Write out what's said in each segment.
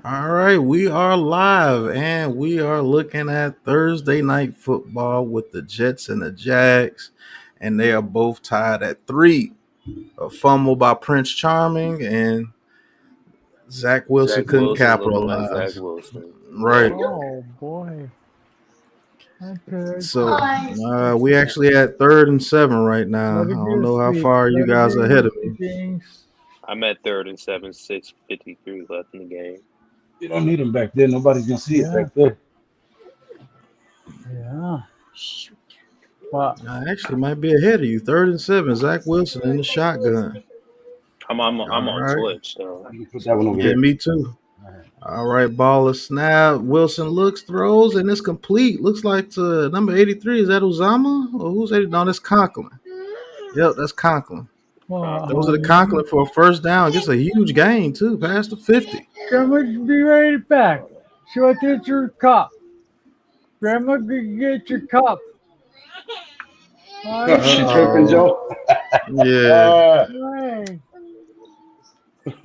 All right, we are live and we are looking at Thursday night football with the Jets and the Jags, and they are both tied at 3. A fumble by Prince Charming, and Zach Wilson Zach couldn't Wilson looking like Zach capitalize. Wilson. Right. Oh boy. Okay. So we actually at 3rd and 7 right now. I Let it don't get know how sweet. far you Let it guys are ahead of get me. things. I'm at 3rd and 7, 6:53 left in the game. You don't need them back there. Nobody's gonna see it Yeah. back there. Yeah. Well, I actually might be ahead of you. 3rd and 7. Zach Wilson in the shotgun. I'm All on right. Twitch, so You can put that one over Yeah, there. me too. All right, baller snap. Wilson looks, throws, and it's complete. Looks like to number 83. Is that Uzama? Or who's 80? No, that's Conklin. Yep, that's Conklin. Those are the Conklin for a first down. Gets a huge gain, too. Past the 50. Grandma, be ready back. She want to get your cup. Grandma, get your cup. She tripping, Joe. Yeah. Hey.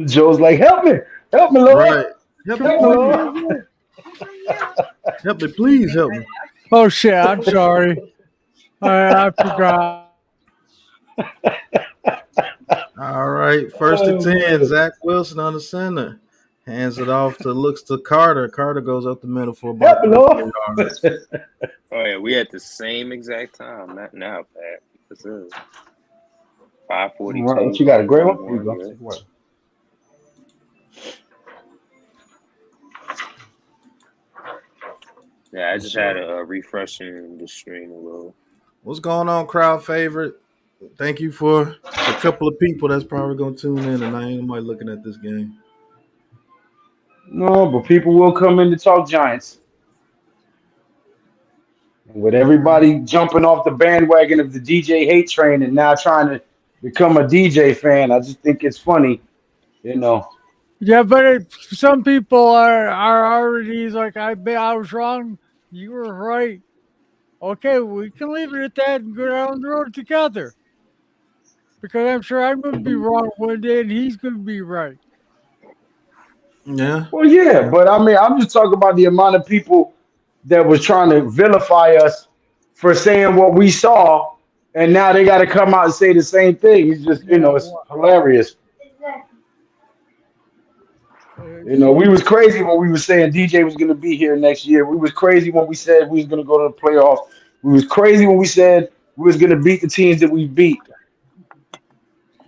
Joe's like, help me, Lord. Right. Help me, Help me, Lord. Help me, please help me. Oh shit! I'm sorry. I forgot. All right, 1st and 10. Zach Wilson on the center. Hands it off to looks to Carter. Carter goes up the middle for about Help me, 34 Lord. yards. oh yeah, we at the same exact time. Not now, Pat. This is 5:42. What you got? A gray one? Here you go. Yeah, I just had to refreshing the screen a little. What's going on, crowd favorite? Thank you for the couple of people that's probably going to tune in tonight. Anybody looking at this game? No, but people will come in to talk Giants. And with everybody jumping off the bandwagon of the DJ hate train and now trying to become a DJ fan, I just think it's funny, you know. Yeah, but some people are already like, I was wrong. You were right. Okay, we can leave it at that and go down the road together. Because I'm sure I'm going to be wrong one day and he's going to be right. Yeah. Well, yeah, but I mean, I'm just talking about the amount of people that was trying to vilify us for saying what we saw, and now they got to come out and say the same thing. It's just, it's hilarious. We was crazy when we was saying DJ was going to be here next year. We was crazy when we said we was going to go to the playoffs. We was crazy when we said we was going to beat the teams that we beat.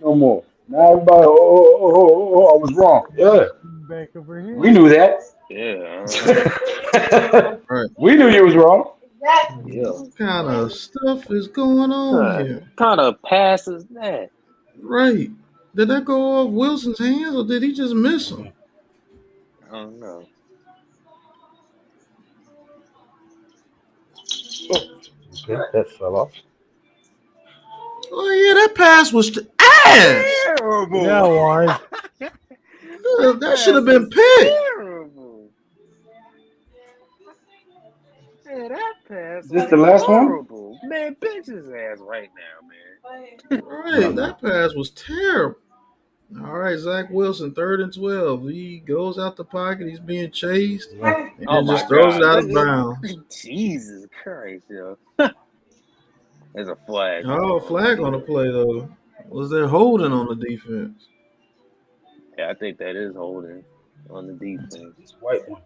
No more. Now everybody, I was wrong. Yeah, Back over here. we knew that. Yeah. Right. We knew you was wrong. Yeah. What kind of stuff is going on here? What kind of pass is that? Right. Did that go off Wilson's hands or did he just miss him? I don't know. Okay, that fell off. Oh, yeah, that pass was ass. Terrible. Yeah, why? That should have been picked. Terrible. Man, that pass. Is this the last horrible. One? Man, bench his ass right now, man. Right, that pass was terrible. All right, Zach Wilson, 3rd and 12. He goes out the pocket. He's being chased. And Oh just my throws God. it out of bounds. Jesus Christ, yo. There's a flag. Oh, flag on the play, though. Was there holding on the defense? Yeah, I think that is holding on the defense. This white one.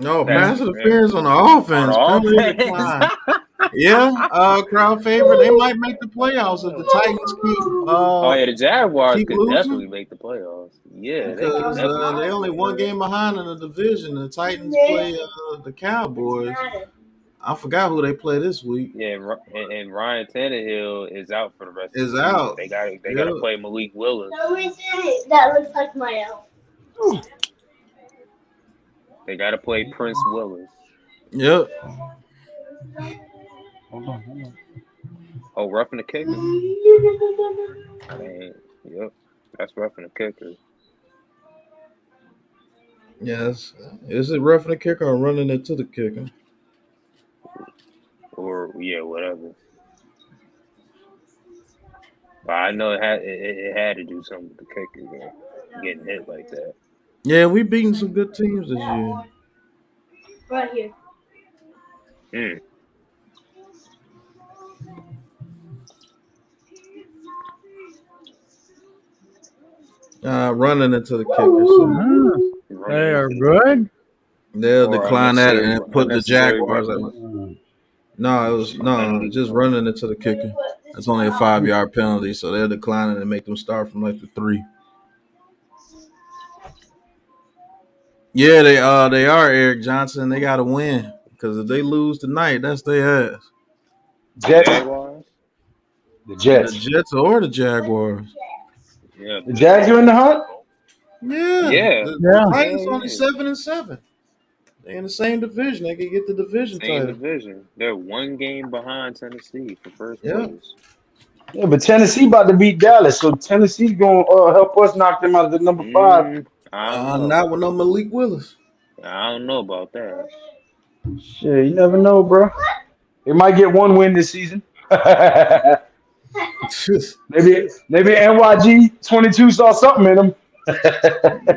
No, pass interference on the offense. Penalty decline. Yeah, crowd favorite. They might make the playoffs if the Titans keep. Oh yeah, the Jaguars could losing? definitely make the playoffs. Yeah, Because they only one game behind in the division. The Titans play the Cowboys. I forgot who they play this week. Yeah, and Ryan Tannehill is out for the rest. Is of the out. Season. They got to play Malik Willis. That looks like my elf. They got to play Prince Willis. Yep. Hold on. Oh, roughing the kicker. Yep, that's roughing the kicker. Yes. Is it roughing the kicker or running it to the kicker? Or yeah, whatever. But I know it had to do something with the kicker getting hit like that. Yeah, we beating some good teams this year. Right here. Mm. Running into the kicker. So They are good. they'll Or decline that and put the unnecessary Jaguars. roughness. No, it was just running into the kicker. It's only a 5-yard penalty, so they'll decline it and make them start from like the 3. Yeah, they are Eric Johnson. They got to win because if they lose tonight, that's their ass. Jets. Jaguars? The The Jets. Jets or the Jaguars. Yeah. The Jags are in the hunt. Yeah. The Titans Yeah, only 7-7. They in the same division. They can get the division Same title. division. They're one game behind Tennessee for first place. Yeah, but Tennessee about to beat Dallas, so Tennessee's gonna help us knock them out of the number 5. I don't know. Not with no Malik Willis. I don't know about that. Shit, you never know, bro. They might get one win this season. maybe NYG 22 saw something in them.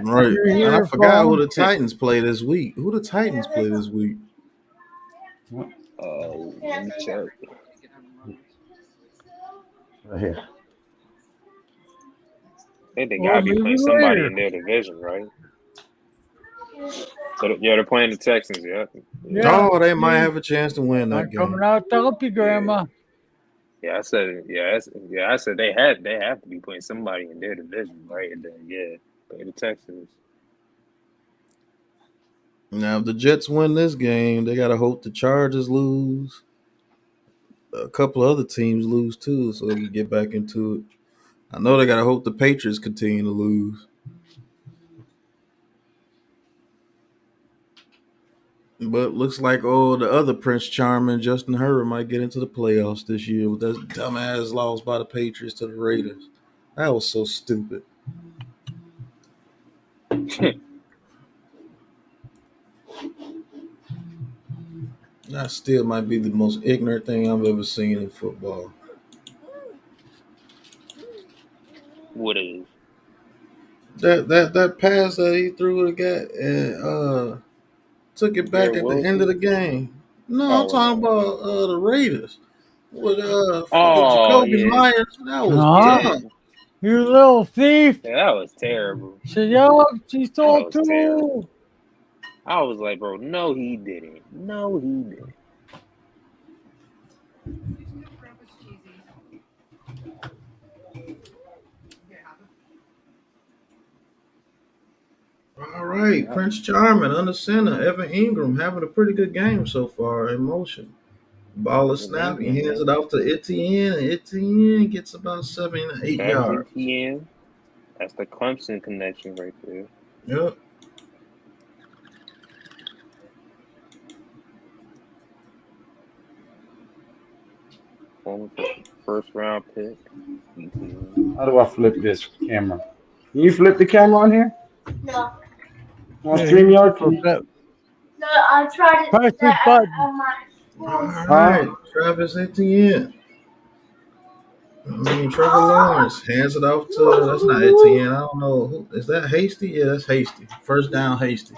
Right. And I forgot who the Titans play this week. Who the Titans play this week? Let me check. Right here. I think they gotta be playing somebody in their division, right? So they're playing the Texans, yeah. Oh, they might have a chance to win that I'm game. coming out to help you, Grandma. Yeah, I said it. Yeah, I said they have to be playing somebody in their division, right? And then play the Texans. Now, if the Jets win this game, they gotta hope the Chargers lose. A couple of other teams lose too, so they can get back into it. I know they gotta hope the Patriots continue to lose. But looks like the other Prince Charming, Justin Herbert, might get into the playoffs this year with that dumbass loss by the Patriots to the Raiders. That was so stupid. That still might be the most ignorant thing I've ever seen in football. What is? That pass that he threw to the guy and took it back at the end of the game. No, I'm talking about the Raiders with fucking Jacoby Myers. That was dumb. You little thief! Yeah, that was terrible. She stole 2. Terrible. I was like, bro, no, he didn't. No, he didn't. All right, Prince Charming under center. Evan Ingram having a pretty good game so far in motion. Ball is snap. He hands it off to Etienne, and Etienne gets about 7 to 8 yards. Etienne. That's the Clemson connection right there. Yep. First round pick. How do I flip this camera? Can you flip the camera on here? No. On StreamYard? No, I tried it. Press this button. All right, Travis Etienne. Trevor Lawrence hands it off to, that's not Etienne. I don't know. Is that Hasty? Yeah, that's Hasty. First down, Hasty.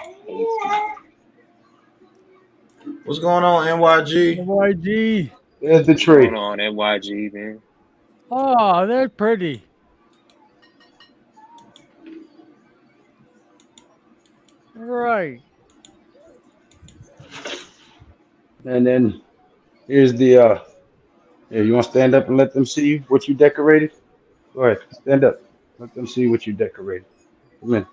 What's going on, NYG? NYG. There's the tree. What's going on, NYG, man? Oh, they're pretty. Right. And then here's the here, you want to stand up and let them see what you decorated? Go ahead, stand up. Let them see what you decorated. Come in.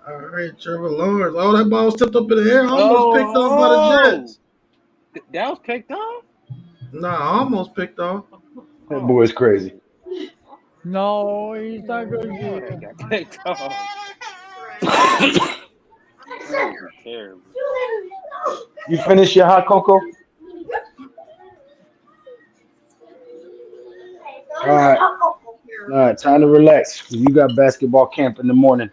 All right, Trevor Lawrence. Oh, that ball was tipped up in the air. Almost picked off by the Jets. That was picked off? Nah, almost picked off. That boy's crazy. No, he's not going to do it. Got picked off. That was terrible. You finished your hot cocoa? All right, time to relax. You got basketball camp in the morning.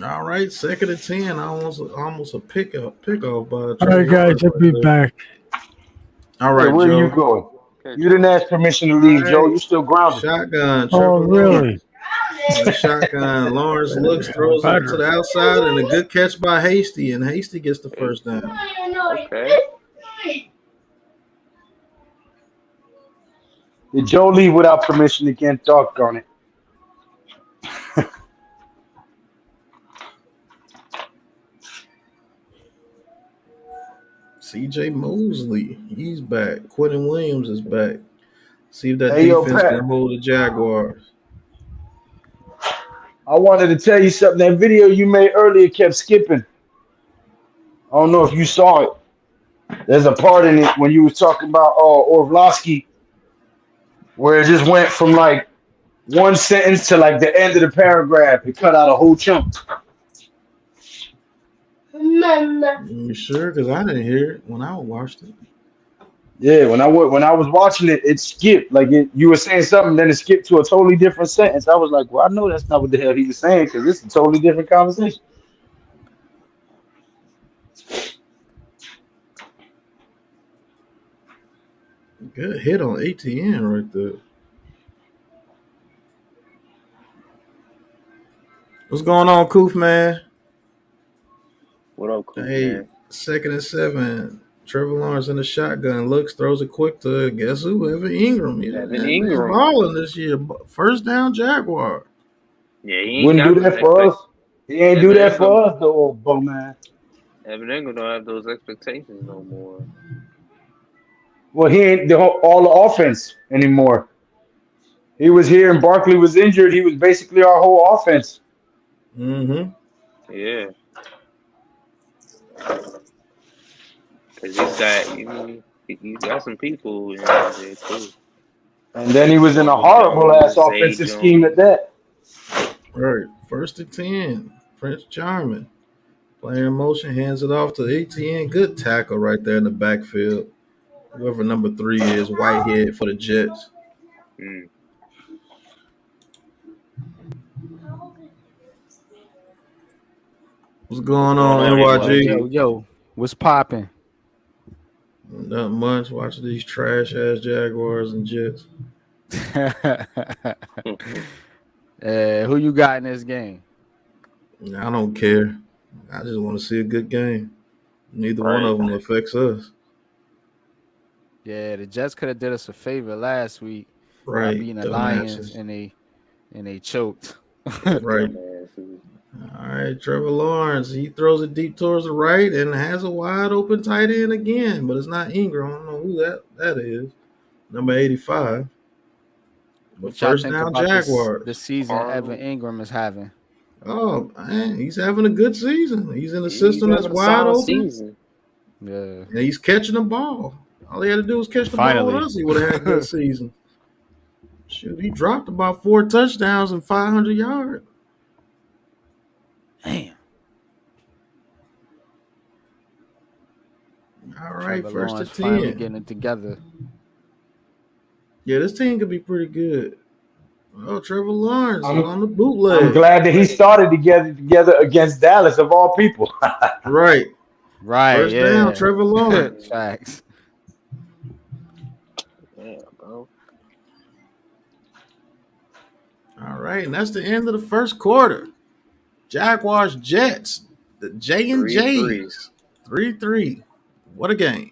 All right, 2nd and 10. Almost a pick off by All right, Trevor guys, Lawrence I'll right be there. back. All Yeah, right, where are you Joe. going? Okay, You didn't Joe. ask permission to All leave, Joe. right, You still grounded. shotgun. Oh, Trevor really? Lawrence. The shotgun. Lawrence looks, throws it to Better. the outside, and a good catch by Hasty, and Hasty gets the first Hasty. down. Okay. Did Joe leave without permission again? Doggone it. C.J. Mosley, he's back. Quentin Williams is back. See if that Hey, yo, defense can Pat. hold the Jaguars. I wanted to tell you something. That video you made earlier kept skipping. I don't know if you saw it. There's a part in it when you was talking about Orlovsky where it just went from like one sentence to like the end of the paragraph. It cut out a whole chunk. You sure? Because I didn't hear it when I watched it. Yeah, when I was watching it, it skipped. Like you were saying something, then it skipped to a totally different sentence. I was like, well, I know that's not what the hell he was saying because this is a totally different conversation. Good hit on ATN right there. What's going on, Koof, man? What up, Coop, Hey, man? 2nd and 7. Trevor Lawrence in the shotgun. Looks, throws it quick to guess who? Evan Ingram. Yeah, Evan that man Ingram. balling this year. First down, Jaguar. Yeah, he ain't Wouldn't got do those that for us. He ain't do Evan that Ingram. for us, though, old bum man. Evan Ingram don't have those expectations no more. Well, he ain't all the offense anymore. He was here and Barkley was injured. He was basically our whole offense. Mm-hmm. Yeah, because he's got some people in there too. And then he was in a Marvin horrible ass Jones, Zay offensive scheme at Jones. that. Right. 1st and 10. Prince Charming. Player in motion, hands it off to ATN. Good tackle right there in the backfield. Whoever number 3 is, Whitehead for the Jets. Mm. What's going What's going on, on, NYG? NYG? Yo, what's popping? Not much. Watching these trash ass Jaguars and Jets. Who you got in this game? I don't care. I just want to see a good game. Neither one Right. of them affects us. Yeah, the Jets could have did us a favor last week by Right. beating the Lions, Dumbasses. and they choked. Right. Dumbasses. All right. Trevor Lawrence. He throws it deep towards the right and has a wide open tight end again, but it's not Ingram. I don't know who that is. Number 85. But What y'all first think down, about Jaguars. this season Evan Arnold. Ingram is having? Oh, man. He's having a good season. He's in a He's system that's having a wide solid open, season. Yeah, and he's catching the ball. All he had to do was catch the ball with finally. us. He would have had a good season. Shoot, he dropped about 4 touchdowns and 500 yards. Damn. All right, Trevor first Lawrence and finally 10. getting it together. Yeah, this team could be pretty good. Oh, Trevor Lawrence is I'm on the I'm bootleg. glad that he started together against Dallas of all people. Right. Right, First down, yeah. Trevor Lawrence. Facts. Yeah, bro. All right, and that's the end of the first quarter. Jaguars, Jets, the J and 3-3. J's, 3-3. What a game!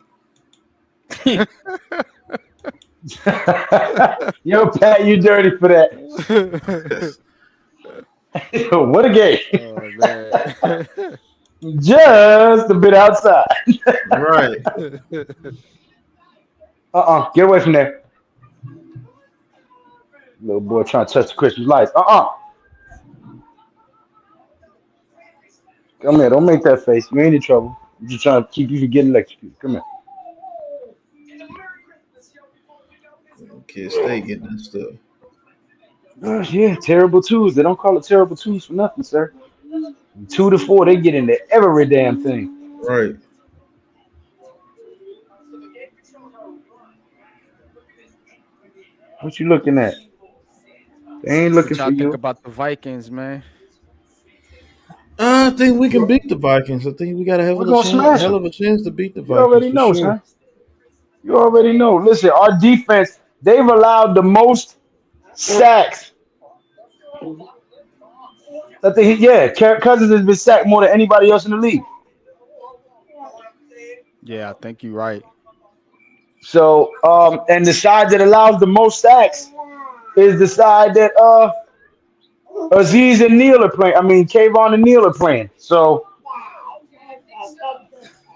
Yo, Pat, you dirty for that. What a game. Oh man. Just a bit outside. Right. Get away from there. Little boy trying to touch the Christmas lights. Come here, don't make that face. You ain't in trouble. I'm just trying to keep you from getting electrocuted. Come here. Kids stay getting that stuff. Yeah, terrible twos. They don't call it terrible twos for nothing, sir. 2 to 4, they get into every damn thing. Right. What you looking at? They ain't What looking y'all for think you. about the Vikings, man? I think we can beat the Vikings. I think we got a We're gonna smash hell them. of a chance to beat the You Vikings already for know, sure. son. You already know. Listen, our defense, they've allowed the most sacks. I think, yeah, Kirk Cousins has been sacked more than anybody else in the league. Yeah, I think you're right. So, and the side that allows the most sacks is the side that Aziz and Neal are playing. I mean, Kayvon and Neal are playing. So,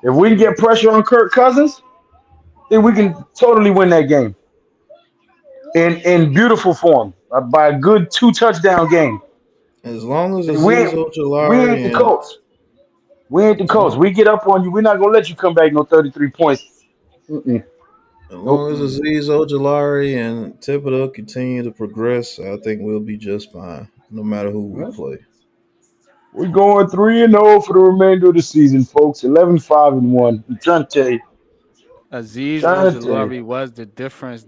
if we can get pressure on Kirk Cousins, then we can totally win that game in beautiful form by a good 2 touchdown game. As long as And Azeez we ain't Ojulari the and Colts. We ain't the as Colts. long, We get up on you. We're not gonna let you come back no 33 points. Mm-mm. as Nope. long as Azeez Ojulari and Thibodeau continue to progress, I think we'll be just fine, no matter who we play. We're going 3-0 for the remainder of the season, folks. 11-5-1. I'm trying to tell you. Aziz Trying to tell you. Ojulari was the difference.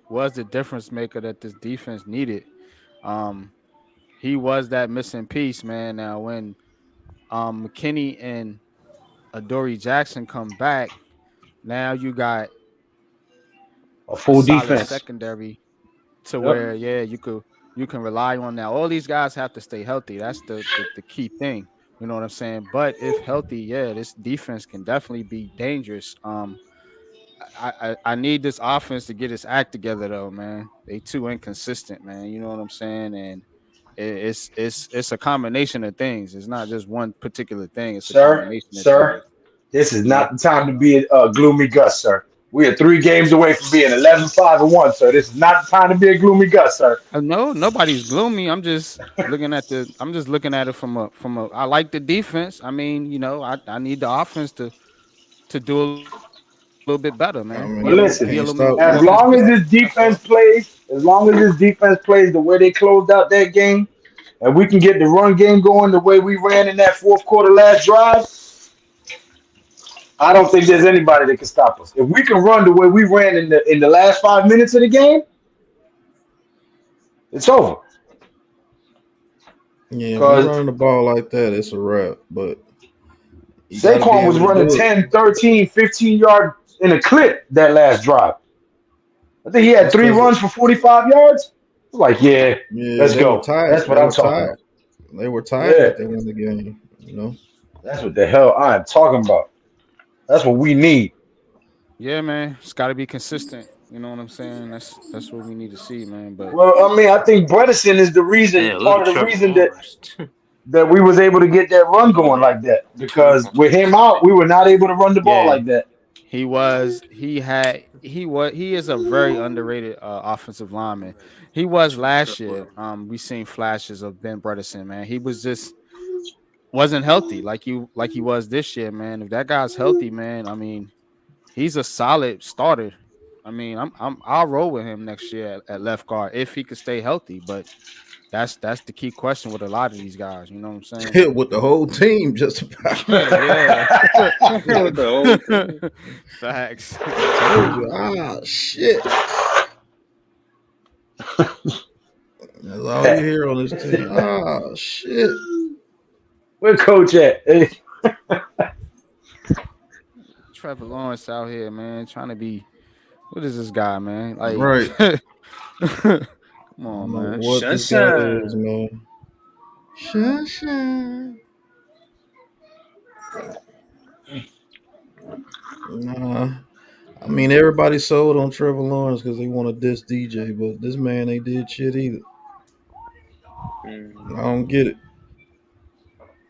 Was the difference maker that this defense needed. Um, he was that missing piece, man. Now when McKinney and Adoree Jackson come back, now you got A a full solid defense. secondary to Yep. where you can rely on now. All these guys have to stay healthy. That's the key thing. You know what I'm saying? But if healthy, yeah, this defense can definitely be dangerous. I need this offense to get its act together though, man. They too inconsistent, man. You know what I'm saying? And it's a combination of things. It's not just one particular thing. It's a combination of Sir, things. this is You know, not the time to be a gloomy Gus, sir. We are 3 games away from being 11-5-1, sir. This is not the time to be a gloomy Gus, sir. no, nobody's gloomy. I'm just looking at it from a. I like the defense. I mean, I need the offense to do a little bit better, man. I Be a But mean, little we more listen, can't stop. consistent. as We, long as That's this all. defense plays, the way they closed out that game, and we can get the run game going the way we ran in that fourth quarter last drive, I don't think there's anybody that can stop us. If we can run the way we ran in the last 5 minutes of the game, it's over. yeah, we Because running the ball like that, it's a wrap. But you got to be Saquon was able to running do it. 10, 13, 15 yards in a clip that last drive. I think he had That's three because runs for 45 yards. Like, yeah, yeah, let's they were go. tight. That's what I'm talking about. They were tight Yeah, at the end of the game. You know. that's what the hell I'm talking about. That's what we need. Yeah, man. It's got to be consistent. You know what I'm saying? That's what we need to see, man. But Well, I mean, I think Bredesen is the reason, Damn, look at part of the Trevor reason that Lawrence. that we was able to get that run Oh going yeah, like that. turf Because on with him 26. out, we were not able to run the ball yeah, like that. he is a very underrated offensive lineman. He was last year. We seen flashes of Ben Bredesen, man. He was just wasn't healthy like he was this year, man. If that guy's healthy, man, I mean, he's a solid starter. I mean, I'll roll with him next year at left guard if he could stay healthy. But that's the key question with a lot of these guys. You know what I'm saying? With the whole team, just about. Yeah. With the whole thing. Facts. Told you, shit. That's all you hear on this team. Shit. Where coach at? Hey, Trevor Lawrence out here, man, trying to be. What is this guy, man? Like, Right. come I don't on, know man. what this guy is, Sunshine. man. Shun. Nah. I mean, everybody sold on Trevor Lawrence because they want to diss DJ, but this man ain't did shit either. I Mm. don't get it.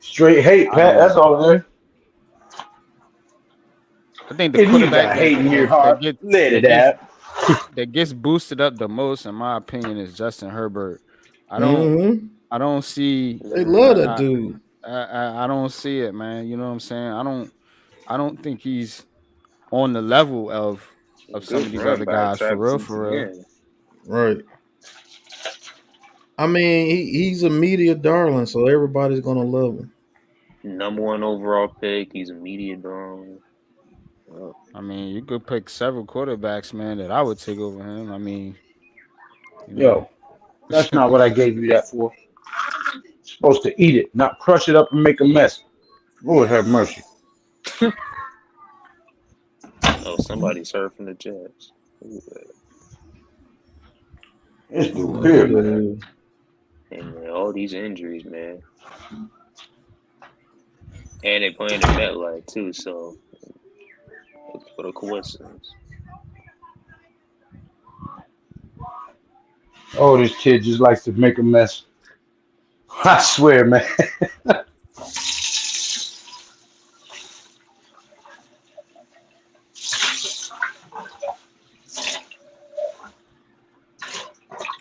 straight hate, I Pat. don't. That's all there. I think the If you quarterback got hate in your that heart, gets let that it gets out. that gets boosted up the most, in my opinion, is Justin Herbert. I don't. Mm-hmm. I don't see. They love that I, dude. I don't see it, man. You know what I'm saying? I don't think he's on the level of some of Good these run other by guys for Travis real, for real. Etienne. Right. I mean, he's a media darling, so everybody's gonna love him. Number one overall pick. He's a media dog. Oh, I mean, you could pick several quarterbacks, man, that I would take over him. I mean, you know, Yo, that's not what I gave you that for. Supposed to eat it, not crush it up and make a mess. Lord have mercy. Oh, somebody surfing the jets. This I don't dude know who here, that man. is. And man, all these injuries, man. And they playing in MetLife too, so what a coincidence. Oh, this kid just likes to make a mess. I swear, man.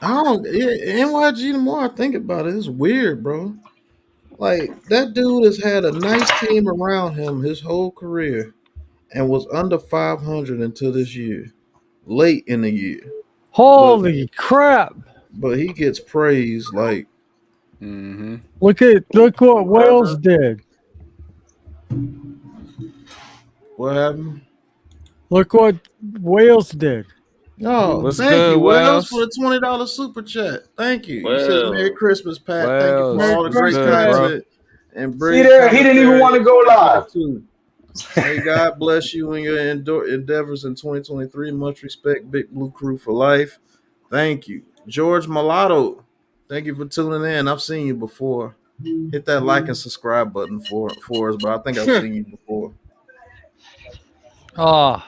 I don't. NYG. The more I think about it, it's weird, bro. Like that dude has had a nice team around him his whole career, and was under 500 until this year, late in the year. But Holy crap! he gets praised like Mm-hmm. Look what Wales Herbert? did. what happened. Look what Wales did. Oh, What's thank good, you, Wells, for Wells? the $20 super chat. Thank you. You said Merry Well, Christmas, Pat. Thank you for Wells, Merry all the what's great good, Christmas. bro? content and See brilliant there, he didn't even commentary want in to go live. 2022. May God bless you in your endeavors in 2023. Much respect, Big Blue Crew for life. Thank you. George Mulatto, thank you for tuning in. I've seen you before. Hit that like and subscribe button for us, but I think I've seen you before. Ah,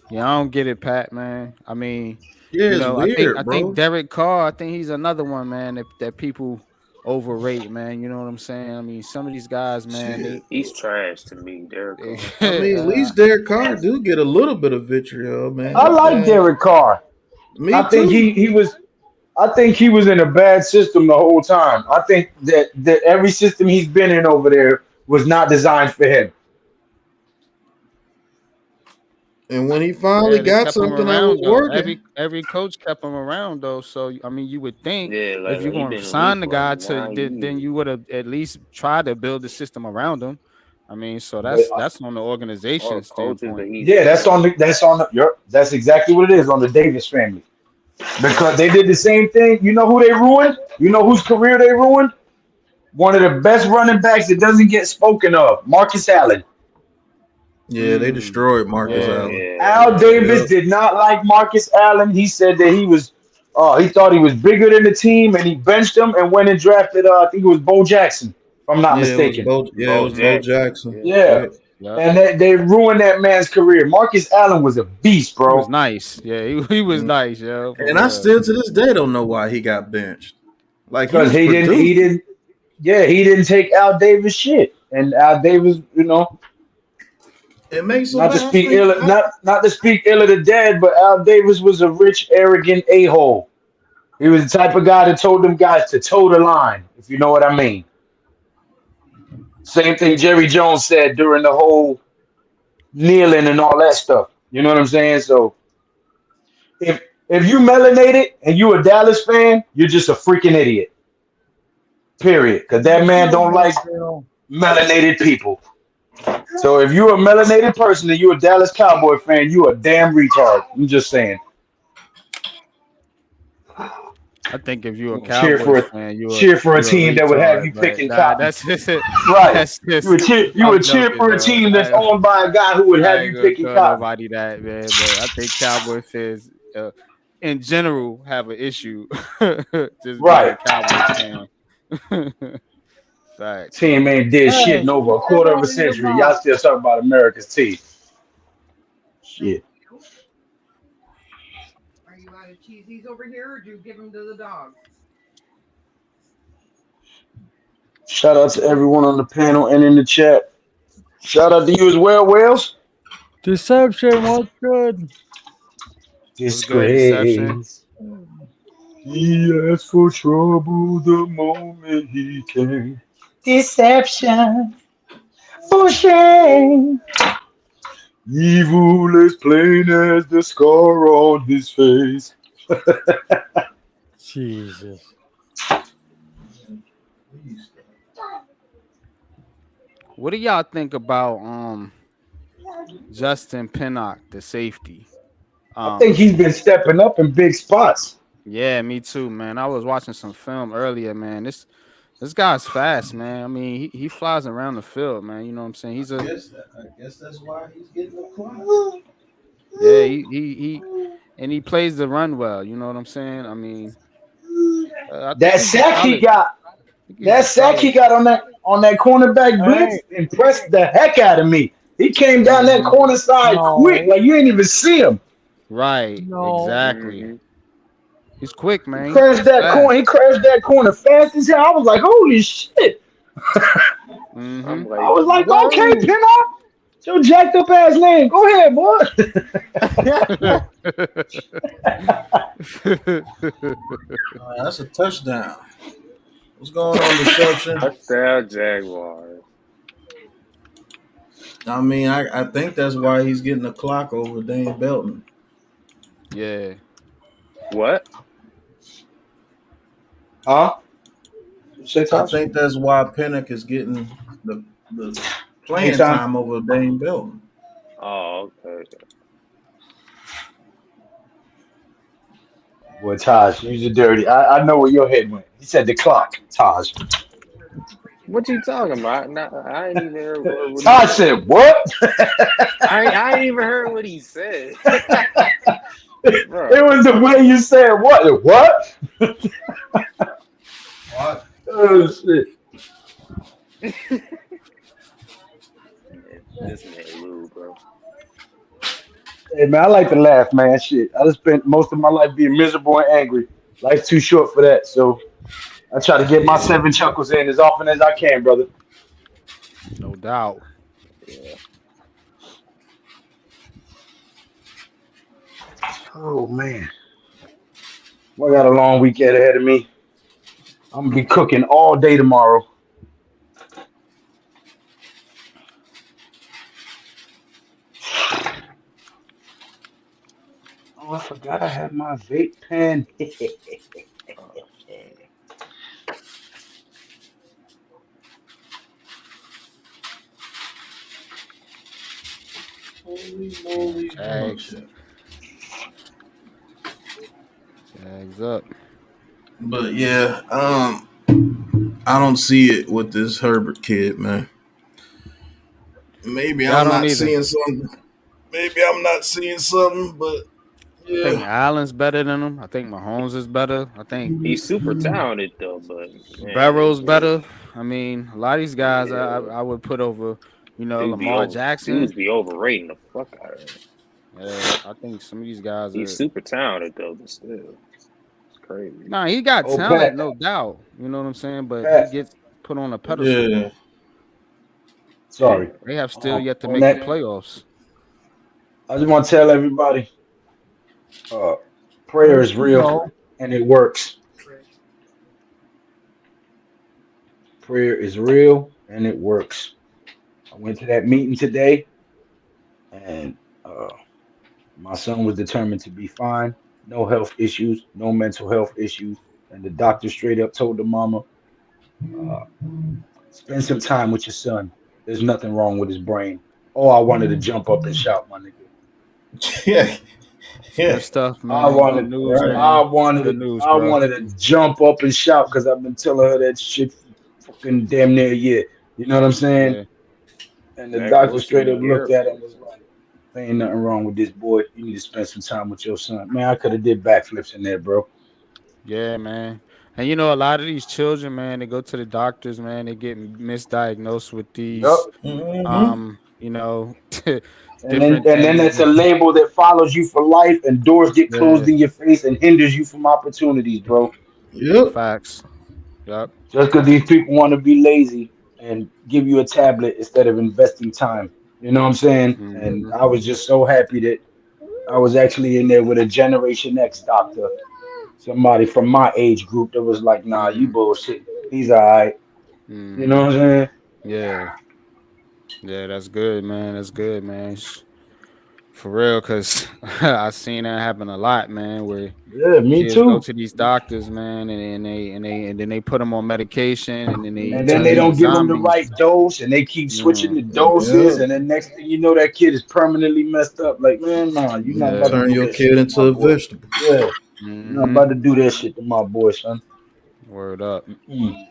Yeah, I don't get it, Pat, man. I mean, Yeah, you it's know, I weird, think bro. Derek Carr, I think he's another one, man, that people overrate, man. You know what I'm saying? I mean, some of these guys, man, Shit. he's trash to me, Derek Carr. I mean, at uh, least Derek Carr do get a little bit of vitriol, I man. like And Derek Carr. me I think too. I think he was in a bad system the whole time. I think that every system he's been in over there was not designed for him. And when he finally yeah, they got kept him something that was around though. working, Every coach kept him around though. So I mean, you would think Yeah, if you're he going been to in the league sign the for like guy to, 9 years. then you would have at least tried to build the system around him. I mean, so But that's on the All organization the coaches that standpoint. he's yeah, had. that's exactly what it is on the Davis family. Because they did the same thing. You know who they ruined? You know whose career they ruined? One of the best running backs that doesn't get spoken of, Marcus Allen. yeah, they Mm, destroyed Marcus Oh yeah. Allen. yeah, Al yeah. Davis Yep. did not like Marcus Allen. He said that he thought he was bigger than the team, and he benched him and went and drafted. I think it was Bo Jackson, if I'm not Yeah, it was mistaken. Bo. Yeah, it Bo was Bo Jackson. Jackson. Yeah. Yeah, Yep. Yep. and they ruined that man's career. Marcus Allen was a beast, He was bro. nice. Yeah, he was Mm. nice, yo, for And I real. still to this day don't know why he got benched. Like he Because was producing. he didn't take Al Davis shit, and Al Davis, It makes so not to bad. I speak think. ill, not to speak ill of the dead, but Al Davis was a rich, arrogant a hole. He was the type of guy that told them guys to toe the line, if you know what I mean. Same thing Jerry Jones said during the whole kneeling and all that stuff. You know what I'm saying? So if if you melanated and you a Dallas fan, you're just a freaking idiot. Period. Because that man don't like melanated people. So if you're a melanated person and you're a Dallas Cowboy fan, you a damn retard. I'm just saying. I think if you're a Cheer for Cowboys a fan, cheer for a you're a team that would have retard. you But picking that, cotton. that's just it. Right. That's just You I'm would cheer joking for a though. team that's owned by a guy who would I have you ain't gonna picking tell cotton. nobody that, man. But I think Cowboy fans, in general, have an issue just being Right. a Cowboys fan. Facts. Team ain't did shit hey, in over keep a that quarter of a out of your century. Y'all mouth. still talking about America's team. Shit. Are you out of cheesies over here, or do you give them to the dog? Shout out to everyone on the panel and in the chat. Shout out to you as well, Wales. Deception, what's good? What's good, Deception? Disgrace. He asked for trouble the moment he came. Deception. For shame. Evil as plain as the scar on his face. Jesus. What do y'all think about Justin Pinnock, the safety? I think he's been stepping up in big spots. Yeah, me too, man. I was watching some film earlier, man. This guy's fast, man. I mean, he flies around the field, man. You know what I'm saying? I guess that's why he's getting the clock. Yeah, he and he plays the run well. You know what I'm saying? I mean, I think That he's a sack he solid. got, I think he's a that sack solid. he got on that cornerback blitz Hey, impressed the heck out of me. He came down that Hmm. corner side quick, no, like you ain't even see him. Right, no, exactly. Mm-hmm. He's quick, He man. crashed He's that corner. fast. He crashed that corner fast as hell. I was like, holy shit. Mm-hmm. I'm I like, was like, okay, whoa. Pinnock. Your jacked up ass name. Go ahead, boy. That's a touchdown. What's going on, Deception? Touchdown Jaguars. I mean, I think that's why he's getting the clock over Dane Belton. Yeah. What? Huh? You say I Tosh? think that's why Pinnock is getting the Playing playing time. time over Dane Belton. Oh, okay. Boy, Taj, use it dirty. I know where your head went. He said the clock, Taj. What you talking about? Nah, I ain't even heard what he Taj said. said, what? I ain't even heard what he said, It bro. was the way you said what? What? What? Oh, shit. This man Lou, bro. Hey, man, I like to laugh, man. Shit. I just spent most of my life being miserable and angry. Life's too short for that. So I try to get my Yeah. 7 chuckles in as often as I can, brother. No doubt. Yeah. Oh, man. Well, I got a long weekend ahead of me. I'm going to be cooking all day tomorrow. Oh, I forgot I had my vape pen. Holy moly Jags. bullshit. Jags up. But yeah, I don't see it with this Herbert kid, man. Maybe Y'all I'm don't not either. seeing something. Maybe I'm not seeing something, but I think yeah. Allen's better than him. I think Mahomes is better. I think He's super talented though, but man, Barrow's better. I mean, a lot of these guys yeah, I would put over, Lamar dudes Jackson. be overrating the fuck out of him. Yeah, I think some of these guys He's are. super talented though, but still, it's crazy. Nah, he got Oh, talent, Pat, no doubt. You know what I'm saying? But he Pat, gets put on a pedestal. Yeah. sorry. They have still yet to On make the that, playoffs. I just want to tell everybody, uh, prayer is real no. and it works. Prayer is real and it works. I went to that meeting today, and my son was determined to be fine, no health issues, no mental health issues, and the doctor straight up told the mama, uh, spend some time with your son. There's nothing wrong with his brain. Oh, I wanted to jump up and shout, my nigga. Yeah. It's good Yeah. stuff, I man. Good wanted, news, Right. man. Good news, I bro. wanted to jump up and shout because I've been telling her that shit for fucking damn near a year. You know what I'm saying? Yeah. And the Zach doctor Wilson, straight be up looked at him careful. and was like, "There ain't nothing wrong with this boy. You need to spend some time with your son." Man, I could have did backflips in there, bro. Yeah, man. And a lot of these children, man, they go to the doctors, man, they get misdiagnosed with these Yup. Mm-hmm. different And then it's a things. label that follows you for life, and doors get closed Yeah, in your face and hinders you from opportunities, bro. Yep. facts. Yep. Just because these people want to be lazy and give you a tablet instead of investing time. You know what I'm saying? And Hmm. I was just so happy that I was actually in there with a Generation X doctor, somebody from my age group that was like, nah, you Hmm. bullshit. He's all right. You know Hmm. what I'm saying? Yeah. Yeah, that's good, man. That's good, man. For real, cause I seen that happen a lot, man. Where Yeah, me kids go too. to these doctors, man, and then they put them on medication, and then they And then turn they into don't give them the zombies. right dose, and they keep switching Mm, the doses, Yep. and then next thing you know, that kid is permanently messed up. Like, man, nah, you're not yeah, about to Turn do your that shit kid to my into a boy. vegetable. Yeah. You're not about Mm-hmm. to do that shit to my boy, son. Word up. Mm.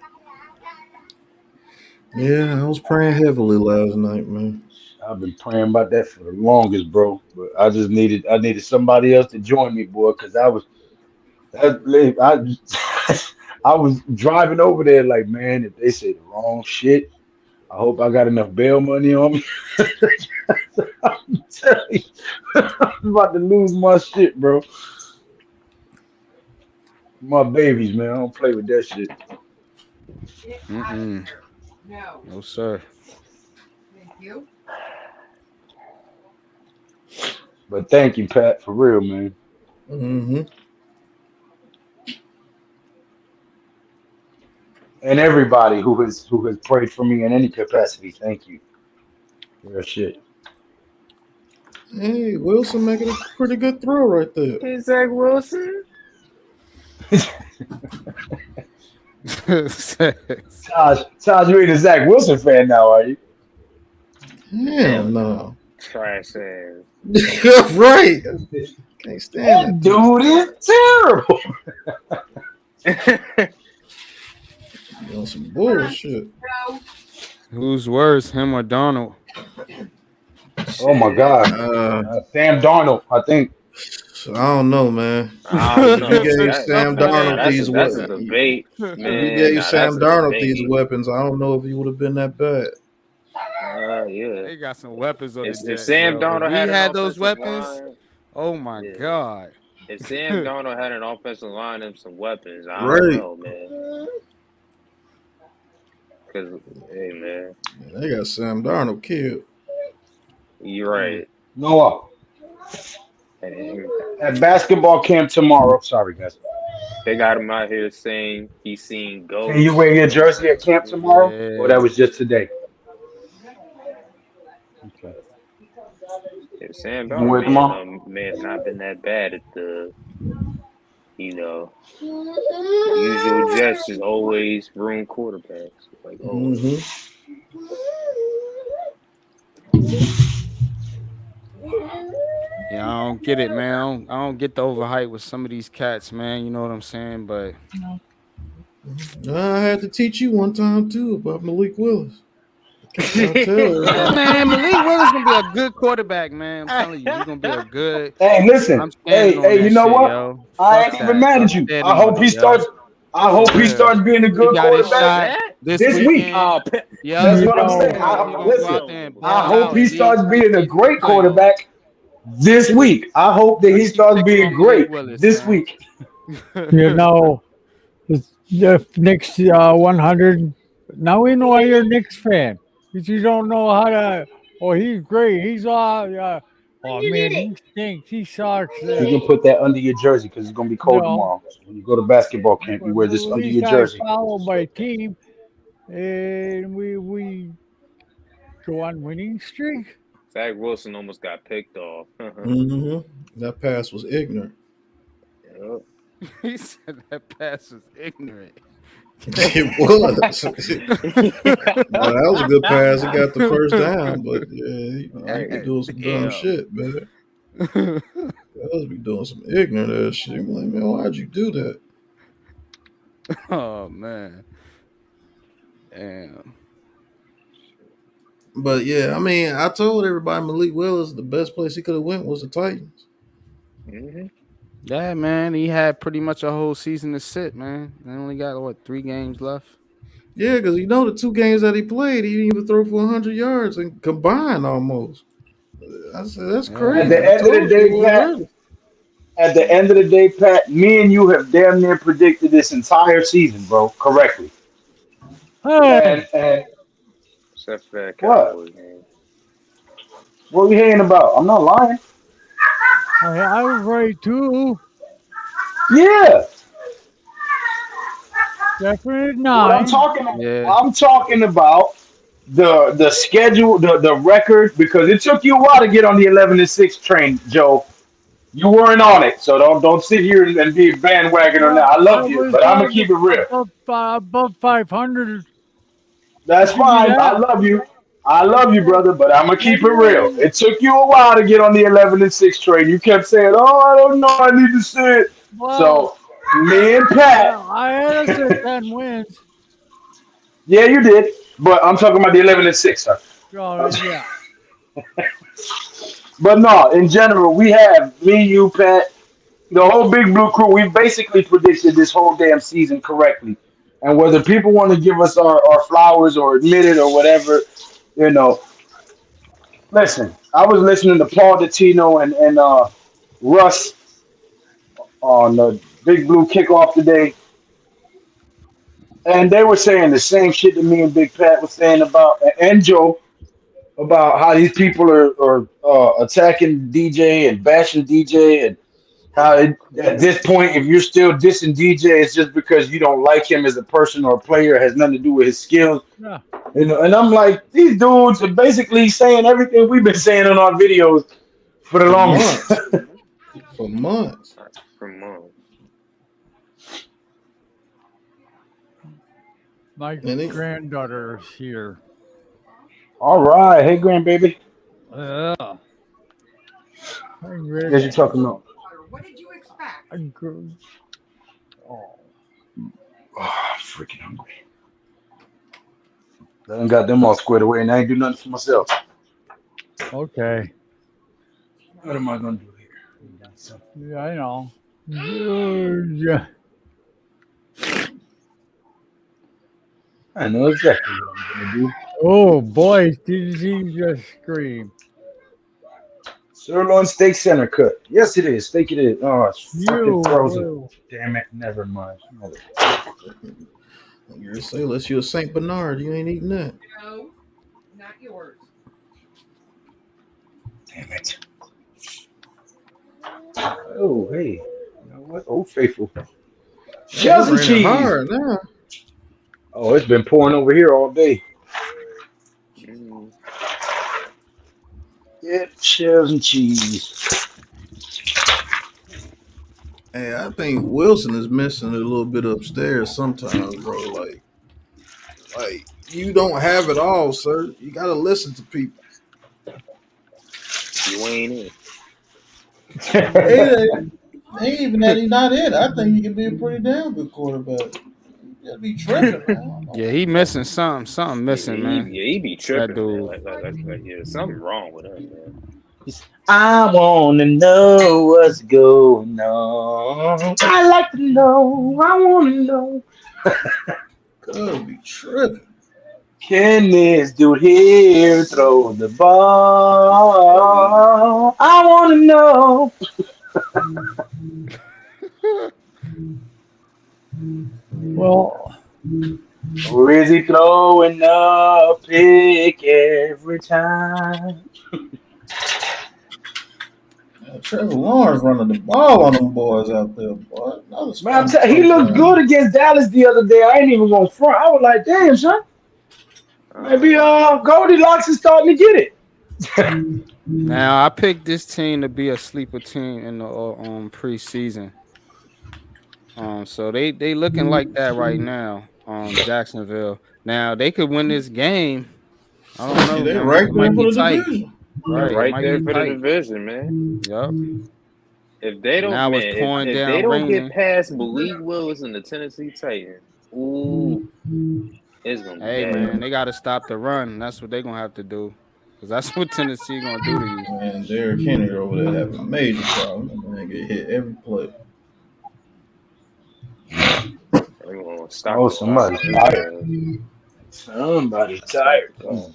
Yeah, I was praying heavily last night, man. I've been praying about that for the longest, bro. But I needed somebody else to join me, boy, because I was driving over there like, man, if they say the wrong shit, I hope I got enough bail money on me. I'm telling you, I'm about to lose my shit, bro. My babies, man. I don't play with that shit. Mm-mm. No. No, sir. Thank you. But thank you, Pat, for real, man. Mm-hmm. And everybody who has prayed for me in any capacity, thank you. Real shit. Hey, Wilson making a pretty good throw right there. Hey, Zach Wilson. Taj, you ain't a Zach Wilson fan now, are you? Hell no. Trash ass. Right. Can't stand that That dude. dude is terrible. On some bullshit. No. Who's worse, him or Donald? Oh my Shit. God. Sam Darnold, I think. I don't know, man. I don't If you know. gave That Sam man, Darnold that's a these that's a weapons, debate, if you man. gave Nah, that's Sam a Darnold these debate. weapons, I don't know if he would have been that bad. Yeah. They got some weapons on the If Jets, Sam yo. If Donald we had an had those offensive weapons, line, oh my yeah. God. If Sam Donald had an offensive line and some weapons, I don't Right. know, man. Because, hey, man, They got Sam Darnold killed. you're right. Noah, And at basketball camp tomorrow. Sorry, guys. they got him out here saying he's seen Can you ghosts. wear your jersey at camp tomorrow? Or that Yeah. was just today? Okay. If Sam You can Donald wear it tomorrow? may have not been that bad at you know, the usual Jets is always room quarterbacks. Like always. Mm-hmm. Yeah, I don't get it, man. I don't get the overhype with some of these cats, man. You know what I'm saying? But I had to teach you one time too about Malik Willis. I tell yeah, everybody. man, Malik Willis gonna be a good quarterback, man. I'm telling you, he's gonna be a good. Hey, listen. I'm standing on You that know shit, what? yo. I Fuck ain't even that. mad I'm at you. standing on it, yo. I For hope he real. starts being a He good got his Oh, quarterback shot that? this this week. weekend. Oh, Yup. That's You what I'm saying. know, He gonna go Listen, out there and I ball hope out he and lead starts being a DC to the great playoffs. quarterback this week. I hope that I he keep starts picking being on Malik great Willis, this man. week. you know, the Knicks 100. Now we know why you're a Knicks fan. Because you don't know how to. Oh, he's great. He's all. Oh man, he stinks. He sucks. You can put that under your jersey because it's gonna be You cold know, tomorrow. So when you go to basketball camp, you but wear at this under your least I jersey. follow my team, and we go on winning streak. Zach Wilson almost got picked off. Mm-hmm. That pass was ignorant. Yup. He said that pass was ignorant. It was. Now, that was a good pass. He got the first down, but yeah, he be Hey, doing some dumb Damn. shit, man. Fellas be doing some ignorant ass shit. I'm like, man, why'd you do that? Oh man. Damn. But yeah, I mean, I told everybody Malik Willis the best place he could have went was the Titans. mhm. Yeah, man. He had pretty much a whole season to sit, man. They only got what 3 games left. Yeah, because you know the 2 games that he played, he didn't even throw for 100 yards and combined almost. I said that's Yeah, At the crazy. I man. end of the told you he day, wasn't Pat. ready. At the end of the day, Pat, me and you have damn near predicted this entire season, bro, correctly. Hey, And Except for that what? Cowboys game. What we hearing about? I'm not lying. I was right too. Yeah. Definite What I'm 9. talking about, Yeah. I'm talking about the schedule, the record, because it took you a while to get on the 11-6 train, Joe. You weren't on it, so don't sit here and be a bandwagon on that. I I love you, was but I'm gonna keep it real. above 500. That's I'll give you fine. I that. love you. I love you, brother, but I'm gonna keep it real. Maybe It took you a while to get on the 11-6 train. You kept saying, "Oh, I don't know. I need to sit. Well, So me and Pat, I had us at 10 wins. yeah, you did. But I'm talking about the 11-6, sir. Oh, yeah. But no, in general, we have me, you, Pat, the whole Big Blue crew. We basically predicted this whole damn season correctly. And whether people want to give us our flowers or admit it or whatever, you know, listen, I was listening to Paul Dottino and Russ on the Big Blue kickoff today, and they were saying the same shit that me and Big Pat was saying about and Joe about how these people are attacking DJ and bashing DJ and how at this point, if you're still dissing DJ, it's just because you don't like him as a person or a player. It has nothing to do with his skills. Yeah. You know, and I'm like, these dudes are basically saying everything we've been saying in our videos for the For longest. months. For months. For months. My And it, granddaughter is here. All right, hey grandbaby, Yeah. My guess you're talking about. What did you expect? Oh, Oh, I'm freaking hungry. I done got them all squared away, and I ain't do nothing for myself. okay. What am I gonna do here? Yeah, I know. Yeah. I know exactly what I'm gonna do. Oh, boy, did he just scream. Sirloin steak center cut. Yes, it is. Steak it is. Oh, it's You fucking frozen. will. Damn it. Never mind. you say, unless you're a Saint Bernard, you ain't eating that. No, not yours. Damn it. Oh, hey. You know what? Old Faithful. Shells It's and raining cheese. hard now. Oh, it's been pouring over here all day. Mm. Yeah, shells and cheese. Hey, I think Wilson is missing a little bit upstairs sometimes, bro. Like you don't have it all, sir. You gotta listen to people. You ain't it. Hey, ain't even that he's not in. I think he can be a pretty damn good quarterback. You gotta be tripping, man. Yeah, he missing something. Something Yeah, missing, man. he be That tripping, man. dude. Yeah, something wrong with him, man. I wanna know what's going on. I like to know. I wanna know. Cuz be tripping. Can this dude here throw the ball? I wanna know. Well, Or is he throwing a pick every time? Trevor Lawrence running the ball on them boys out there, boy. Another Man, strong he looked touchdown. good against Dallas the other day. I ain't even going front. I was like, damn, son. Maybe Uh, Goldilocks is starting to get it. Now I picked this team to be a sleeper team in the preseason. So they looking like that right now. Jacksonville. Now they could win this game. I don't Yeah, know, they man. right It there might be for the tight. division. they're Right. It right might there be for the tight. division, man. Yup. If they And don't, now man, it's pouring if they down, don't get raining. past Malik Willis and the Tennessee Titans, ooh, it's gonna be Hey, bad. man, they got to stop the run. That's what they're gonna have to do, because that's what Tennessee gonna do to you. Man, Derrick Henry over there having major problems. That man get hit every play. They're gonna stop Oh, the run somebody's on his tired. ass. Somebody's Stop tired. the run.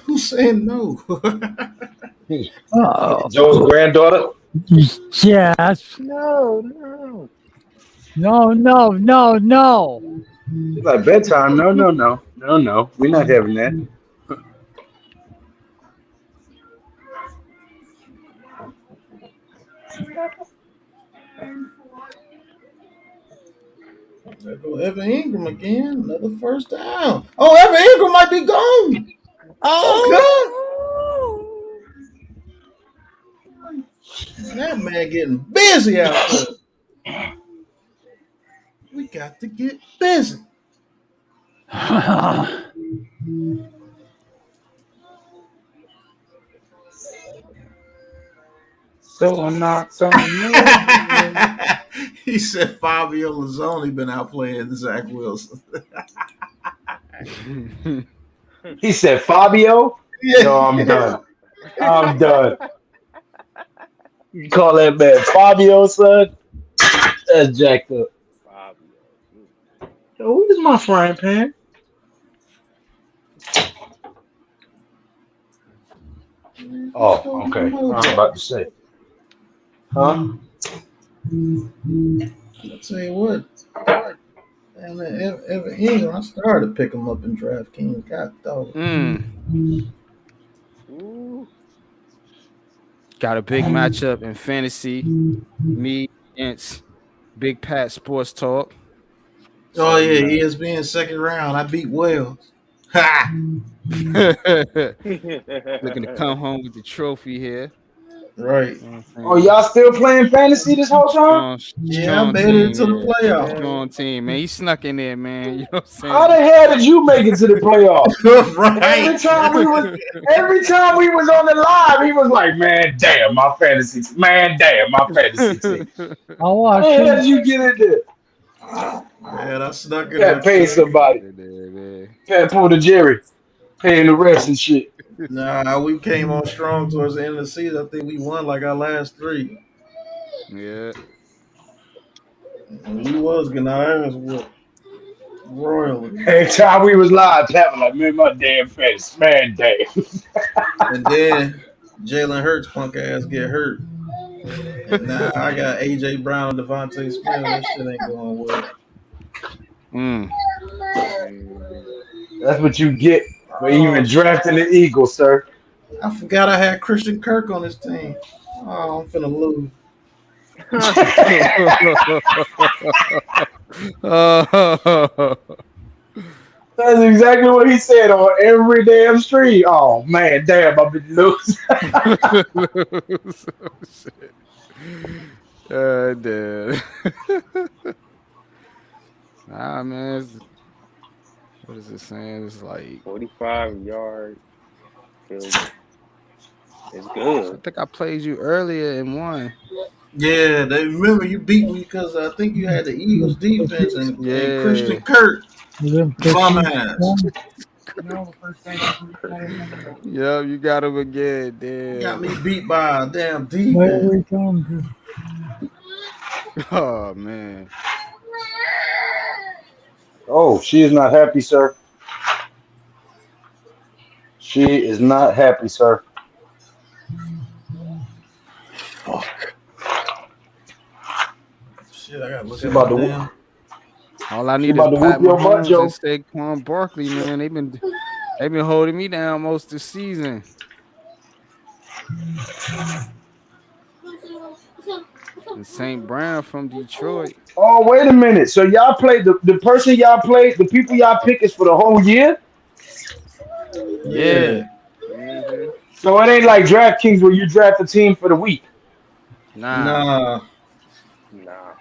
Who's saying no? oh, Joe's granddaughter. yes. No, no. No, no, no, no. It's like bedtime. No, no, no. No, no. We're not having that. There go Evan Ingram again. Another first down. Oh, Evan Ingram might be gone. Oh, God. Man, that man getting busy out there. We got to get busy. So I knocked on the He said Fabio Lazzoni been out playing Zach Wilson. He said Fabio. Yo, I'm Yeah. done. I'm done. You call that man Fabio, son? That's jacked up. Fabio. Yo, where's my frying pan? What's Oh, going okay. on I with was that? about to say. Huh? I'll tell you what. And Evan Ingram, I started to pick him up in DraftKings. God dog. Ooh. Got a big matchup in fantasy. Me against Big Pat Sports Talk. Oh So yeah, you know. ESPN second round. I beat Wells. Ha! Looking to come home with the trophy here. Right. You know what Oh, I'm saying? y'all still playing fantasy this whole time? Yeah, I Strong made it team to the here. playoffs. Strong team, man. He snuck in there, man. You know what I'm How the saying? hell did you make it to the playoffs? Right. Every time we was on the live, he was like, "Man, damn my fantasy, man, damn my fantasy team." I'll How watch the hell him. did you get in there? Man, I snuck You in gotta there pay quick. somebody. Man. Gotta pull the Jerry, paying the rest and shit. Nah, we came on strong towards the end of the season. I think we won like our last three. Yeah. And we was getting our ass whooped royally. Every time we was live, Pat was like, "Man, my damn face, man, damn." And then Jalen Hurts punk ass get hurt. And now I got AJ Brown and Devontae Smith. That shit ain't going well. Mm. That's what you get for Oh even shit. drafting the Eagles, sir. I forgot I had Christian Kirk on this team. Oh, I'm finna lose. That's exactly what he said on every damn stream. Oh man, damn, I've been losing. Shit. Dude. Nah, man. What is it saying? It's like 45-yard field goal. It's I good. think I played you earlier in one. Yeah, they remember you beat me because I think you had the Eagles defense and Christian Yeah. Kirk Them bum picking. ass. Yeah, you got him again, Got damn. me beat by a damn Where defense. we come Oh man. Oh, she is not happy, sir. She is not happy, sir. Fuck. Shit, I gotta look She at my about to damn. All I she need is about to Pat whoop your butt, Mahomes and Joe. Saquon Barkley, man. They've been holding me down most of the season. And St. Brown from Detroit. Oh, wait a minute. So y'all played the person y'all played, the people y'all pick is for the whole year? Yeah. Yeah. Mm-hmm. So it ain't like DraftKings where you draft a team for the week. Nah. Nah. Nah.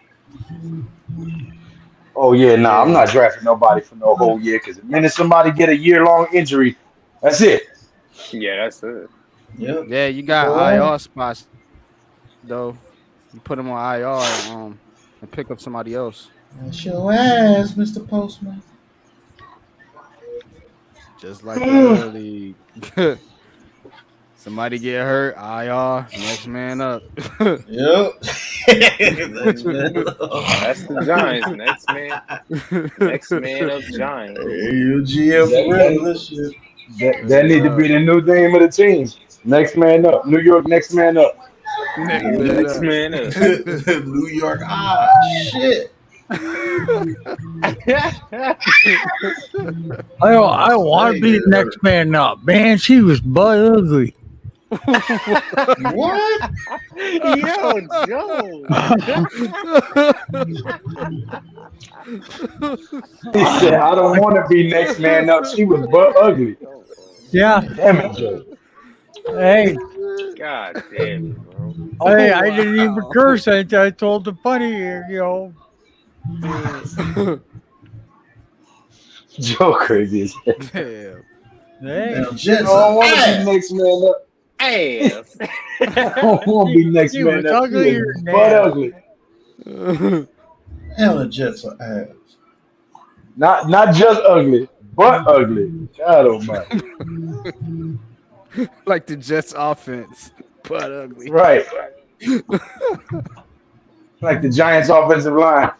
Oh yeah, nah, I'm Yeah. not drafting nobody for no whole year because the minute somebody get a year-long injury, that's it. Yeah, that's it. Yep. Yeah, you got from? IR spots though. You put them on IR and pick up somebody else. That's your ass, Mr. Postman. Just like the real league. Somebody get hurt, IR, next man up. Yep. That's Mm-hmm. man. That's the Giants. Next man up, Giants. You GM That, for real that, this shit. that need to be the new name of the team. Next man up. New York next man up. Next man Next up. man up. New York. Ah, shit. I don't want to be the next man up. Man, she was butt ugly. What? Yo, Joe. He said, I don't want to be next man up. She was butt ugly. Yeah. Damn it, Joe. Hey, God damn it, bro. I didn't even Wow. curse. I told the funny, Joe crazy as hell. Damn. Hey, Damn, I Jets don't are want to be ass. next man up. ass. I don't want to be next He man was up. He uglier is than butt that. ugly. Damn, the Jets are ass. Not just ugly, but ugly. God almighty. Like the Jets offense, but ugly. Right. Like the Giants offensive line.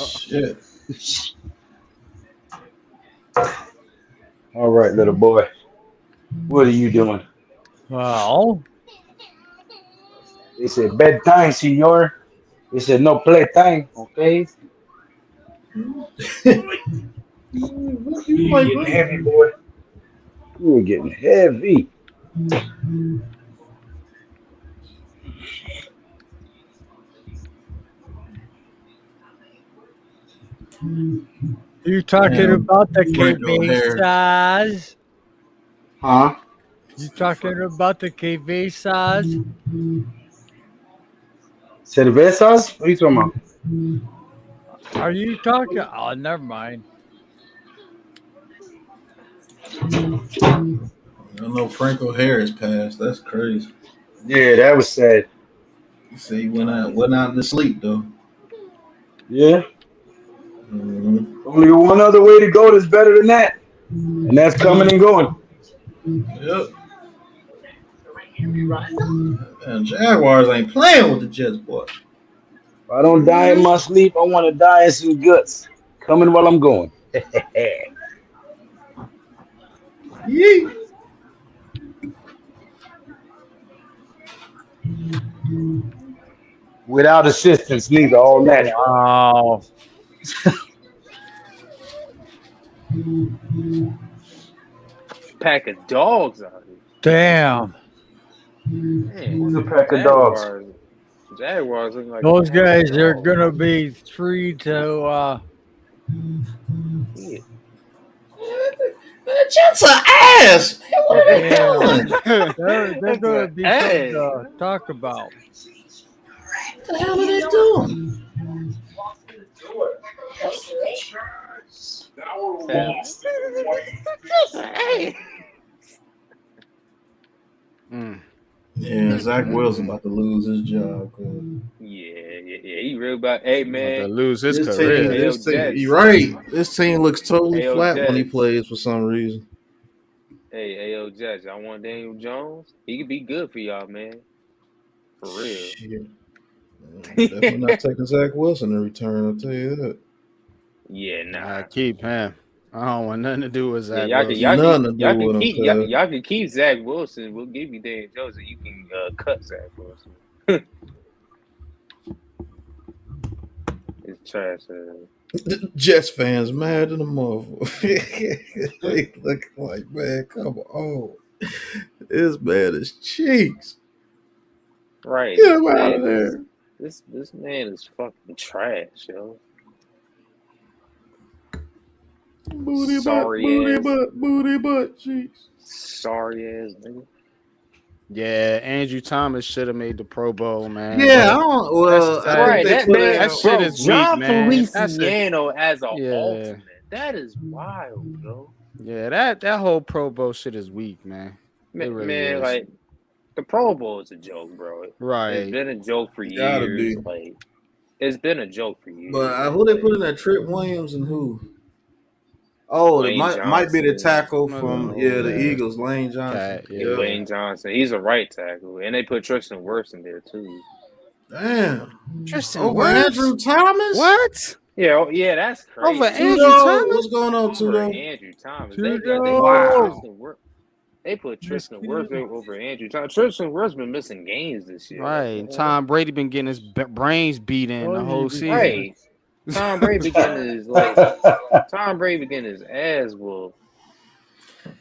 Shit. All right, little boy. What are you doing? Well, They said bedtime, senor. They said no playtime, okay? You You were like getting what? heavy, boy. You were getting heavy. you talking Damn, about the Franco Harris. cabezas? Huh? You talking about the cabezas? Cervezas? What are you talking about? Are you talking? Oh, never mind. I know Franco Harris passed. That's crazy. Yeah, that was sad. You see, he went out in the sleep though. Yeah. Mm-hmm. Only one other way to go that's better than that. And that's coming and going. Yep. Man, Jaguars ain't playing with the Jets, boy. If I don't die in my sleep, I want to die in some guts. Coming while I'm going. Yee. Without assistance, neither. All natural. Wow. Pack of dogs out here. Damn. Man, Who's a pack of dogs? Jaguars look like Those a pack of guys are dogs. gonna be free to Yeah. The Jets are ass. Man, what are they yeah. doing? They're That's gonna an be something to ass. talk about. What the hell are they doing? Mm. Yeah, Zach Wilson about to lose his job. Yeah. He real about. Hey About to man, lose his This team, career. Ayo this team, Jets, you're right. This team looks totally Ayo flat when he Jets, plays for some reason. Ayo Jets. Y'all want Daniel Jones? He could be good for y'all, man. For real. Shit. Definitely not taking Zach Wilson in return, I'll tell you that. Yeah, nah. Keep him. I don't want nothing to do with Yeah, Zach y'all can, Wilson. y'all Nothing to can, do y'all can with him, keep, y'all, cuz. y'all can keep Zach Wilson. We'll give you Daniel Jones, and you can cut Zach Wilson. It's trash. Jets fans mad in the motherfucker. They look like, man, come on. This man is cheeks. Right, Get this him out of man is there. this man is fucking trash, yo. Booty Sorry ass, cheeks. sorry ass nigga. Yeah, Andrew Thomas should have made the Pro Bowl, man. Yeah, I but don't. Well, I think Right, they that put man, that in. shit bro, is weak, John man. Feliciano as an Yeah. alternate. That is wild, yo. Yeah, that whole Pro Bowl shit is weak, man. It really Man, is. like the Pro Bowl is a joke, bro. It's Right. been a joke for Gotta years. be. Like it's been a joke for years. But Man. who they Like, put in there? Trip Williams and who? Oh, it Lane might be the Johnson, tackle from the Yeah. Eagles, Lane Johnson. Cat, and Yep. Lane Johnson. He's a right tackle, and they put Tristan Wirfs in there too. Damn. Tristan Over Wirfs? Andrew Thomas? What? Yeah, that's crazy. Over Andrew Tudo? Thomas? What's going on, Over Tudo? Andrew Thomas. They Tudo. put Tristan Wirfs. They put Tristan Mosquito. Wirfs over Andrew Thomas. Tristan Wirfs been missing games this year. Right. Like, Tom Brady been getting his brains beat in the whole season. right. Tom Brady be getting his ass whooped.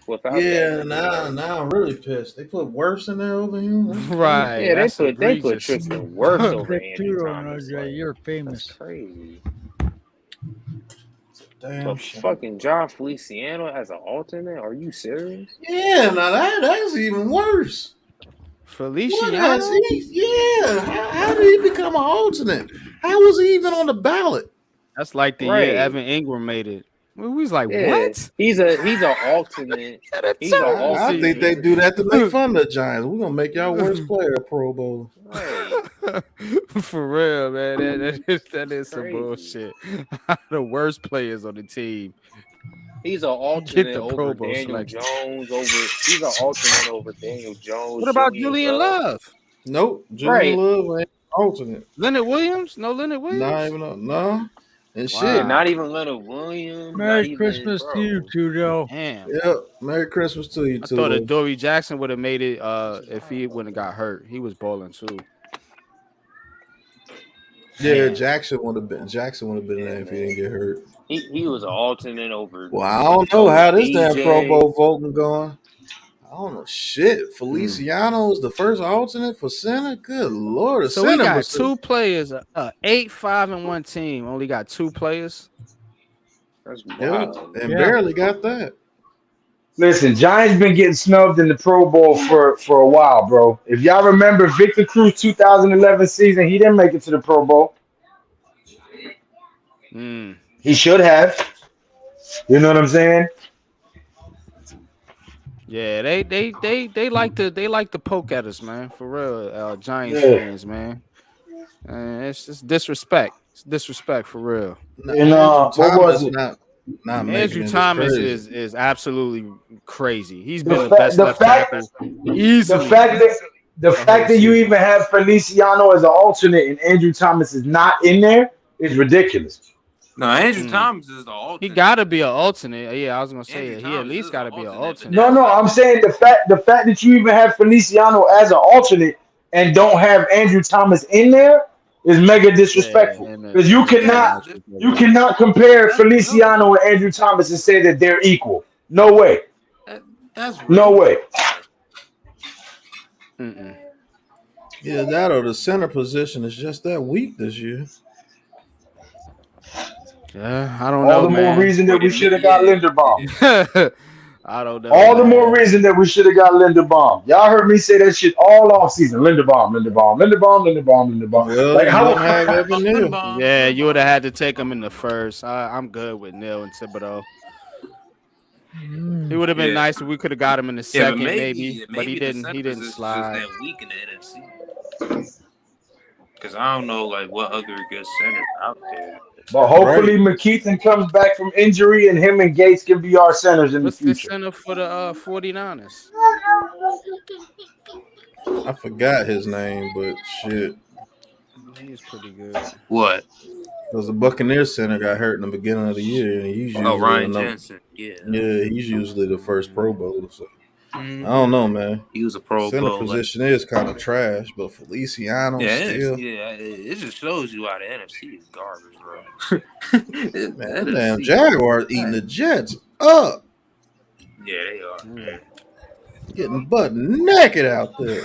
Without Yeah, that, now I'm really pissed. They put worse in there over him. That's crazy. Right. Yeah, That's they put egregious. Tristan Wirfs over Dick Andrew Tudo Thomas. knows that you're That's famous. crazy. Damn But shame. fucking John Feliciano as an alternate? Are you serious? Yeah, now that's even worse. What Feliciano? has he? Yeah, how did he become an alternate? How was he even on the ballot? That's like the Right. year Evan Ingram made it. We was like, Yeah, what? he's an alternate. He's an I think they alternate. do that to make fun of the Giants. We're gonna make y'all worst player a Pro Bowler. Right. For real, man. That is some Crazy. bullshit. The worst players on the team. He's an Get alternate the Pro over Bowl Daniel selection. Jones. He's an alternate over Daniel Jones. What about Julian Love? Nope, Julian Right. Love ain't alternate. Leonard Williams? No Leonard Williams? Not even no. And Wow. Yeah, shit. not even Leonard Williams. Merry not even, Christmas to you two, though. Damn. Yep. Merry Christmas to you I too. thought that Dory Jackson would have made it if he wouldn't have got hurt. He was balling too. Yeah, Man. Jackson would have been there if he didn't get hurt. He was an alternate over. Well, I don't know how this damn DJ. Pro Bowl voting going. I don't know shit. Feliciano is the first alternate for center. Good Lord, the So we center got was two players, 8-5-1 team. Only got two players. That's yeah, wild. and barely got that. Listen, Giants been getting snubbed in the Pro Bowl for a while, bro. If y'all remember Victor Cruz 2011 season, he didn't make it to the Pro Bowl. He should have. You know what I'm saying? Yeah, they like to poke at us, man. For real, Giants fans, man. It's just disrespect. It's disrespect for real. And what was it? Not Andrew Thomas is absolutely crazy. He's been the best left tackle easily. The fact that you even have Feliciano as an alternate and Andrew Thomas is not in there is ridiculous. No, Andrew Thomas is the alternate. He got to be an alternate. Yeah, I was gonna say he at least got to be an alternate. No, I'm saying the fact that you even have Feliciano as an alternate and don't have Andrew Thomas in there is mega disrespectful. Because you cannot compare Feliciano and Andrew Thomas and say that they're equal. No way. That's no way. Yeah, that or the center position is just that weak this year. Yeah, I don't know. All the more reason that we should have got Linderbaum. I don't know. All the more reason that we should have got Linderbaum. Y'all heard me say that shit all off season. Linderbaum. Well, like how have Evan Neal. Yeah, you would have had to take him in the first. I'm good with Neal and Thibodeau. It would have been nice if we could have got him in the second, maybe, but he didn't. He didn't slide. That weak in the NFC. Because I don't know like what other good centers out there. But hopefully McKeithen comes back from injury and him and Gates can be our centers in the future. What's the center for the 49ers? I forgot his name, but shit. He's pretty good. What? Because the Buccaneers center got hurt in the beginning of the year, and he's usually Ryan Jensen. Yeah, he's usually the first Pro Bowler. So I don't know, man. He was a Pro Center Bowler. position is kind of trash, but Feliciano still. It just shows you why the NFC is garbage, bro. Man, damn Jaguars eating the Jets up. Yeah, they are. Man. Getting butt naked out there.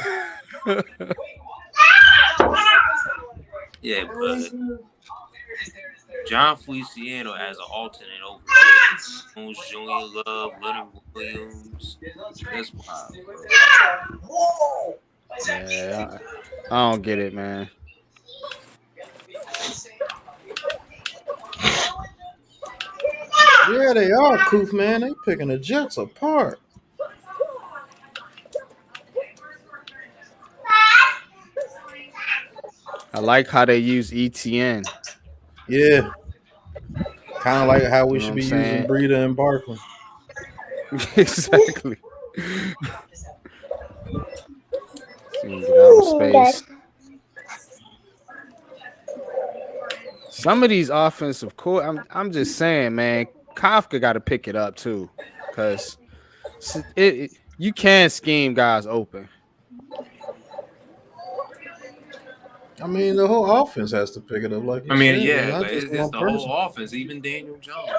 Yeah, but John Feliciano as an alternate over Jones, Julian Love, Leonard Williams. That's wild, bro. Yeah, I don't get it, man. Yeah, they are, Koof, man. They picking the Jets apart. I like how they use ETN. Yeah. Kind of like how we should be using Breida and Barkley. Exactly. Get out of space. Some of these offensive I'm just saying, man, Kafka got to pick it up too, because you can scheme guys open. I mean, the whole offense has to pick it up. Like you said, it's the whole offense, even Daniel Jones.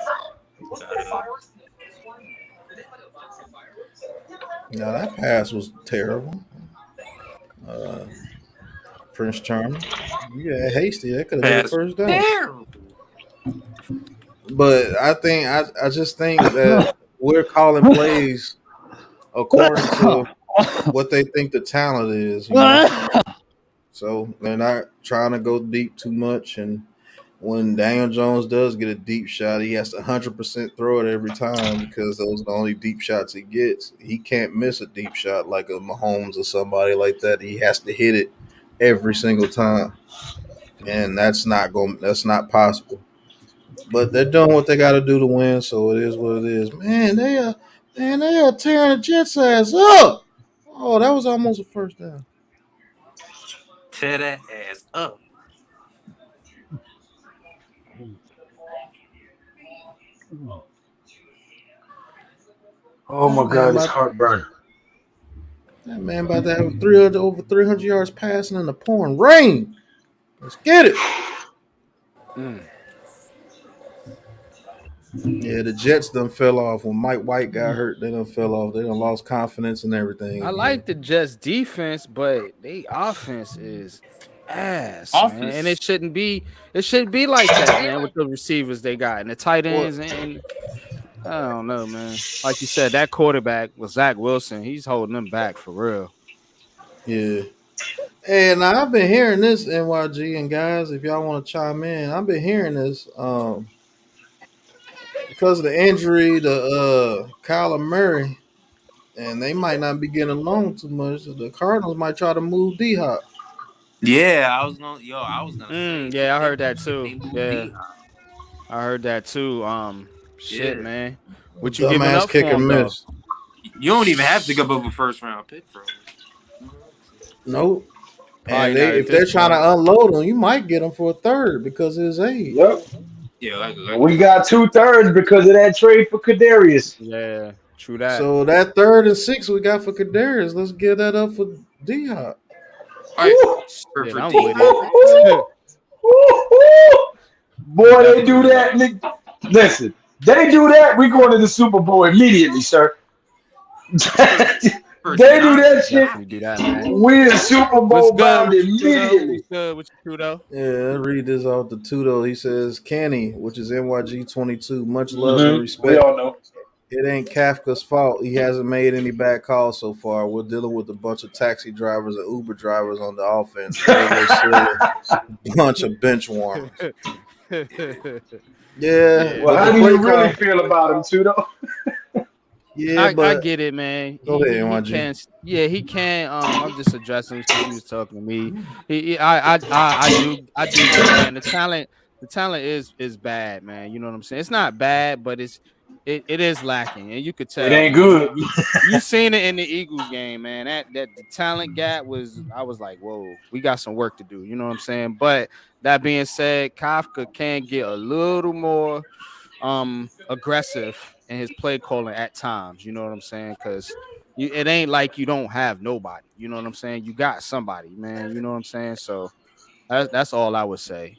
Now that pass was terrible. Prince Charming. Yeah, hasty. That could have been the first down. Terrible. But I just think that we're calling plays according to what they think the talent is. You know? So they're not trying to go deep too much, and when Daniel Jones does get a deep shot, he has to 100% throw it every time because those are the only deep shots he gets. He can't miss a deep shot like a Mahomes or somebody like that. He has to hit it every single time, and that's not possible. But they're doing what they got to do to win, so it is what it is. They are tearing the Jets ass up. Oh, that was almost a first down. Tear that ass up. Oh That my man God, it's about heartburn. that man about to have 300 over 300 yards passing in the pouring rain. Let's get it. Mm. Yeah, the Jets done fell off when Mike White got hurt. They done fell off. They done lost confidence and everything I again. like the Jets defense, but they offense is ass, man. And Office. it shouldn't be like that, man, with the receivers they got and the tight What? ends and I don't know, man. Like you said, that quarterback was Zach Wilson. He's holding them back for real. Yeah. And I've been hearing this, NYG and guys, if y'all want to chime in, I've been hearing this because of the injury to Kyler Murray, and they might not be getting along too much. The Cardinals might try to move D Hop. Yeah, I was gonna say Yeah, I they heard that too. they moved Yeah, D. I heard that too. Shit, Yeah, man. What you giving Dumbass up for kicker him though? missed. you don't even have to give up a first round pick for him. Nope. Probably And not at if this they're trying point. to unload him, you might get him for a third because of his age. Yep. Yeah, And we got 2/3 because of that trade for Kadarius. Yeah, true that. So that third and six we got for Kadarius, let's give that up for D Hop. all right Shit, for I'm D with Hop. it. Boy, they do Definitely. that. Listen, they do that. We going to the Super Bowl immediately, sir. For for They do Deontay. that shit. Definitely do that, man. We in Super What's Bowl good bound with you two though? immediately. What's good with you two though? Yeah, I read this off the Tudo. He says, Kenny, which is NYG22, much love and We respect. all know. It ain't Kafka's fault. He hasn't made any bad calls so far. We're dealing with a bunch of taxi drivers and Uber drivers on the offense. Regular silly bunch of bench warmers. Yeah, Yeah, Well, but how the man. do you play really call. feel about him, too, though? Yeah, I but get it, man. go ahead, He NYG. can. Yeah, he can. I'm just addressing because he was talking to me. I do get it, man. The talent is bad, man. You know what I'm saying? It's not bad, but it is lacking, and you could It tell, ain't man. good. You seen it in the Eagles game, man. That the talent gap was. I was like, whoa, we got some work to do. You know what I'm saying? But that being said, Kafka can get a little more aggressive in his play calling at times. You know what I'm saying? Because it ain't like you don't have nobody. You know what I'm saying? You got somebody, man. You know what I'm saying? So that's all I would say.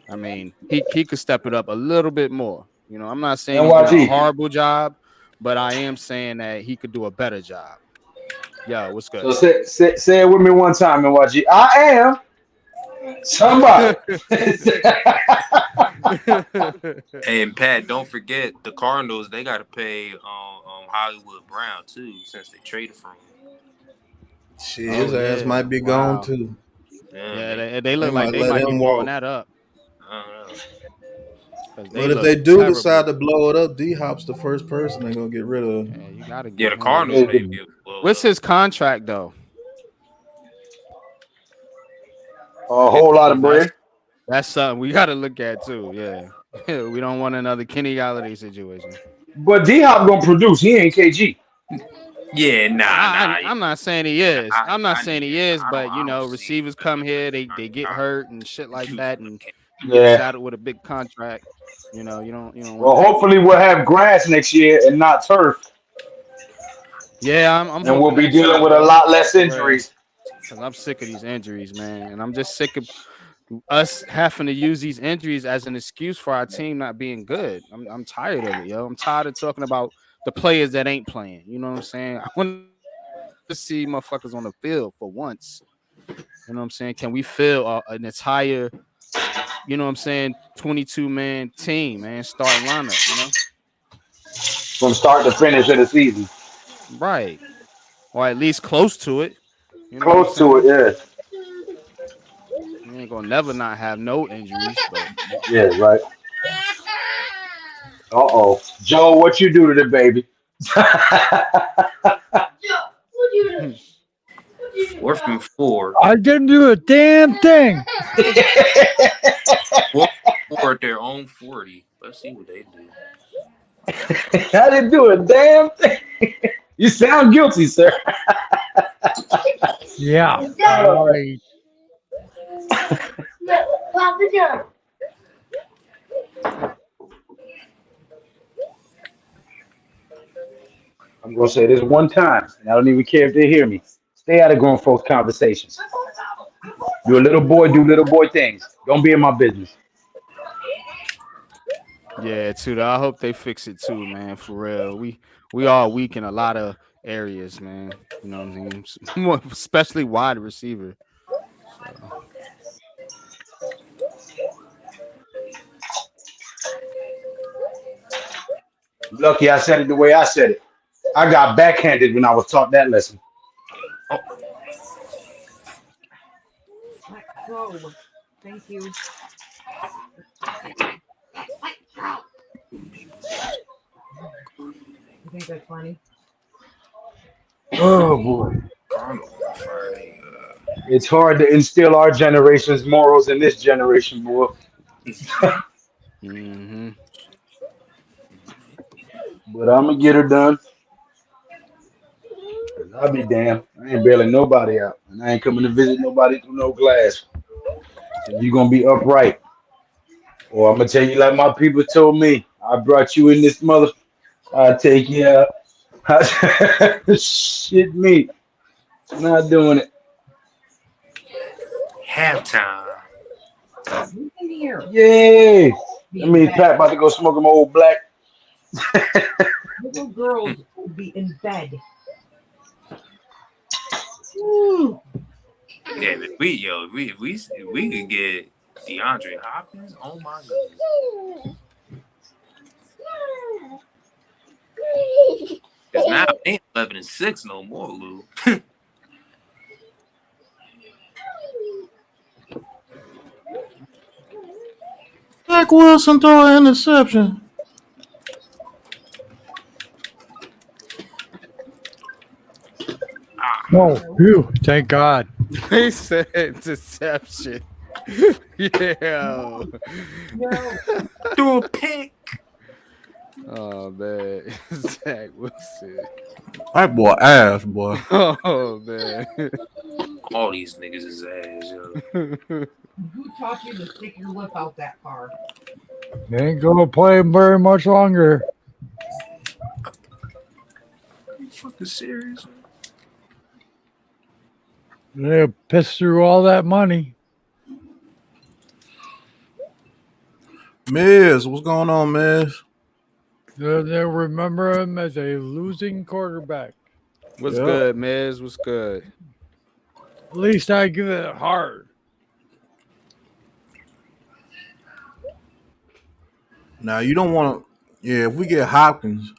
I mean, he could step it up a little bit more. You know, I'm not saying he's doing a NYG. horrible job, but I am saying that he could do a better job. Yo, what's good? So say it with me one time, NYG. I am somebody. Hey, and Pat, don't forget the Cardinals. They got to pay Hollywood Brown too, since they traded for him. shit, Oh his ass yeah, might be gone wow. too. Yeah, Yeah, they. they They look like might they let might be him blowing walk. that up I don't know. because they But if look they do decide terrible. to blow it up, D Hop's the first person they're gonna get rid of. Yeah, you got to Yeah, get the him. Cardinals may It- be able to blow it What's up. his contract though? a It's whole lot of Because bread. that's something we got to look at too. Yeah, we don't want another Kenny Galladay situation. But D Hop gonna produce. He ain't KG. Yeah, nah. I'm not saying he is. I'm not saying he Yeah, is, I don't. but I don't see receivers them come here, making they get I hurt and shit like produce that, with and Kenny. get Yeah. saddled with a big contract. You don't want Well, that. hopefully we'll have grass next year and not turf, Yeah, I'm and we'll hoping be that too, dealing with a bro. lot less For real. injuries. Because I'm sick of these injuries, man. And I'm just sick of us having to use these injuries as an excuse for our team not being good. I'm tired of it, yo. I'm tired of talking about the players that ain't playing. You know what I'm saying? I want to see motherfuckers on the field for once. You know what I'm saying? Can we fill an entire, 22-man team, man, starting lineup, From start to finish of the season. Right. Or at least close to it. You know what I'm Close to it, saying? yeah. You ain't gonna never not have no injuries, but Yeah, right. Uh-oh. Joe, what you do to the baby? hmm, 4th and 4. I didn't do a damn thing. 4th and 4 at their own 40. Let's see what they do. I didn't do a damn thing. You sound guilty, sir. Yeah. Oh, Right. Papa John. I'm gonna say this one time, and I don't even care if they hear me. Stay out of grown folks' conversations. You're a little boy, do little boy things. Don't be in my business. yeah, too. I hope they fix it too, man. For real, we are weak in a lot of areas, man. You know what I'm saying? Especially wide receiver. So Lucky I said it the way I said it. I got backhanded when I was taught that lesson. Oh, Let go. Thank you. You think that's funny? Oh boy. Cardinal on Friday. It's hard to instill our generation's morals in this generation, boy. hmm But I'm gonna get her done. 'Cause I'll be damned. I ain't bailing nobody out. And I ain't coming to visit nobody through no glass. So you're gonna be upright. Or I'm gonna tell you like my people told me. I brought you in this mother. I'll take you out. Shit me. Not doing it. Halftime. Who's in here? Yay. That Being means bad. Pat about to go smoke him old black. Little girls will be in bed. Woo. Yeah, but we could get DeAndre Hopkins. Oh my goodness. Because now they ain't 11-6 no more, Lou. Zach Wilson throw an interception. Oh, phew, thank God. They said deception. Yeah. No. Threw a pick. Oh man, Zach Wilson. That boy ass, boy. Oh man. All these niggas is ass, yo. Who taught you to stick your lip out that far? They ain't gonna play him very much longer. Are you fucking serious? They pissed through all that money. Miz, what's going on, Miz? They remember him as a losing quarterback. What's Yep. good, Miz? What's good? At least I give it hard. Now you don't want to. Yeah, if we get Hopkins,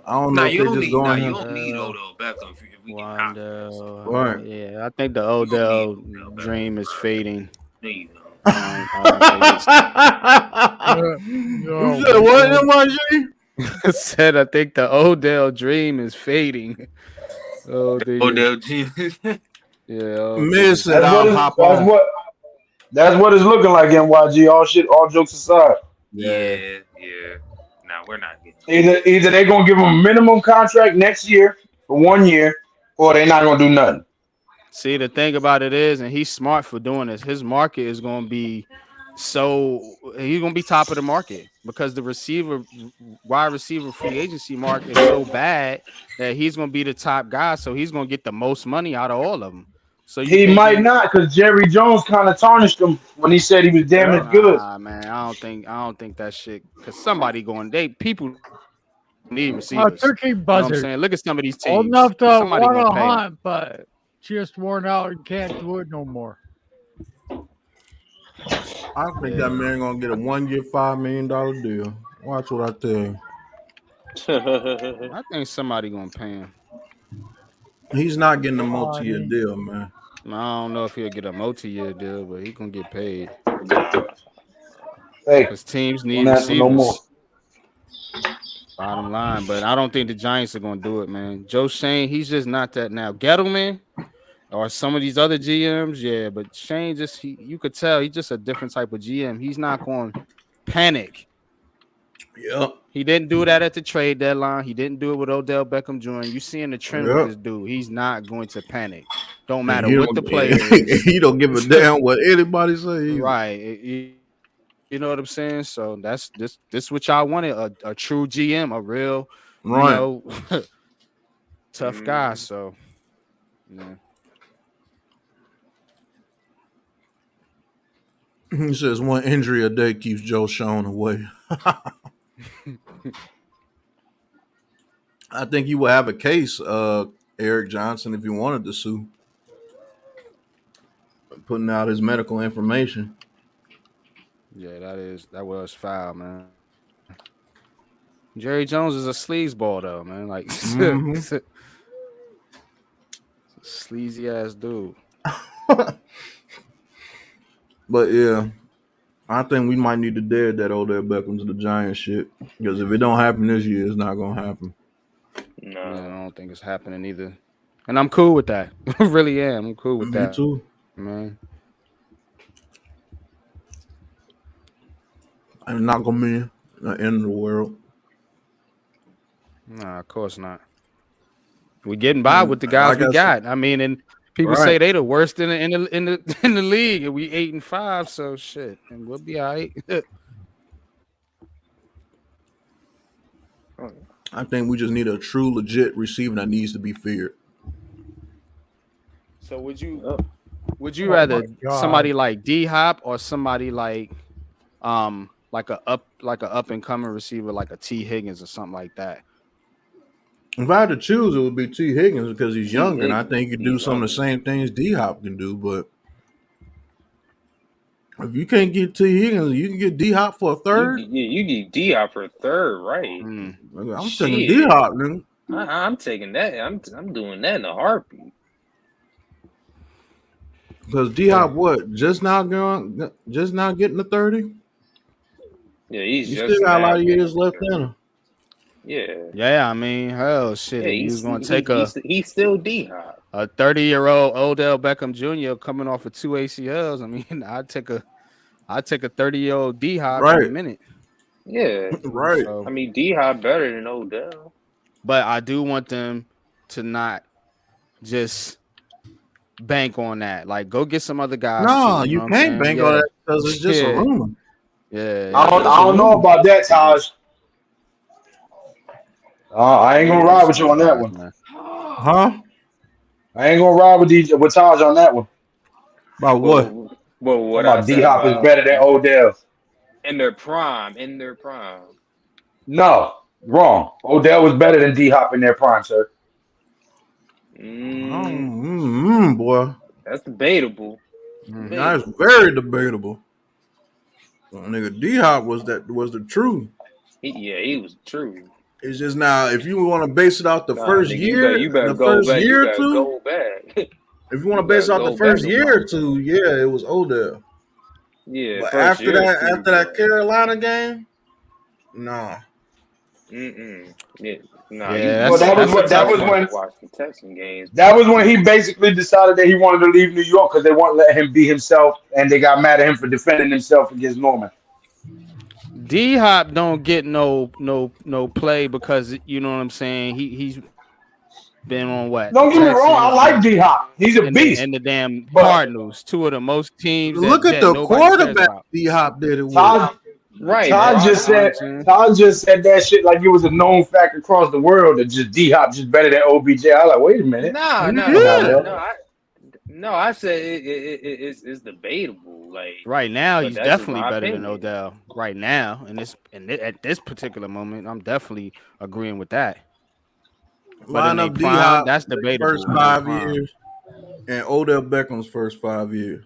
I don't know Nah, if you they don't just need. Nah, going you him. don't need Odell Beckham if we get Hopkins. Wandell. Right. Yeah, I think the You don't need Odell Odell Beckham. dream is fading. No, you don't. I don't think it's. You said what, NYG? I said I think the Odell dream is fading. Oh, Odell G. yeah. Oh, Miz said That's what I'll it's hop on. that's what it's looking like, NYG. All jokes aside. Yeah. Nah, we're not getting. Either they're gonna give him a minimum contract next year for 1 year, or they're not gonna do nothing. See, the thing about it is, and he's smart for doing this. His market is going to be he's going to be top of the market because the wide receiver free agency market is so bad that he's going to be the top guy. So he's going to get the most money out of all of them. So you He can't might be. not, because Jerry Jones kind of tarnished him when he said he was damaged goods. Nah, man, I don't think that shit. Because somebody people need A receivers. turkey You know what I'm buzzard. saying? Look at some of these Old teams. enough to Somebody want going to to pay him. hunt, but just worn out and can't do it no more. I think that man gonna get a 1 year, $5 million deal. Watch what I tell you. I think somebody going to pay him. He's not getting a multi-year deal, man. I don't know if he'll get a multi-year deal, but he gonna get paid Hey, because teams don't need ask for no more. receivers. Bottom line, but I don't think the Giants are gonna do it, man. Joe Shane, he's just not that now. Gettleman or some of these other GMs, yeah, but Shane just you could tell he's just a different type of GM. He's not going to panic. Yep. He didn't do that at the trade deadline. He didn't do it with Odell Beckham Jr. You seeing the trend with Yep. this dude. He's not going to panic. Don't And matter he what the don't, play is. he don't give a damn what anybody say. Either. Right. You know what I'm saying? So that's this what y'all wanted, a true GM, a real, Right. tough guy. So yeah. He says one injury a day keeps Joe Schoen away. I think he would have a case, Eric Johnson, if he wanted to sue. Putting out his medical information. Yeah, that was foul, man. Jerry Jones is a sleazeball though, man. Like sleazy ass dude. But yeah, I think we might need to dare that Odell Beckham to the Giants shit. Because if it don't happen this year, it's not gonna happen. No, Yeah, I don't think it's happening either. And I'm cool with that. I really am. I'm cool with Me that. too. Man. I'm not gonna be the end of the world. Nah, of course not. We getting by with the guys Like we I got. I mean, and people say they the worst in the league, and we 8-5. So shit, and we'll be all right. I think we just need a true, legit receiver that needs to be feared. So would you rather somebody like D Hop or somebody like a up and coming receiver like a T Higgins or something like that? If I had to choose, it would be T. Higgins because he's T. younger, and I Higgins, think he can do he's some of the younger. same things D Hop can do. But if you can't get T. Higgins, you can get D Hop for a third. You need D-Hop for a third, right? I'm taking D Hop, nigga. I'm taking that. I'm doing that in a heartbeat. Because D Hop, just now getting the 30. Yeah, he's You just still got a now lot of years getting left there. in him. Yeah. I mean, hell, shit. Yeah, He's gonna take he's still D-Hop. A 30-year-old Odell Beckham Jr. coming off of 2 ACLs. I mean, I'd take a 30-year-old D Hop in a minute. Yeah, right. So, I mean, D-Hop better than Odell. But I do want them to not just bank on that. Like, go get some other guys. No, too, you can't bank on that because it's just a rumor. Yeah, I don't know about that, Taj. I ain't gonna ride with you on that one. Huh? I ain't gonna ride with Taj on that one. About what? Well, what about D Hop is better than Odell. In their prime. No, wrong. Odell was better than D Hop in their prime, sir. Boy. That's debatable. That's very debatable. Nigga, D Hop was the truth. He was true. It's just now if you want to base it off the first year, you better the go first back. year You or two. go back. If you want to base it off the first year or two, yeah, it was Odell. Yeah, but after that Carolina game, no. Yeah, no. Yeah, that was when watch the Texan games. That was when he basically decided that he wanted to leave New York because they wouldn't let him be himself, and they got mad at him for defending himself against Norman. D Hop don't get no play because you know what I'm saying. He's been on what? Don't get me wrong, I like D Hop. He's a beast. And the damn Cardinals, two of the most teams. Look at the quarterback D Hop did it with. Right. Todd just said that shit like it was a known fact across the world that just D Hop just better than OBJ. I was like, wait a minute. No. I said it's debatable. Like right now, he's definitely better than Odell. Right now, at this particular moment, I'm definitely agreeing with that. Line up D Hop. That's debatable. First 5 years, and Odell Beckham's first 5 years.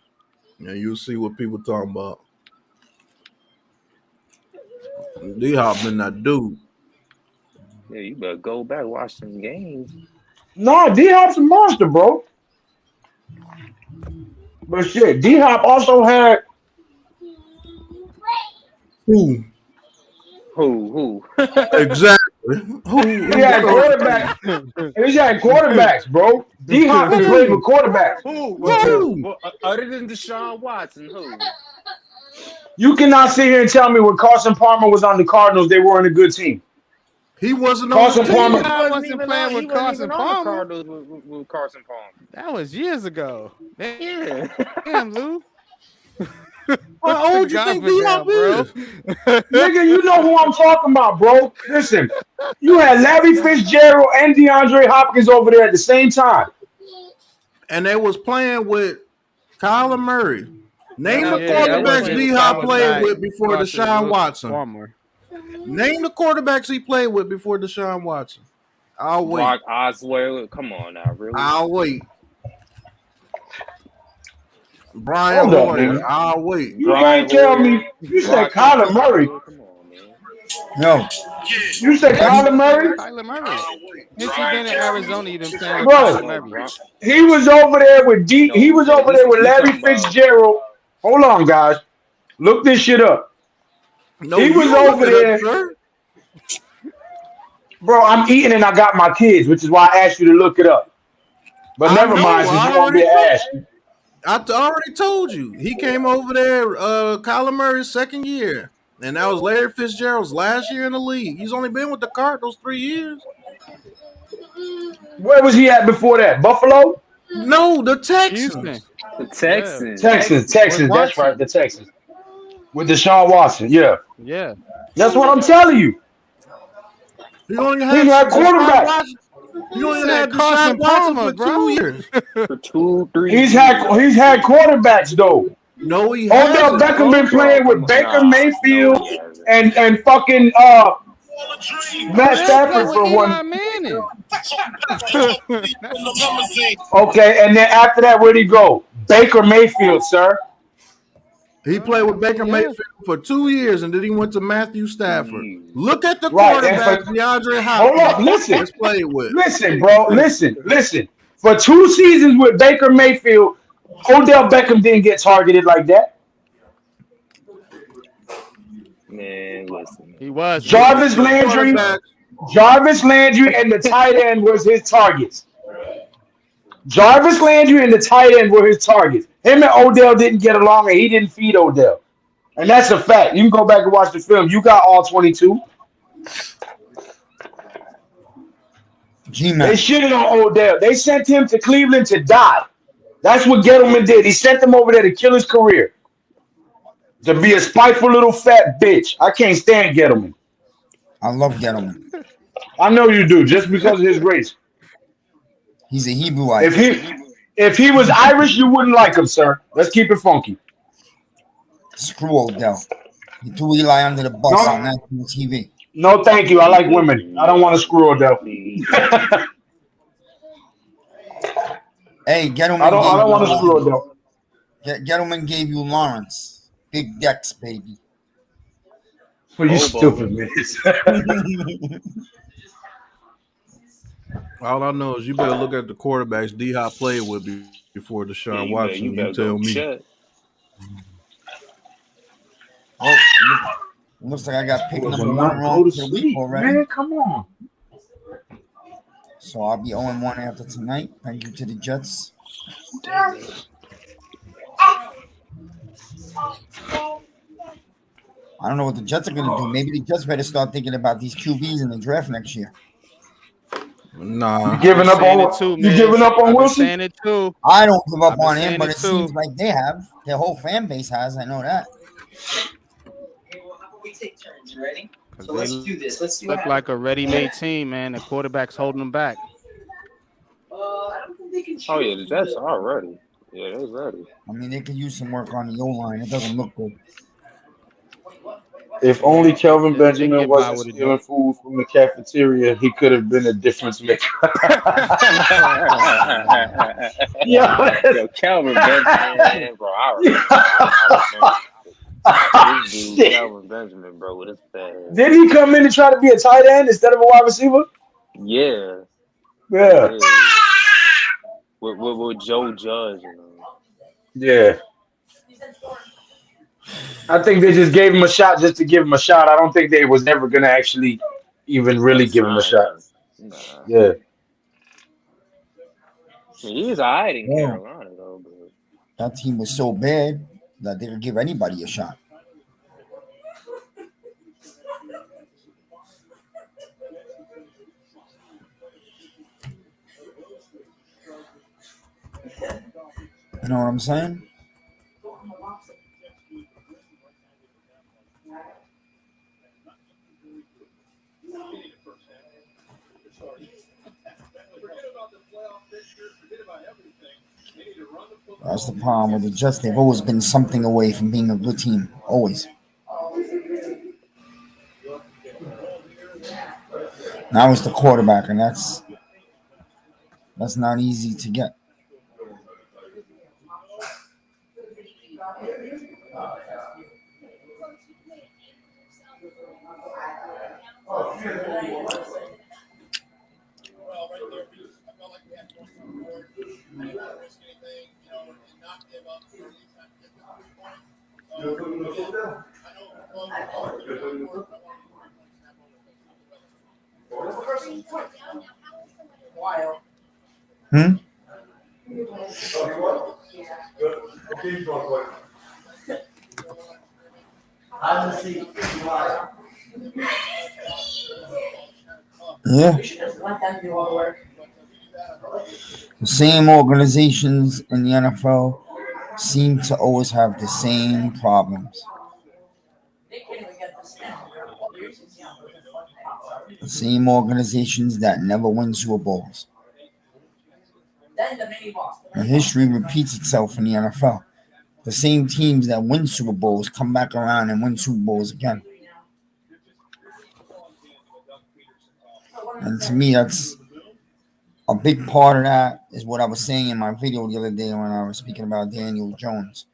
And you'll see what people talking about. D Hop been that dude. Yeah, you better go back watch some games. No, D Hop's a monster, bro. But shit, D Hop also had Who? Who? Exactly. Who he what had those quarterbacks. things? He had quarterbacks, bro. D Hop can play with Who? quarterbacks. Who? Well, other than Deshaun Watson, who? You cannot sit here and tell me when Carson Palmer was on the Cardinals, they weren't a good team. He wasn't on the Carson team. Palmer. I wasn't playing He with wasn't Carson even on the Palmer. Cardinals with Carson Palmer. That was years ago. Yeah. Damn, Lou. How old you think D-Hop is? Nigga, you know who I'm talking about, bro. Listen, you had Larry Fitzgerald and DeAndre Hopkins over there at the same time. And they was playing with Kyler Murray. Name the that quarterbacks D-Hop was played like with before Carson Deshaun Watson. Palmer. Name the quarterbacks he played with before Deshaun Watson. I'll wait. Brock Osweiler. Come on now, really? I'll wait. Brian Hold up, Hoyer. nigga. I'll wait. You can't tell me. You said Kyler Murray. Come on, man. No. You said Kyler Murray? Kyler Murray. Since he been in Arizona, you done playing with Bro, Kyler Murray. he was over there with He was over there with Larry Fitzgerald. Hold on, guys. Look this shit up. No, He was you look over it there. up, sir. Bro, I'm eating and I got my kids, which is why I asked you to look it up. But I never know, mind, since I you won't be asked. I already told you. He came over there, Kyler Murray's second year. And that was Larry Fitzgerald's last year in the league. He's only been with the Cardinals 3 years. Where was he at before that? Buffalo? No, the Texans. Houston. The Texans. Texans. That's right, the Texans. With Deshaun Watson, yeah. Yeah. That's what I'm telling you. He only He had quarterback. You only Said had Carson Deshaun Watson Palmer, for bro. 2 years. For 2-3 He's had quarterbacks though. No, he Odell hasn't. Beckham been playing with Baker Mayfield he hasn't. and fucking Matt Stafford for Eli one. Manning. Okay, and then after that, where'd he go? Baker Mayfield, sir. He played with Baker Mayfield for 2 years, and then he went to Matthew Stafford. Look at the Right, quarterback and DeAndre Hold up, Hopkins listen. has played with. Listen, bro. Listen. For 2 seasons with Baker Mayfield, Odell Beckham didn't get targeted like that. Man, listen. He was. Jarvis Landry and the tight end was his targets. Jarvis Landry and the tight end were his targets. Him and Odell didn't get along, and he didn't feed Odell. And that's a fact. You can go back and watch the film. You got all 22. G-Man. They shitted on Odell. They sent him to Cleveland to die. That's what Gettleman did. He sent him over there to kill his career. To be a spiteful little fat bitch. I can't stand Gettleman. I love Gettleman. I know you do, just because of his race. He's a Hebrewite. If he was Irish, you wouldn't like him, sir. Let's keep it funky. Screw Odell. He threw Eli under the bus on national TV. No, thank you. I like women. I don't want to screw Odell. Hey, Gettleman. I don't want to screw Odell. Gettleman gave you Lawrence. Big Dex, baby. For you stupid man. All I know is you better look at the quarterbacks D-Hop played with before Deshaun Watson. You tell me. Oh, looks like I got pick number 1 wrong for the week already. Man, come on. So I'll be 0-1 after tonight. Thank you to the Jets. I don't know what the Jets are going to do. Maybe the Jets better start thinking about these QBs in the draft next year. Nah. You giving up on Wilson? Saying it too. I don't give up on him, saying but it it too. seems like they have. Their whole fan base has. I know that. We take turns, ready? So They let's do this. Let's see. look like a ready-made team, man. The quarterback's holding them back. I don't think they can. Oh yeah, the Jets are ready. Yeah, they're ready. I mean, they could use some work on the O-line. It doesn't look good. If only Kelvin They Benjamin get by wasn't with it, stealing food from the cafeteria, he could have been a difference maker. Yo, Calvin Benjamin, bro. I remember. This dude, Calvin Benjamin, bro, with his fast. Did he come in and try to be a tight end instead of a wide receiver? Yeah. Yeah. with Joe Judge and Yeah. I think they just gave him a shot just to give him a shot. I don't think they was ever gonna actually even really give him a sign shot. him. Nah, Yeah. I mean, he was alright in Well, Carolina though, but that team was so bad that they could give anybody a shot. You know what I'm saying? That's the problem with the Jets. They've always been something away from being a good team. Always. Now it's the quarterback, and that's not easy to get. Hmm? Yeah. The same organizations in the NFL seem to always have the same problems. The same organizations that never win Super Bowls. And history repeats itself in the NFL. The same teams that win Super Bowls come back around and win Super Bowls again. And to me, that's a big part of that is what I was saying in my video the other day when I was speaking about Daniel Jones.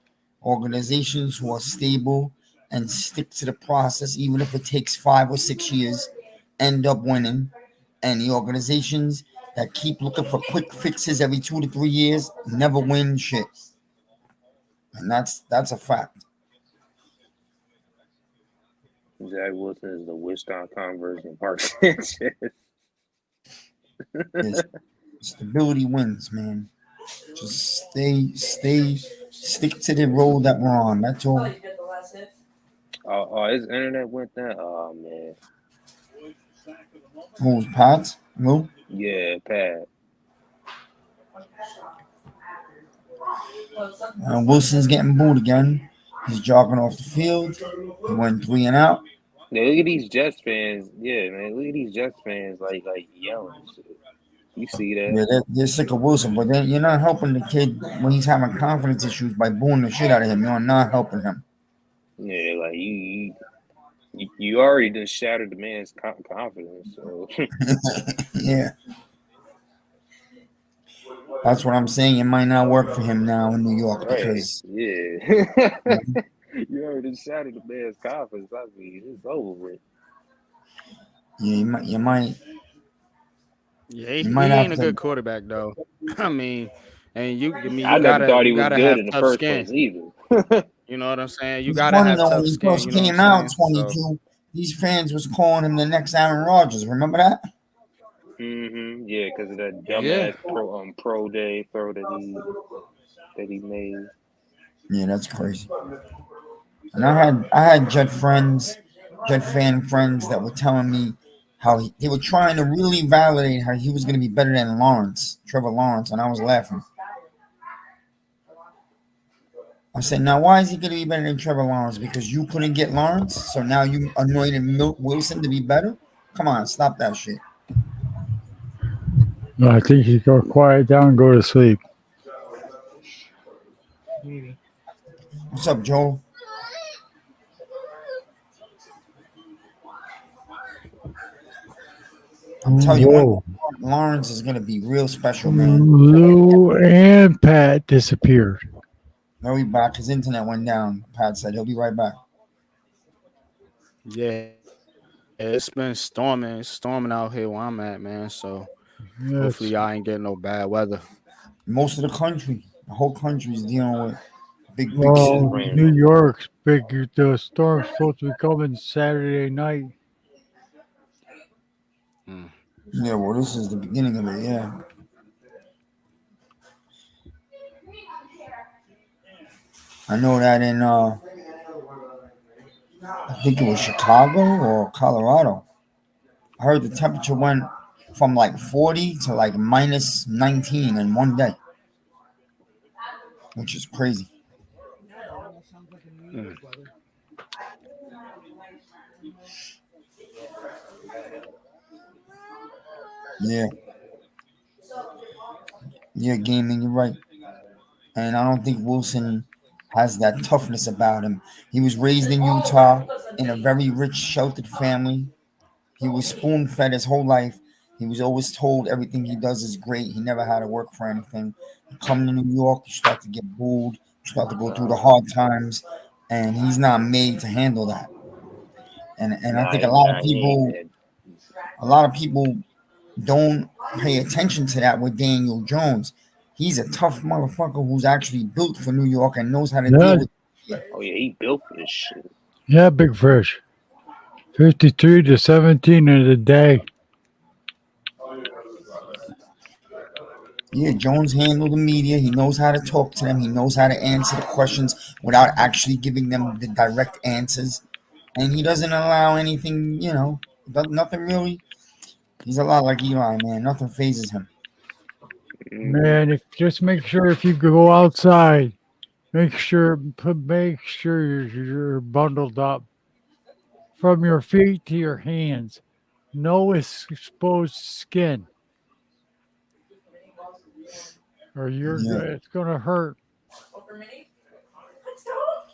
Organizations who are stable and stick to the process, even if it takes 5 or 6 years, end up winning. And the organizations that keep looking for quick fixes every 2 to 3 years never win shit. And that's a fact. Zach Wilson is the Wisconsin version of Mark Sanchez. Yes. Stability wins, man. Just stick to the road that we're on. That's all. His internet went down. Oh man. Who's Pat? No. Yeah, Pat. Wilson's getting booed again. He's jogging off the field. He went 3 and out. Yeah, look at these Jets fans. Yeah, man, look at these Jets fans like yelling and shit. You see that? Yeah, they're sick of Wilson, but then you're not helping the kid when he's having confidence issues by booing the shit out of him. You're not helping him. Yeah, like you already just shattered the man's confidence. So. Yeah. That's what I'm saying. It might not work for him now in New York because yeah, you already shattered the man's confidence. I mean, it's over with. Yeah, you might. Yeah, he ain't a good quarterback though. I mean, and you never thought he was good have in the tough first skin. place either. You know what I'm saying? You It's gotta funny have though, tough when he skin. first You know came what I'm out, saying? 22, So, these fans was calling him the next Aaron Rodgers. Remember that? Yeah, because of that dumbass pro day throw that he made. Yeah, that's crazy. And I had Jet fan friends that were telling me how they were trying to really validate how he was going to be better than Trevor Lawrence, and I was laughing. I said, now why is he going to be better than Trevor Lawrence? Because you couldn't get Lawrence, so now you anointed Wilson to be better? Come on, stop that shit. No, I think you go quiet down and go to sleep. What's up, Joel? I'm telling you, Lawrence is going to be real special, man. Lou and Pat disappeared. He'll be back. His internet went down. Pat said he'll be right back. yeah, it's been storming out here where I'm at, man. So hopefully y'all ain't getting no bad weather. Most of the country, the whole country is dealing with big Yeah, it's Well, storm. raining New over here. York's big. The storm's supposed to be coming Saturday night. Mm. Yeah, well, this is the beginning of it. Yeah, I know that in I think it was Chicago or Colorado. I heard the temperature went from like 40 to like minus 19 in one day, which is crazy. Mm. Yeah, yeah, gaming. You're right, and I don't think Wilson has that toughness about him. He was raised in Utah in a very rich, sheltered family. He was spoon fed his whole life. He was always told everything he does is great. He never had to work for anything. You come to New York, you start to get booed, you start to go through the hard times, and he's not made to handle that. And I think Nah, he ain't mad. a lot of people don't pay attention to that with Daniel Jones. He's a tough motherfucker who's actually built for New York and knows how to deal Yeah, with it. Oh yeah, he built for this shit. yeah, big fish. 53-17 in the day. Yeah, Jones handled the media. He knows how to talk to them. He knows how to answer the questions without actually giving them the direct answers. And he doesn't allow anything, nothing really. He's a lot like Eli, man. Nothing phases him. Mm-hmm. Man, if just make sure if you go outside, make sure you're bundled up from your feet to your hands. No exposed skin, or Yeah. it's gonna hurt.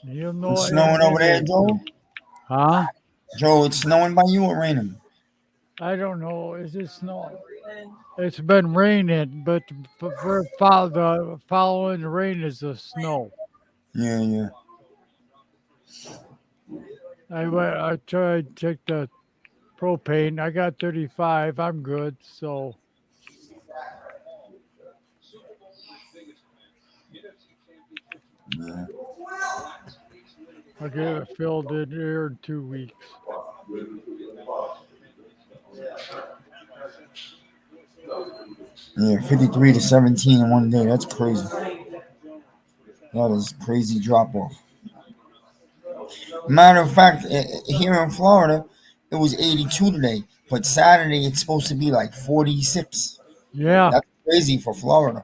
You'll know It's it in a snowing over there, minute or Joe. two. Huh? Joe, it's snowing by you or raining? I don't know. Is it snow? It's been raining, but the following the rain is the snow. Yeah, yeah. I tried to take the propane. I got 35. I'm good. So Yeah. I'll get it filled in here in 2 weeks. Yeah, 53 to 17 in one day. That's crazy. That is crazy drop off. Matter of fact, here in Florida, it was 82 today, but Saturday it's supposed to be like 46. Yeah, That's crazy for Florida.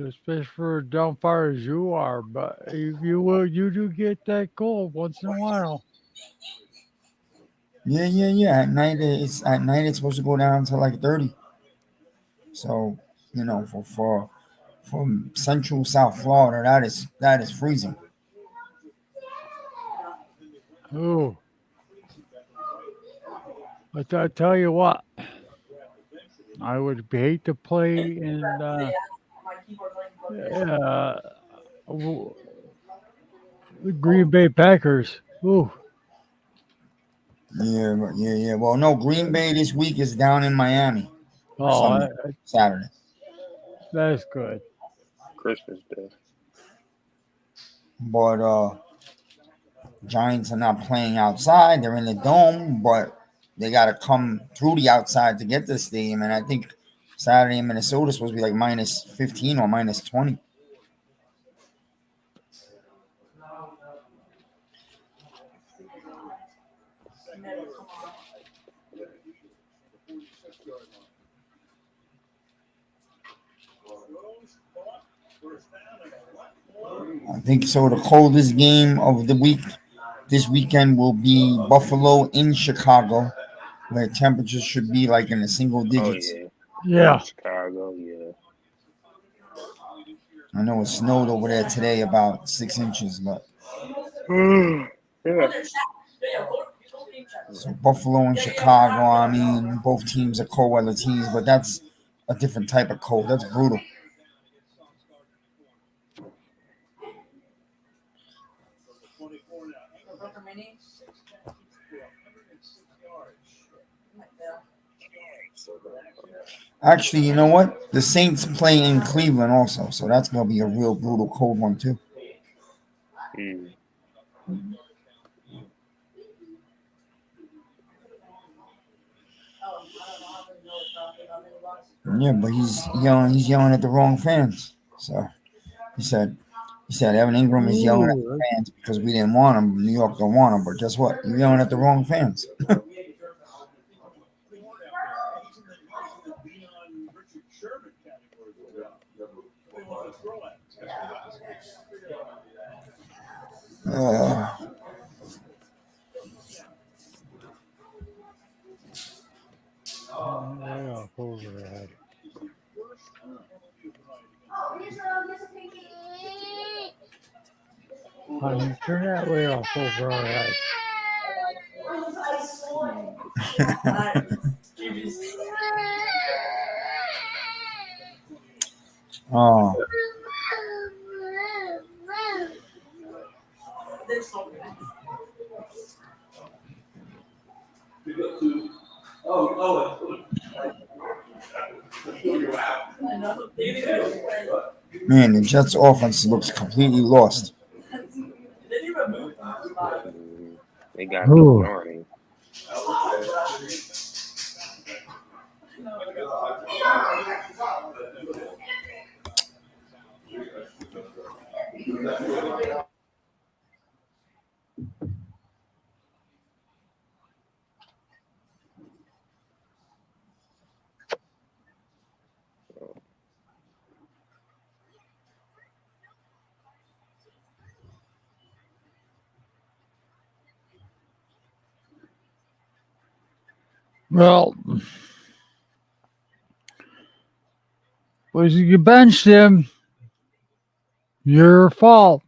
especially for down far as you are. But you do get that cold once in a while. Yeah, yeah, yeah. At night it's supposed to go down to like 30. So, for from central South Florida, that is freezing. Ooh, but I tell you what, I would hate to play in uh, w- the Green Bay Packers. Ooh, Yeah. Well, no, Green Bay this week is down in Miami oh, Sunday, Saturday. that's good. Christmas Day. But Giants are not playing outside. They're in the dome, but they got to come through the outside to get to the stadium. And I think Saturday in Minnesota is supposed to be like minus 15 or minus 20. I think so. The coldest game of the week this weekend will be Buffalo in Chicago, where temperatures should be like in the single Oh digits. yeah, Yeah. Chicago. Yeah. I know it snowed over there today about 6 inches, but Yeah. so Buffalo and Chicago. I mean, both teams are cold weather teams, but that's a different type of cold. That's brutal. Actually, you know what? The Saints play in Cleveland also, so that's gonna be a real brutal cold one too. Mm. Yeah, but he's yelling at the wrong fans. So he said Evan Ingram is yelling at Ooh, the fans because we didn't want him. New York don't want him. But guess what? You're yelling at the wrong fans. Uh, way off overhead. Honey, turn that way off overhead. oh, man, the Jets' offense looks completely lost. Mm. They got the Ooh. yarn. Well, was you benched him? Your fault.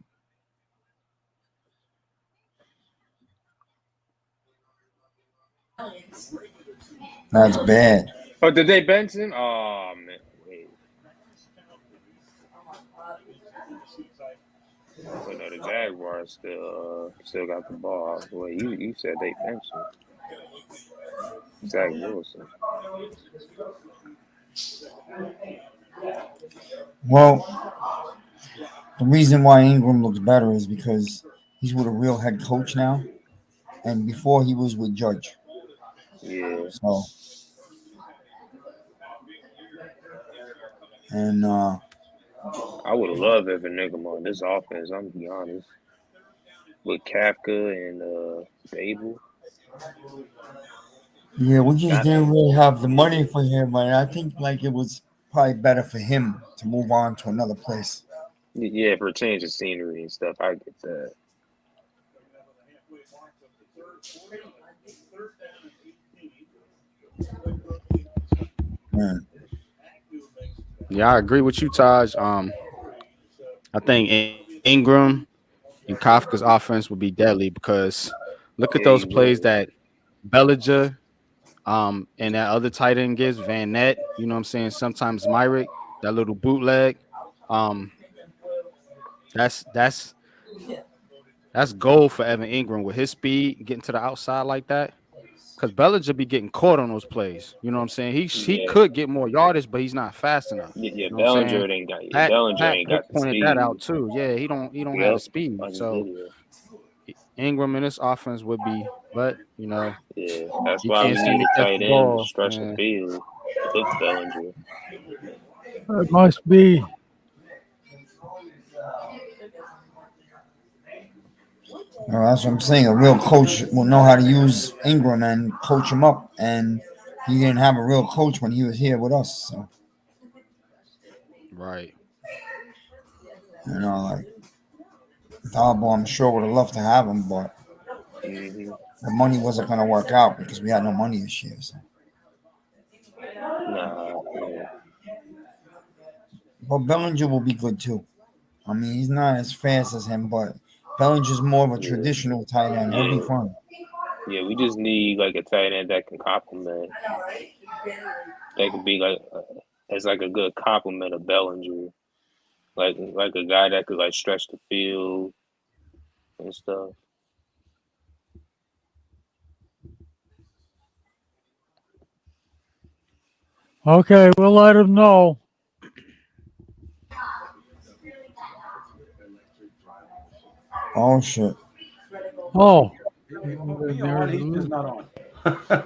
That's bad. Oh, did they bench him? Oh man, wait. Well, no, the Jaguars still got the ball. Well, you said they benched him. Zach Wilson. Well, the reason why Ingram looks better is because he's with a real head coach now, and before he was with Judge. Yeah, So, and I would have loved Evan Ingram on this offense. I'm gonna be honest. With Kafka and Babel, yeah, we just got didn't really have the yeah, money for him, and I think like it was probably better for him to move on to another place. yeah, for a change of scenery and stuff. I get that. Man. Yeah, I agree with you, Taj. I think Ingram and Kafka's offense would be deadly because look at Yeah, those he plays would. that Bellinger and that other tight end gives Van Nett. You know what I'm saying? Sometimes Myrick, that little bootleg. Um, that's that's gold for Evan Ingram with his speed getting to the outside like that. Because Bellinger be getting caught on those plays. You know what I'm saying? He Yeah, could get more yardage, but he's not fast enough. yeah. You know what I'm saying? Bellinger Pat ain't got the pointed that out speed. too. Yeah, he don't have the Yep, speed. on the So video. Ingram in this offense would be, but Yeah, that's you why can't we send need me a catch tight the end to ball. stretch the Yeah. field with Bellinger. It must be. That's what I'm saying. A real coach will know how to use Ingram and coach him up, and he didn't have a real coach when he was here with us. So Right. like Darbo, I'm sure would have loved to have him, but Hmm. the money wasn't going to work out because we had no money this year. So. Nah, yeah, But Bellinger will be good too. I mean, he's not as fast as him, but Bellinger's more of a yeah, traditional tight end. He'll be yeah, fun. yeah. We just need like a tight end that can complement. That could be like as like a good complement of Bellinger, like a guy that could like stretch the field and stuff. Okay, we'll let him know. Oh shit. Oh, He on, he's just not on.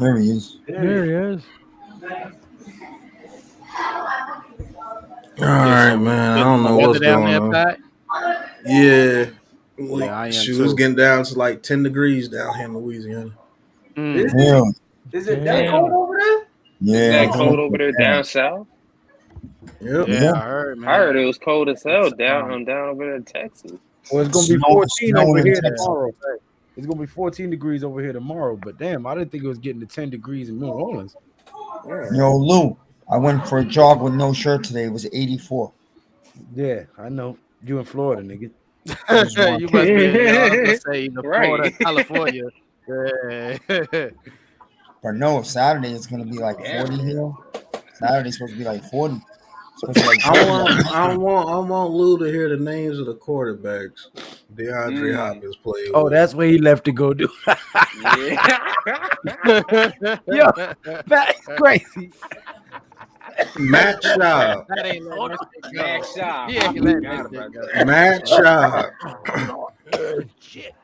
There he is. there he is. All right, man. I don't know what's Weather down going there, on. Pat? Yeah. Yeah, I am Shoot, it's too. getting down to like 10 degrees down here in Louisiana. Mm. Really? Is it that cold Damn. over there? Is Yeah. that cold over there Yeah. down south? Yep. Yeah, Yeah. I heard, man. I heard it was cold as hell It's, down over there in Texas. Well, it's gonna be Snow, 14 over in here Texas. tomorrow. It's gonna be 14 degrees over here tomorrow. But damn, I didn't think it was getting to 10 degrees in New Orleans. Yo, Lou, I went for a jog with no shirt today. It was 84. Yeah, I know. You in Florida, nigga. you must be in, I was gonna say either Florida, Right. California. Yeah. But no, Saturday it's gonna be like 40 here. Saturday's supposed to be like 40. Supposed to be like I want Lou to hear the names of the quarterbacks DeAndre Hopkins played Oh, with. that's where he left to go do. Yeah. Yo, that's crazy. Matt Schaub. That ain't letting that shit go. Max Shaw. He ain't letting that shit go. Matt Schaub. Shit.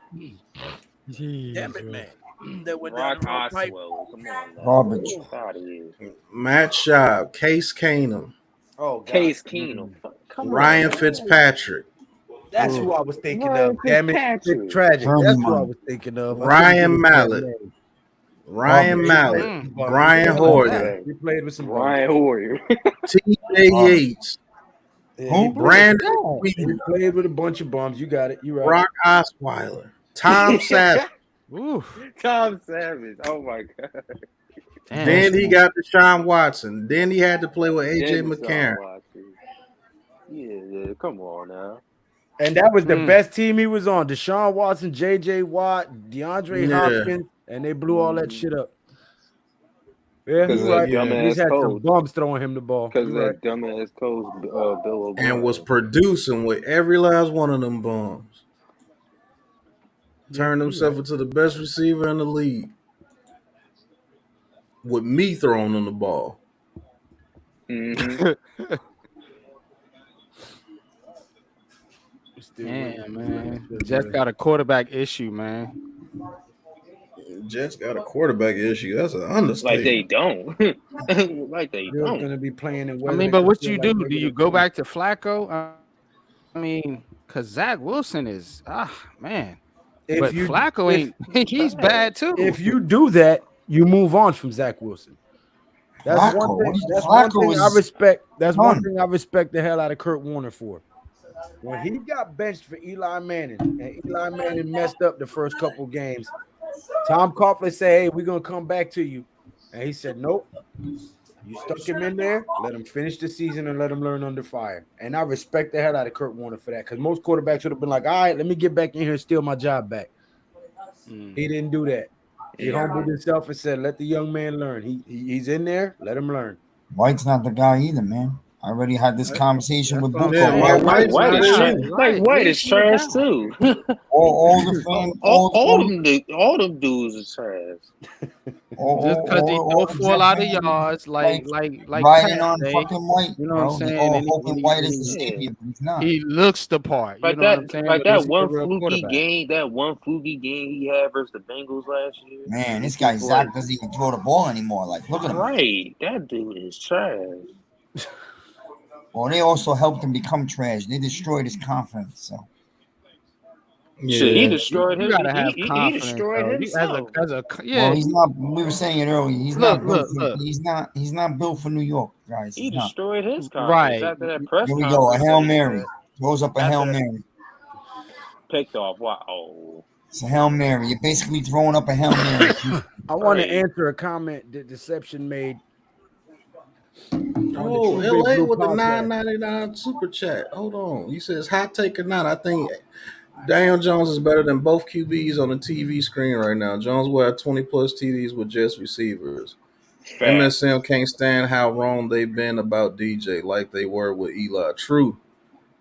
Jeez. Damn it, man. That went Rock down the wrong pipe. Oswell. Come on. Now. garbage. Get out of here. Matt Schaub. Case Keenum. Oh, God. Case Keenum. Come Ryan on. Fitzpatrick. That's who I was thinking Ryan of. Damn it. Fitzpatrick. It's tragic. Herman That's who I Mine. was thinking of. I Ryan couldn't think of his Mallett. name. Ryan Mallett. Mm. Brian Hoyer. He played with some Ryan Hoyer. T.J. Yates. Who? Brandon He Weeden. played with a bunch of bums. You got it. You right. Brock Osweiler. Tom Savage. Oof. Tom Savage. Oh my God. Damn. Then he got Deshaun Watson. Then he had to play with A.J. Dennis McCarron. Watson. Yeah, come on now. And that was the best team he was on. Deshaun Watson, J.J. Watt, DeAndre Yeah. Hopkins, and they blew all that shit up. Yeah, Because you're of right. that Yeah. He's dumbass had some coach. bums throwing him the ball. Because of You're right. that dumbass coach, Bill O'Brien. And was producing with every last one of them bums. Turned himself into the best receiver in the league. With me throwing him the ball. Mhm. Damn, man. Jets got a quarterback issue, man. Jets got a quarterback issue. That's an understatement. Like they don't. Like they They're don't. going to be playing in I weather. mean, that but what feel you like do? Do regular you go season. back to Flacco? I mean, because Zach Wilson is, man. But Flacco ain't, he's bad too. If you do that, you move on from Zach Wilson. That's Flacco, one thing. what is- That's one Flacco thing I is respect. That's one done. thing I respect the hell out of Kurt Warner for. When he got benched for Eli Manning, and Eli Manning messed up the first couple games, Tom Coughlin said, "Hey, we're gonna come back to you," and he said, "Nope. You stuck him in there. Let him finish the season and let him learn under fire." And I respect the hell out of Kurt Warner for that, because most quarterbacks would have been like, "All right, let me get back in here and steal my job back." He didn't do that. He humbled himself and said, "Let the young man learn. He's in there. Let him learn." White's not the guy either, man. I already had this conversation with Buko. Yeah, White is trash. Right, Like White is trash too. all the fans, All them dudes are trash. Just because he don't fall out of yards like riding Pat on say, fucking White. you know what I'm bro. They saying? all And hoping White is the yeah. savior, but he's not. he looks the part. You Like know what I'm that, saying? like But is that he one a real fluky quarterback? game. That one fluky game he had versus the Bengals last year. Man, this guy Zach doesn't even throw the ball anymore. Like, look at him. Right, that dude is trash. Well, they also helped him become trash. They destroyed his confidence. So Shit, he Yeah. destroyed You him. gotta have He confidence, destroyed though. himself. Yeah. well, he's not. We were saying it earlier. He's Look, not built. look. He's not built for New York, guys. He He's not. destroyed his confidence Right. after that press Here we conference. go. A Hail that he Mary. had. Throws up a After Hail that- Mary. Picked off. Wow. It's a Hail Mary. You're basically throwing up a Hail Mary. I want to Right. answer a comment that Deception made. Oh, LA with the $9.99 super chat. Hold on. He says, hot take or not, I think Daniel Jones is better than both QBs on the TV screen right now. Jones will have 20 plus TDs with just receivers. Fact. MSM can't stand how wrong they've been about DJ, like they were with Eli. True.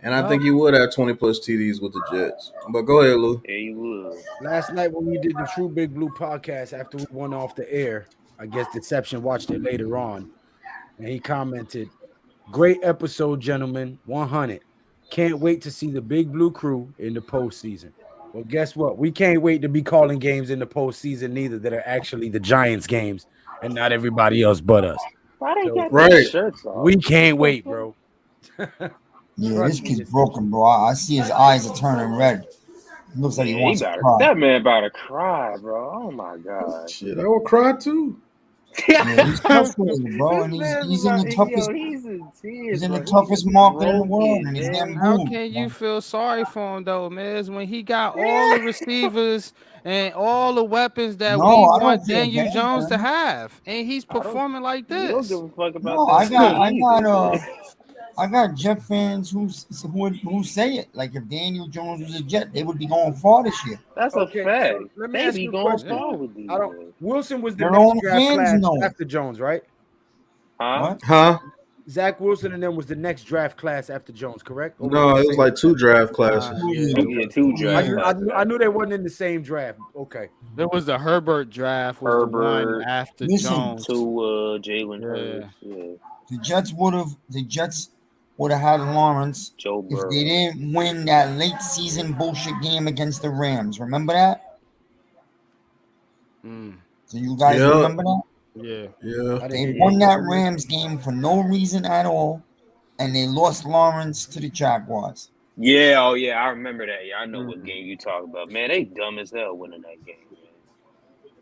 And I think you would have 20 plus TDs with the Jets. But go ahead, Lou. Yeah, you would. Last night when we did the True Big Blue podcast after we went off the air, I guess Deception watched it later on, and he commented, "Great episode, gentlemen. 100. Can't wait to see the Big Blue Crew in the postseason." Well, guess what? We can't wait to be calling games in the postseason neither that are actually the Giants games and not everybody else but us. Why they So, got Right. their shirts off? we can't wait, bro. Yeah, Trust this me, kid's this- broken, bro. I see his eyes are turning red. It looks like he Yeah, wants to about cry. that man about to cry, bro. Oh my god. Shit, I would cry too. Yeah, he's frustrated, bro, and This man's he's in the about- toughest. Yo, he's in tears. He's in the bro. toughest market in the world, broken, and he's man. getting How booed. can you feel sorry for him though, Miz, when he got all the receivers and all the weapons that No, we I don't want feel Daniel bad, Jones to man. have, and he's performing like You don't this? give a fuck about No, that. I got Jet fans who say it. Like if Daniel Jones was a Jet, they would be going far this year. That's Okay, a fact. so let me They ask be you a going question. far with these. I don't. Wilson was the Their next own draft fans class know. after Jones, right? Huh? What? Huh? Zach Wilson and them was the next draft class after Jones, correct? Or No, they it the was same like 2 draft classes. Yeah, two draft classes. I knew they wasn't in the same draft. Okay. There was the Herbert draft, was the one Herbert. after Listen. Jones. Jalen Yeah. Hurts. Yeah. The Jets would have had Lawrence Joe if Burrow. they didn't win that late season bullshit game against the Rams. Remember that? Mm, So you guys Yep. remember that? yeah. Yeah. They won that Rams game for no reason at all, and they lost Lawrence to the Jaguars. Yeah, oh yeah, I remember that. Yeah, I know what game you talk about. Man, they dumb as hell winning that game, man.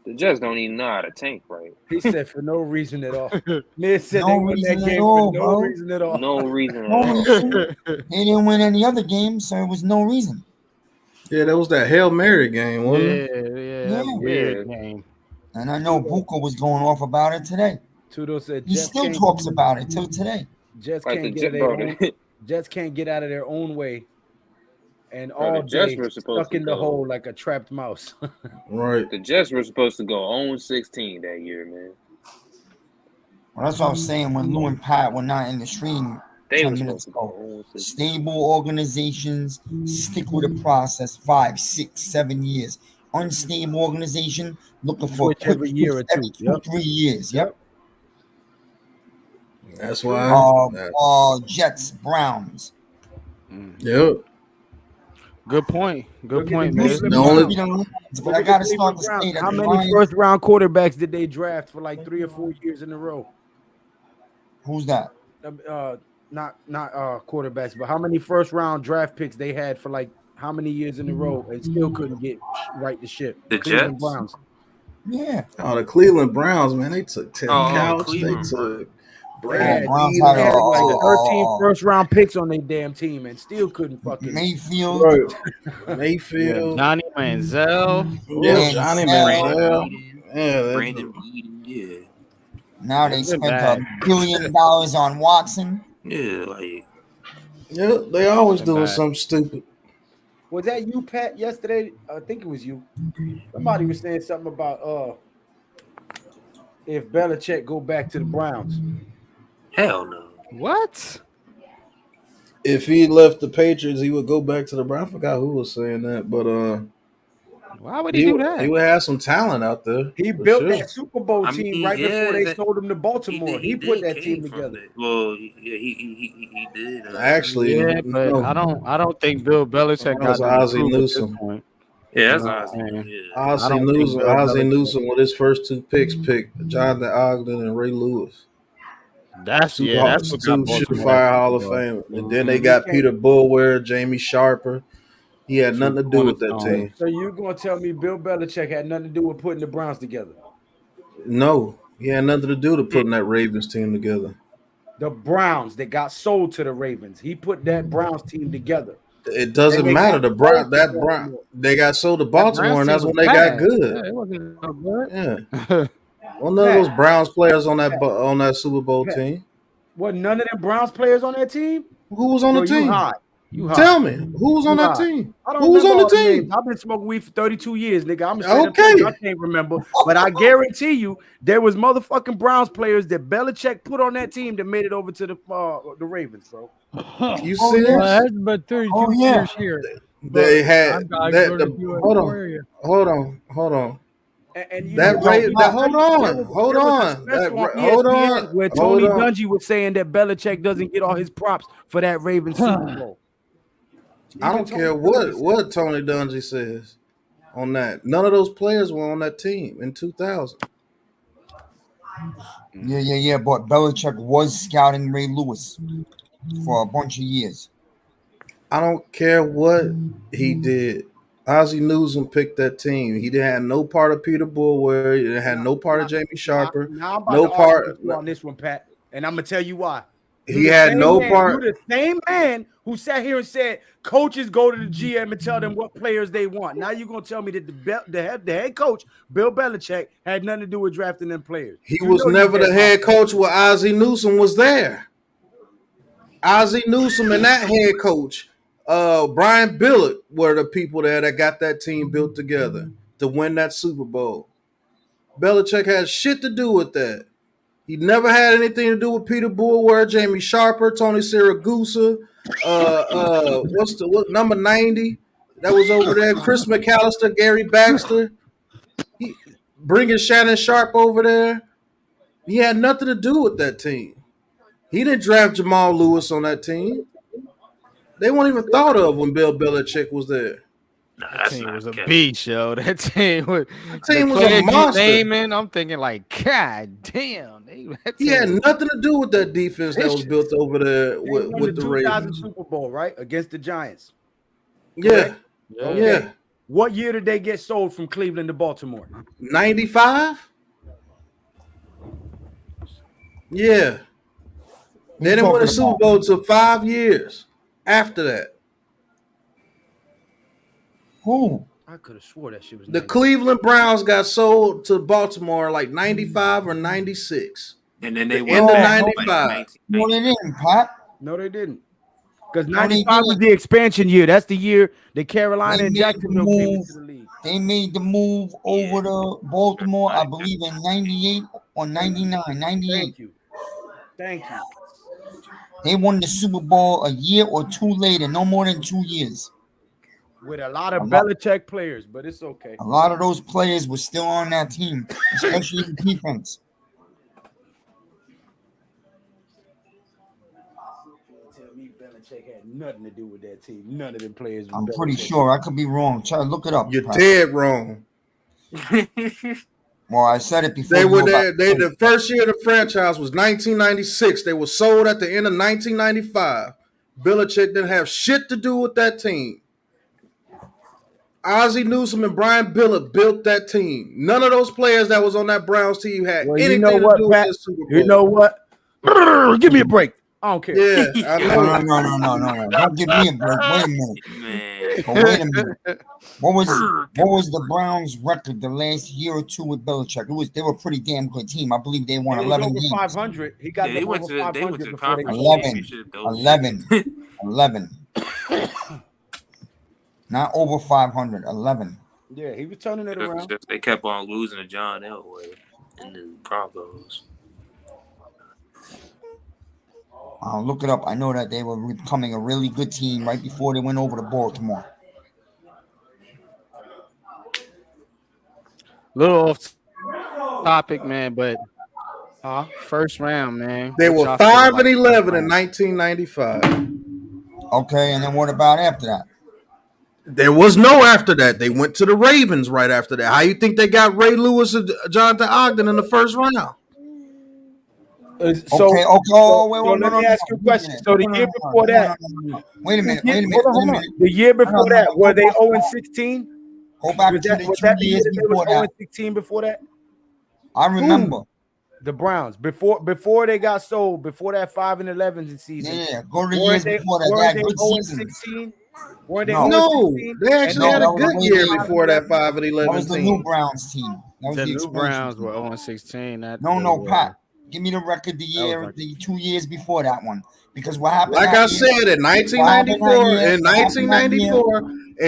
The Jets don't even know how to tank right. He said for no reason at all. Miz said No they won that reason at game all, for no bro. reason at all. No reason at No all. reason. They didn't win any other games, so it was no reason. Yeah, that was that Hail Mary game, wasn't it? That Yeah. weird game. And I know Buka was going off about it today. Tudo said He Jets still can't, talks about it till today. Jets Like can't the get Jet, out of bro. their own, Jets can't get out of their own way, and Bro, the all Jets day were supposed stuck to in the go. hole like a trapped mouse. Right. The Jets were supposed to go 0-16 that year, man. Well, that's what I was saying when Lou and Pat were not in the stream They 10 were minutes supposed to ago. go 0-16. Stable organizations stick with a process 5, 6, 7 years. Unstable organization looking for a Switch quick every year or fix every two. 2, Yep. 3 years. Yep. That's why. Jets, Browns. Yep. Good point. Good Look at point, the Miz. Cleveland The only- Browns. But Look I at got to the start Cleveland to Browns. say that How the many Lions, first round quarterbacks did they draft for like 3 or 4 years in a row? who's that? Not quarterbacks, but how many first round draft picks they had for like how many years in a row and still couldn't get right the ship? The Cleveland Jets? Browns. Yeah. Oh, the Cleveland Browns, man, they took Ted Oh, Couch. Cleveland, They took They Brad had, Browns Beal. had they had like a- 13 first round picks on their damn team and still couldn't fucking. Mayfield. Right. Mayfield. Johnny Manziel. Yeah, Johnny Manziel. Manziel. Yeah, Brandon Beaton, yeah. Now they They're spent bad. $1 billion on Watson. Yeah, like yeah, they always They're doing bad. something stupid. Was that you, Pat, yesterday? I think it was you. Somebody was saying something about if Belichick go back to the Browns. hell no. What? If he left the Patriots, he would go back to the Browns. I forgot who was saying that, but Why would he do that? He would have some talent out there. He for built sure. that Super Bowl I team mean, right yeah, before they that- sold him to Baltimore. He put that team together. Well, yeah, he did. Actually, Yeah, but no. I don't think Bill Belichick That was got Ozzie to prove at this Newsome. point. Yeah, that's You know awesome. what I'm saying? Yeah. I Ozzie don't think Newsome, Bill Ozzie Belichick- Newsome with his first 2 picks picked Jonathan Ogden and Ray Lewis. That's Two that's what got surefire Baltimore. Hall of Fame. And then they got Peter Bulwer, Jamie Sharper. He had nothing to do with that team. So you gonna tell me Bill Belichick had nothing to do with putting the Browns together? No, he had nothing to do to putting that Ravens team together. The Browns that got sold to the Ravens. He put that Browns team together. It doesn't And they matter. got The Brown, sold to that Brown, Baltimore. they got sold to Baltimore, and that's when they got good. Yeah, it wasn't no good. Yeah, well, none of those Browns players on that Super Bowl team. What, none of them Browns players on that team? Who was on Yo, the you team? high. You hot. Tell me, who was on that team? I don't Who was remember on the all the names. team? I've been smoking weed for 32 years, nigga. I'm straight up Okay. telling you, I can't remember. But I guarantee you, there was motherfucking Browns players that Belichick put on that team that made it over to the Ravens, bro. You Well, serious? it hasn't been 32 years here. They had I that. go to do it Hold for on, you. hold on, hold on. And you That know, rate. Hold on, there hold was a on. special on Hold ESPN on, where hold Tony on. Dungy was saying that Belichick doesn't get all his props for that Ravens Super Bowl. I don't care what Tony Dungy says on that. None of those players were on that team in 2000. Yeah. But Belichick was scouting Ray Lewis for a bunch of years. I don't care what he did. Ozzie Newsome picked that team. He didn't have no part of Peter Bulwer. He didn't have no part of Jamie Sharper. Now I'm about No to argue part. with you on this one, Pat, and I'm gonna tell you why. He had no You part. the same man who sat here and said coaches go to the GM and tell them what players they want. Now you're gonna tell me that the head coach Bill Belichick had nothing to do with drafting them players. He was never the head coach when Ozzie Newsome was there. Ozzie Newsome and that head coach, Brian Billett, were the people there that got that team built together to win that Super Bowl. Belichick had shit to do with that. He never had anything to do with Peter Bulwer, Jamie Sharper, Tony Siragusa, what number 90 that was over there, Chris McAllister, Gary Baxter. He bringing Shannon Sharp over there. He had nothing to do with that team. He didn't draft Jamal Lewis on that team. They weren't even thought of when Bill Belichick was there. That team was a beast, yo. That team was a monster. Naming, I'm thinking like, God damn. He had nothing to do with that defense that was built over there with the 2000 Ravens. Super Bowl, right? Against the Giants. Yeah. Okay. Yeah. What year did they get sold from Cleveland to Baltimore? 95? Yeah. They didn't win a Super Bowl until 5 years after that. Who? I could have swore that shit was the Cleveland Browns got sold to Baltimore like 95 or 96. And then they went back 95. No, they didn't, Pat. No, they didn't. Because 95 was the expansion year. That's the year that Carolina and Jacksonville came into the league. They made the move over to Baltimore, I believe, in 98 or 99. 98. Thank you. They won the Super Bowl a year or two later, no more than 2 years. With a lot of Belichick players, but it's okay. A lot of those players were still on that team, especially in defense. Tell me Belichick had nothing to do with that team. None of them players. I'm pretty sure. I could be wrong. Try to look it up. You're dead wrong. Well, I said it before. They were there. The first year of the franchise was 1996. They were sold at the end of 1995. Belichick didn't have shit to do with that team. Ozzie Newsome and Brian Billett built that team. None of those players that was on that Browns team had anything to do with this Super Bowl. You know what? Give me a break. I don't care. Yeah, I know. No. Don't give me a break. Wait a minute. But wait a minute. What was the Browns' record the last year or two with Belichick? They were a pretty damn good team. I believe they won 11 games. 500. He got they went to the conference 11. Not over 500. 11. Yeah, he was turning it around. They kept on losing to John Elway and the Broncos. I'll look it up. I know that they were becoming a really good team right before they went over to Baltimore. Little off topic, man, but first round, man. They were 5-11 in 1995. Okay, and then what about after that? There was no after that. They went to the Ravens right after that. How you think they got Ray Lewis and Jonathan Ogden in the first round? Let me ask you a question. So the year before that, wait a minute. The year before that, were they 0-16? Go back to the 2 years before that. 0-16 before that? I remember. The Browns before they got sold, before that 5-11 season. Yeah, go to the years before that. They had good seasons. No, they actually had a good year before that 5-11 That was the new Browns team. The new Browns were 0-16. No, Pat. Give me the record like the 2 years before that one. Because what happened Like that I year? said, in What happened that 1994, year? in What happened that year?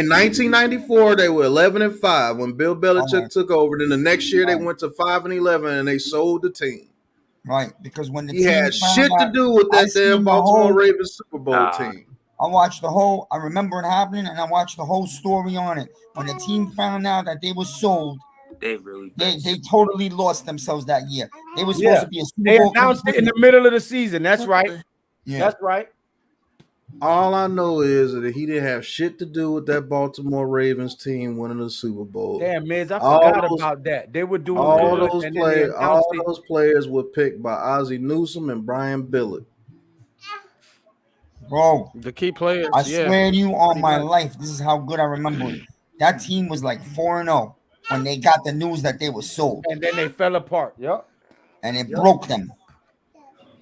1994, they were 11-5 when Bill Okay. Belichick took over. Then the next year they Right. went to 5-11 and they sold the team. Right. Because when the He team had found shit to out, do with I that damn seen the Baltimore whole. Ravens Super Bowl Nah, team. I watched the whole. I remember it happening, and I watched the whole story on it. When the team found out that they were sold, they really been. they totally lost themselves that year. They were supposed Yeah, to be a Super they Bowl announced it in contender. the middle of the season. That's What right. the- Yeah. That's right. All I know is that he didn't have shit to do with that Baltimore Ravens team winning the Super Bowl. Damn, Miz, I All forgot those, about that. They were doing all good, those and then they players, all announced it. those players were picked by Ozzie Newsome and Brian Billett. Bro, the key players. I Yeah, swear to you on pretty my much. life, this is how good I remember it. That team was like 4-0 when they got the news that they were sold, And then they fell apart. Yep. and it Yep. broke them.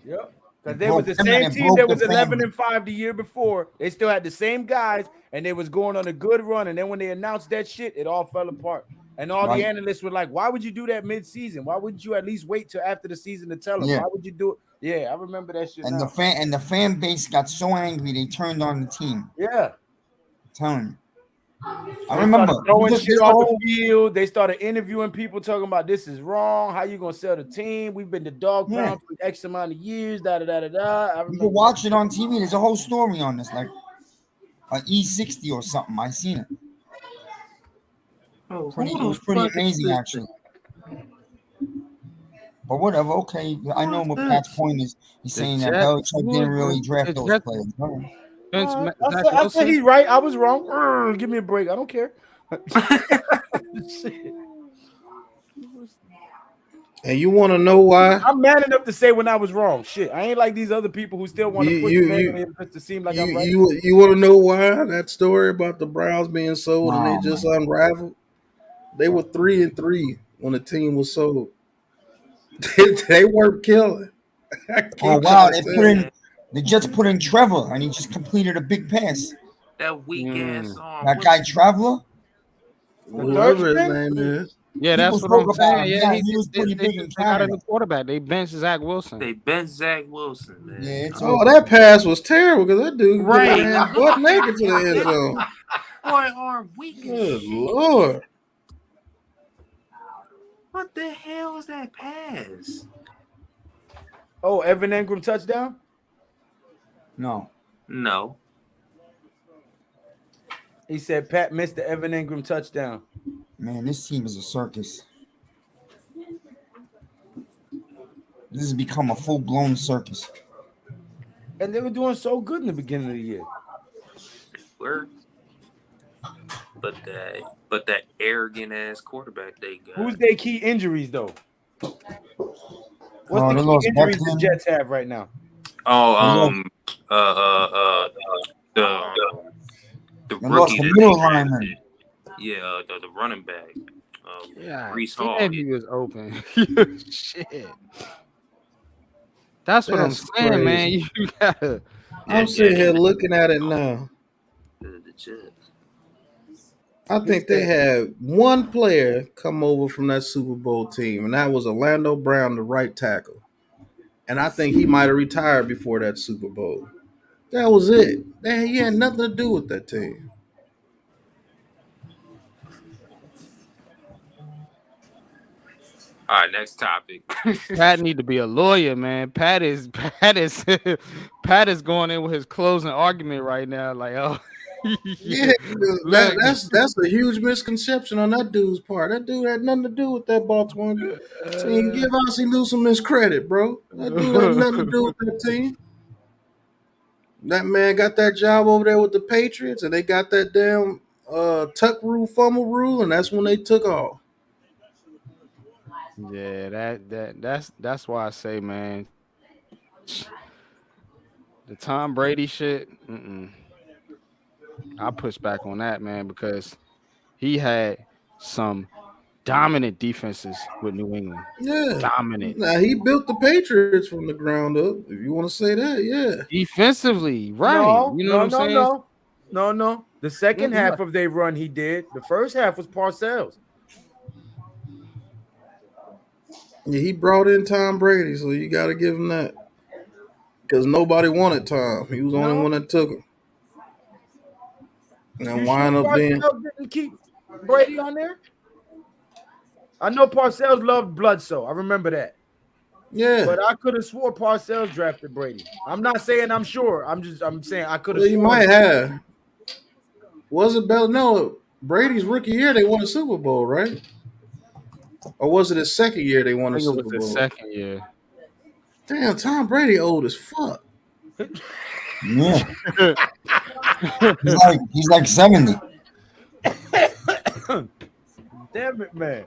Yep. Because It they was broke the them, and same it team that broke was the 11-5 family. the year before. They still had the same guys, and they was going on a good run. And then when they announced that shit, it all fell apart. And all the Right? analysts were like, "Why would you do that mid-season? Why wouldn't you at least wait till after the season to tell them? Yeah. Why would you do it?" Yeah, I remember that shit And now. the fan base got so angry they turned on the team. Yeah. I'm telling you. I They remember. started throwing This shit the off the whole. field. They started interviewing people talking about this is wrong. How you gonna sell the team? We've been the dog Yeah. pound for X amount of years. Da da da da da. I You remember. can watch it on TV. There's a whole story on this, like an E60 or something. I seen it. Oh, It who was the pretty fuck is amazing this? actually. But whatever. Okay, I know Who what is Pat's this? point is. He's The saying that Jets. Belichick Who didn't is really draft the those Jets? players. Right? Zach I said Wilson. he's right. I was wrong. Give me a break. I don't care. Shit. And you want to know why? I'm man enough to say when I was wrong. Shit, I ain't like these other people who still want You to put you blame on you him just to seem like I'm you right. you want to know why that story about the Browns being sold and they Oh just man. unraveled? They were 3-3 when the team was sold. They weren't killing. I Oh keep wow, trying to they tell put you. in. They just put in Trevor, and he just completed a big pass. That weak ass arm. That What guy Traveler, The third Whoever his string? name is. Yeah, people that's what I'm spoke about saying. him. Yeah, He was pretty they big in just got a Canada. new quarterback. They benched Zach Wilson. they bent Zach Wilson, man. Yeah, it's Oh, over. that pass was terrible because that dude could have Right. ran butt naked to the end zone. Boy, arm weak as Good shit. Lord. What the hell was that pass? Oh, Evan Engram touchdown? No, No. He said Pat missed the Evan Engram touchdown. man, this team is a circus. This has become a full blown circus. And they were doing so good in the beginning of the year. Where? But that arrogant ass quarterback they got. Who's their key injuries though? What's Oh, the they key lost injuries the Beckham. Jets have right now? Oh, They the They lost rookie the that middle they lineman. drafted. Yeah, the running back. Yeah, Brees damn, Hall. he was open. Shit. That's what I'm That's saying, man. crazy. You gotta. I'm sitting here looking at it now. The Jets. I think they had one player come over from that Super Bowl team, and that was Orlando Brown, the right tackle. And I think he might have retired before that Super Bowl. That was it. He had nothing to do with that team. All right, next topic. Pat need to be a lawyer, man. Pat is Pat is going in with his closing argument right now. Like, oh, Yeah, look, that's a huge misconception on that dude's part. That dude had nothing to do with that Baltimore team. Give Ozzie Newsome his credit, bro. That dude had nothing to do with that team. That man got that job over there with the Patriots, and they got that damn tuck rule, fumble rule, and that's when they took off. yeah, that's why I say, man, the Tom Brady shit. I push back on that, man, because he had some dominant defenses with New England. Yeah. Dominant. Now he built the Patriots from the ground up. If you want to say that, yeah. Defensively, right? No, you know what I'm saying? No. The second half of their run he did. The first half was Parcells. Yeah, he brought in Tom Brady, so you got to give him that. Because nobody wanted Tom. He was the only No, one that took him. you And sure wind up being, Parcells didn't keep Brady on there? I know Parcells loved Bledsoe. I remember that. yeah. But I could have swore Parcells drafted Brady. I'm not saying I'm sure. I'm saying I could have Well, you sworn. might have. Was it Bell? No, Brady's rookie year they won a Super Bowl, right? Or was it his second year they I won a think it was Super the Bowl? second year. Damn, Tom Brady old as fuck. Yeah, he's like 70. Damn it, man.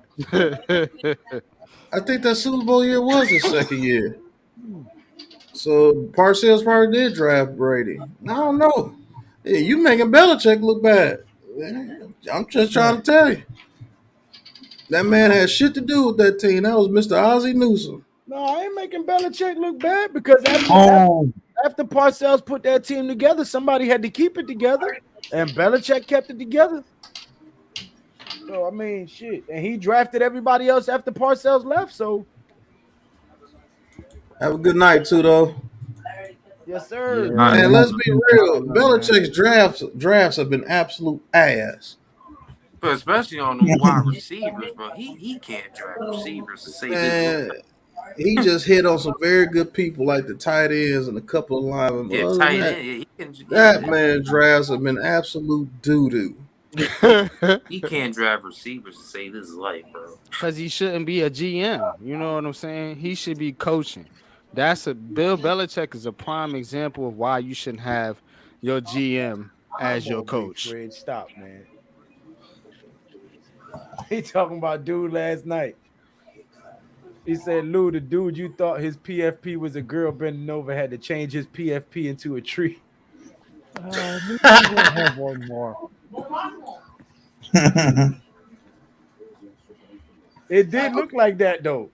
I think that Super Bowl year was his second year. So Parcells probably did draft Brady. I don't know. Yeah, you making Belichick look bad. I'm just trying to tell you. That man had shit to do with that team. That was Mr. Ozzie Newsome. No, I ain't making Belichick look bad because Oh, after Parcells put that team together, somebody had to keep it together, and Belichick kept it together. So I mean, shit, and he drafted everybody else after Parcells left. So Have a good night, too, though. yes, Yeah, sir. All right. Man, let's be real. man. Belichick's drafts have been absolute ass. But especially on them wide receivers, bro. He can't draft receivers to save his life. Man, he just hit on some very good people like the tight ends and a couple of linemen. But Yeah, other than tight that, end. Yeah, he can. that Yeah, man drafts have been absolute doo doo. he can't draft receivers to save his life, bro. Because he shouldn't be a GM. You know what I'm saying? He should be coaching. Bill Belichick is a prime example of why you shouldn't have your GM as Come your on, Big coach. Fred, stop, man. He talking about dude last night. He said, Lou, the dude you thought his PFP was a girl bending over had to change his PFP into a tree. Maybe we'll have one more. It did look like that though.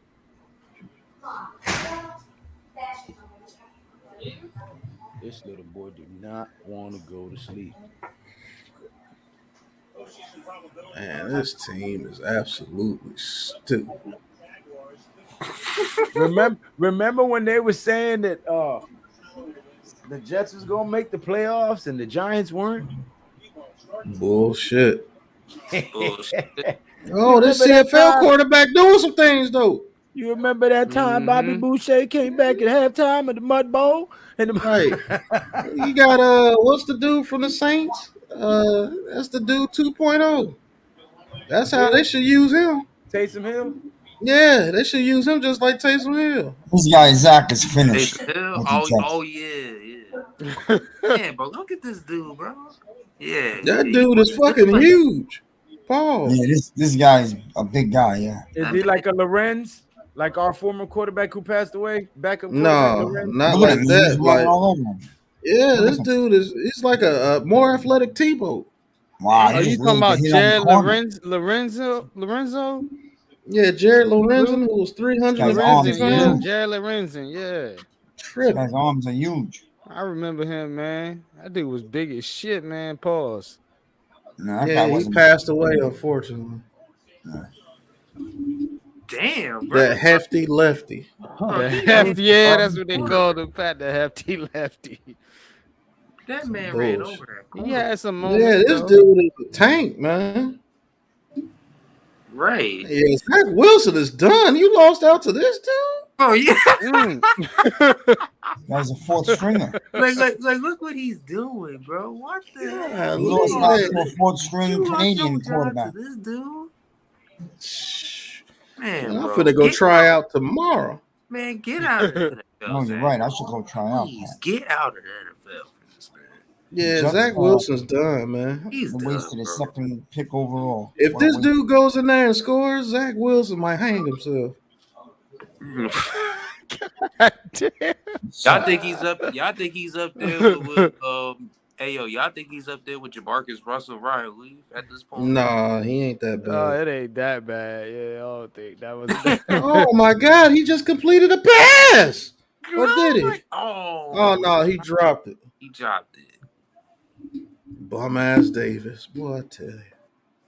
This little boy do not want to go to sleep. Man, this team is absolutely stupid. Remember when they were saying that the Jets was gonna make the playoffs and the Giants weren't? Bullshit. Bullshit. Oh, this CFL quarterback doing some things though. You remember that time Bobby Boucher came back at halftime at the Mud Bowl? Right. You got what's the dude from the Saints? That's the dude 2.0. That's how they should use him. Taysom Hill? Yeah, they should use him just like Taysom Hill. this guy Zach is finished. Taysom Hill? with the Jets. Oh yeah. Man, bro, look at this dude, bro. Yeah. That dude is fucking huge. Paul. Yeah, this guy's a big guy. Yeah. Is he like a Lorenz? Like our former quarterback who passed away? Backup No, quarterback Lorenz? not Look at like him, that. he's Like, running all over him. yeah, Look this at dude he's like a more athletic Tebow. Wow, Are he you just talking laid about the hit on Jared the corner. Lorenzo? Yeah, Jared Lorenzen, who was Guy's 350 arms Lorenzen, are yeah. huge. Jared Lorenzen, yeah. This Tripping. guy's arms are huge. I remember him, man. That dude was big as shit, man. Pause. No, that Yeah, guy he wasn't. passed away, unfortunately. Damn, bro. That hefty lefty. The hefty, yeah, that's what they called him, Pat, the hefty lefty. That man ran Bullshit. over that He corner. had some moments. Yeah, this though. dude is a tank, man. Right. Yeah, Zach Wilson is done. You lost out to this dude? Oh yeah. Guy's a fourth stringer. like look what he's doing, bro. What the hell? He Yeah, lost look out at to a fourth string You lost Canadian your job quarterback. to this dude? Man, Man, I'm bro. finna go try out tomorrow. Man, get out of the NFL. No, you're Zach. right. I should go try out. Please Pat. get out of the NFL for this man. Yeah, Just, Zach Wilson's done, man. He's The done, wasted his bro. second pick overall. If What a this waste. dude goes in there and scores, Zach Wilson might hang himself. Y'all think he's up? Y'all think he's up there with Hey yo, y'all think he's up there with Jamarcus Russell, Ryan Leaf at this point? Nah, he ain't that Oh, bad. it ain't that bad. Yeah, I don't think that was. Oh my God, he just completed a pass. Or did he? Oh no, he dropped it. He dropped it. Bum ass Davis. Boy, I tell you.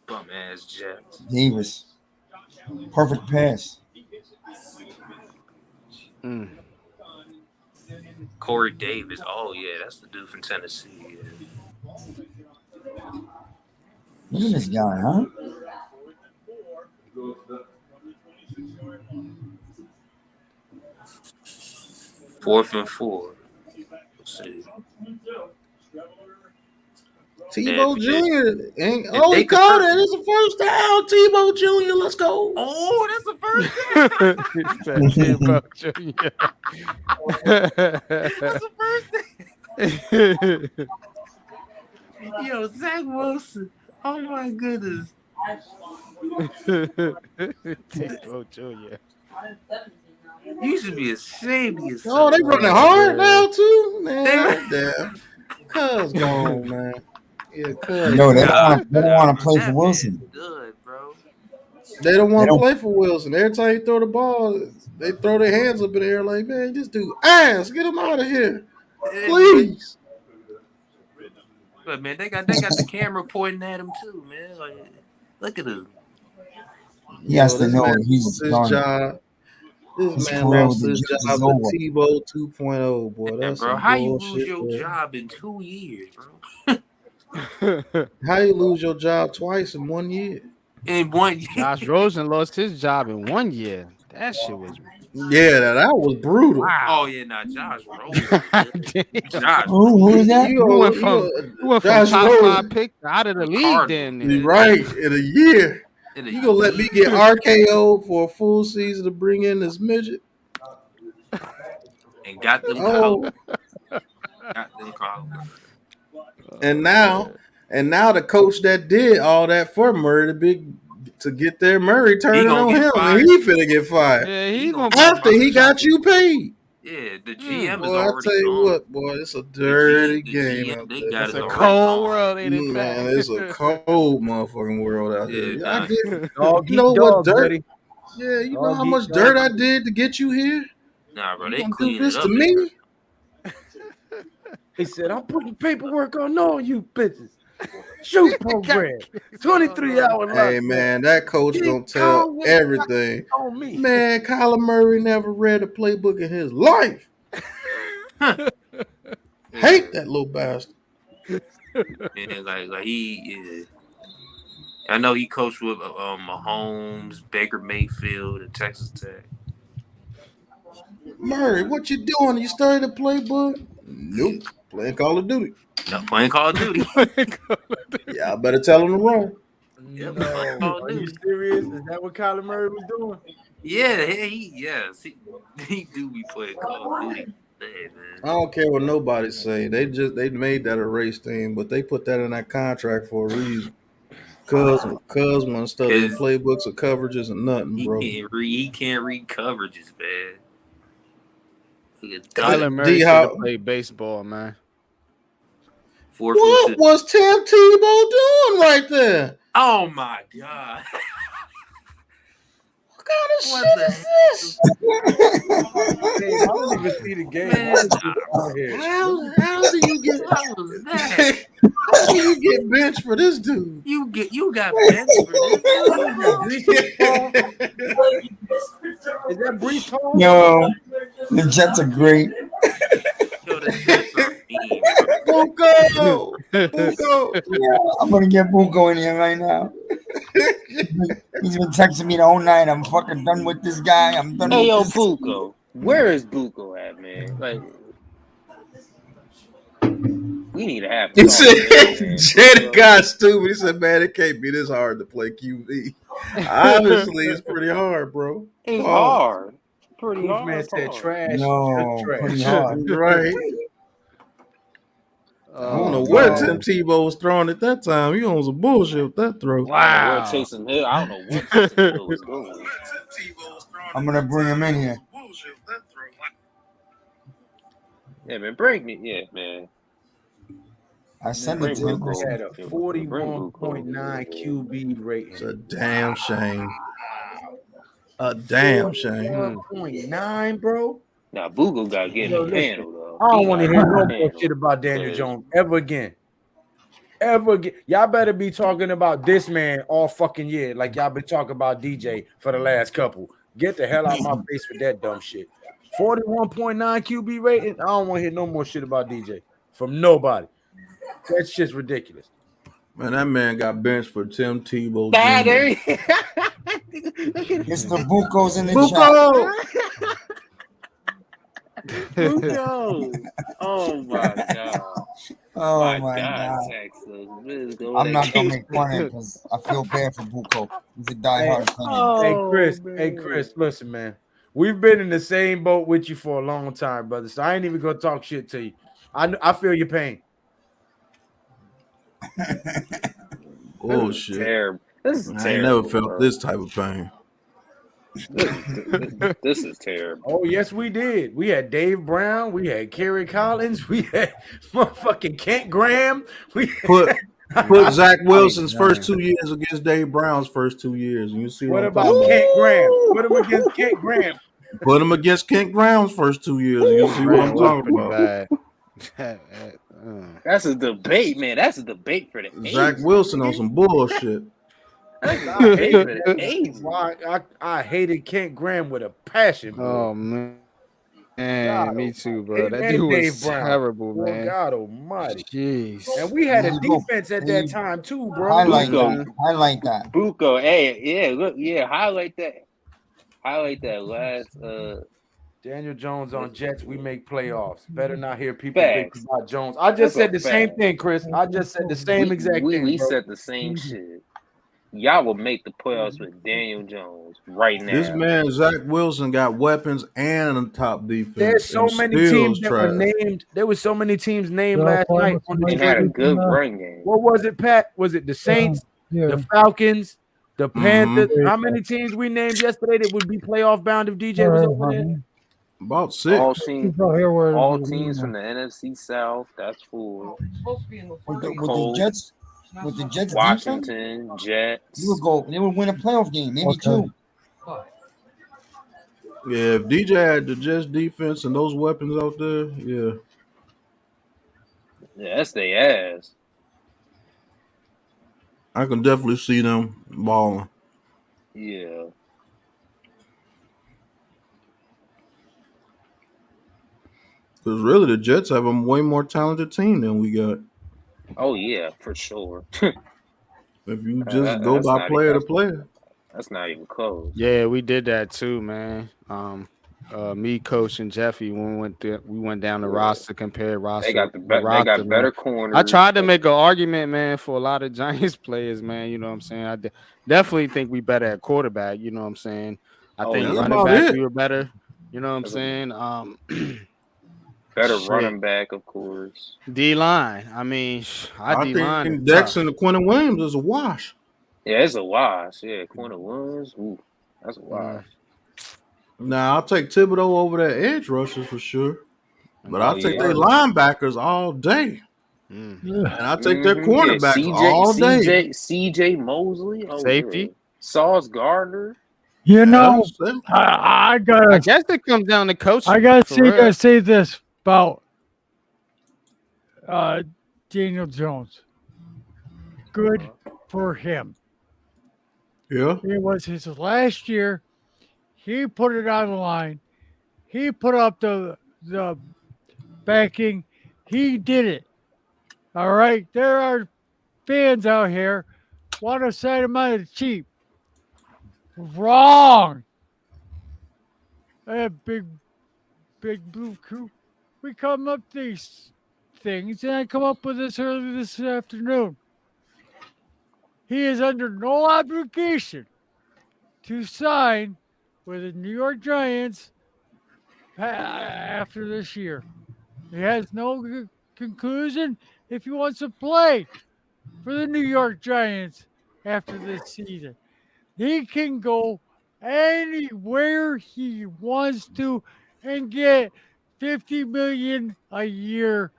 Bum ass Jets. Davis. Perfect pass. Mm. Corey Davis. Oh yeah, that's the dude from Tennessee. Yeah. Look at this guy, huh? Fourth and 4. Let's see. Tebow Jr. If He they caught convert, it. It's a first down. Tebow Jr. Let's go. oh, that's the first down. He said Tebow Jr. That's the first down. Yo, Zach Wilson. Oh my goodness. Tebow Jr. You should be ashamed of Oh, yourself. they running hard now too, man. They- Damn. Cuz gone, man. Yeah, cuz. No, they gone. don't want to play that for Wilson. man's good, bro. They don't They want to don't- play for Wilson. Every time you throw the ball, they throw their hands up in the air like, man, just do ass. Get him out of here. Please. But man, they got the camera pointing at him too, man. Like, look at him. He has to this know man he's lost his done. job. This His man career lost with the his Jets job is to over. Tebow 2.0, boy. And That's bro, some how you lose bullshit, your bro. job in 2 years, bro? How you lose your job twice in 1 year? In 1 year. Josh Rosen lost his job in 1 year. That shit was Yeah, that was brutal. Oh yeah, nah, Josh Rosen. Josh. Who is that? You went from Josh top Rosen. 5 pick out of the league. Cardinals. Then You're right, in a year. You gonna let me get RKO for a full season to bring in this midget? And got them Oh, got them called. and now the coach that did all that for Murray to get there, Murray turning gonna on get him, fired. and he finna get fired Yeah, he gonna after he got you paid. Yeah, the GM is Boy, I already tell you gone. what, boy, it's a dirty the game GM, out they there. got It's it a already cold gone. world, ain't it, Man, Pat? it's a cold motherfucking world out Yeah, there. nah. I did. Dog You know eat what dog, dirt? buddy. Yeah, you know Dog how eat much dog. dirt I did to get you here. Nah, bro, You they gonna do cleaned this it to up. me? He said, I'm putting paperwork on all you bitches. Shoot program. 23-hour Hey lunch. man, that coach He gonna tell called with everything. on me. Man, Kyler Murray never read a playbook in his life. Hate that little bastard. And like he, yeah. I know he coached with Mahomes, Baker Mayfield, and Texas Tech. Murray, what you doing? You studied the playbook? Nope. Playing Call of Duty. No, playing Call of Duty. Yeah, I better tell him to run. Yep, No, playing Call of are you Duty. serious? Is that what Kyler Murray was doing? Yeah, he do be playing Call of Duty. Hey, man. I don't care what nobody say. They made that a race thing, but they put that in that contract for a reason. Cuz man studying playbooks or coverages and nothing, bro. He can't read coverages, man. Kyler Murray should have played baseball, man. What was Tim Tebow doing right there? Oh my god! What kind of shit is this? I don't even see the game. How do you get? What was that? How do you get benched for this dude? You got benched for this dude. Is that Brees Hall? Yo, the Jets are great. Yo, the Jets are mean. Buko! Buko! Yeah, I'm gonna get Buko in here right now. He's been texting me the whole night. I'm fucking done with this guy. I'm done Hey, with yo, this. Buko. Where is Buko at, man? Like, we need to have. He said, Jed got stupid. He said, man, it can't be this hard to play QB. Obviously, it's pretty hard, bro. It's hard. Pretty Proof hard. man said trash. No, Trash. pretty hard. Right. I don't know where Tim Tebow was throwing at that time. He on some bullshit with that throw. Wow. I don't know where Taysom Hill was going. I'm gonna bring him in here. Yeah, man, bring me. Yeah, man. I sent it to him. He had a 41.9 QB rating. It's a damn shame. A damn shame. 41.9, bro. Now, Buko got to get in the panel, though. I don't want to hear no more shit about Daniel Jones ever again. Ever again. Y'all better be talking about this man all fucking year, like y'all been talking about DJ for the last couple. Get the hell out of my face with that dumb shit. 41.9 QB rating. I don't want to hear no more shit about DJ from nobody. That shit's ridiculous. Man, that man got benched for Tim Tebow Nah, Jr. there Mr. Buko's in the Buko! Buko. Oh my god. Oh my god. Texas. I'm not gonna make fun of it because I feel bad for Buko. He's a diehard fan. Hey Chris, listen, man. We've been in the same boat with you for a long time, brother. So I ain't even gonna talk shit to you. I feel your pain. Bullshit. Terrible. This is I ain't terrible, never felt bro. this type of pain. This is terrible. Oh, yes, we did. We had Dave Brown. We had Kerry Collins. We had motherfucking Kent Graham. Put Zach Wilson's first 2 years against Dave Brown's first 2 years, and you see what I'm about talking Kent Graham? Put him against Kent Graham. Put him against Kent Graham's first 2 years, and you see what I'm talking about. That's a debate, man. That's a debate for the Zach ages. Wilson on some bullshit. That's a debate for the ages. I hated Kent Graham with a passion, bro. Oh man. God, Me too, bro. That and dude was Dave Brown. terrible, Oh, man. God almighty. Jeez. And we had a defense at that time too, bro. Highlight that. Buko, hey, yeah, look, yeah, highlight that last Daniel Jones on Jets, we make playoffs. Better not hear people Facts. bitch about Jones. I just That's said a the same fact. thing, Chris. I just said the same exact thing. We bro. said the same shit. Y'all will make the playoffs with Daniel Jones right now. This man Zach Wilson got weapons and a top defense. There's so many teams that were named. There were so many teams named last night on the and had a street. good run game. What was it, Pat? Was it the Saints, the Falcons, the Panthers? How many teams we named yesterday that would be playoff bound if DJ was over there? About 6. All teams from the NFC South. That's 4. With the Jets. With the Jets, Washington, Jets. They would win a playoff game, maybe 2. Yeah, if DJ had the Jets defense and those weapons out there, yeah. Yeah, that's their ass. I can definitely see them balling. Yeah. Because really, the Jets have a way more talented team than we got. Oh, yeah, for sure. If you just go by player to player. That's not even close. Yeah, we did that too, man. Me, Coach, and Jeffy, when we went down the roster, compared roster. They got better corners. I tried to make an argument, man, for a lot of Giants players, man. You know what I'm saying? I definitely think we better at quarterback. You know what I'm saying? I think running back we were better. You know what I'm saying? Better running back, of course. D-line. I mean, I think Dex and Quentin Williams is a wash. Yeah, it's a wash. Yeah, Quentin Williams. Ooh, that's a wash. Now, I'll take Thibodeau over that edge rushers for sure. But I'll take their linebackers all day. And I'll take their cornerbacks all day. CJ Mosley. Safety. Sauce Gardner. You know, I guess it comes down to coaching. I gotta say this about Daniel Jones. Good for him. Yeah. It was his last year. He put it on the line. He put up the backing. He did it. All right. There are fans out here want to sign him out of cheap. Wrong. Big blue crew. We come up these things, and I come up with this early this afternoon. He is under no obligation to sign with the New York Giants after this year. He has no conclusion if he wants to play for the New York Giants after this season. He can go anywhere he wants to and get $50 million a year.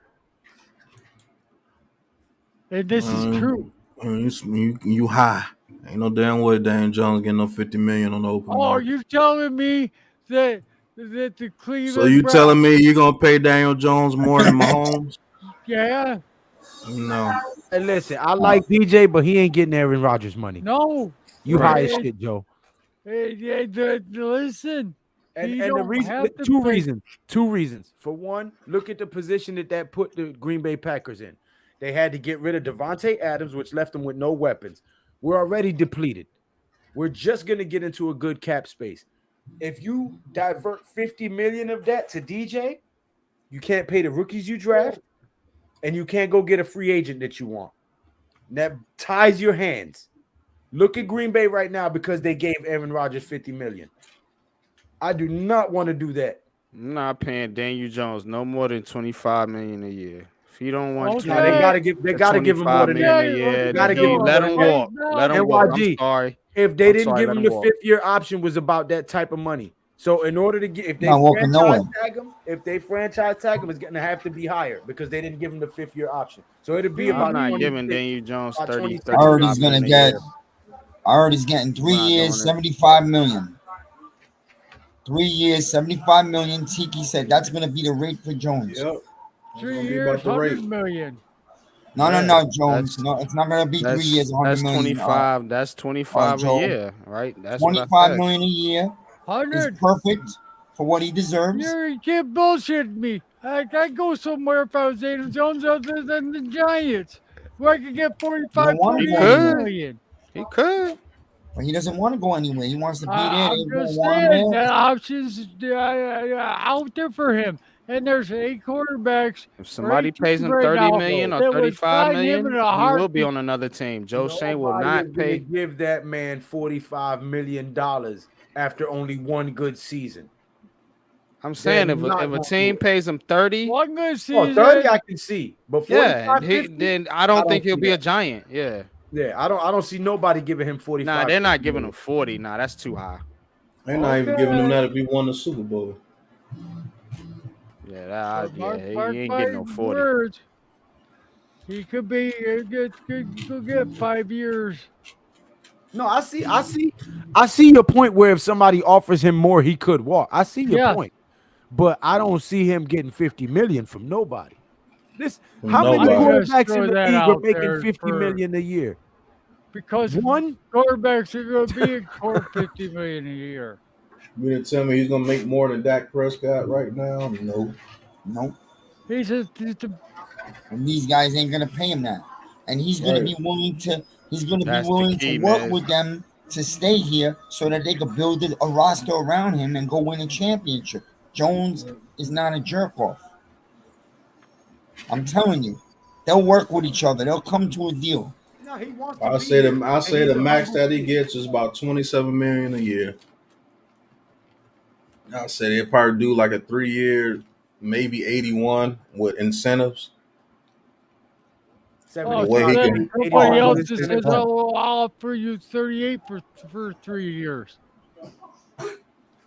And this is true. You high. Ain't no damn way Daniel Jones getting no $50 million on the open market. Are you telling me that the Cleveland So you telling me you're gonna pay Daniel Jones more than Mahomes? Yeah. No. Hey, listen, I like DJ, but he ain't getting Aaron Rodgers money. No. You high as shit, Joe. Listen. And He the don't reason, have to two play. reasons. Two reasons. For one, look at the position that put the Green Bay Packers in. They had to get rid of Devontae Adams, which left them with no weapons. We're already depleted. We're just gonna get into a good cap space. If you divert 50 million of that to DJ, you can't pay the rookies you draft, and you can't go get a free agent that you want. That ties your hands. Look at Green Bay right now because they gave Aaron Rodgers 50 million. I do not want to do that. I'm not paying Daniel Jones no more than 25 million a year. If he don't want Okay. No, they gotta give him more 25 than million that. a year, Gotta then give you him let more him than that. walk. Let him walk. I'm NYG, sorry. if they I'm didn't sorry, give let him him the walk. 5th-year option, was about that type of money. So in order to get, if they Not walking franchise nowhere. tag him, it's going to have to be higher because they didn't give him the 5th-year option. So it'll be I'm about not 26. giving Daniel Jones About 30, 26. 35 Already's gonna million a get. year. Already's getting 3 We're not years, doing it. 75 million. 3 years, 75 million. Tiki said that's gonna be the rate for Jones. Yep. That's 3 gonna be years, about the rate. 100 million. No, Yeah, Jones. No, it's not gonna be 3 years, 100 that's million. 25. That's 25 a Joe. year, right? That's what I 25 said. million a year is 100. perfect for what he deserves. You can't bullshit me. I'd go somewhere if I was Daniel Jones other than the Giants, where I could get 45, wanna He 48 go anywhere. could. million. He could. But he doesn't want to go anywhere. He wants to be there. I'm They don't just want him saying there. that options out there for him. And there's 8 quarterbacks If or somebody 8 pays teams him right 30 now million or that would 35 sign him in million, a he will be heartbeat. on another team. Joe Shane will Nobody not is going to pay. give that man $45 million after only one good season. I'm saying They're if not a gonna team do it. pays him 30, One good Oh, 30 season. I can see. But yeah, 45, 50, then I don't think he'll see be a that. Giant. Yeah. Yeah, I don't see nobody giving him 45. Nah, they're not 50 giving him million. 40. Nah, that's too high. They're not even giving him Okay. that if he won the Super Bowl. Yeah, Mark he ain't my getting no 40. words. He could be could get 5 years. No, I see your point where if somebody offers him more, he could walk. I see your Yeah. point. But I don't see him getting 50 million from nobody. From How many nobody. Just quarterbacks in throw the that league are out making there 50 million a year? because One? quarterbacks are going to be at court 50 million a year. You didn't tell me he's gonna make more than Dak Prescott right now? No. Nope. He's a And these guys ain't gonna pay him that. And he's gonna be willing to. He's gonna be That's the willing key, to work man. with them to stay here so that they could build a roster around him and go win a championship. Jones is not a jerk off. I'm telling you, they'll work with each other. They'll come to a deal. No, he wants to I be say here. the max that he gets is about 27 million a year. I say they'll probably do like a 3-year, maybe 81 with incentives. oh, The way he then can, somebody else this just is says, fun. "Oh, I'll offer you 38 for 3 years."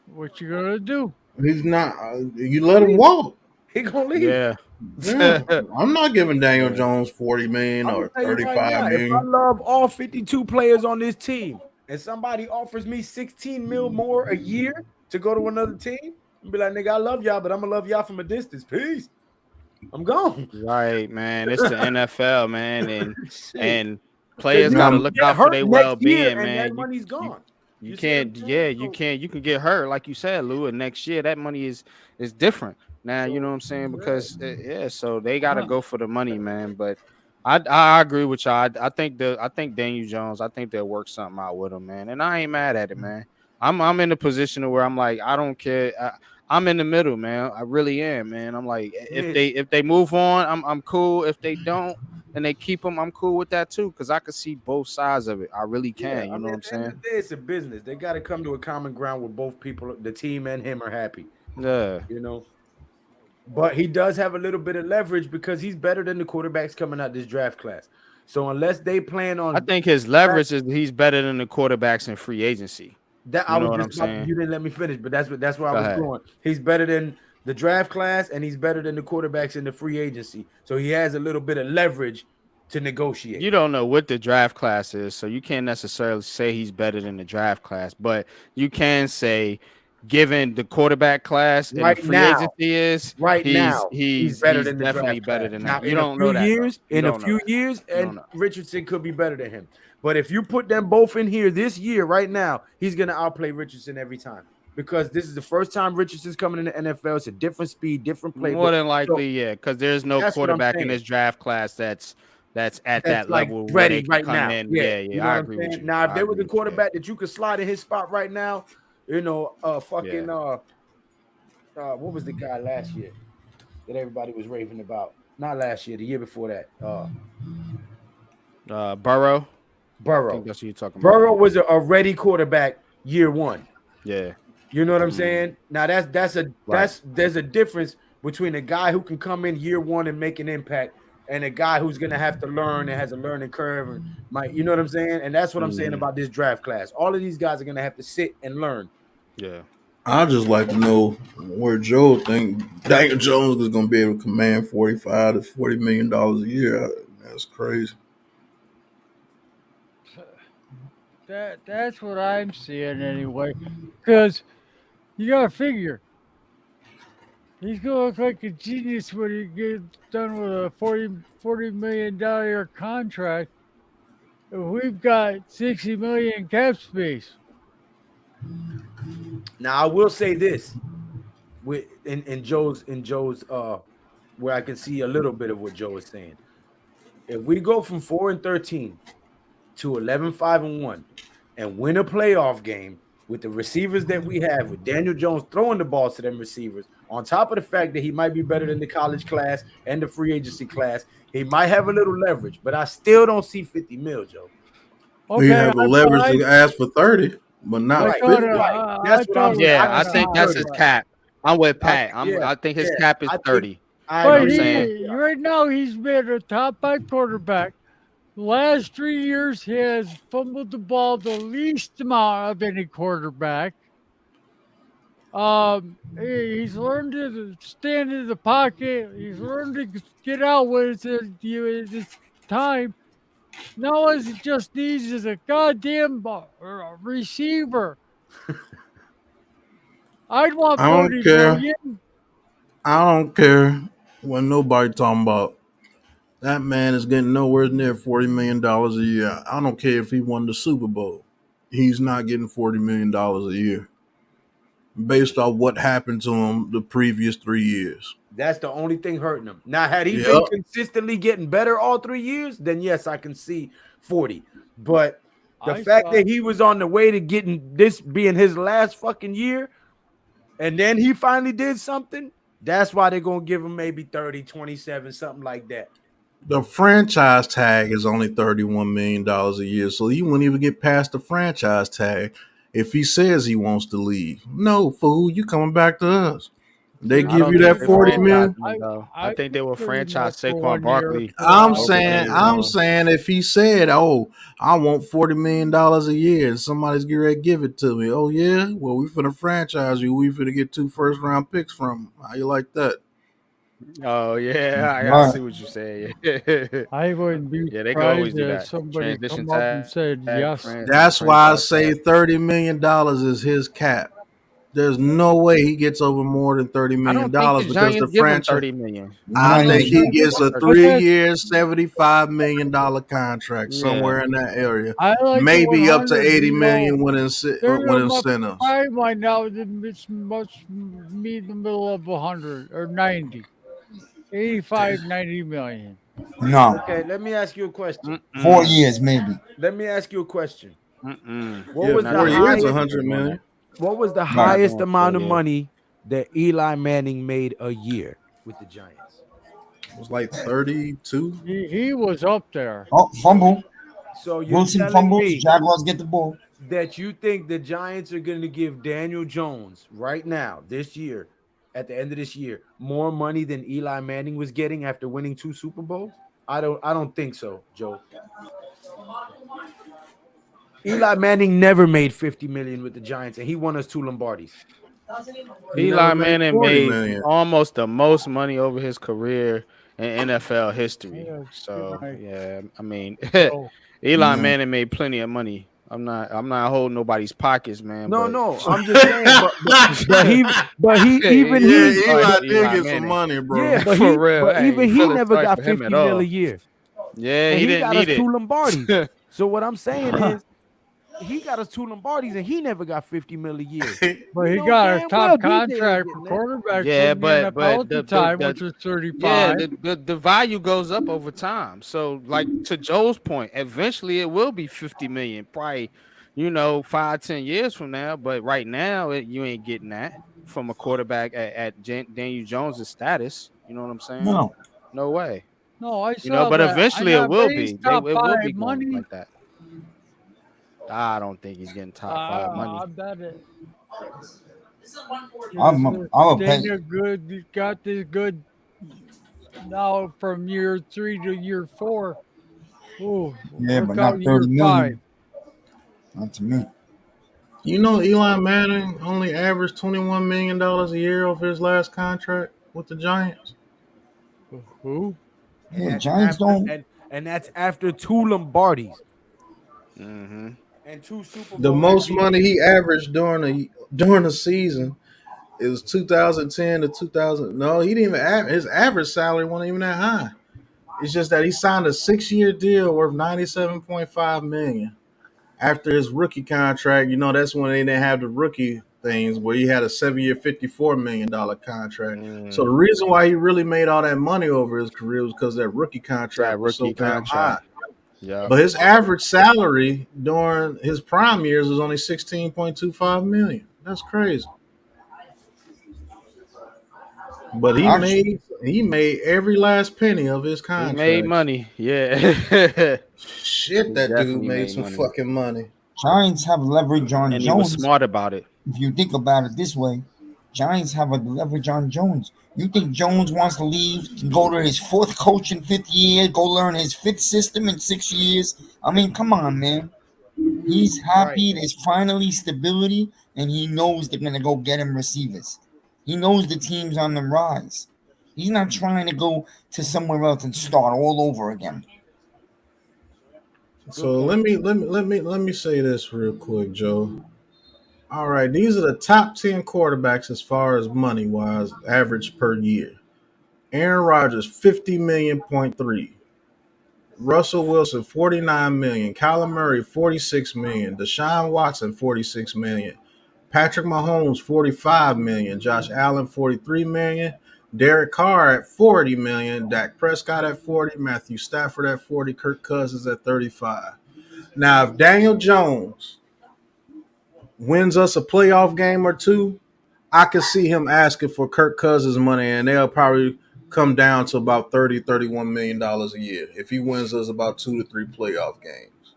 What you gonna do? he's not. You let him walk. He gonna leave. Yeah. Yeah, I'm not giving Daniel Yeah. Jones 40 million I'm or gonna tell you right 35 now, if I million. love all 52 players on this team and somebody offers me 16 mil more a year to go to another team, I'm be like, nigga, I love y'all, but I'm gonna love y'all from a distance. Peace. I'm gone. Right, man. It's the NFL, man, Shit. and players You gotta can look get out for hurt their next well being, year and man. that money's gone. You You see what I'm can't, saying? yeah, you can't. You can get hurt, like you said, Lou. And next year, that money is different. Now, you know what I'm saying? Because yeah, so they gotta go for the money, man. But I agree with y'all. I think Daniel Jones. I think they'll work something out with him, man. And I ain't mad at it, man. I'm in a position where I'm like, I don't care. I'm in the middle, man. I really am, man. I'm like, if they move on, I'm cool. If they don't and they keep them, I'm cool with that too. Cause I can see both sides of it. I really can. You know what I'm at the end saying? of the day, it's a business. They got to come to a common ground where both people, the team and him, are happy. Yeah. You know. But he does have a little bit of leverage because he's better than the quarterbacks coming out this draft class. So unless they plan on, I think his leverage is he's better than the quarterbacks in free agency. that You I know was what just I'm about, saying? you didn't let me finish, but that's where I Go was ahead. going. He's better than the draft class, and he's better than the quarterbacks in the free agency. So he has a little bit of leverage to negotiate. You don't know what the draft class is, so you can't necessarily say he's better than the draft class, but you can say, given the quarterback class and Right the free now, agency is, he's better than the definitely draft better class. than Now, that. You in a don't few know that. years, You in a don't know few that. years, You don't and know. Richardson could be better than him. But if you put them both in here this year, right now, he's gonna outplay Richardson every time. because this is the first time Richardson's coming in the NFL. It's a different speed, different playbook. More than likely, yeah, because there's no that's what I'm quarterback in saying. this draft class that's at that like level where ready they can right come now. in. Yeah, Yeah, you know I what I'm agree with saying? you. Now, if I there was a agree with you, yeah. quarterback that you could slide in his spot right now, you know, fucking what was the guy last year that everybody was raving about? Not last year, the year before that. Burrow. I Burrow. think that's what you're talking about. Burrow was a ready quarterback year one. Yeah. You know what I'm saying? Now there's a difference between a guy who can come in year one and make an impact and a guy who's gonna have to learn and has a learning curve and you know what I'm saying? And that's what I'm saying about this draft class. All of these guys are gonna have to sit and learn. Yeah. I'd just like to know where Joe think Daniel Jones is going to be able to command $45 to $40 million a year. That's crazy. That's what I'm seeing anyway. Because you gotta figure he's gonna look like a genius when he gets done with a $40 million contract. If we've got 60 million cap space. Now I will say this with in Joe's where I can see a little bit of what Joe is saying. If we go from 4-13 to 11-5-1 and win a playoff game with the receivers that we have, with Daniel Jones throwing the balls to them receivers, on top of the fact that he might be better than the college class and the free agency class, he might have a little leverage, but I still don't see 50 mil, Joe. Okay, you have the leverage to ask for 30, but not 50. That's what I'm saying. Yeah, I think that's his cap. I'm with Pat. I think his cap is 30. But right now he's been a top 5 quarterback. The last 3 years he has fumbled the ball the least amount of any quarterback. He's learned to stand in the pocket. He's learned to get out when it's time. Now all he just needs is a goddamn receiver. I'd want I don't 40 care. million. I don't care what nobody talking about. That man is getting nowhere near $40 million a year. I don't care if he won the Super Bowl. He's not getting $40 million a year based on what happened to him the previous 3 years. That's the only thing hurting him. Now, had he been consistently getting better all 3 years, then yes, I can see 40. But the fact that he was on the way to getting this being his last fucking year, and then he finally did something, that's why they're going to give him maybe 30, 27, something like that. The franchise tag is only $31 million a year, so he wouldn't even get past the franchise tag if he says he wants to leave. No, fool, you coming back to us. They give you that 40 million. I think they will franchise Saquon Barkley. I'm saying if he said, "Oh, I want $40 million a year," and somebody's getting ready to give it to me. Oh yeah, well we finna franchise you. We finna get 2 first-round picks from him. How you like that? Oh yeah, I see what you're saying. I wouldn't be they can always do that. Somebody come up and said yes. That's why I say $30 million is his cap. There's no way he gets over more than $30 million because the franchise. $30 million. I think he gets a 3-year, $75 million contract somewhere in that area. Maybe up to $80 million when incentives. I might now it's much meet in the middle of 100 or 90, 85, 90 million. No. Okay, let me ask you a question. 4 years, maybe. Let me ask you a question. What was 4 years, 100 million? What was the highest amount of money that Eli Manning made a year with the Giants? It was like 32. He was up there. Oh, fumble. So you're Wilson fumbles. Jaguars get the ball. That you think the Giants are going to give Daniel Jones right now, this year, at the end of this year, more money than Eli Manning was getting after winning 2 Super Bowls? I don't think so, Joe. Eli Manning never made $50 million with the Giants, and he won us 2 Lombardis. Eli Manning made almost the most money over his career in NFL history. So yeah, I mean, Eli Manning made plenty of money. I'm not holding nobody's pockets, man. No, I'm just saying. But he Eli did get some money, bro. Yeah, but for real. But even he never got $50 million a year. Yeah, and he didn't got need us it. 2 Lombardis. So what I'm saying is, he got us 2 Lombardis and he never got 50 mil a year. But he know got a damn top well DJ ain't contract for getting that. quarterbacks Yeah, in the NFL at the time, which was 35. the value goes up over time. So, like to Joe's point, eventually it will be 50 million, probably, 5-10 years from now. But right now, you ain't getting that from a quarterback at Daniel Jones's status. You know what I'm saying? No. No way. No, I saw But that. I eventually it know, will but he's be. top It will be 5 going money. like that. I don't think he's getting top 5 money. I bet it. I'll bet. Daniel Good got this good now from year 3 to year 4. Ooh, Yeah, look but out not 30 year 5. million. Not to me. You know, Eli Manning only averaged $21 million a year over his last contract with the Giants. Who? Yeah, That's Giants after, don't. and that's after 2 Lombardis Mm-hmm. and 2 Super The Bowl most MVPs. money he averaged during the season is 2010 to 2000. No, he didn't even his average salary wasn't even that high. It's just that he signed a 6-year deal worth $97.5 million. After his rookie contract, that's when they didn't have the rookie things where he had a 7-year, $54 million contract. So the Mm. reason why he really made all that money over his career was because that rookie It's that contract was so rookie damn high. contract. Yeah. But his average salary during his prime years was only $16.25 million. That's crazy. But Actually, he made every last penny of his He made contracts. money. Yeah. Shit, He that dude definitely made made some money. fucking money. Giants have leverage on And he was Jones. smart about it. If you think about it this way, Giants have a leverage on Jones. You think Jones wants to leave to go to his 4th coach in 5th year, go learn his 5th system in 6 years? I mean, come on, man. He's Right. happy. There's finally stability, and he knows they're gonna go get him receivers. He knows the team's on the rise. He's not trying to go to somewhere else and start all over again. Good So point. let me say this real quick, Joe. All right, these are the top 10 quarterbacks as far as money wise, average per year. Aaron Rodgers, 50 million point three. Russell Wilson, 49 million. Kyler Murray, 46 million. Deshaun Watson, 46 million. Patrick Mahomes, 45 million. Josh Allen, 43 million. Derek Carr at 40 million. Dak Prescott at 40. Matthew Stafford at 40. Kirk Cousins at 35. Now, if Daniel Jones wins us a playoff game or two, I could see him asking for Kirk Cousins money, and they'll probably come down to about $30-31 million a year if he wins us about 2 to 3 playoff games.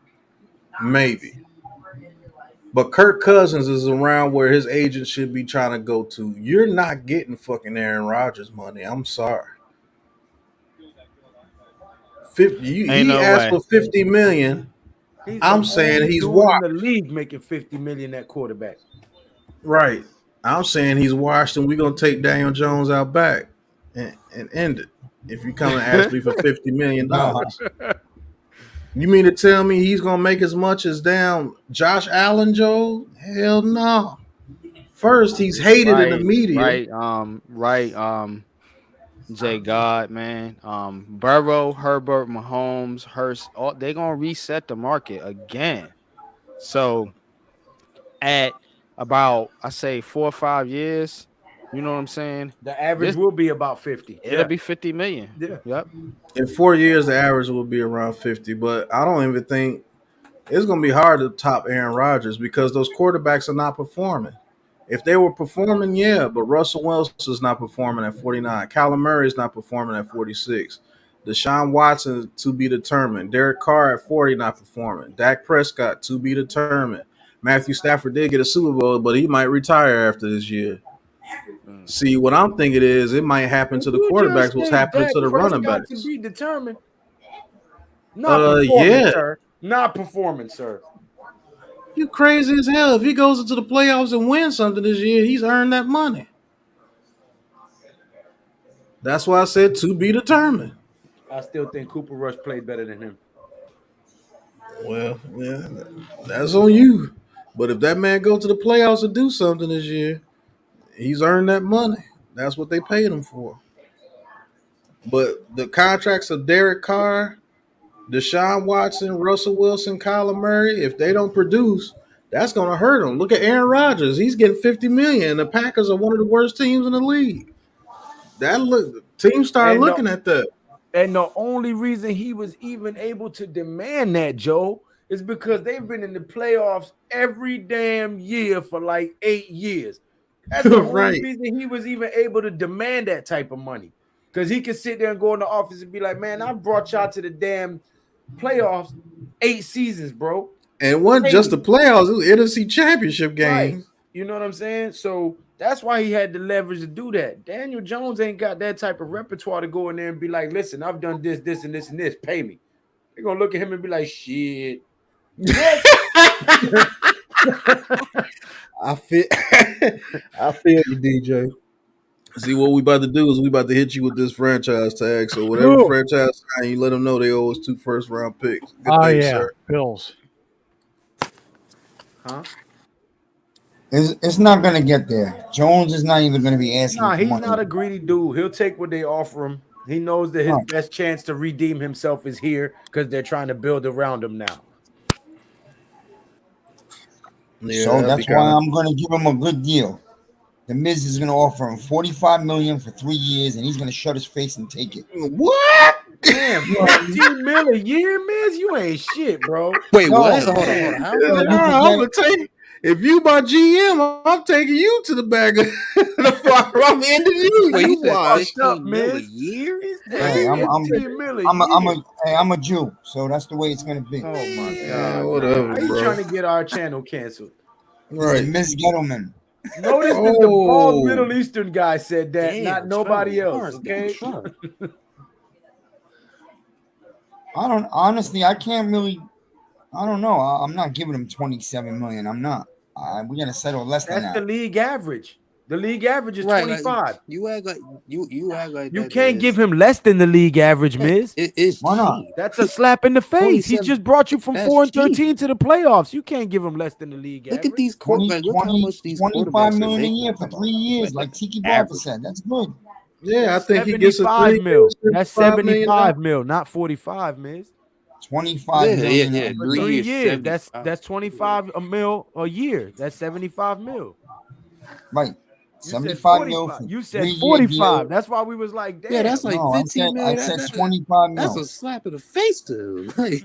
Maybe. But Kirk Cousins is around where his agent should be trying to go to. You're not getting fucking Aaron Rodgers money. I'm sorry. 50, Ain't he no asked way. for 50 million. He's the I'm saying only he's dude in washed. the league making 50 million at quarterback. Right. I'm saying he's washed, and we're gonna take Daniel Jones out back and end it. If you come and ask me for $50 million, Nah, you mean to tell me he's gonna make as much as damn Josh Allen, Joe? Hell no. First, he's hated in the Right, media. Jay God, man. Burrow, Herbert, Mahomes, Hurst, all they gonna reset the market again. So at about I say 4 or 5 years, you know what I'm saying? The average This will be about 50. it'll Yeah. be 50 million. Yeah. Yep. In 4 years, the average will be around 50, but I don't even think it's going to be hard to top Aaron Rodgers because those quarterbacks are not performing. If they were performing, yeah, but Russell Wilson's not performing at 49. Kyler Murray's not performing at 46. Deshaun Watson to be determined. Derek Carr at 40 not performing. Dak Prescott to be determined. Matthew Stafford did get a Super Bowl, but he might retire after this year. Mm. See, what I'm thinking is it might happen to the You just quarterbacks what's say happening Dak to the running Prescott to backs. be determined. Not performing, Yeah. sir. Not performing, sir. You crazy as hell. If he goes into the playoffs and wins something this year, he's earned that money. That's why I said to be determined. I still think Cooper Rush played better than him. Well, yeah, that's on you. But if that man go to the playoffs and do something this year, he's earned that money. That's what they paid him for. But the contracts of Derek Carr, Deshaun Watson, Russell Wilson, Kyler Murray, if they don't produce, That's gonna hurt him. Look at Aaron Rodgers. He's getting 50 million. And the Packers are one of the worst teams in the league. That look teams start And looking at that. the only reason he was even able to demand that, Joe, is because they've been in the playoffs every damn year for like 8 years. That's the only Right. reason he was even able to demand that type of money. Because he could sit there and go in the office and be like, man, I brought y'all to the damn playoffs 8 seasons, bro. And it wasn't just the playoffs, it was NFC championship Right. games. You know what I'm saying? So that's why he had the leverage to do that. Daniel Jones ain't got that type of repertoire to go in there and be like, listen, I've done this, this, and this, and this. Pay me. They're going to look at him and be like, shit. I feel you, DJ. See, what we about to do is we about to hit you with this franchise tag. So whatever Cool. franchise sign, you let them know they owe us 2 first-round picks. Good Oh day, yeah, sir. Bills. Huh? It's not gonna get there. Jones is not even gonna be asking. Nah, for he's money. not a greedy dude. He'll take what they offer him. He knows that his Right. best chance to redeem himself is here because they're trying to build around him now. Yeah, So that'd that's be why kinda- I'm gonna give him a good deal. The Miz is gonna offer him $45 million for 3 years, and he's gonna shut his face and take it. What? Damn, 15 mil a year, Miz? You ain't shit, bro. Wait, No, what? Hold on, man. hold on. How Yeah, much? you can I'm get- gonna take. If you my GM, I'm taking you to the bag of the far. I'm ending you. Wait, you You said wash. 15 mil a Miz. year? He's Hey, taking I'm 15 mil a I'm a, year. I'm a Jew, so that's the way it's gonna be. Oh my Yeah, god, whatever, man. How you bro. trying to get our channel canceled? He's the Right. Miz Gettleman. Notice that the bald Oh. Middle Eastern guy said that, Damn, not nobody Trevor else. Lawrence got Okay. Trump. I don't honestly. I can't really. I don't know. I'm not giving him 27 million. I'm not. We're gonna settle less than That's that. the league average. The league average is Right, 25. like you act like you act like You that can't is- give him less than the league average, Miz. It's Why not? cheap. That's a slap in the face. He 27 just brought you from that's 4-13 cheap. to the playoffs. You can't give him less than the league Look average. at these 20, quarterbacks. Look how 20, much these 25 quarterbacks are million a making. year for 3 years, like Tiki Barber average. said. That's good. Yeah, I think he gets a 75 mil. 3 That's 75 million. 75 mil, not 45, Miz. 25 Yeah, million yeah, a yeah. For year. 3 years, years, 75. that's 25 a mil a year. That's 75 mil. Right. You said 75 mil 45. for You said 3-year 45. deal. That's why we was like, damn. Yeah, that's like No, 15 I million. said That's 25 that's mil. a slap in the face to him. Like,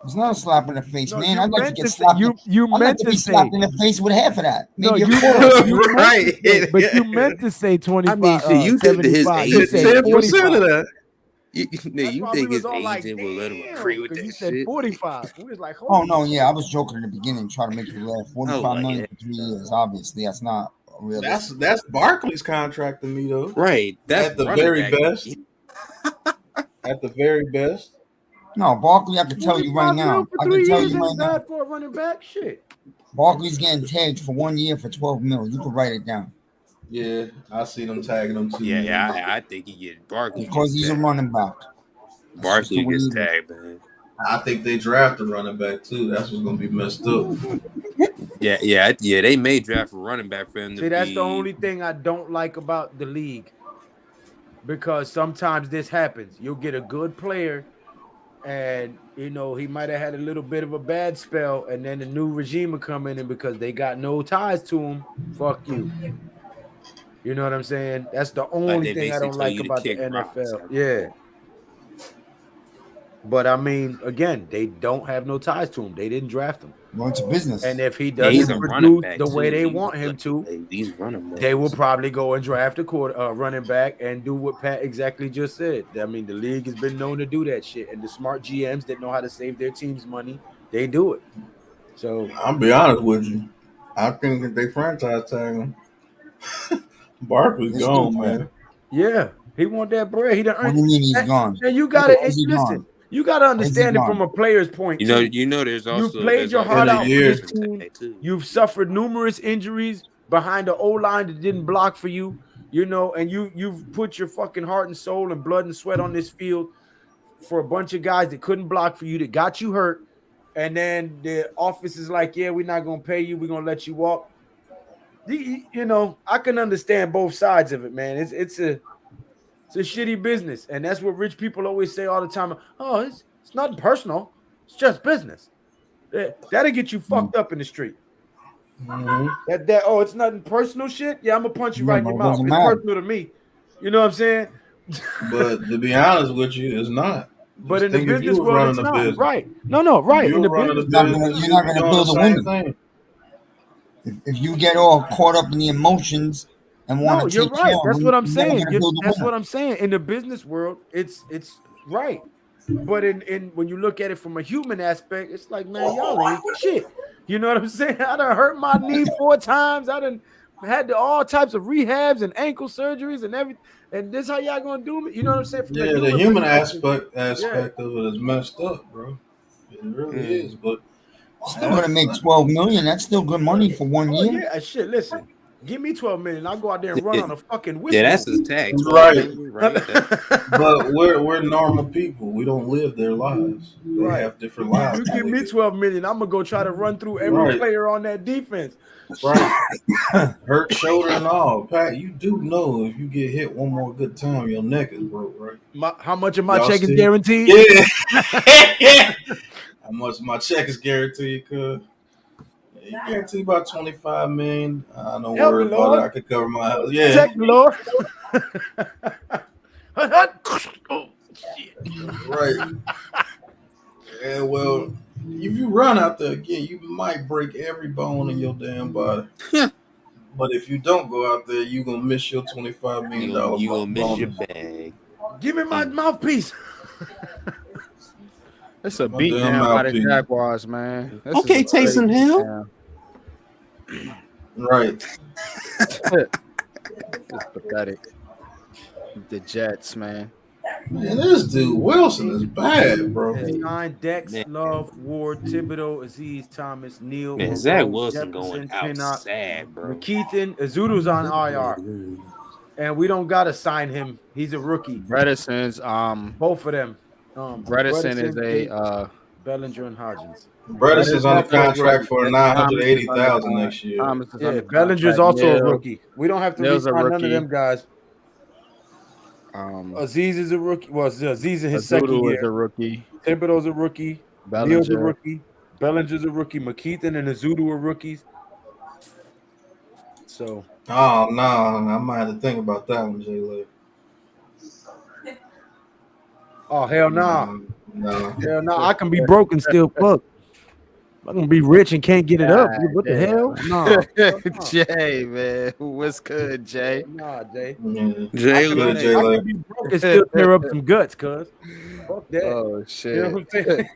It's not a slap in the face, No, man. you I'd like to meant get to say, slapped. you I'd like meant to to be say slapped in the face with half of that. no, Maybe a you quarter. you meant Right. to say, but you meant to say 25. I mean, shit, you think that his 75. You agent, said 10% 45. of that. you That's why we think was his all like, agent will let him damn, agree with because you that said shit? 45. We was like, Oh holy no, shit. yeah, I was joking in the beginning, trying to make you laugh. 45 like, million yeah. for 3 years. Obviously, that's not realistic. That's Barkley's contract to me though. Right. That's At the running very back. best. At the very best. No, Barkley, I can tell you right 45 mil now. for I 3 can tell years you right ain't now. bad for a running back. Shit. Barkley's getting tagged for 1 year for 12 mil. You can write it down Yeah, I see them tagging them too. Yeah, I think he get Barkley. because he's a running back. That's just Barkley the way gets it is. tagged, man. I think they draft a running back too. That's what's gonna be messed up. Yeah. They may draft a running back for him to See, that's be. the only thing I don't like about the league. Because sometimes this happens. You'll get a good player, and he might have had a little bit of a bad spell, and then the new regime will come in, and because they got no ties to him, fuck you. You know what I'm saying? That's the only they thing I basically don't tell like you to about the kick rocks. NFL. Yeah. But I mean, again, they don't have no ties to him. They didn't draft him. Well, it's a business. And if he Yeah, he's doesn't a running produce back the way too. they want him to, These running backs. they will probably go and draft a running back and do what Pat exactly just said. I mean, the league has been known to do that shit. And the smart GMs that know how to save their team's money, they do it. So I'll be honest with you. I think if they franchise tag him, Barkley's It's gone, good, man. yeah, he want that bread. He done What earned. do you mean he's gone? And you gotta Where's he listen. gone? You gotta understand it gone? from a player's point. You know, there's also You've played there's your also heart In a out for year. this team. too. You've suffered numerous injuries behind the O-line that didn't block for you, and you've put your fucking heart and soul and blood and sweat on this field for a bunch of guys that couldn't block for you, that got you hurt. And then the office is like, yeah, we're not gonna pay you, we're gonna let you walk. I can understand both sides of it, man. It's a shitty business, and that's what rich people always say all the time. Oh, it's not personal, it's just business. That'll get you fucked up in the street. Mm-hmm. That oh, it's nothing personal shit. Yeah, I'm gonna punch you right in your it mouth. doesn't It's matter. personal to me. You know what I'm saying? But to be honest with you, it's not. But Just in the think if you business were world, running it's a not. business. Right. No, right. If you In were the running a business, business, you're you'd not be gonna doing the build a same winner. thing. If you get all caught up in the emotions and want no, to you're take care right. of That's them, what I'm you're never saying. gonna build a That's winner. what I'm saying. In the business world, it's right. But in when you look at it from a human aspect, it's like, man, y'all ain't shit. You know what I'm saying? I done hurt my knee 4 times. I done had all types of rehabs and ankle surgeries and everything. And this how y'all gonna do me? You know what I'm saying? From Yeah, a the human human perspective, aspect of it is messed up, bro. It really is. But Still gonna make 12 million. That's still good money for 1 Oh year. yeah, shit. Listen, give me 12 million. I'll go out there and run on a fucking Yeah, whistle. that's his tag. 12 right. million, right? But we're normal people. We don't live their lives. They Right. have different lives. You than give we me do. 12 million, I'm gonna go try to run through every Right. player on that defense. Right. Hurt shoulder and all. Pat, you do know if you get hit one more good time, your neck is broke, right? How much of my Y'all check is see? guaranteed? Yeah. How much my check is guaranteed, cuz? You guarantee about 25 million. Don't Help worry me, about Lord. it. I could cover my house. Yeah. Protect me, Lord. Oh, shit. Right. Yeah, well, if you run out there again, you might break every bone in your damn body. But if you don't go out there, you're gonna miss your $25 million You gonna miss your bonus. bag. Give me my mouthpiece. It's a My beat damn down by the mouthpiece. Jaguars, man. This Okay, is a straight Taysom beat Hill. down. Right. It's pathetic. The Jets, man. Man, this dude Wilson is bad, bro. They signed Dex, Man. Love, Ward, Thibodeau, Aziz, Thomas, Neal, Man, Moreau, Zach Wilson going Jefferson, out Pinnock, sad, bro. McKeithen, Azudu's on IR, and we don't gotta sign him. He's a rookie. Bredesen's Both of them. Bredesen is Tate, a Bellinger, and Hodgins. Bredeson's under also a contract rookie. for And Thomas is under $980,000 next year. Thomas is Yeah, under Bellinger's contract. also a Neal- rookie. We don't have to Neal's a re-sign none of rookie. them guys. Aziz is a rookie. Well, Aziz in his second Azudu year. is a rookie. Thibodeau's a rookie. Bellinger. Neal's a rookie. Bellinger's a rookie. McKeithen and Azudu are rookies. So. Oh no, I might have to think about that one, Jay Lee. Oh hell nah. No. Hell nah. I can be broke and still fuck. I'm gonna be rich and can't get it up. What the hell? Nah. Jay, man. What's good, Jay? Nah, Jay. Yeah. Jay I Lee. can be broke and still tear up some guts, cuz. Fuck that. Oh shit. You know what I'm saying?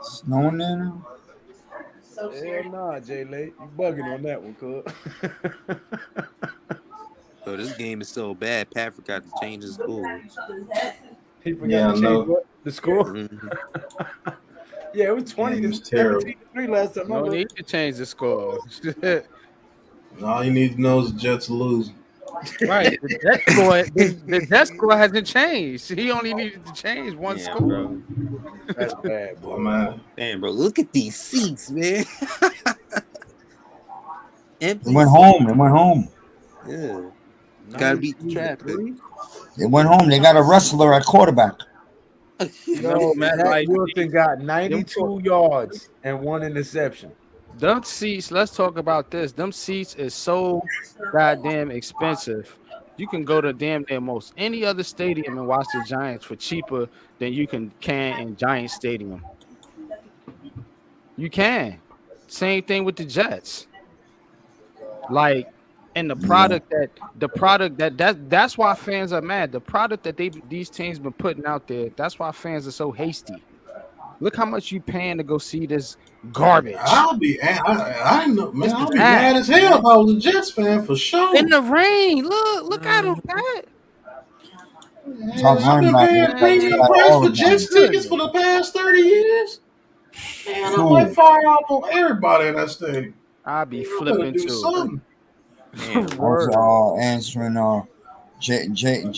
Snowing there now? Hell nah, Jay Lee. You bugging on that one, cuz. So this game is so bad, Pat forgot to change his score. He forgot to change what? The score? Mm-hmm. Yeah, it was 20 to 17 to 3 last time. No need to change the score. All you need to know is the Jets lose. Right. The Jets score hasn't changed. He only needed to change one score. Bro. That's bad, bro. Man. Damn, bro, look at these seats, man. It went home. It went home. Yeah. Gotta beat the traffic. They went home. They got a wrestler at quarterback. Yo, Zach Wilson got 92 yards and 1 interception. Them seats, let's talk about this. Them seats is so goddamn expensive. You can go to damn near most any other stadium and watch the Giants for cheaper than you can in Giant Stadium. You can. Same thing with the Jets. Like, and the product that's why fans are mad. The product that these teams been putting out there, that's why fans are so hasty. Look how much you paying to go see this garbage. I'll be mad as hell if I was a Jets fan for sure. In the rain. Look at him, Pat. I've been paying premium price for Jets tickets for the past 30 years. Man, I might fire off on everybody in that stadium. I'll be flipping do too. something. I was answering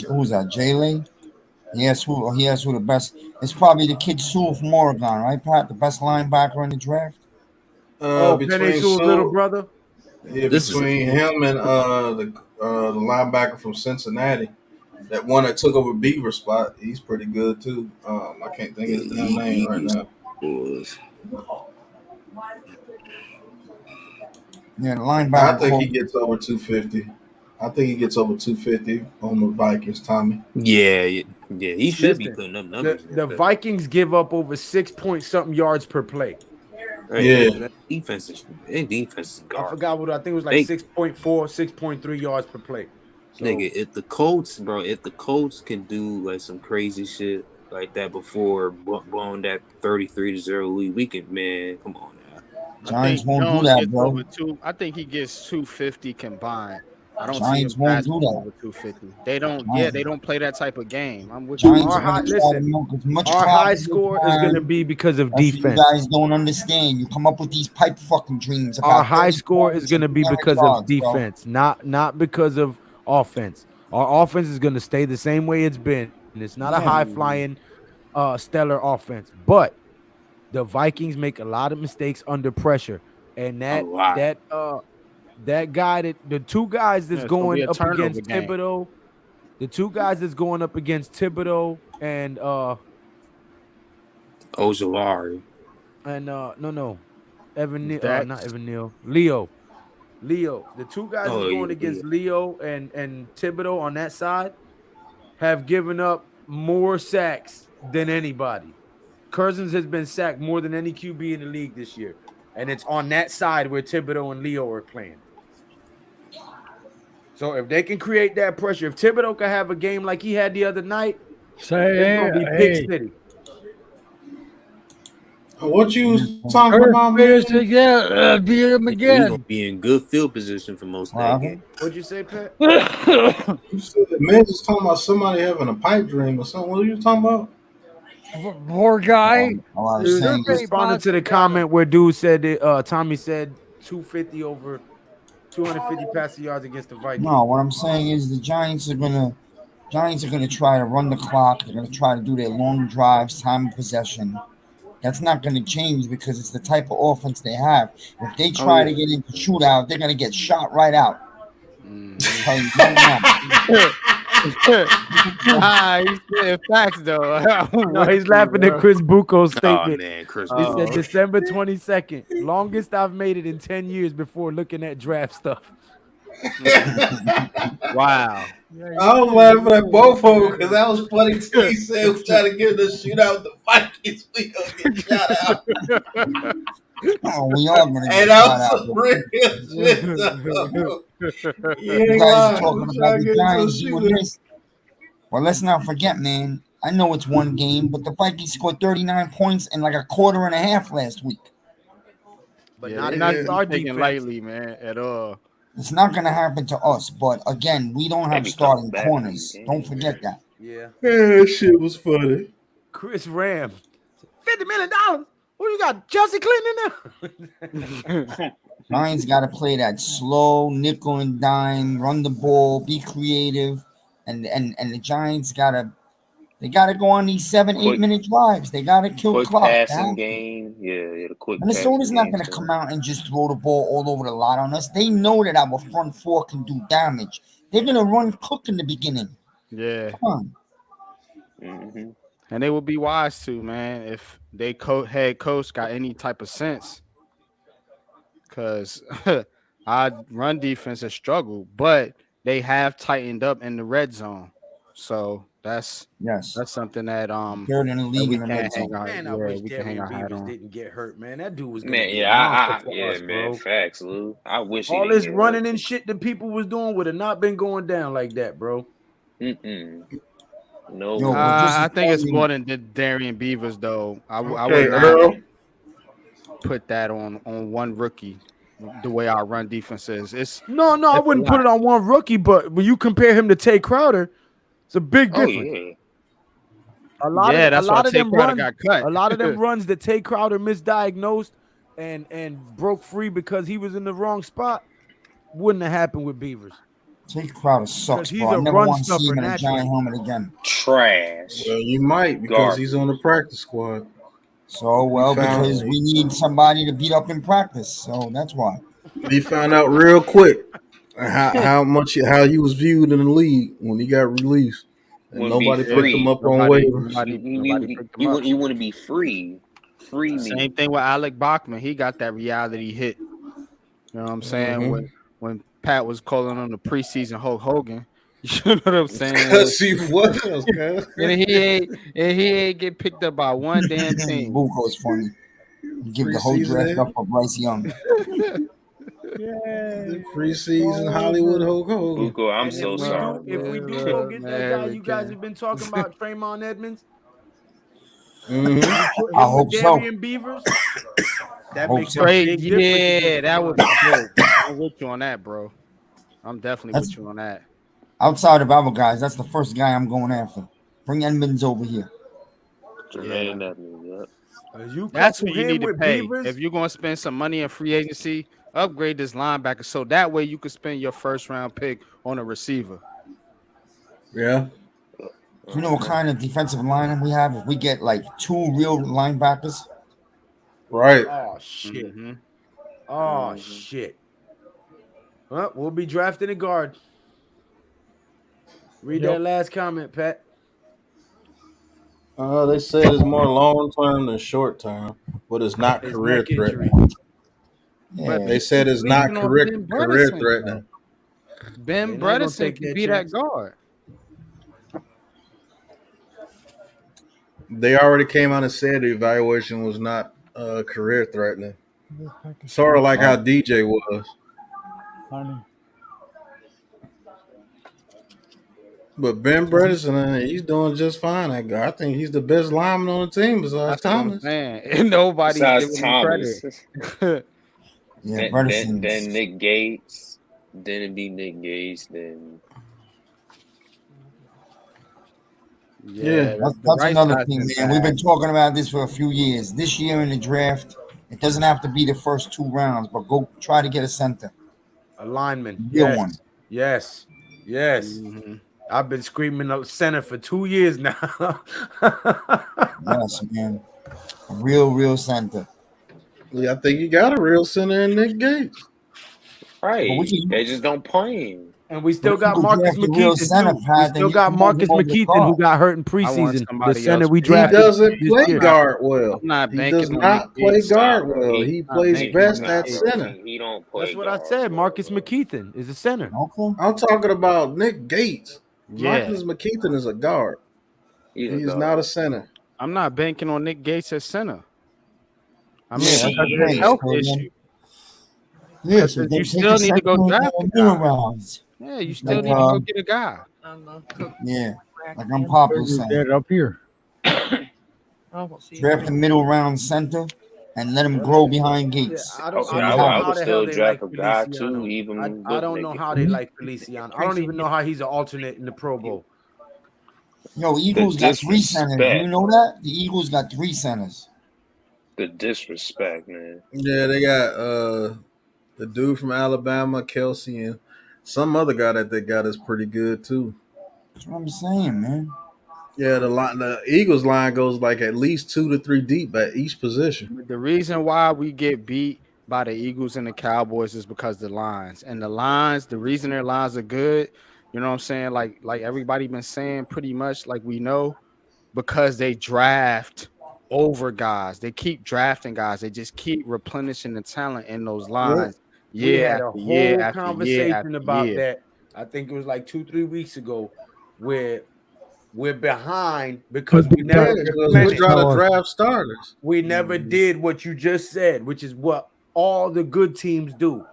who's that? Jay He asked who the best. It's probably the kid Sewell from Oregon, right, Pat? The best linebacker in the draft. Penny Sewell's little brother. Yeah, between him and the linebacker from Cincinnati, that one that took over Beaver's spot, he's pretty good too. I can't think of his damn name right now. Was. Yeah, the I linebacker think he called. gets over 250. I think he gets over 250 on the Vikings, Tommy. Yeah, he should be Listen, putting up the numbers like the that. Vikings give up over 6 point something yards per play. Right, Yeah. that defense is I garbage. forgot what I think it was like They 6.4, 6.3 yards per play. So nigga, if the Colts, bro, if the Colts can do like some crazy shit like that before blowing that 33-0 lead, we can, man. Come on now. I Giants think won't do Jones that, gets over bro. two. I think he gets 250 combined. I don't see him Giants won't do passing for that. over 250. They don't. Yeah, they Giants, don't play that type of game. I'm with you. Giants our are high gonna try to listen, milk as much our clock high as they score is going to can. be because of That's what you defense. guys don't understand. You come up with these pipe fucking dreams Our about high 30 score is points going and to be 300 because of yards, bro. defense, not because of offense. Our offense is going to stay the same way it's been. It's not a Yeah. high flying, stellar offense, but the Vikings make a lot of mistakes under pressure, and A lot. that guy that the two guys Yeah, that's it's gonna be going a up turnover against game. Thibodeau, the two guys that's going up against Thibodeau and Ojolari. no Evan not Dex. Evan Neal, Leo, the two guys that's Oh going yeah. against Leo and Thibodeau on that side have given up more sacks than anybody. Cousins has been sacked more than any QB in the league this year, and it's on that side where Thibodeau and Leo are playing. So if they can create that pressure, if Thibodeau can have a game like he had the other night, it's Say, gonna be pick hey, city. What you Good was point. talking Kirk about, Ferguson man? again, beat him Yeah, we gonna again. be in good field position for most of What that game. happened? What'd you say, Pat? You said the man was talking about somebody having a pipe dream or something. What are you talking about? Poor guy. All I He was was saying is, Survey responding to the positive got him. comment where dude said that Tommy said 250 over 250 passing yards against the Vikings. no, what I'm saying is the Giants are gonna try to run the clock. They're gonna try to do their long drives, time of possession. That's not gonna change because it's the type of offense they have. If they Oh try to yeah. get into shootout, they're gonna get shot right out. Mhm. Tell you right now. He's saying facts though. I'm No, with he's you, laughing at bro. Chris Buko's Oh statement. man, Chris He Bull. said Oh, December 22nd, longest I've made it in 10 years before looking at draft stuff. wow. Yeah, I was laughing at both of them because that was funny too. He said we trying to get in the shootout with the Vikings. We gonna get shot out. Oh, we are gonna And get that shot was out. some real shit though. You You ain't guys are lying. talking We about trying to the get into a Giants doing shootout. this. Well, let's not forget, man. I know it's one game, but the Vikings scored 39 points in like a quarter and a half last week. But Yeah, not they're not against to be our taken defense. lightly, man, at all. It's not going to happen to us, but again, we don't They have be coming starting back in these corners. Don't games, man. forget that. Yeah. Yeah, that shit was funny. Chris Ram, $50 million. What you got? Chelsea Clinton in there? Giants got to play that slow nickel and dime, run the ball, be creative, and the Giants got to go on these 7-8 Quick, minute drives. They got to kill quick clock. They passing have to. game. Yeah, the quick Minnesota's passing not game. going to come out and just throw the ball all over the lot on us. They know that our front four can do damage. They're going to run Cook in the beginning. Yeah, Come on. Mm-hmm. and they would be wise to, man, if they head coach got any type of sense, because our run defense has struggled, but they have tightened up in the red zone, so that's Yes. something that Third in the that league we in the red can't zone. hang our Man, I wish we can hang Darian our hat Beavers on. didn't get hurt, man. That dude was going to Man, be a yeah, monster for us, man, bro. facts, Lou. I wish he All didn't this get running hurt. and shit that people was doing would have not been going down like that, bro. Mm-mm. No Yo, way. but just I to think tell it's more you, than Darian Beavers, though. I would Okay, not Earl. put that on one rookie. The way our run defense is, No, I it's a wouldn't put lot. it on one rookie, but when you compare him to Tay Crowder, it's a big Oh difference. yeah. A Yeah, that's why lot of Tay them Crowder runs, got cut. a lot of them runs that Tay Crowder misdiagnosed and broke free because he was in the wrong spot wouldn't have happened with Beavers. Jake Crowder sucks, Because he's bro. I a never run want to see stuffer him in a giant naturally. helmet again. Trash. Well, you might because he's on the Garbage. practice squad. So, He well, found because we need somebody to beat up in practice. So that's why. he found out real quick how he was viewed in the league when he got released, and Wouldn't be nobody picked him free. up on waivers. Nobody picked him up. You want to be free Free me. Same thing with Alec Bachman. He got that reality hit. You know what I'm saying? Mm-hmm. When Pat was calling on the preseason Hulk Hogan, you know what I'm saying? Cause he was, cuz. and he ain't get picked up by one damn team. Buko's funny. Give the whole draft Preseason, up for Bryce Young. the preseason Hollywood Hulk Hogan. Buko, I'm And so if we sorry, do, if we bro. do go get that guy, you guys have been talking about Draymond Edmonds. Mm-hmm. You put I him with hope so. Darian Beavers. That Hope makes so. a Trade, big difference. yeah, against that would Toronto. be dope. I'm with you on that, bro. I'm definitely with you on that. Outside of our guys, that's the first guy I'm going after. Bring Edmonds over here. Jermaine Edmonds, yep. You That's couple what you him need to with pay. Beavers. If you're gonna spend some money in free agency, upgrade this linebacker so that way you can spend your first round pick on a receiver. Yeah. Do you know what kind of defensive line we have? If we get like 2 real linebackers, Right. Oh shit. Mm-hmm. Oh shit. Well, we'll be drafting a guard. Read that last comment, Pat. They said it's more long term than short term, but it's not His career neck injury. threatening. But They people said it's not sleeping on career Ben career Bredesen. threatening. Ben They're not gonna Bredesen take can that be chance. that guard. They already came out and said the evaluation was not career threatening. Sort of like how DJ was. Honey. But Ben Bredesen, he's doing just fine. I think he's the best lineman on the team besides That's what I'm Thomas. saying. And nobody's Besides giving him Thomas, credit. yeah, then Bredesen. Nick Gates, then it'd be Nick Gates, then Yeah. That's another thing, man. We've been talking about this for a few years. This year in the draft, it doesn't have to be the first 2 rounds, but go try to get a center. A lineman. Real Yes. one. Yes. Yes. Mm-hmm. I've been screaming up center for 2 years now. Yes, man. A real center. Yeah, I think you got a real center in Nick Gates. right. But we can- They just don't play him. And we still But if got you Marcus draft a real McKeithen center, too. We Pat, then still you got can move Marcus him over to McKeithen who guard. got hurt in I want preseason. The somebody center else. we He drafted. doesn't this play year. guard well. I'm not He banking does on not Nick play Gates. guard Nah, bro. well. He plays He- best nah, at bro. center. He don't play That's what I guard, said. bro. Marcus McKeithen is a center. Okay. I'm talking about Nick Gates. Yeah. Marcus McKeithen is a guard. He's a He is guard. not a center. I'm not banking on Nick Gates as center. I mean, Yeah, that's because what of his I'm health saying. issue. Yeah, so You they still take a need to go center draft in a the middle guy. rounds. Yeah, you still Like, need to go get a guy. Yeah, like I'm popular saying. Get up here. Draft a middle round center and let him grow behind Yeah, Gates. I don't So know you I have- how would the still hell they draft like a guy too, Feliciano. even I with don't Nick know Gates. how they like Feliciano. I don't even know how he's an alternate in the Pro Bowl. Yo, Eagles got 3 centers. Do you disrespect. know that? The Eagles got 3 centers. The disrespect, man. Yeah, they got the dude from Alabama, Kelsey, and some other guy that they got is pretty good too. That's what I'm saying, man. Yeah, the Eagles line goes like at least 2 to 3 deep at each position. The reason why we get beat by the Eagles and the Cowboys is because the lines. And the lines, the reason their lines are good, you know what I'm saying? Like everybody been saying pretty much, like we know, because they draft over guys. They keep drafting guys. They just keep replenishing the talent in those lines. We year had a after year whole after year conversation after about year. that. I think it was like 2-3 weeks ago, where we're behind because we never we're trying to draft starters. We never did what you just said, which is what all the good teams do.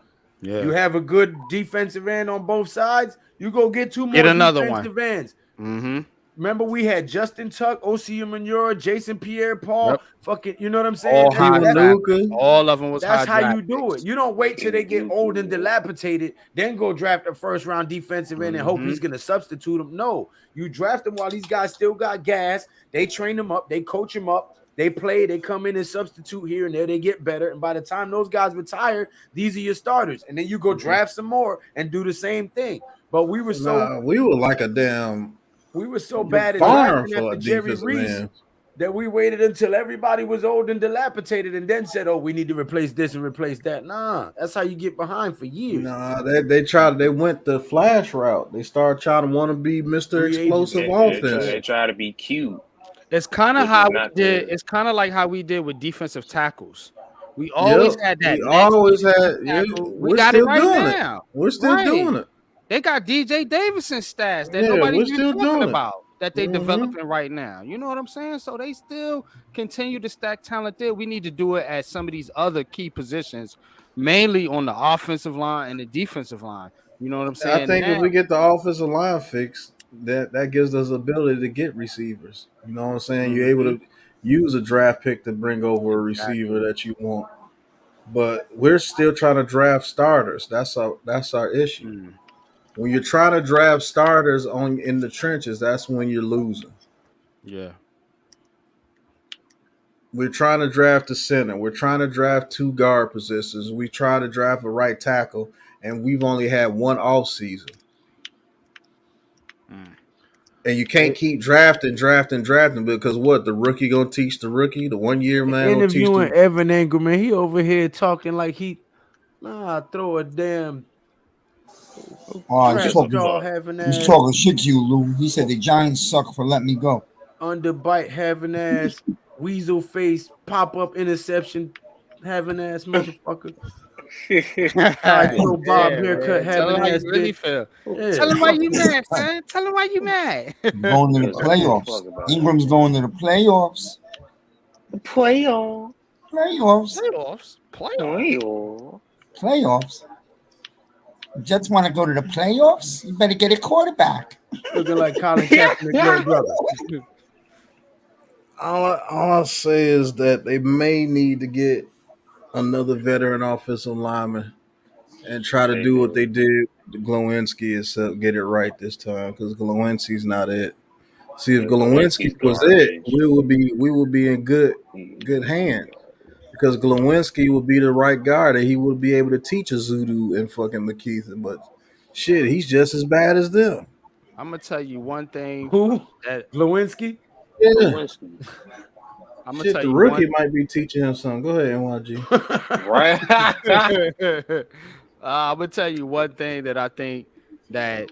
Yeah. You have a good defensive end on both sides, you go get 2 more Get another defensive ends. Mm-hmm. Remember, we had Justin Tuck, Osi Manura, Jason Pierre-Paul, Yep. fucking, you know what I'm saying? All high drafted. All of them was That's high how you draft do it. You don't wait till they get old and dilapidated, then go draft a first-round defensive end and hope he's going to substitute them. No, you draft them while these guys still got gas. They train them up. They coach them up. They play. They come in and substitute here and there. They get better. And by the time those guys retire, these are your starters. And then you go draft some more and do the same thing. But we were we were like a damn. We were so bad at farm drafting for after a Jerry defensive Reese end. that we waited until everybody was old and dilapidated and then said, oh, we need to replace this and replace that. Nah, that's how you get behind for years. Nah, they went the flash route. They started trying to want to be Mr. Explosive offense. They try to be cute. It's kind of which is how we not did. the It's kind of like how we did with defensive tackles. We Yep. always had that We next always defensive had. Yeah, tackle. We we're got it still right doing it. now. We're still Right. doing it. They got DJ Davidson stats that Yeah, nobody's we're even still talking doing it. about that they Mm-hmm. developing right now. You know what I'm saying? So they still continue to stack talent there. We need to do it at some of these other key positions, mainly on the offensive line and the defensive line. You know what I'm I saying? think if Now, we get the offensive line fixed, that gives us ability to get receivers. You know what I'm saying? You're able to use a draft pick to bring over a receiver exactly. that you want. But we're still trying to draft starters. That's our issue. Mm, When you're trying to draft starters on in the trenches, that's when you're losing. yeah. We're trying to draft a center. We're trying to draft two guard positions. We try to draft a right tackle, and we've only had one off season. Mm. And you can't keep drafting because what? The rookie gonna teach the rookie. The 1 year man gonna teach Interviewing the. Evan Engelman, he over here talking like throw a damn Oh, trash give a jaw fuck. having he's ass, talking shit to you, Lou. He said the Giants suck for letting me go. underbite having ass, weasel face, pop up interception having ass motherfucker. Ty Give Joe a Bob fuck. Yeah, haircut man. Tell having him how ass you really bitch. feel. Yeah, Tell him why fuck you you. mad, Right. son. Tell him why you mad. Going to the Gives a playoffs. fuck about that. Ingram's going to the playoffs. Playoff. Playoffs. Playoffs. Playoff. Playoffs. Jets want to go to the playoffs? You better get a quarterback. Looking like Colin Kaepernick's little brother. All I'll say is that they may need to get another veteran offensive lineman and try to They do what do. they did to Glowinski, except get it right this time because Glowinski's not it. See, if Yeah, Glowinski's Glowinski was it, garbage. we would be in good hand because Glowinski would be the right guard and he would be able to teach a Zudu and fucking McKeithen. But shit, he's just as bad as them. I'm gonna tell you one thing Who? that Lewinsky? Yeah, Glowinski. I'm gonna shit, tell the you one. rookie might be teaching him something. Go ahead, NYG. Right? I'm gonna tell you one thing that I think that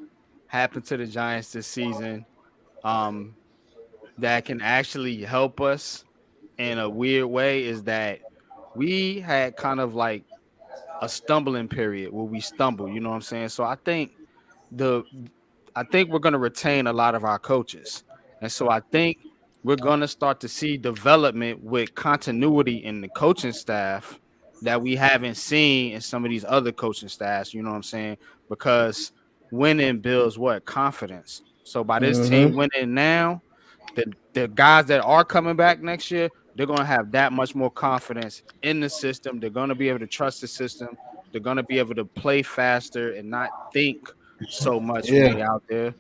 happened to the Giants this season, um, that can actually help us in a weird way is that we had kind of like a stumbling period where we stumble. You know what I'm saying? So the I think we're going to retain a lot of our coaches. And so I think we're going to start to see development with continuity in the coaching staff that we haven't seen in some of these other coaching staffs, you know what I'm saying? Because winning builds what? Confidence. So by this team Mm-hmm. winning now, the guys that are coming back next year, they're going to have that much more confidence in the system. They're going to be able to trust the system. They're going to be able to play faster and not think so much when Yeah, they out there.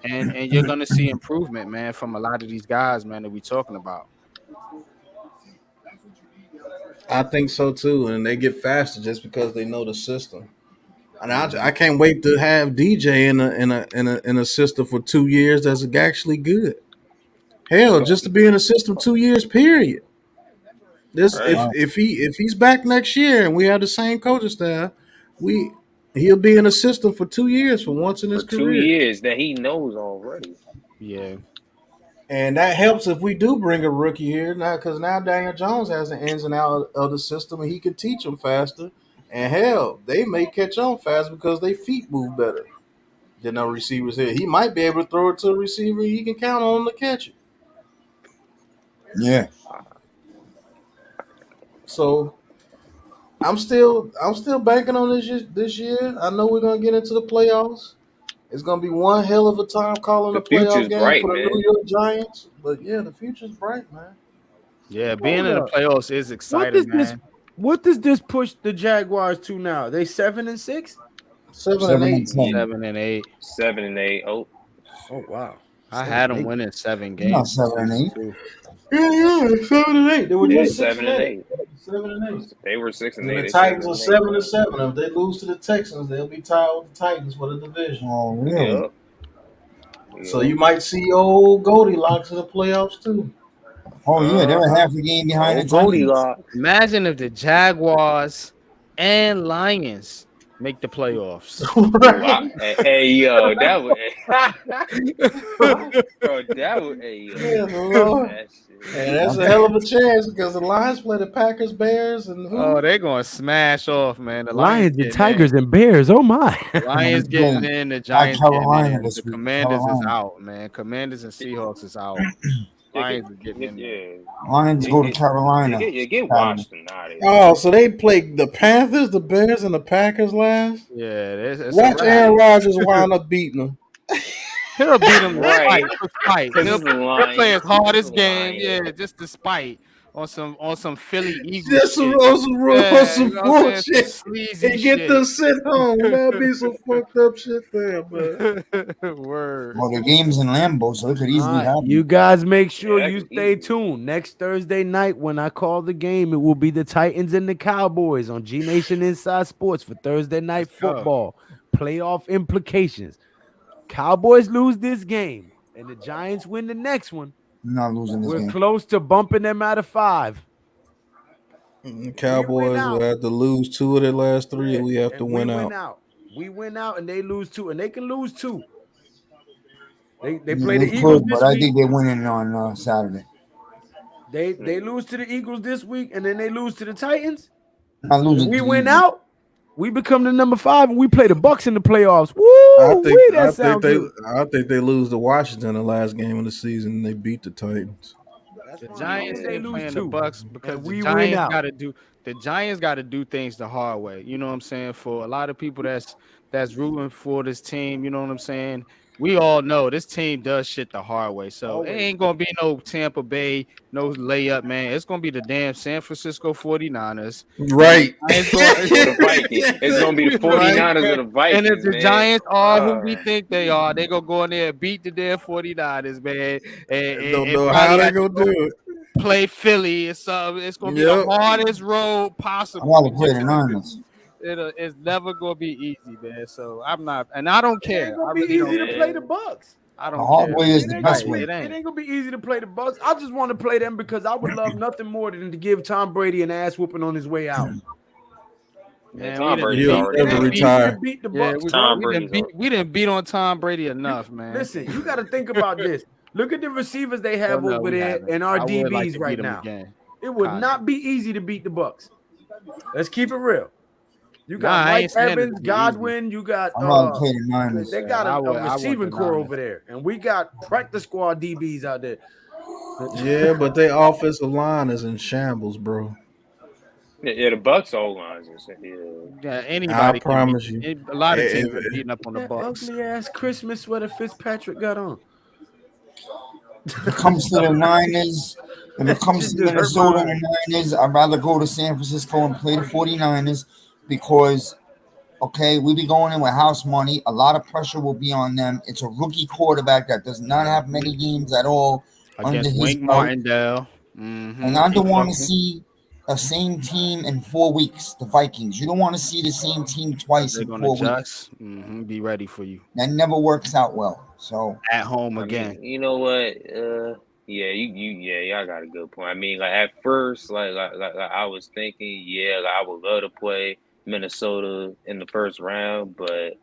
And you're gonna see improvement, man, from a lot of these guys, man, that we talking about. I think so too. And they get faster just because they know the system. And I Mm-hmm. can't wait to have DJ in a system for 2 years that's actually good. Hell, Yep. just to be in the system 2 years, period. This Right. if he's back next year and we have the same coaching staff, we he'll be in a system for 2 years for once in For his two career. years that he knows already. Yeah. And that helps if we do bring a rookie here now, because now Daniel Jones has the ins and out of the system, and he can teach them faster. And hell, they may catch on fast because their feet move better than our receivers here. He might be able to throw it to a receiver; he can count on him to catch it. Yeah. So I'm still banking on this year. I know we're gonna get into the playoffs. It's gonna be one hell of a time calling The a playoff future's game bright, for the New man. York Giants. But yeah, the future's bright, man. Yeah. Being Hold in the up. playoffs is What exciting, does this man. what does this push the Jaguars to now? They 7-6? 7 and 8. 7-10. 7-8. 7-8. Oh, Oh wow. I had them 7-8. winning 7 You're not games this 7-8. season too. Yeah, 7 and 8. They were yeah, just six seven and and eight. eight. 7 and 8. They were 6 and And 8. the They Titans seven are and eight. 7 and 7. If they lose to the Texans, they'll be tied with the Titans for the division. Oh, really? Yep. So Yep. you might see old Goldilocks in the playoffs too. Oh, yeah. They're a Uh-huh. half a game behind Oh, the Titans. Goldilocks. Imagine if the Jaguars and Lions make the playoffs. Wow. Hey, yo, that would, bro, that would, hey, yo, Good Lord. that shit. And that's a hell of a chance because the Lions play the Packers, Bears, and who? Oh, they're gonna smash off, man. The Lions and getting Tigers in. and Bears. Oh my! Lions getting in. The Giants getting Carolina in. this The week. Commanders is Carolina. out, man. Commanders and Seahawks is out. Lions are getting in there. Lions go to Carolina. Get Washington out of here. Oh, so they play the Panthers, the Bears, and the Packers last? Yeah, it's Watch Aaron Rodgers wind up beating them. He'll beat them Right. despite. He'll play his hardest game, yeah, just despite on some Philly Eagles Just shit. some bullshit. Sleazy And get shit. them sent home. That'd be some fucked up shit there, man. Word. Well, the game's in Lambeau, so it could easily happen. You guys make sure Yeah, you that's stay easy. tuned. Next Thursday night, when I call the game, it will be the Titans and the Cowboys on G Nation Inside Sports for Thursday night Let's go. football. Playoff implications. Cowboys lose this game, and the Giants win the next one. I'm not losing this We're game. close to bumping them out of 5. The Cowboys will have to lose 2 of their last 3, and we have to win out. We win out, and they lose 2, and they can lose 2. They Yeah, play the they Eagles could, this but I week. think they're winning on Saturday. They lose to the Eagles this week, and then they lose to the Titans. Not losing. We to win the- out. We become the number 5, and we play the Bucks in the playoffs. Woo! I think they lose to Washington the last game of the season, and they beat the Titans. The Giants they ain't lose playing 2, the Bucks because and the we win Giants out. got to do things the hard way. You know what I'm saying? For a lot of people that's rooting for this team, you know what I'm saying? We all know this team does shit the hard way. So it ain't gonna be no Tampa Bay, no layup, man. It's gonna be the damn San Francisco 49ers. Right. It's gonna be the 49ers of the Vikings. And if the man. Giants are who we think they are, they gonna go in there and beat the damn 49ers, man. And Don't know how they gonna do it. Play Philly. It's gonna be the hardest road possible. I want to play the Niners. It's never gonna be easy, man. So I'm not, and I don't care. It ain't gonna be easy to play the Bucks. I don't The hard care. way is the best way. It ain't gonna be easy to play the Bucks. I just want to play them because I would love nothing more than to give Tom Brady an ass whooping on his way out. Man, Tom Brady's He'll already never gone. retire. Beat the Yeah, Bucks. we didn't beat on Tom Brady enough, man. Listen, you got to think about this. Look at the receivers they have No, over we there haven't. and our I would DBs like to right beat 'em now. again. It would Kinda. not be easy to beat the Bucks. Let's keep it real. You Nah, got I Mike ain't saying Evans, it's easy. Godwin. You got I'm going to play the Niners. they got I a want receiving the core Niners. over there, and we got practice squad DBs out there. Yeah, but their offensive line is in shambles, bro. Yeah, the Bucks O lines and shit. Yeah. Yeah, anybody. I can promise beat- you. A lot of If- teams are beating up on the That Bucks. ugly ass Christmas sweater Fitzpatrick got on. If it comes to the Niners, if it comes to Minnesota and the Niners, I'd rather go to San Francisco and play the 49ers because, okay, we be going in with house money. A lot of pressure will be on them. It's a rookie quarterback that does not have many games at all under Against his Wink belt. Martindale. Mhm. And I don't want to see the same team in 4 weeks, the Vikings. You don't want to see the same team twice They're in gonna 4 weeks. adjust. Be ready for you That never works out well. So at home I again. mean, you know what? Y'all got a good point. I mean, like at first, like I was thinking, I would love to play Minnesota in the first round, but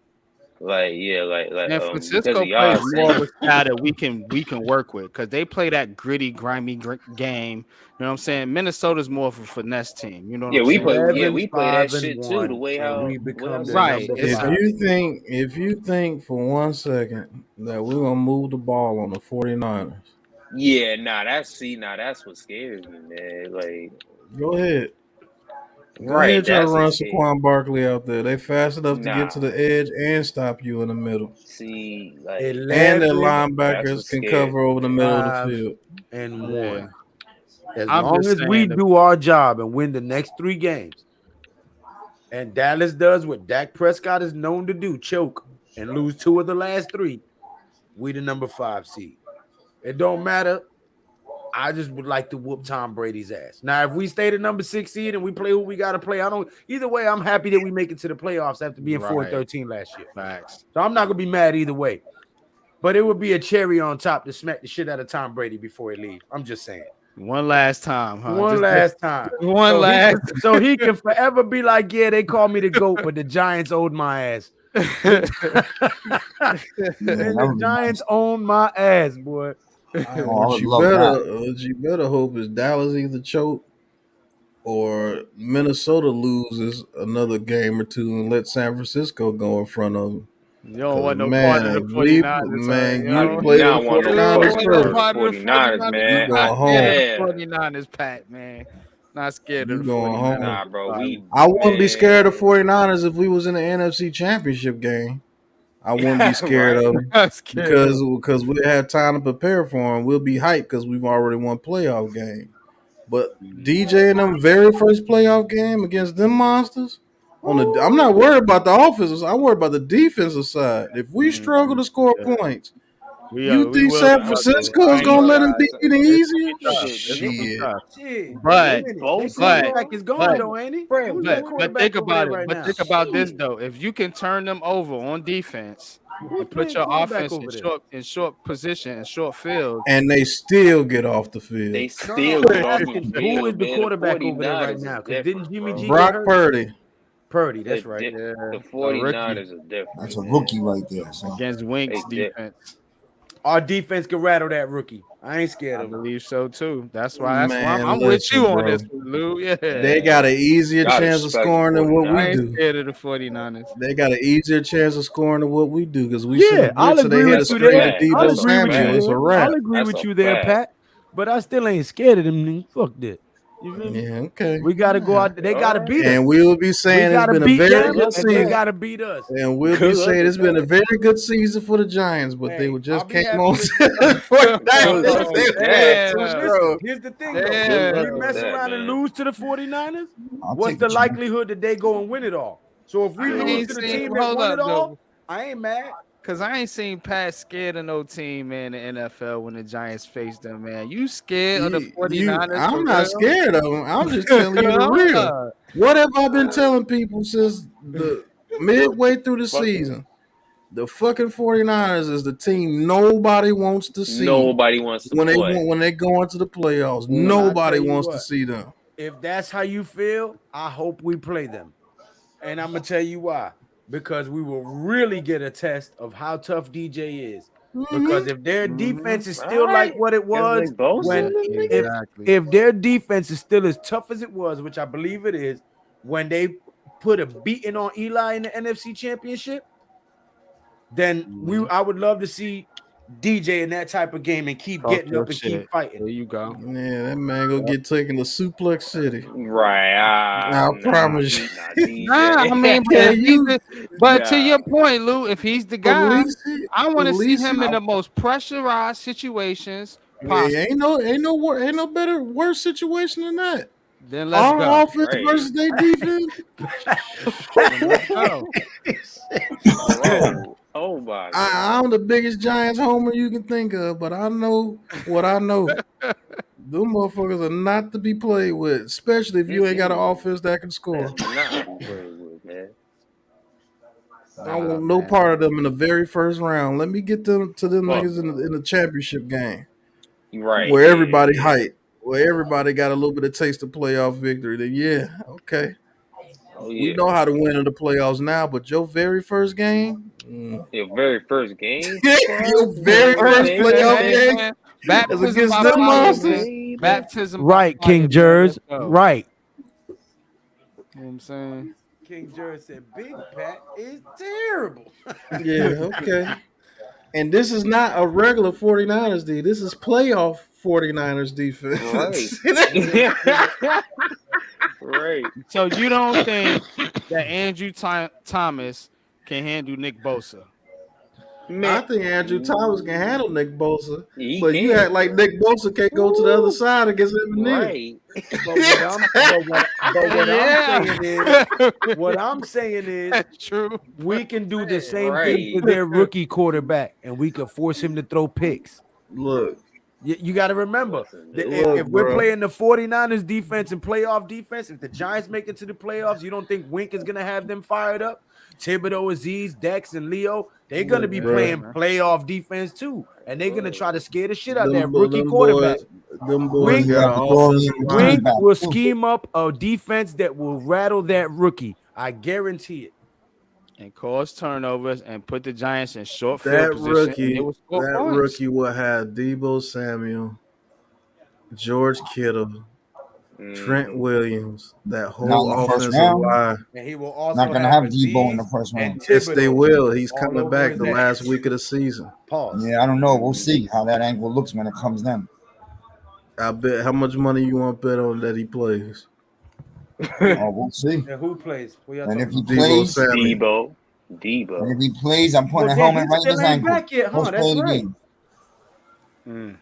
And Francisco because of y'all plays more saying, with style that we can work with because they play that gritty, grimy game. You know what I'm saying? Minnesota's more of a finesse team. You know what I'm we saying? play that shit too. The way how we become Right. number It's- 5. If you think for 1 second that we're gonna move the ball on the 49ers, that's what scares me, man. Like, go ahead. Go right, ahead, try to that's run what scares Saquon Barkley out there. They fast enough to Nah. get to the edge and stop you in the middle. See, like, And their 11 linebackers what can scares cover over the middle of the 5 field. and 1. Yeah. As I'm long just as we saying that- do our job and win the next 3 games, and Dallas does what Dak Prescott is known to do, choke and lose 2 of the last 3, we the number 5 seed. It don't matter. I just would like to whoop Tom Brady's ass. Now, if we stay the number 6 seed and we play who we got to play, either way, I'm happy that we make it to the playoffs after being 4-13 last year. Facts. So I'm not gonna be mad either way. But it would be a cherry on top to smack the shit out of Tom Brady before he leaves. I'm just saying. One last time, huh? One Just last time. one last. So he can forever be like, yeah, they call me the GOAT, but the Giants owed my ass. Man, And that the would be Giants nice. own my ass, boy. Oh, I What would you love that. what you better hope is Dallas either choke or Minnesota loses another game or two and let San Francisco go in front of them. You don't Cause want no part of the man, 49ers, huh? You I you do know? play the not want You no don't part 49ers of want no the first. part of the 49ers, 49ers. You You're man. not going scared of home. the Yeah. 49ers, Pat, man. Not scared of You the going 49ers. home. Nah, bro. I wouldn't be scared of Man. 49ers if we was in the NFC Championship game. I wouldn't be scared Right. of them Not scared of because we have time to prepare for them. We'll be hyped because we've already won playoff game. But DJ in them very first playoff game against them monsters, I'm not worried about the offensive. I'm worried about the defensive side. If we struggle to score Yeah. points, We you think will San struggle. Francisco I is ain't gonna gonna let Bro. them lie. beat it It's gonna be easier? Look tough. at It's gonna be Shit. tough. Shit. Wait a But minute. Their Bosa, quarterback but is gone, but though, ain't he? Fred, Who's their but quarterback think over there about it. right But now? think about this shit. though. If you can turn them over on defense Who's and put playing your quarterback offense over there? in short position and short field, And they still get off the They field. No, still I'm get off the asking who is field, the man. The quarterback over there right 49ers is now? Because didn't different, Jimmy G bro. get Brock hurt? Purdy. Purdy, that's The, right. di- yeah, the a rookie 49ers are different, That's a man. rookie right there. So against They Wink's did. defense. Our defense can rattle that rookie. I ain't scared I of him. believe so too. That's why Man, I'm with you listen, on bro. this one, Lou. Yeah. They got Man, an easier gotta chance of respect the scoring than what we I 49ers. ain't do. scared of the 49ers. They got an easier chance of scoring than what we do because we send a Yeah, I'll blitz and they agree hit a with That's you a screen to there. fact. I'll Debo That's a agree with you Samuel. fact. It's a there. wrap. I'll agree That's with a you there, fact. Pat. But I still ain't scared of them niggas. Fuck that. You feel me? Yeah, okay. We gotta go Yeah. out. They All gotta right. beat us. And we will be We saying it's gotta been a beat very Good them, good luck with and they season. that. gotta beat us. And we'll be Good luck saying it's with been a that. very good season for the Giants, but they Hey, would I'll just be came happy on with. to the Good 49ers. luck Oh, They with were that. doing So too damn. listen, strong. here's the thing though. Good Damn. luck We with mess that, around and man. lose to the 49ers. I'll What's take the the chance. likelihood that they go and win it all? So if we I lose ain't to the seen. team that Hold won up, it all, though. I ain't mad. Cause I ain't seen Pat scared of no team, man, in the NFL when the Giants face them, man. You scared of the 49ers I'm for not real? scared of them. I'm just telling you the real. What have I been telling people since the midway through the Fucking season? The fucking 49ers is the team nobody wants to see nobody wants to play. when they go into the playoffs. But I tell Nobody you wants to what, see them. if that's how you feel, I hope we play them. And I'm gonna tell you why. Because we will really get a test of how tough DJ is. Because if their defense is All still like right. what it Guess was Nick Bosa Yeah, when in them niggas. exactly. if their defense is still as tough as it was, which I believe it is, when they put a beating on Eli in the NFC Championship, then I would love to see DJ in that type of game and keep Talk getting your up and keep shit. fighting. There you go. Yeah, that man gonna get taken to Suplex City. Right. I promise you. DJ. Nah, I mean, but Yeah, if he's but to Nah. your point, Lou, if he's the guy, Felici, I want to see him in Felici. the most pressurized situations Hey, possible. ain't no better worse situation than that. Then let's Our go. offense Right. versus their defense. Then let's go. Bro. Oh my God. I'm the biggest Giants homer you can think of, but I know what I know. Them motherfuckers are not to be played with, especially if you ain't got an offense that can score. That's not who playing with, man. I want no man. part of them in the very first round. Let me get them to them Fuck niggas in the championship game right. where everybody Yeah. hype, where everybody got a little bit of taste of playoff victory. Then yeah, okay. Oh We yeah. know how to win in the playoffs now, but your very first game, Your very first game. your very first Birthday, playoff Hey, game man, is baptism against by them fire, monsters. man. baby. Baptism Right, by fire, King man. Jers. Let's go. Right. You know what I'm saying? King Jers said Big Pat is terrible. Yeah, okay. And this is not a regular 49ers D. This is playoff 49ers defense. Right. Right. So you don't think that Andrew Thomas can handle Nick Bosa? I Man, think Andrew Thomas can handle Nick Bosa, he but you act can. like Nick Bosa can't go to the other side against Eminem. Right. What I'm saying is That's true. we can do the same Right. thing to their rookie quarterback, and we can force him to throw picks. Look, You got to remember, Listen, if we're bro. playing the 49ers defense and playoff defense, if the Giants make it to the playoffs, you don't think Wink is going to have them fired up? Thibodeau, Aziz, Dex, and Leo, they're going to Look, be bro. playing playoff defense too. And they're going to try to scare the shit out of that Them rookie quarterback. boys Wink, got an offensive line. Wink will scheme up a defense that will rattle that rookie. I guarantee it. And cause turnovers and put the Giants in short field That position. And they rookie, will score that points. rookie will have Debo Samuel, George Kittle, Trent Williams, that whole Not in the first offensive round. line. And he will also Not gonna have Debo in the Aziz first and round. Yes, they Thibodeau will. He's all coming over back his the ass. last week of the season. Pause. Yeah, I don't know. We'll see how that ankle looks when it comes then. I bet. How much money you want to bet on that he plays? Oh, we'll see. And who plays? Who y'all And if talking he about? plays, Debo. and if he plays, I'm putting Well, a then helmet he right in still his ain't ankle. back yet, huh? Let's That's play the right. game.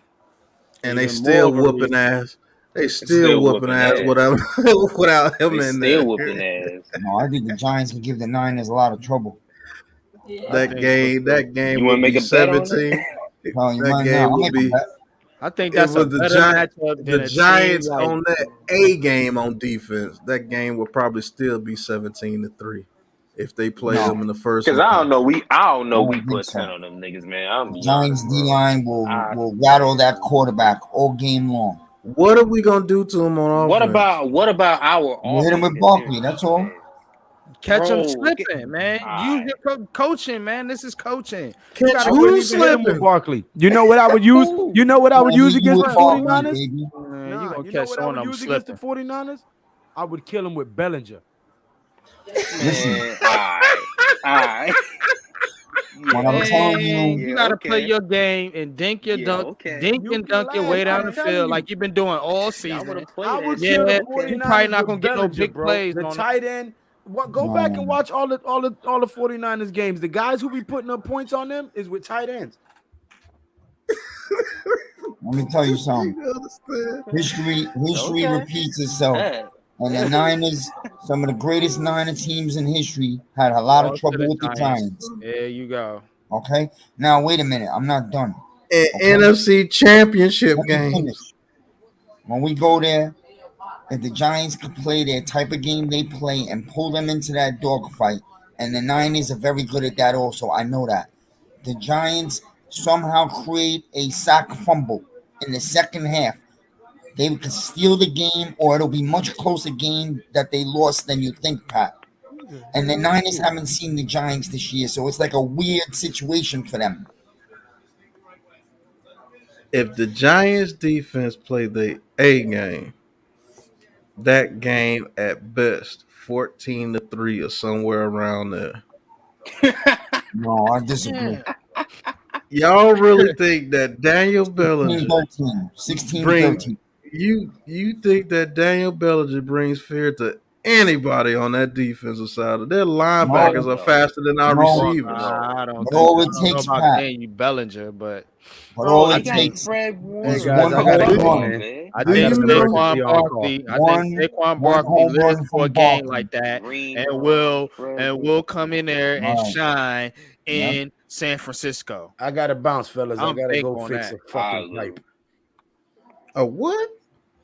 And they Even still more of a whooping reason. ass. They still whooping ass without without him They in still there. whooping ass. No, I think the Giants can give the Niners a lot of trouble. That game You want will to make be a bet on 17. it? Telling you That right now, game I'll will make a be. bet. I think It that's a was the better matchup than a Giants team like on that A game on defense. That game will probably still be 17-3 if they play No. them in the first Because round. I don't know. We I we don't think put so. 10 on them niggas, man. I'm The young, Giants D bro. line will rattle that quarterback all game long. What are we gonna do to him on What offense? about our We'll hit him offense? with Barkley. That's all. catch them Bro, slipping, man. Use your coaching, man. This is coaching. You Catch gotta I who wouldn't even hit him with slipping? Barkley. You know what I would use? You know what I would We'll use hit you against the with Barkley, 49ers? baby. Man, you Nah, gonna you know catch what I some would of them use against the slipping. 49ers? I would kill him with Bellinger. Listen, man, alright. when I'm telling Man, you, you gotta play your game and dink your dunk, dink You and can dunk your laugh. way down I'm the telling field you. like you've been doing all Y'all season. would have I played would that kill Yeah, the shit. Okay. you probably 49ers not with gonna get no Bellinger, big bro. plays The on them. tight end. Go No, back no, and no. watch all the 49ers games. The guys who be putting up points on them is with tight ends. Let me tell you something. History repeats itself. And the Niners, some of the greatest Niner teams in history, had a lot of Lost to trouble the with the Giants. There you go. Okay? Now, wait a minute. I'm not done. An Okay? NFC Championship Let me game. finish. When we go there, if the Giants could play their type of game they play and pull them into that dogfight, and the Niners are very good at that also, I know that. The Giants somehow create a sack fumble in the second half. They can steal the game, or it'll be much closer game that they lost than you think, Pat. And the Niners haven't seen the Giants this year, so it's like a weird situation for them. If the Giants defense play the A game, that game at best 14-3 or somewhere around there. No, I disagree. Y'all really think that Daniel 16 Bellinger 13. 16 bring 13. you think that Daniel Bellinger brings fear to anybody on that defensive side? Their linebackers are faster than our receivers. I don't But think all I it don't know takes, about Pat, Daniel Bellinger, but but all I it think takes Hey is guys, one I gotta home go, run. man. I Do think you know? Saquon Barkley. I think Saquon One Barkley home lives run for a from game Barkley. like that, Green and Road, will come in there and Right. shine Yeah. in San Francisco. I gotta bounce, fellas. I I'm gotta big go on fix that. a fucking pipe. A what?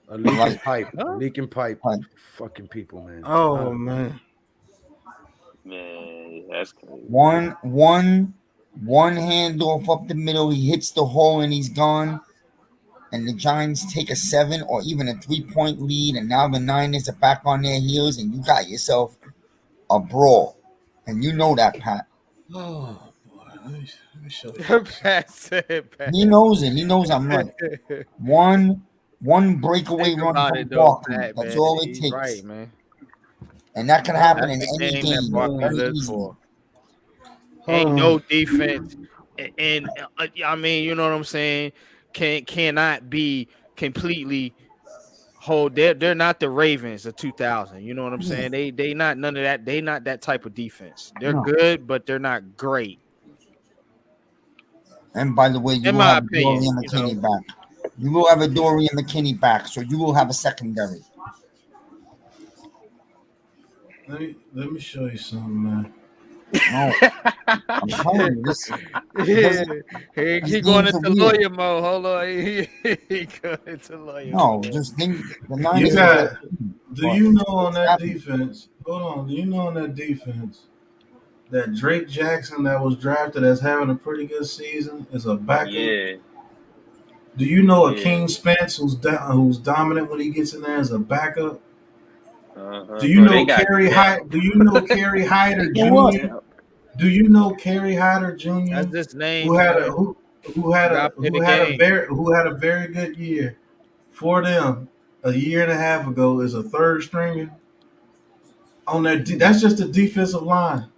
A leaking Right. pipe. A Huh? leaking pipe. Right. Fucking people, man. Oh man. Man, that's crazy. One handoff up the middle, he hits the hole and he's gone. And the Giants take a 7 or even a 3-point lead, and now the Niners are back on their heels, and you got yourself a brawl. And you know that, Pat. Oh boy. Let me show you. Pat said, Pat. He knows it. He knows I'm right. One breakaway Think run about from it though, Barkley. Pat, That's man. all it He's takes. right, man. And that can happen That's in the any game that game. Barkley Very lives easily. for. Ain't no defense, and I mean, you know what I'm saying? Cannot be completely hold. They're not the Ravens of 2000. You know what I'm saying? They not none of that. They not that type of defense. They're No. good, but they're not great. And by the way, you In will my have opinion, Dorian McKinney back. You will have a Dorian McKinney back, so you will have a secondary. Let me show you something, man. No, I'm telling you this. Yeah, These he going games are into weird. lawyer mode. Hold on, he going into lawyer No, mode. just think the You Niners are a got. better team, Do but you know on it's that happening. defense? Hold on. Do you know on that defense that Drake Jackson that was drafted as having a pretty good season is a backup? Yeah, Do you know yeah. Akeem Spence who's dominant when he gets in there as a backup? Do you Bro, they know got Kerry depth. Hyde? Do you know Kerry They Hyder You know got what? Jr.? depth. Do you know Kerry Hyder That's Jr. just who names, had a man. You gotta play the game. who had a very good year for them a year and a half ago is a third stringer on that. That's just the defensive line.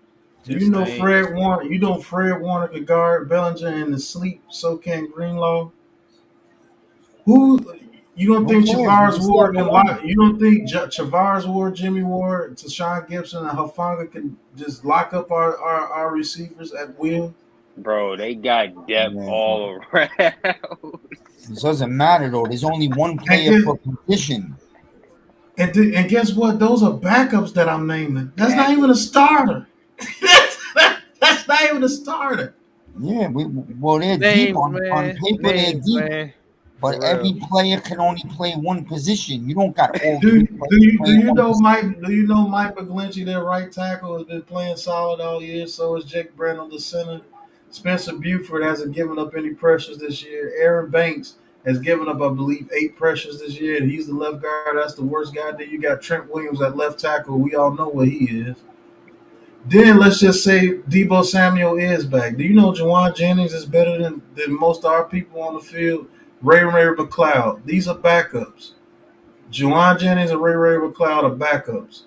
Do you Just know names. Fred Warner? You know Fred Warner could guard Bellinger in the sleep. So can Greenlaw. Who you don't No think players. We Chavars just said Ward no can one. lock? You don't think Chavars Ward, Jimmy Ward, Tashawn Gibson, and Hafanga can just lock up our receivers at will? Bro, they got depth Yeah, all around. it doesn't matter though. There's only one And player get, per position. and guess what? Those are backups that I'm naming. That's not even a Exactly. starter. That's not even a starter. Yeah, well they're deep Names, on man. paper. They're Names, deep, man. but For real. every player can only play one position. You don't got all Do three do players you do playing you one know position. Mike? Do you know Mike McGlinchey, their right tackle, has been playing solid all year. So is Jake Brandon, the center. Spencer Buford hasn't given up any pressures this year. Aaron Banks has given up, I believe, 8 pressures this year, and he's the left guard. That's the worst guy. Then you got Trent Williams at left tackle. We all know what he is. Then let's just say Debo Samuel is back. Do you know Jawan Jennings is better than most of our people on the field? Ray McLeod. These are backups. Juwan Jennings and Ray McLeod are backups.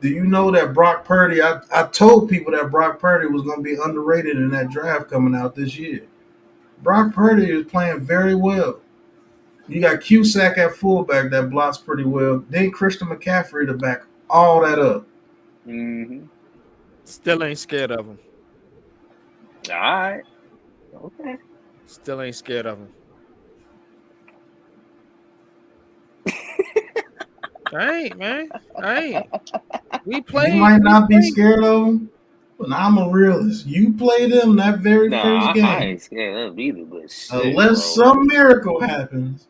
Do you know that Brock Purdy? I told people that Brock Purdy was going to be underrated in that draft coming out this year. Brock Purdy is playing very well. You got Cusack at fullback that blocks pretty well. Then Christian McCaffrey to back all that up. Mm-hmm. Still ain't scared of him. All right. Okay. Still ain't scared of him. I ain't, man. I ain't. We You might played. not be scared of them, but I'm a realist. You play them that very first Nah, I game. ain't scared of them either, but shit, Unless bro. some miracle happens.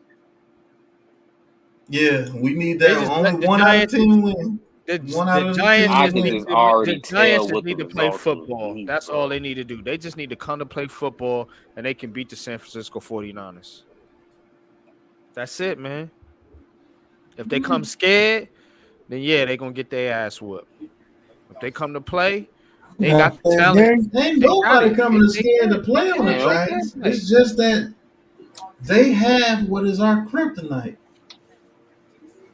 Yeah, we need They that. just Only let the one out of Giants. 10 win. One The out of the Giants 10 I just can need win. just to. The already Giants tell just what the need to play results will football. be, That's all bro. they need to do. They just need to come to play football, and they can beat the San Francisco 49ers. That's it, man. If they come scared, then yeah, they gonna get their ass whooped. If they come to play, they Yeah, got the talent. Ain't They got nobody it. coming to They scared to can. They play on the can. Yeah, Giants. okay. It's just that they have what is our kryptonite.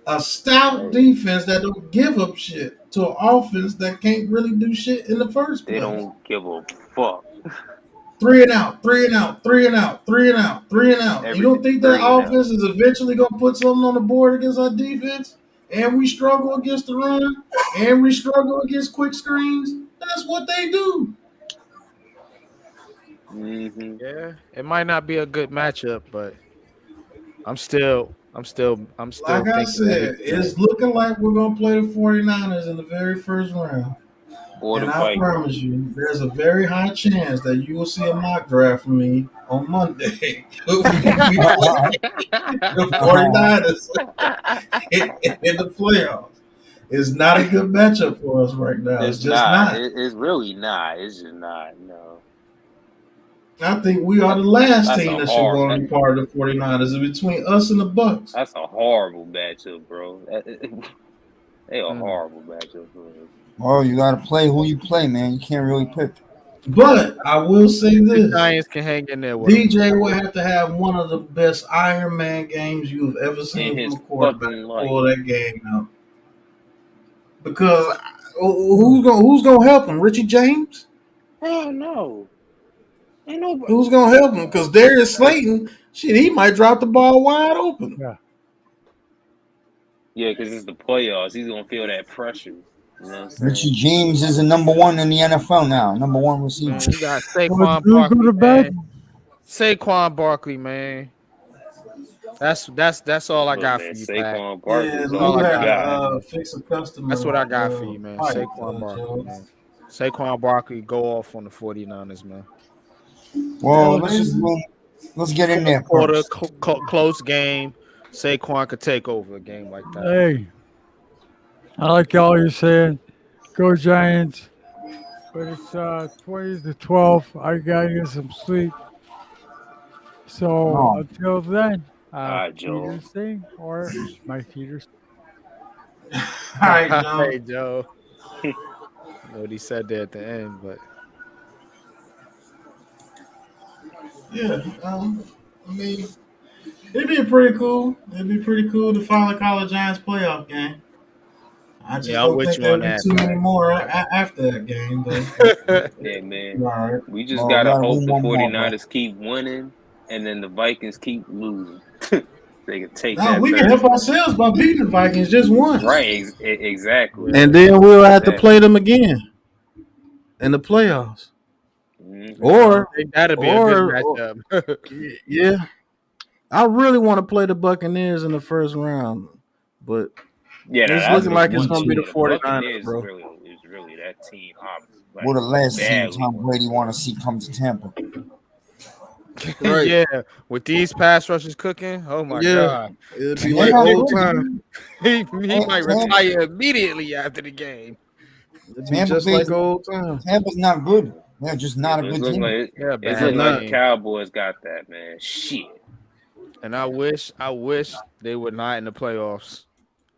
A stout Hey, defense that don't give up shit to an offense that can't really do shit in the first they place. don't give a fuck. Three and out, three and out, three and out, three and out, three and out. You Everything don't think that 3-0. offense is eventually gonna put something on the board against our defense? And we struggle against the run, and we struggle against quick screens. That's what they do. Mm-hmm. Yeah, it might not be a good matchup, but I'm still Like I thinking that we said, can it's win. looking like we're gonna play the 49ers in the very first round. Or the And I Vikings. promise you, there's a very high chance that you will see a mock draft from me on Monday. We play the 49ers in the playoffs. It's not a good matchup for us right now. It's It's just not. not. It's really not. It's just not. No. I think we are That, the last that's team a that should hard. want to be part of the 49ers. It's between us and the Bucks. That's a horrible matchup, bro. They a Mm. horrible matchup for us. Oh, you gotta play who you play, man. You can't really pick. But I will say The this. Giants can hang in there with them. DJ will have to have one of the best Iron Man games you've ever In seen from his a quarterback fucking to life. pull that game out. Because who's gonna help him? Richie James? Hell no. Ain't nobody. Who's gonna help him? Because Darius Slayton, shit, he might drop the ball wide open. Yeah. Yeah, because it's the playoffs. He's gonna feel that pressure. You know what I'm Richie saying? James is the number one in the NFL now. Number one receiver. Man, you got Well, Saquon go to Barkley, bed. man. Saquon Barkley, man. That's all I Look, got man, for you, Pat. Saquon Barkley Yeah, is All all Lou I we had got, got. man. to fix a That's customer what I got for you, man. fight, Saquon Barkley, Joe. man. Saquon Barkley go off on the 49ers, man. Well, let's get in there Quarter first. close game. Saquon could take over a game like that. Hey, I like all you're saying. Go Giants. But it's 20 to 12. I gotta get some sleep. So Oh, until then, All right, Joe. Peter's thing or my Peter's. All right, John. Hey, Joe. I know what he said there at the end, but Yeah. I mean, it'd be pretty cool. It'd be pretty cool to finally call a Giants playoff game. I just yeah, I'm don't with think you on there'll be that, too many man. more after that game, though. Yeah, man. All right. We just well, gotta gotta hope win the one more, bro. 49ers keep winning and then the Vikings keep losing. They can take No, that we can help Thursday. ourselves by beating the Vikings just once. Right, exactly. And then we'll have to Exactly. play them again in the playoffs. Mhm. Or, I think that'd be a good matchup. yeah, I really want to play the Buccaneers in the first round, but Yeah, it's that's looking the like it's one going to be too. the The 49ers, Buccaneers bro. is really that team. Like We're the last team badly. Tom Brady want to see come to Tampa. Right. Yeah, with these pass rushes cooking, oh my Yeah, god, it'd be And they're like not old good. time. he might Tampa, retire immediately after the game. It'd be Tampa just Bay, like old time. Tampa's not good. They're just not a It's good looking team. like They're a it's bad looking like the team. Cowboys got that, man. Shit. And I wish they were not in the playoffs.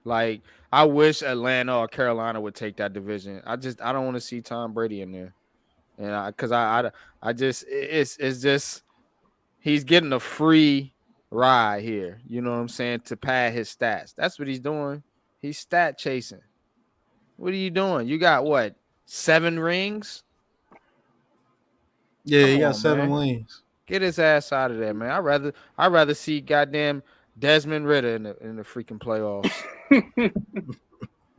Like I wish Atlanta or Carolina would take that division. I don't want to see Tom Brady in there, and because I just it's just he's getting a free ride here. You know what I'm saying, to pad his stats. That's what he's doing. He's stat chasing. What are you doing? You got what, 7 rings? Yeah, Come he got on, 7 man. wings. Get his ass out of there, man. I'd rather see goddamn Desmond Ritter in the freaking playoffs.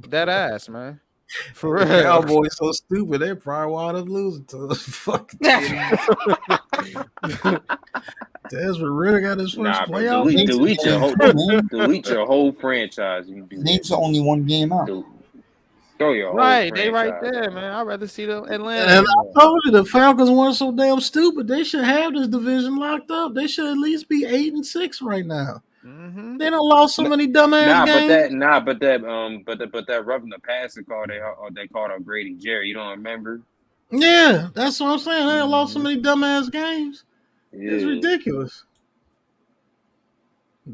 That ass, man. For The real. Cowboys so stupid. They probably wound up losing to us. Fucking Desmond Ritter got his first Nah, bro. playoff. Delete your whole franchise. You do Saints that. are only one game out. Throw your Right, whole they right franchise there, out. man. I'd rather see the Atlanta. And in I there. told you the Falcons weren't so damn stupid. They should have this division locked up. They should at least be 8-6 right now. Mm-hmm. They done lost so many dumbass games. But that roughing the passer call they called on Grady Jerry. You don't remember? Yeah, that's what I'm saying. They done lost so many dumbass games. Yeah. It's ridiculous.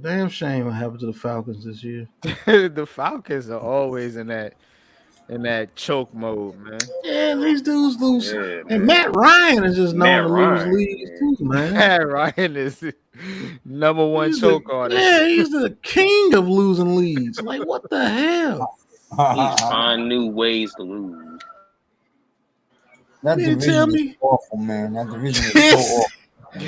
Damn shame what happened to the Falcons this year. The Falcons are always in that choke mode, man. Yeah, these dudes lose. Yeah, And man. Matt Ryan is just known Matt to lose Ryan, leads man. too, man. Matt Ryan is the number one He's choke the, artist. yeah, he's the king of losing leads. Like, what the hell? He's finding new ways to lose. That You division tell is me. awful, man. That division is so awful.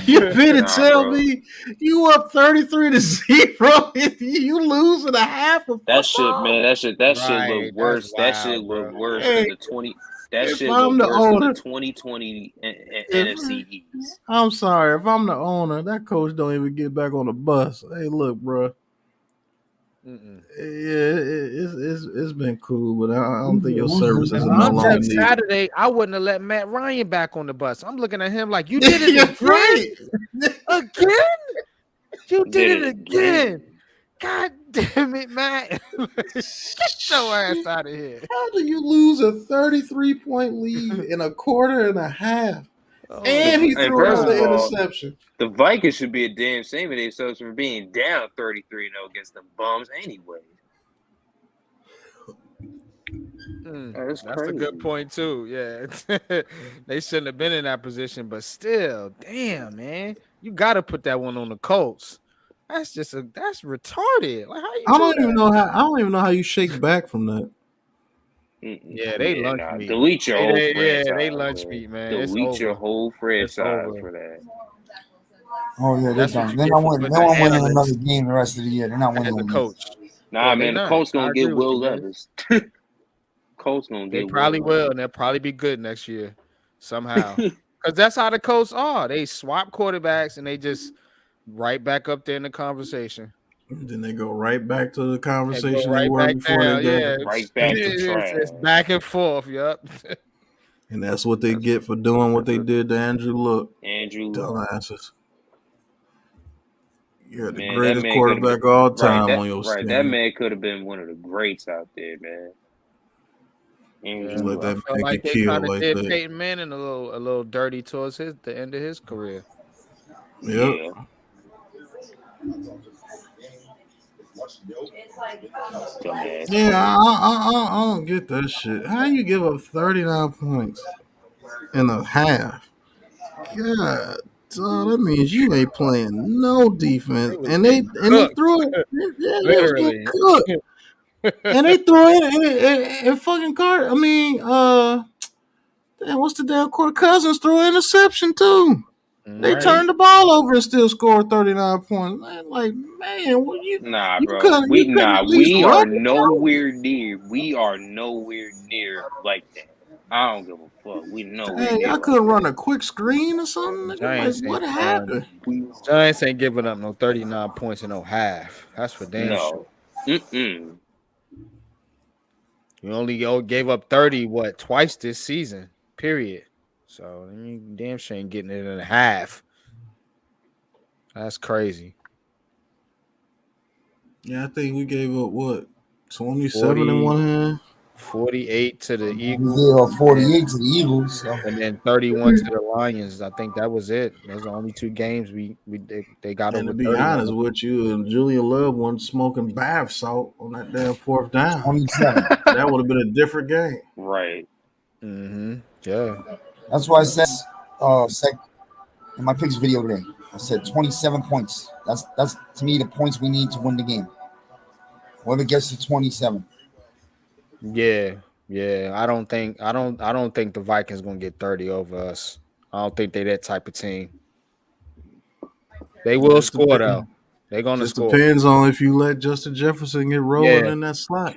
You better Nah, tell bro. me you up 33-0. You losing a half of That shit, football? man. That shit Right, look worse. that's That shit wild, look bro. worse Hey, than the 20. That if shit I'm look the worse than owner, the 2020 if, NFC East. I'm sorry. If I'm the owner, that coach don't even get back on the bus. Hey, look, bro. Mm-mm. Yeah, it's been cool, but I don't think your services are no I'm longer just needed. Saturday, I wouldn't have let Matt Ryan back on the bus. I'm looking at him like, you did it You're again? right. Again? You did Did it it again. God damn it, Matt. Get your ass out of here. How do you lose a 33-point lead in a quarter and a half? Oh, And he And threw first another of all, interception. the Vikings should be a damn shame of themselves for being down 33-0 against the bums anyway. That's That's crazy. a good point too. Yeah, they shouldn't have been in that position, but still, damn, man, you got to put that one on the Colts. That's retarded. Like, how you I do don't that? even know how you shake back from that. Yeah, they lunch meat. Delete your whole Yeah, franchise. they lunch man. meat, man. Delete your whole franchise for that. Oh yeah, That's they're what done. you They're get not for winning. putting They won't an win analyst another game the rest of the year. They're not as winning a no coach. Nah, Yeah, man, the not. Colts I gonna agree get with Will you, man. Levis. Colts gonna They get probably Will will, Levis. and they'll probably be good next year somehow. Because that's how the Colts are. They swap quarterbacks and they just right back up there in the conversation. Then they go right back to the And go conversation they right were back before down. they got. Yeah, Right back to it's trash. back and forth. Yup. And that's what they get for doing what they did to Andrew Luck. Andrew Luck. Dumbasses. You're the Man, that greatest man could have been quarterback of all time on your right. team. That man could have been one of the greats out there, man. Andrew Let Luck. that I felt man like get they killed kind of like did that. Peyton Manning a little dirty towards the end of his career. Yep. Yeah. Dumbass. Yeah, I don't get that shit. How you give up 39 points in a half? God, so that means you ain't playing no defense, They was and they getting cooked, threw it. Yeah, they was getting literally. cooked, and they threw it in fucking card. I mean, damn, what's the damn court? Cousins threw an interception too. They Right. turned the ball over and still scored 39 points. Man, like, man, what Nah, you bro. couldn't at least We run are the ball? nowhere near. We are nowhere near like that. I don't give a fuck. We nowhere Dang, near I like couldn't that. run a quick screen or something. Nigga, like, Giants what ain't scoring. happened? We Giants ain't giving up no 39 points in no half. That's for damn sure. no. Mm-mm. You only gave up 30 twice this season. Period. So you damn sure ain't getting it in a half. That's crazy. Yeah, I think we gave up what 27 in 40, one hand. 48 to the We Eagles. gave up 48 to the Eagles. So. And then 31 to the Lions. I think that was it. Those are the only two games they got And over to be 30 on honest them. with you, Julian Love wasn't smoking bath salt on that damn fourth down. 27. That would have been a different game. Right. Mm-hmm. Yeah. That's why I said in my picks video today. I said 27 points. That's to me the points we need to win the game. Whoever gets to 27. Yeah. Yeah. I don't think the Vikings gonna get 30 over us. I don't think they that type of team. They will score though. They're gonna Just score. depends on if you let Justin Jefferson get rolling in that slot.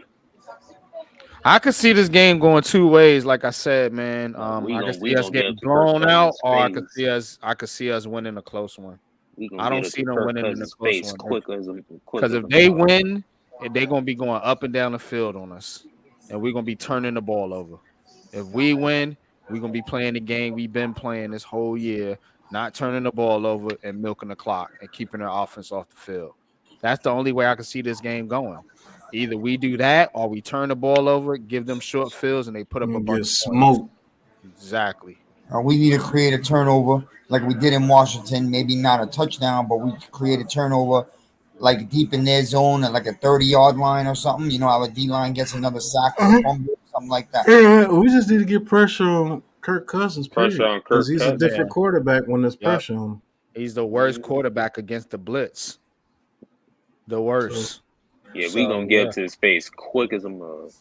I could see this game going two ways, like I said, man. I could see us get getting up to Kirk blown out, Cousins' or face. I could see us winning a close one. We gonna I get don't up see to them Kirk winning in a Cousins' close face one. because if they win, they're gonna be going up and down the field on us, and we're gonna be turning the ball over. If we win, we're gonna be playing the game we've been playing this whole year, not turning the ball over and milking the clock and keeping our offense off the field. That's the only way I can see this game going. Either we do that or we turn the ball over, give them short fields, and they put up a You bunch get of smoked. points. Exactly. We need to create a turnover like we did in Washington. Maybe not a touchdown, but we create a turnover like deep in their zone at like a 30-yard line or something. You know how a D-line gets another sack or a fumble, something like that. Yeah, we just need to get pressure on Kirk Cousins, pressure period. on Because Kirk he's a Cousins. different quarterback when there's Yep. pressure on him. He's the worst quarterback against the blitz. The worst. Yeah, we gonna get to his face quick as a mug.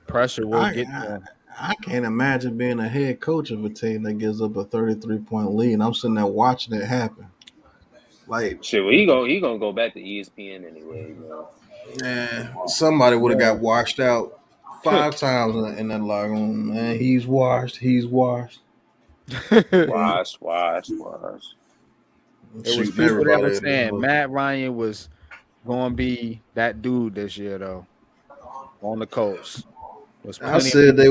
Pressure will get to him. I can't imagine being a head coach of a team that gives up a 33-point lead. I'm sitting there watching it happen. Like, shit, well, he gonna go back to ESPN anyway, man. somebody would have got washed out 5 times in that locker room. Man, he's washed. Wash. It was people that were saying Matt Ryan was going to be that dude this year, though, on the Colts. I said he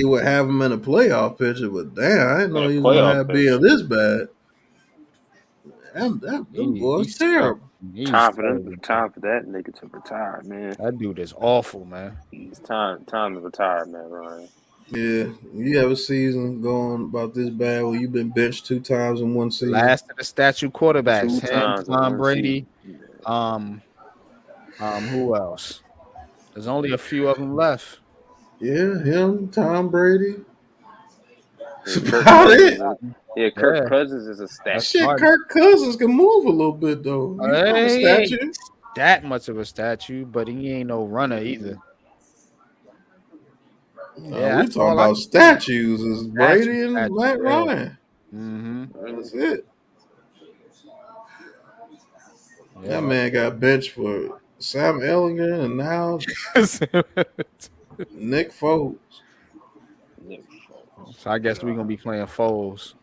would have him in a playoff picture, but damn, I didn't know he was gonna have being this bad. Them boys terrible. Time for that nigga to retire, man. That dude is awful, man. It's time to retire, man, Ryan. Yeah, you have a season going about this bad where you've been benched 2 times in one season. Last of the statue quarterbacks, 2 times Tom Brady. Who else? There's only a few of them left. Yeah, him, Tom Brady. Kirk Cousins is a statue. Shit, Kirk Cousins can move a little bit though. He's not a statue. That much of a statue, but he ain't no runner either. Yeah, we talking about statues. Is Brady and Matt Ryan. Mm-hmm. That's it. Yeah. That man got benched for Sam Ellinger and now Nick Foles. So I guess we're gonna be playing Foles.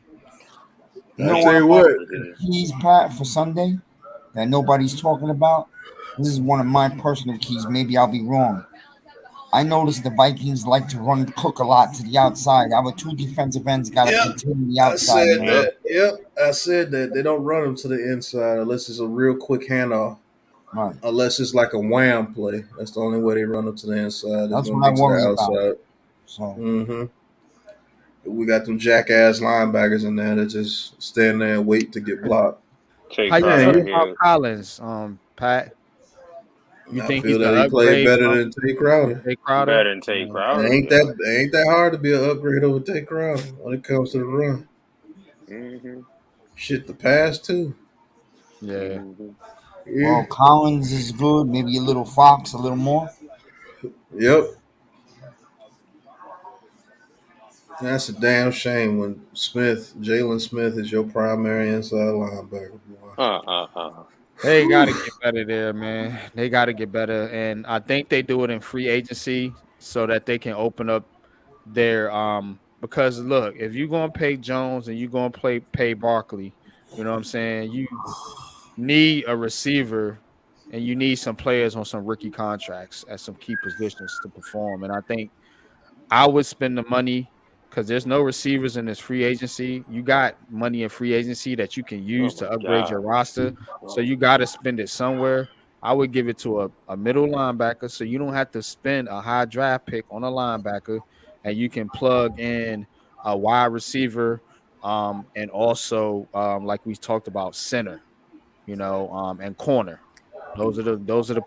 You know what? Keys, Pat, for Sunday that nobody's talking about. This is one of my personal keys. Maybe I'll be wrong. I noticed the Vikings like to run Cook a lot to the outside. Our two defensive ends got to Yep, contain the I outside, said man. that. Yep, I said that. They don't run them to the inside unless it's a real quick handoff. Right. Unless it's like a wham play. That's the only way they run them to the inside. There's That's no what I be to the worry about. outside. So Mm-hmm. We got them jackass linebackers in there that just stand there and wait to get blocked. Trey How you Man, feel Crowder you, about here. Collins, Pat? You I think he's feel the that he played upgrade better from than Tay Crowder. Jay Crowder? Better than Tay It Crowder. ain't Yeah. that hard to be an upgrade over Tay Crowder when it comes to the run. Mm-hmm. Shit, the pass too. Yeah. Mm-hmm. Yeah. well, Collins is good. Maybe a little Fox, a little more. Yep. That's a damn shame when Jalen Smith is your primary inside linebacker, boy. They got to Whew. get better there, man. They got to get better, and I think they do it in free agency so that they can open up their because look, if you're gonna pay Jones and you're gonna pay Barkley, you know what I'm saying, you need a receiver and you need some players on some rookie contracts at some key positions to perform. And I think I would spend the money because there's no receivers in this free agency. You got money in free agency that you can Oh use my to upgrade your God. roster. So you got to spend it somewhere. I would give it to a middle linebacker so you don't have to spend a high draft pick on a linebacker and you can plug in a wide receiver and also like we talked about center, and corner. Those are the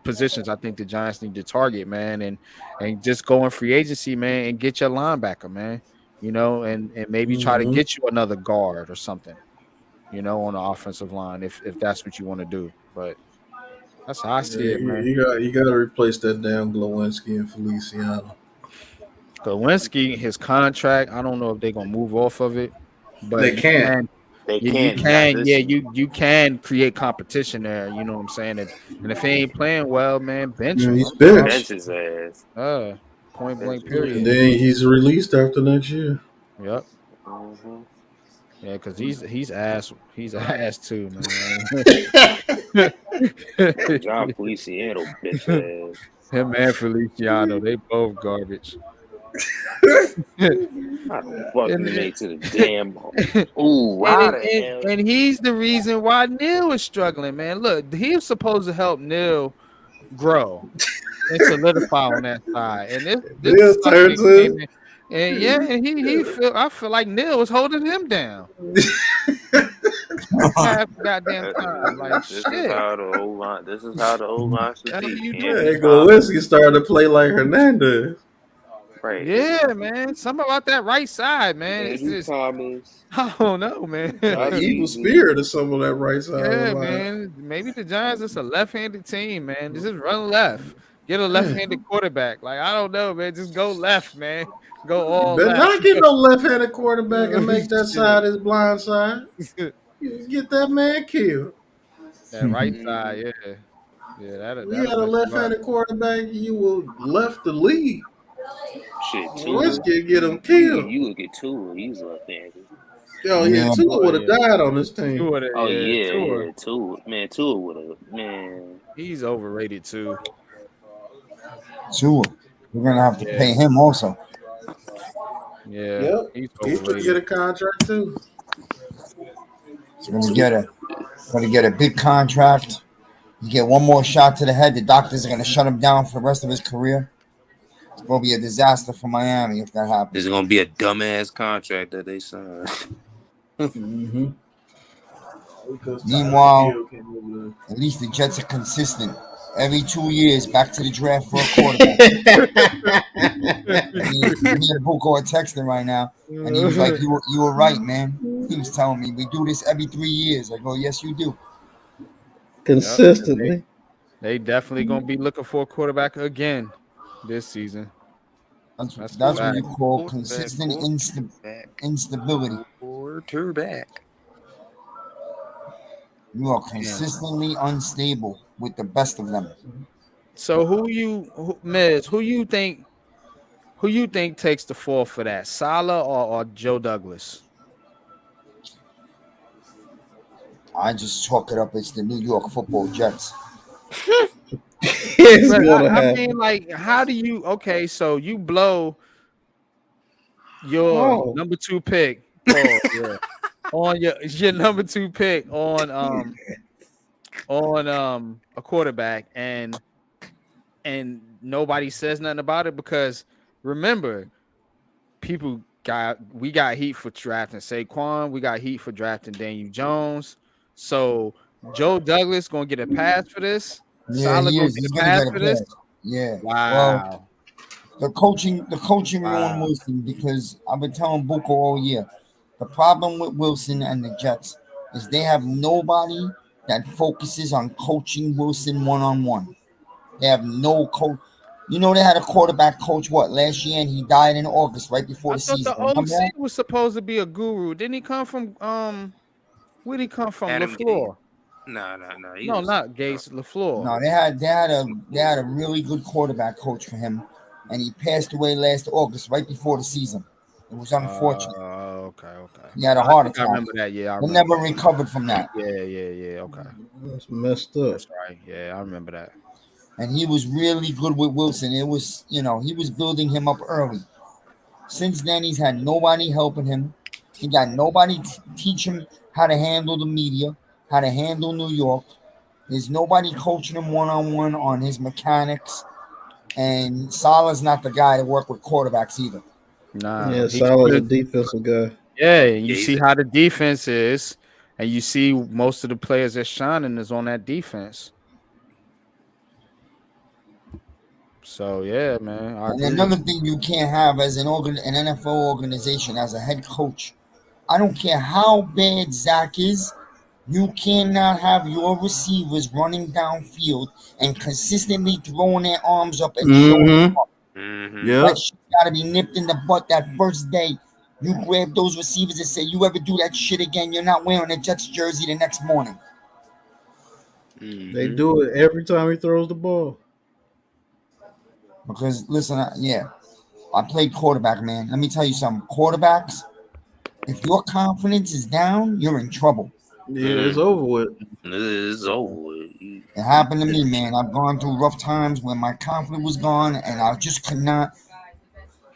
positions I think the Giants need to target, man, and just go in free agency, man, and get your linebacker, man. And maybe try to Mm-hmm. get you another guard or something, on the offensive line if that's what you want to do. But that's how I Yeah, see it, man. you got to replace that damn Glowinski and Feliciano. Lewinsky, his contract, I don't know if they're gonna move off of it, They but you can't. can. They You can't not can, yeah, this. you can create competition there. You know what I'm saying? And if he ain't playing well, man, bench Yeah, him. he's I'm sorry. Bench benched. his ass. Point Bench blank. his And Period. ass. then he's released after next year. Yep. Mm-hmm. Yeah, because he's ass. He's ass too, man. John Feliciano, bitch ass. Him and Feliciano, they both garbage. How the fuck and, you make to the damn? and, Ooh, how the hell? and he's the reason why Neil is struggling, man. Look, he was supposed to help Neil grow and solidify on that side. And this Neil sucker turned came to. in, and yeah, and I feel like Neil was holding him down half the goddamn time. Like This is shit, how the old line. This is how the old line should hell be. you Anthony doing? Man, Collins, Glowinski started to play like Hernandez. right? Yeah, man. Something about that right side, man. It's Andrew just Thomas, I don't know, man. The Josh evil Beasley. spirit of some of that right side of the Yeah, line. man. Maybe the Giants is a left-handed team, man. Just run left. Get a Man, left-handed quarterback. Like I don't know, man. Just go left, man. Go you all better left. not get no left-handed quarterback and make that Shit. side his blind side. You get that man killed. That right Mm-hmm. side, yeah. Yeah, We had that'll a mess you up. left-handed quarterback, you would left the league. Shit, Tua. Glowinski get him You killed. you look at Tua. He's left-handed. Yo, yeah, Yeah, Tua Oh would have yeah. died on this team. Tua, Oh yeah, yeah, Tua. yeah. Tua, man. Tua would have, man. He's overrated too. Tua. We're gonna have to Yeah, pay him also. yeah. Yep, He's he's gonna get overrated. a contract too. He's gonna get a big contract. You get one more shot to the head. The doctors are gonna shut him down for the rest of his career. It's gonna be a disaster for Miami if that This happens. is gonna be a dumbass contract that they signed. Mm-hmm. Because Tyreek Meanwhile, Hill came over at least the Jets are consistent. Every 2 years, back to the draft for a quarterback. Me and Buko are texting right now, and he was like, "You were right, man." He was telling me we do this every 3 years. I go, "Yes, you do." Yep. consistently. They definitely gonna be looking for a quarterback again this season. That's That's a that's what fact. you call Quarterback, consistent quarterback, instability. quarterback. You are Damn. consistently unstable with the best of them. So Miz, who you think takes the fall for that? Salah or Joe Douglas? I just chalk it up as the New York Football Jets. It's But gonna I happen. mean, like, how do you? Okay, so you blow your Oh, number 2 pick, Paul. Yeah, on your number 2 pick on a quarterback, and nobody says nothing about it because remember, we got heat for drafting Saquon, we got heat for drafting Daniel Jones. So Joe Douglas gonna get a pass for this. Yeah, Salah he gonna is. get He's a gonna pass get a for this. pass. Yeah. Well, Wow. the coaching ruined Wow. Wilson because I've been telling Buko all year. The problem with Wilson and the Jets is they have nobody that focuses on coaching Wilson one on one. They have no coach. You know they had a quarterback coach last year and he died in August right before I the thought the season. Remember OC that? was supposed to be a guru. Didn't he come from where did he come from? Adam Gates. LaFleur. Nah. He No, was not Gates, LaFleur. No, they had a really good quarterback coach for him, and he passed away last August right before the season. It was unfortunate. Okay. He had a I heart think I attack. remember that. Yeah, I He remember never that. recovered from that. Yeah. Okay. that's messed up. That's right. Yeah, I remember that. And he was really good with Wilson. It was, he was building him up early. Since then, he's had nobody helping him. He got nobody teach him how to handle the media, how to handle New York. There's nobody coaching him one on one on his mechanics. And Salah's not the guy to work with quarterbacks either. Nah, Yeah, he Salah's a should. defensive guy. Yeah, and you yeah, see how the defense is, and you see most of the players that's shining is on that defense. So yeah, man, I And agree. another thing you can't have as an NFL organization, as a head coach, I don't care how bad Zach is, you cannot have your receivers running downfield and consistently throwing their arms up and showing Mm-hmm. up. Mm-hmm. That Yep. shit got to be nipped in the butt that first day. You grab those receivers and say, you ever do that shit again, you're not wearing a Jets jersey the next morning. They Mm-hmm. do it every time he throws the ball. Because, listen, I played quarterback, man. Let me tell you something. Quarterbacks, if your confidence is down, you're in trouble. Yeah, it's over with. It's over. It happened to me, man. I've gone through rough times when my confidence was gone and I just could not.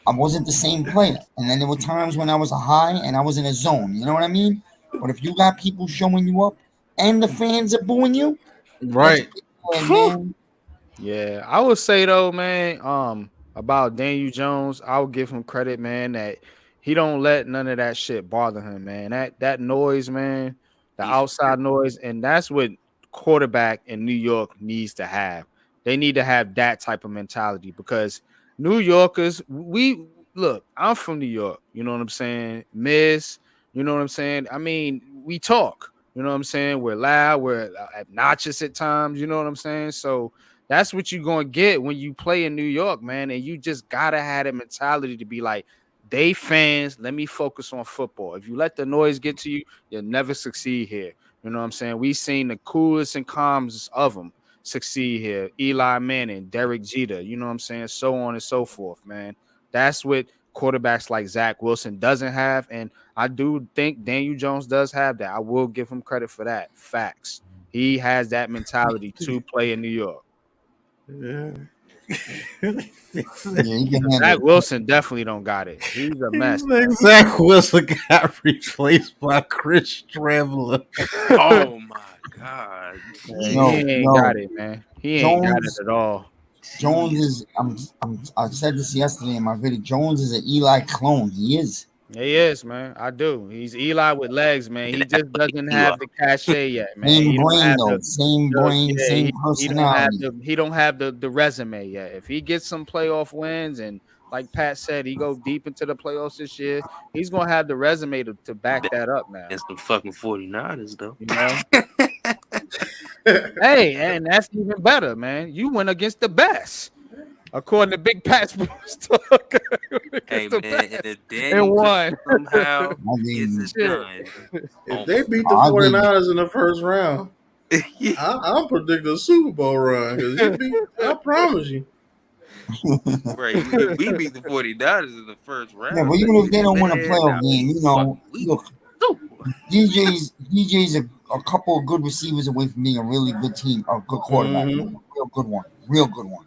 I wasn't the same player. And then there were times when I was a high and I was in a zone. You know what I mean? But if you got people showing you up and the fans are booing you, that's Right. big flag, man. Yeah, I would say though, man, about Daniel Jones, I would give him credit, man, that he don't let none of that shit bother him, man. That noise, man, the He's outside noise, and that's what quarterback in New York needs to have. They need to have that type of mentality because New Yorkers, we look, I'm from New York, you know what I'm saying? Miss, you know what I'm saying? I mean, we talk, you know what I'm saying? We're loud, we're obnoxious at times, you know what I'm saying? So that's what you're gonna get when you play in New York, man. And you just gotta have that mentality to be like, they fans, let me focus on football. If you let the noise get to you, you'll never succeed here. You know what I'm saying? We've seen the coolest and calmest of them succeed here. Eli Manning, Derek Jeter, you know what I'm saying? So on and so forth, man. That's what quarterbacks like Zach Wilson doesn't have. And I do think Daniel Jones does have that. I will give him credit for that. Facts. He has that mentality to play in New York. Yeah. Yeah, you can handle Zach it. Wilson definitely don't got it. He's a mess. Zach Wilson got replaced by Chris Traveler. oh my god. He ain't No. got it, man. He ain't got it Jones at all. Jones Jeez. is I said this yesterday in my video. Jones is an Eli clone. He is. He is, man. I do. He's Eli with legs, man. He just doesn't Eli. have the cachet yet, man. Same He don't brain have though. Same brain, yeah, same he don't have personality. the resume yet. If he gets some playoff wins and like Pat said, he go deep into the playoffs this year, he's gonna have the resume to back that up now. Against the fucking 49ers, though. You know? Hey, and that's even better, man. You went against the best. According to Big Patsportstalk. Hey, man, and if and Daniel won. Jones somehow I gave gets you. it done. If they beat the I gave you. 49ers in the first round, Yeah. I'm predicting a Super Bowl run because I promise you. Right. If we beat the 49ers in the first round, Yeah, but even if they don't win a man, playoff game, we look, super. DJ's a couple of good receivers away from being a really good team, a good quarterback, Mm-hmm. a real good one. Real good one.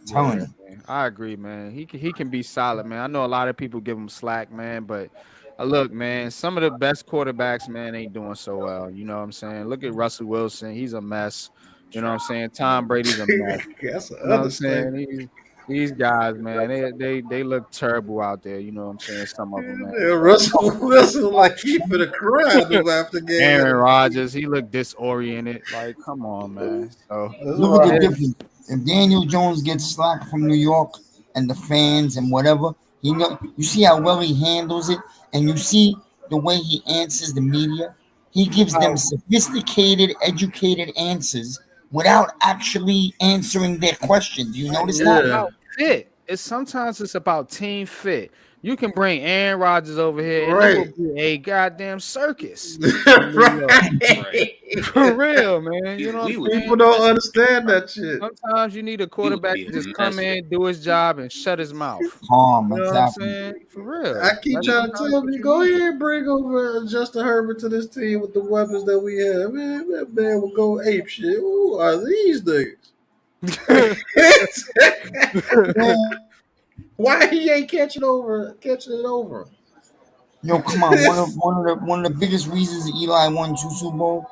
Telling you. Man, I agree, man. He can be solid, man. I know a lot of people give him slack, man, but look, man, some of the best quarterbacks, man, ain't doing so well. You know what I'm saying? Look at Russell Wilson. He's a mess. You know what I'm saying? Tom Brady's a mess. That's an You know what I'm understatement. saying? These guys, man, they look terrible out there. You know what I'm saying? Some of them, man. Yeah, Russell Wilson like he finna cry at them after game. Aaron Rodgers, he looked disoriented. Like, come on, man. So That's Look at the right. difference. If Daniel Jones gets slack from New York and the fans and whatever, you see how well he handles it, and you see the way he answers the media. He gives them sophisticated, educated answers without actually answering their questions. You notice it's that? Yeah, about fit. Sometimes it's about team fit. You can bring Aaron Rodgers over here, and it will right. be a goddamn circus in New York. Right. For real, man. You know what We I'm would saying? People don't understand that shit. Sometimes you need a we would quarterback be to a just come mess. in, do his job, and shut his mouth. Calm, You know what I'm exactly. saying? For real. I keep That's We trying to sometimes tell what you, you go need. ahead, bring over Justin Herbert to this team with the weapons that we have. Man, that man will go ape shit. Who are these niggas? Yeah. Why he ain't catching it over? Yo, come on. One of the biggest reasons Eli won 2 Super Bowls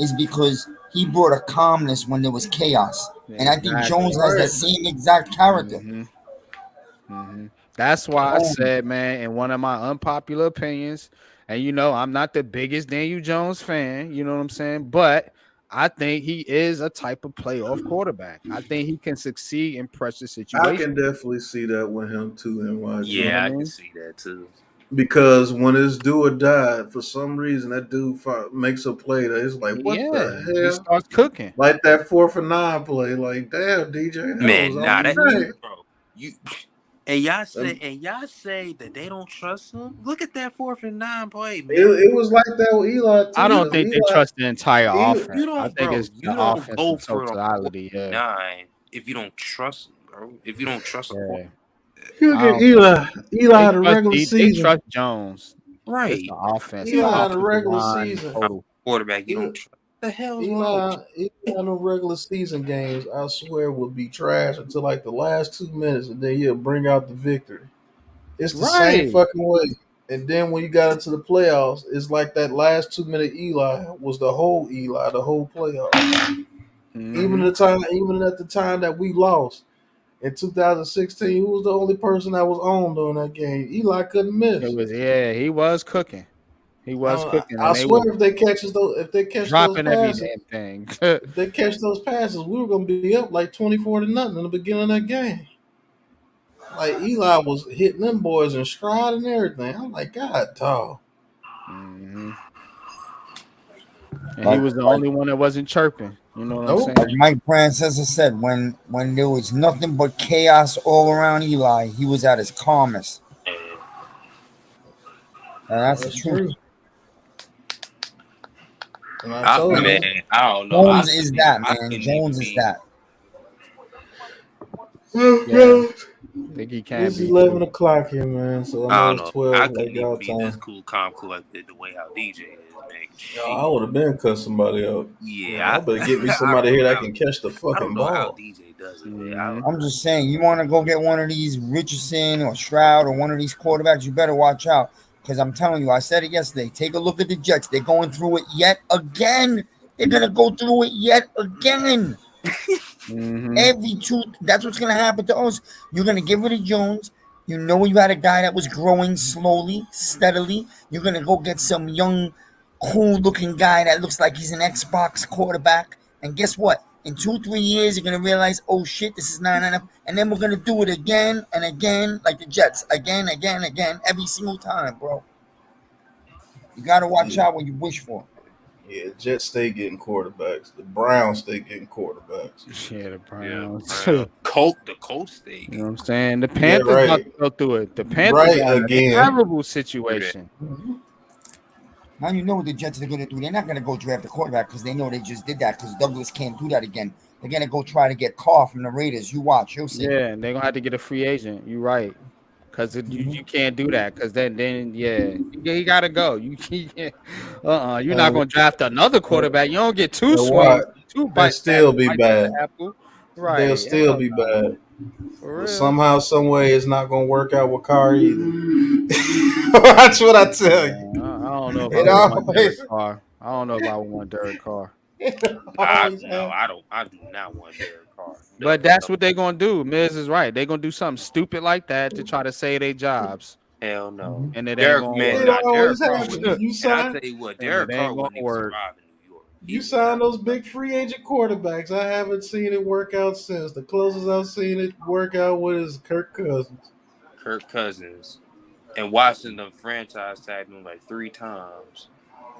is because he brought a calmness when there was chaos, and I think Exactly. Jones has that Right. same exact character. That's why I Calm. said, man, in one of my unpopular opinions, and I'm not the biggest Daniel Jones fan, you know what I'm saying? But I think he is a type of playoff quarterback. I think he can succeed in pressure I can situations. definitely see that with him too, You know NYG. what I Yeah, I can mean? see that too. Because when it's do or die, for some reason that dude makes a play that is like, what Yeah, the he hell? starts cooking. Like that 4 for 9 play. Like, damn, DJ, that was Man, on nah, the that day. bro. You and y'all say that they don't trust him. Look at that 4th and 9 play, man. It was like that with Eli I too, don't You because think they trust the entire offense. you I don't, think bro. it's the You don't offense in go for it on fourth totality. and Yeah, nine if you don't trust him, bro. If you don't trust a quarterback, yeah. you look I at don't think Eli. Eli had a regular they season. trust Jones. It's the right? offense, You the Eli don't had a offensive regular line season. have total. a quarterback you Eli, don't trust. What the hell is wrong with Eli had no regular season games. I swear would be trash until like the last 2 minutes, and then he'll bring out the victory. It's the same Right. fucking way. And then when you got into the playoffs, it's like that last 2 minute Eli was the whole Eli, the whole playoffs. Hmm. Even at the time that we lost in 2016, who was the only person that was on during that game? Eli couldn't It miss. was he was cooking. He was cooking, I and they swear, was if they catch those dropping every passes, damn thing. if they catch those passes, we were gonna be up like 24-0 in the beginning of that game. Like Eli was hitting them boys in stride and everything. I'm like, God, dog. Hmm. And he Like was the like only one that wasn't chirping. You know what I'm Nope. saying? like Mike Francesa said, when there was nothing but chaos all around Eli, he was at his calmest. you? And that's the That's truth. true. And I told Man, you. I don't know. Jones is that, I man. couldn't even Jones is be. that. Yeah, I think he can It's be 11 too. o'clock here, man. So I I know don't it's know. I 12 like couldn't even y'all be this time. cool, calm, collected the way how DJ is, man. I She, would have been cut somebody out. yeah, I better get me I don't somebody know here that how. can catch the I don't fucking know how ball. DJ does it, man. Hmm. I'm just saying, you want to go get one of these Richardson or Stroud or one of these quarterbacks, you better watch out. Because I'm telling you, I said it yesterday. Take a look at the Jets. They're going through it yet again. They're going to go through it yet again. Hmm. That's what's going to happen to us. You're going to give it to Jones. You know you had a guy that was growing slowly, steadily. You're going to go get some young, cool-looking guy that looks like he's an Xbox quarterback. And guess what? In 2-3 years, you're going to realize, oh, shit, this is not enough. And then we're going to do it again and again, like the Jets. Again, every single time, bro. You got to watch Yeah, out what you wish for. yeah. Jets stay getting quarterbacks. The Browns stay getting quarterbacks. Yeah, the Yeah, Browns. the Colts steak. You know what I'm saying? The Yeah, Panthers about right. to go through it. The Panthers Right are in a again. terrible Hear that? situation. Now you know what the Jets are going to do. They're not going to go draft a quarterback because they know they just did that because Douglas can't do that again. They're going to go try to get Carr from the Raiders. You watch. You'll see. Yeah, and they're gonna have to get a free agent. You're right. Because you can't do that. Because then he gotta go. You can't. You're not And, gonna draft another and, quarterback. You don't get two and swings, what? two And bites still be at the bad. apple. Right. they'll still Hell be no. bad. For But real. somehow, some way, it's not gonna work out with Carr either. That's what I tell you. Yeah, I don't know if I It would want Derek always, Carr. I don't know if I would want Derek Carr. it I always no, happens. I don't. I do not want Derek Carr. But that's what they're gonna do. Miz is right. They're gonna do something stupid like that to try to save their jobs, Hell no. and it ain't Derek, gonna man, It work. nah, Derek always Carr happens. wouldn't. You And I sign, tell you what, And it Derek Carr ain't gonna wouldn't even work. survive in New York. He you would sign not those survive. big free agent quarterbacks. I haven't seen it work out since. The closest I've seen it work out with is Kirk Cousins. Kirk Cousins and Washington franchise tagged him like 3 times.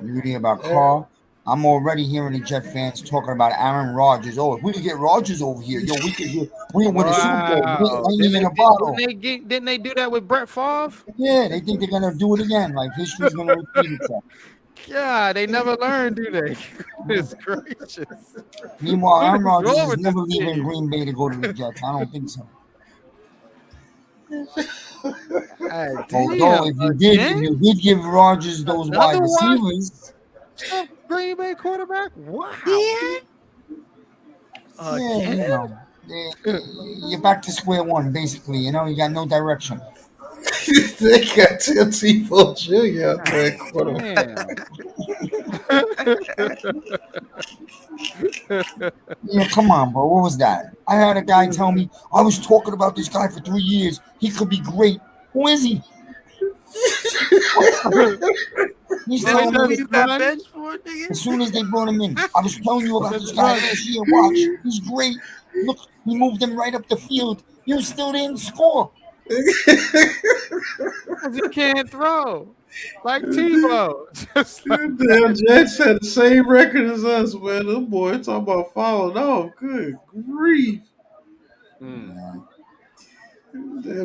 You hear about Eh, Carr? I'm already hearing the Jet fans talking about Aaron Rodgers. Oh, if we could get Rodgers over here, yo, we could win a Super Bowl. Wow. Lightning in a bottle. Didn't they do that with Brett Favre? Yeah, they think they're gonna do it again. Like history's gonna repeat itself. Yeah, they never learn, do they? It's gracious. Meanwhile, What Aaron is Rodgers wrong is with this never leaving team? Green Bay to go to the Jets. I don't think so. God Although damn, if again? you did give Rodgers those wide Another receivers, Green Bay quarterback? Wow. yeah, Again? you know, you're back to square one, basically. You know, you got no direction. they got Tim Tebow Jr. out there quarterback. Yeah, come on, bro. What was that? I had a guy tell me I was talking about this guy for 3 years. He could be great. Who is he? He's Tell telling me who me you got bench for, nigga. as soon as they brought him in. I was telling you about this guy last year. Watch, he's great. Look, he moved him right up the field. You still didn't score. Because he can't throw. Like Tebow. Just like Damn, Jets had the same record as us, man. Them boys talking about falling off. Good grief. Damn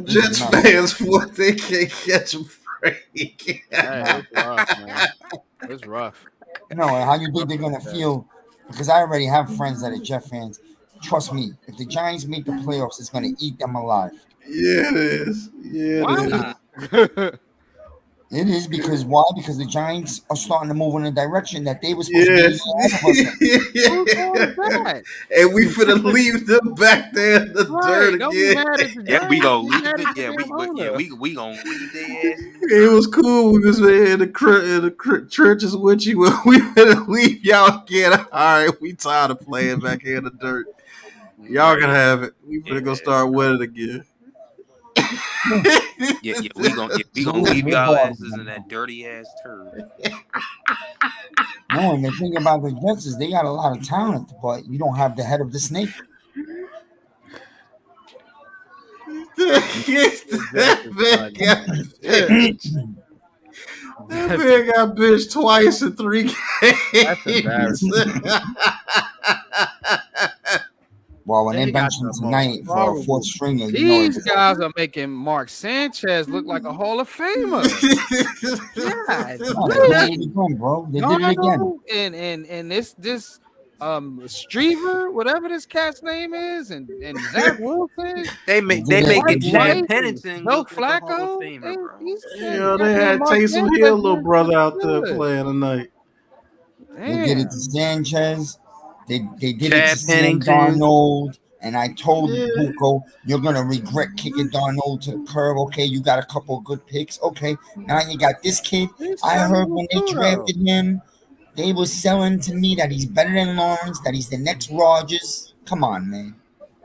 Jets fans, what they can't catch a break. Hey, it's rough, man. It's rough. No, and how you think they're gonna feel? Because I already have friends that are Jet fans. Trust me, if the Giants make the playoffs, it's gonna eat them alive. Yeah, it is. Yeah, Why? It is because why? Because the Giants are starting to move in a direction that they were supposed Yes. to be ahead of us. Who's fault is that? And we finna leave them back there in the dirt Don't be again. mad at the Yeah, we Giants. gonna Be leave mad it. at the Yeah, damn owner. we gonna leave their ass. It was cool. We was in the churches with you. We finna leave y'all again. All right, we tired of playing back here in the dirt. Y'all can have it. We finna go start winning again. We gonna leave y'all asses in that dirty ass turd. No, and the thing about the Jets is they got a lot of talent, but you don't have the head of the snake. That man got bitched twice in 3 games. That's embarrassing. Well, when They they got bench him the tonight most for a horrible- fourth stringer, you know These guys are making Mark Sanchez look like a Hall of Famer. God, No, they did it again, bro. They did it again. Darnold and this Streaver, whatever this cat's name is, and Zach Wilson. They making Chad Pennington No look like a Hall of Flacco. Famer, bro. Yeah, they had Taysom Hill, little brother, out there playing tonight. They did it to Sanchez. They did it Chad to Sam Pennington. Darnold. And I told Buko, you're gonna regret kicking Darnold to the curb. Okay, you got a couple of good picks. Okay, now you got this kid. I heard when they drafted him, they were selling to me that he's better than Lawrence, that he's the next Rodgers. Come on, man.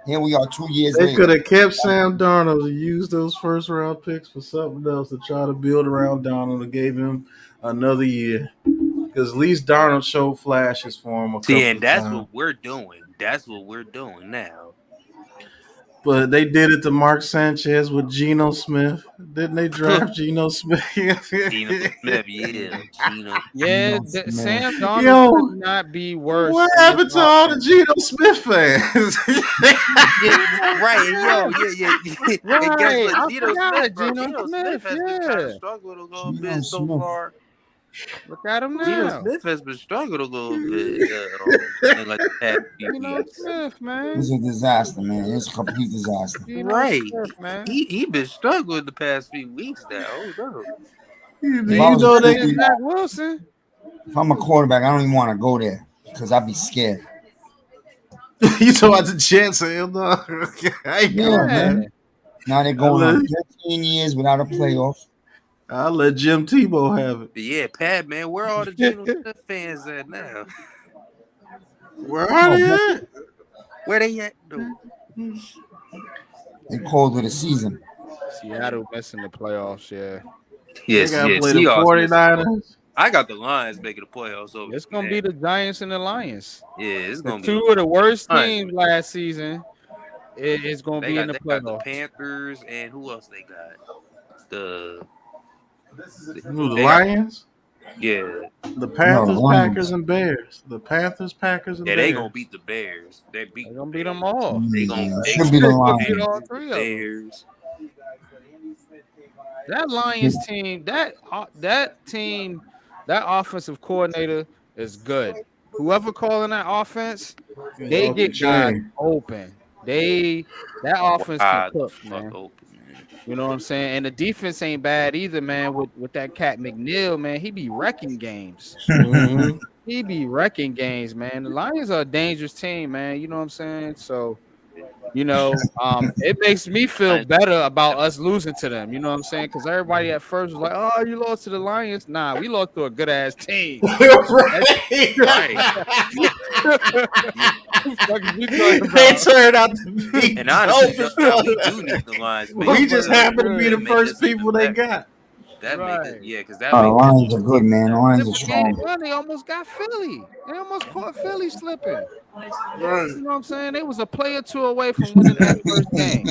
Here we are 2 years They later. could have kept Sam Darnold and used those first round picks for something else to try to build around Darnold and gave him another year. Because at least Darnold showed flashes for him a couple See, and of that's times. what we're doing. That's what we're doing now. But they did it to Mark Sanchez with Geno Smith. Didn't they draft Geno Smith? Geno Smith, yeah. Geno. Yeah, Sam Darnold Yo, could not be worse. What than happened this to all the offense. Geno Smith fans? Right, yeah. And guess Right, what? I Geno forgot Smith, bro. Geno Geno Smith, Smith has been kind of struggling a little bit so far. Look at him Geno now. Smith has been struggling a little bit in like the past few Geno weeks. Smith, man. It's a disaster, man. It's a complete disaster. Right. Smith, man. He been struggling the past few weeks now. Oh no. If I was a quarterback- Zach Wilson. If I'm a quarterback, I don't even want to go there because I'd be scared. You talking about the Jets? Hell no. I ain't Yeah, going Yeah. there. man. Now they're I going let, on 13 years without a playoff. I let Jim Tebow have it. But yeah, Pat, man, where all the Geno Smith fans at now? Where are No, they at? Where they at though? they called it a season. Seattle missing the playoffs. Yeah, They Yes, got to yeah. play the Seahawks missing. 49ers. I got the Lions making the playoffs over it's gonna be that. the Giants and the Lions. Yeah, it's The gonna be two the of the worst Lions. teams last season is gonna be in the They got the playoffs. Panthers and who else they got? The Who, the they got Lions? yeah The No, the Panthers, Packers, Lions. and Bears. The Panthers, Packers, and yeah they gonna Bears. beat the Bears. They beat They're the gonna beat Bears. them all. They gonna It they should be the They're gonna beat Lions. all beat three the of them. Bears. That Lions team, that team, that offensive coordinator is good. Whoever calling that offense, they Off the get guys chain. open. That offense can Wide the cook, fuck man. open, man. You know what I'm saying? And the defense ain't bad either, man. With that cat McNeil, man, he be wrecking games. Mhm. He be wrecking games, man. The Lions are a dangerous team, man. You know what I'm saying? So, it makes me feel better about us losing to them. You know what I'm saying? Because everybody at first was like, "Oh, you lost to the Lions." Nah, we lost to a good ass team. Right. They turned out to be And honestly, dope as though, we fuck. do need the Lions. We just happen to be the Make first us even people they better. got. That make it, Right. yeah, because that The make Lions are good, man. The Lions are Game strong. one, they almost got Philly. They almost caught Philly slipping. Right. You know what I'm saying? They was a play or two away from winning that first game.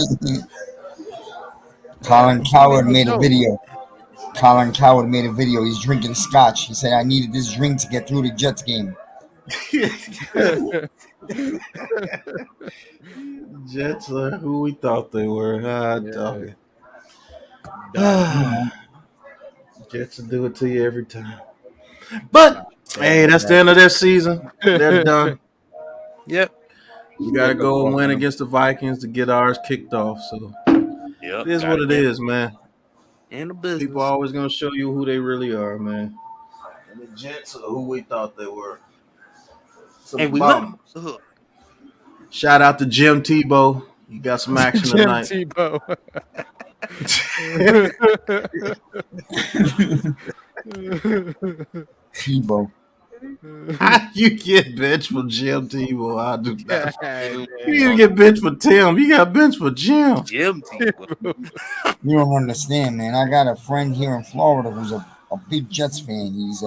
Colin That Coward was made a dope. video. Colin Coward made a video. He's drinking scotch. He said, I needed this drink to get through the Jets game. Jets are who we thought they were. Dog Yeah. it. Jets will do it to you every time. But hey, that's the end of their season. They're done. Yep. We got to go and win against the Vikings to get ours kicked off. So Yep. it is what it is, man. In the business. People are always going to show you who they really are, man. And the Jets are who we thought they were. And we bum. look. Shout out to Jim Tebow. You got some action Jim tonight. Tebow. Tebow. How you get bench for Jim Tebow? I do not. God, You didn't get bench for Tim. You got bench for Jim. Jim Tebow. You don't understand, man. I got a friend here in Florida who's a big Jets fan. He's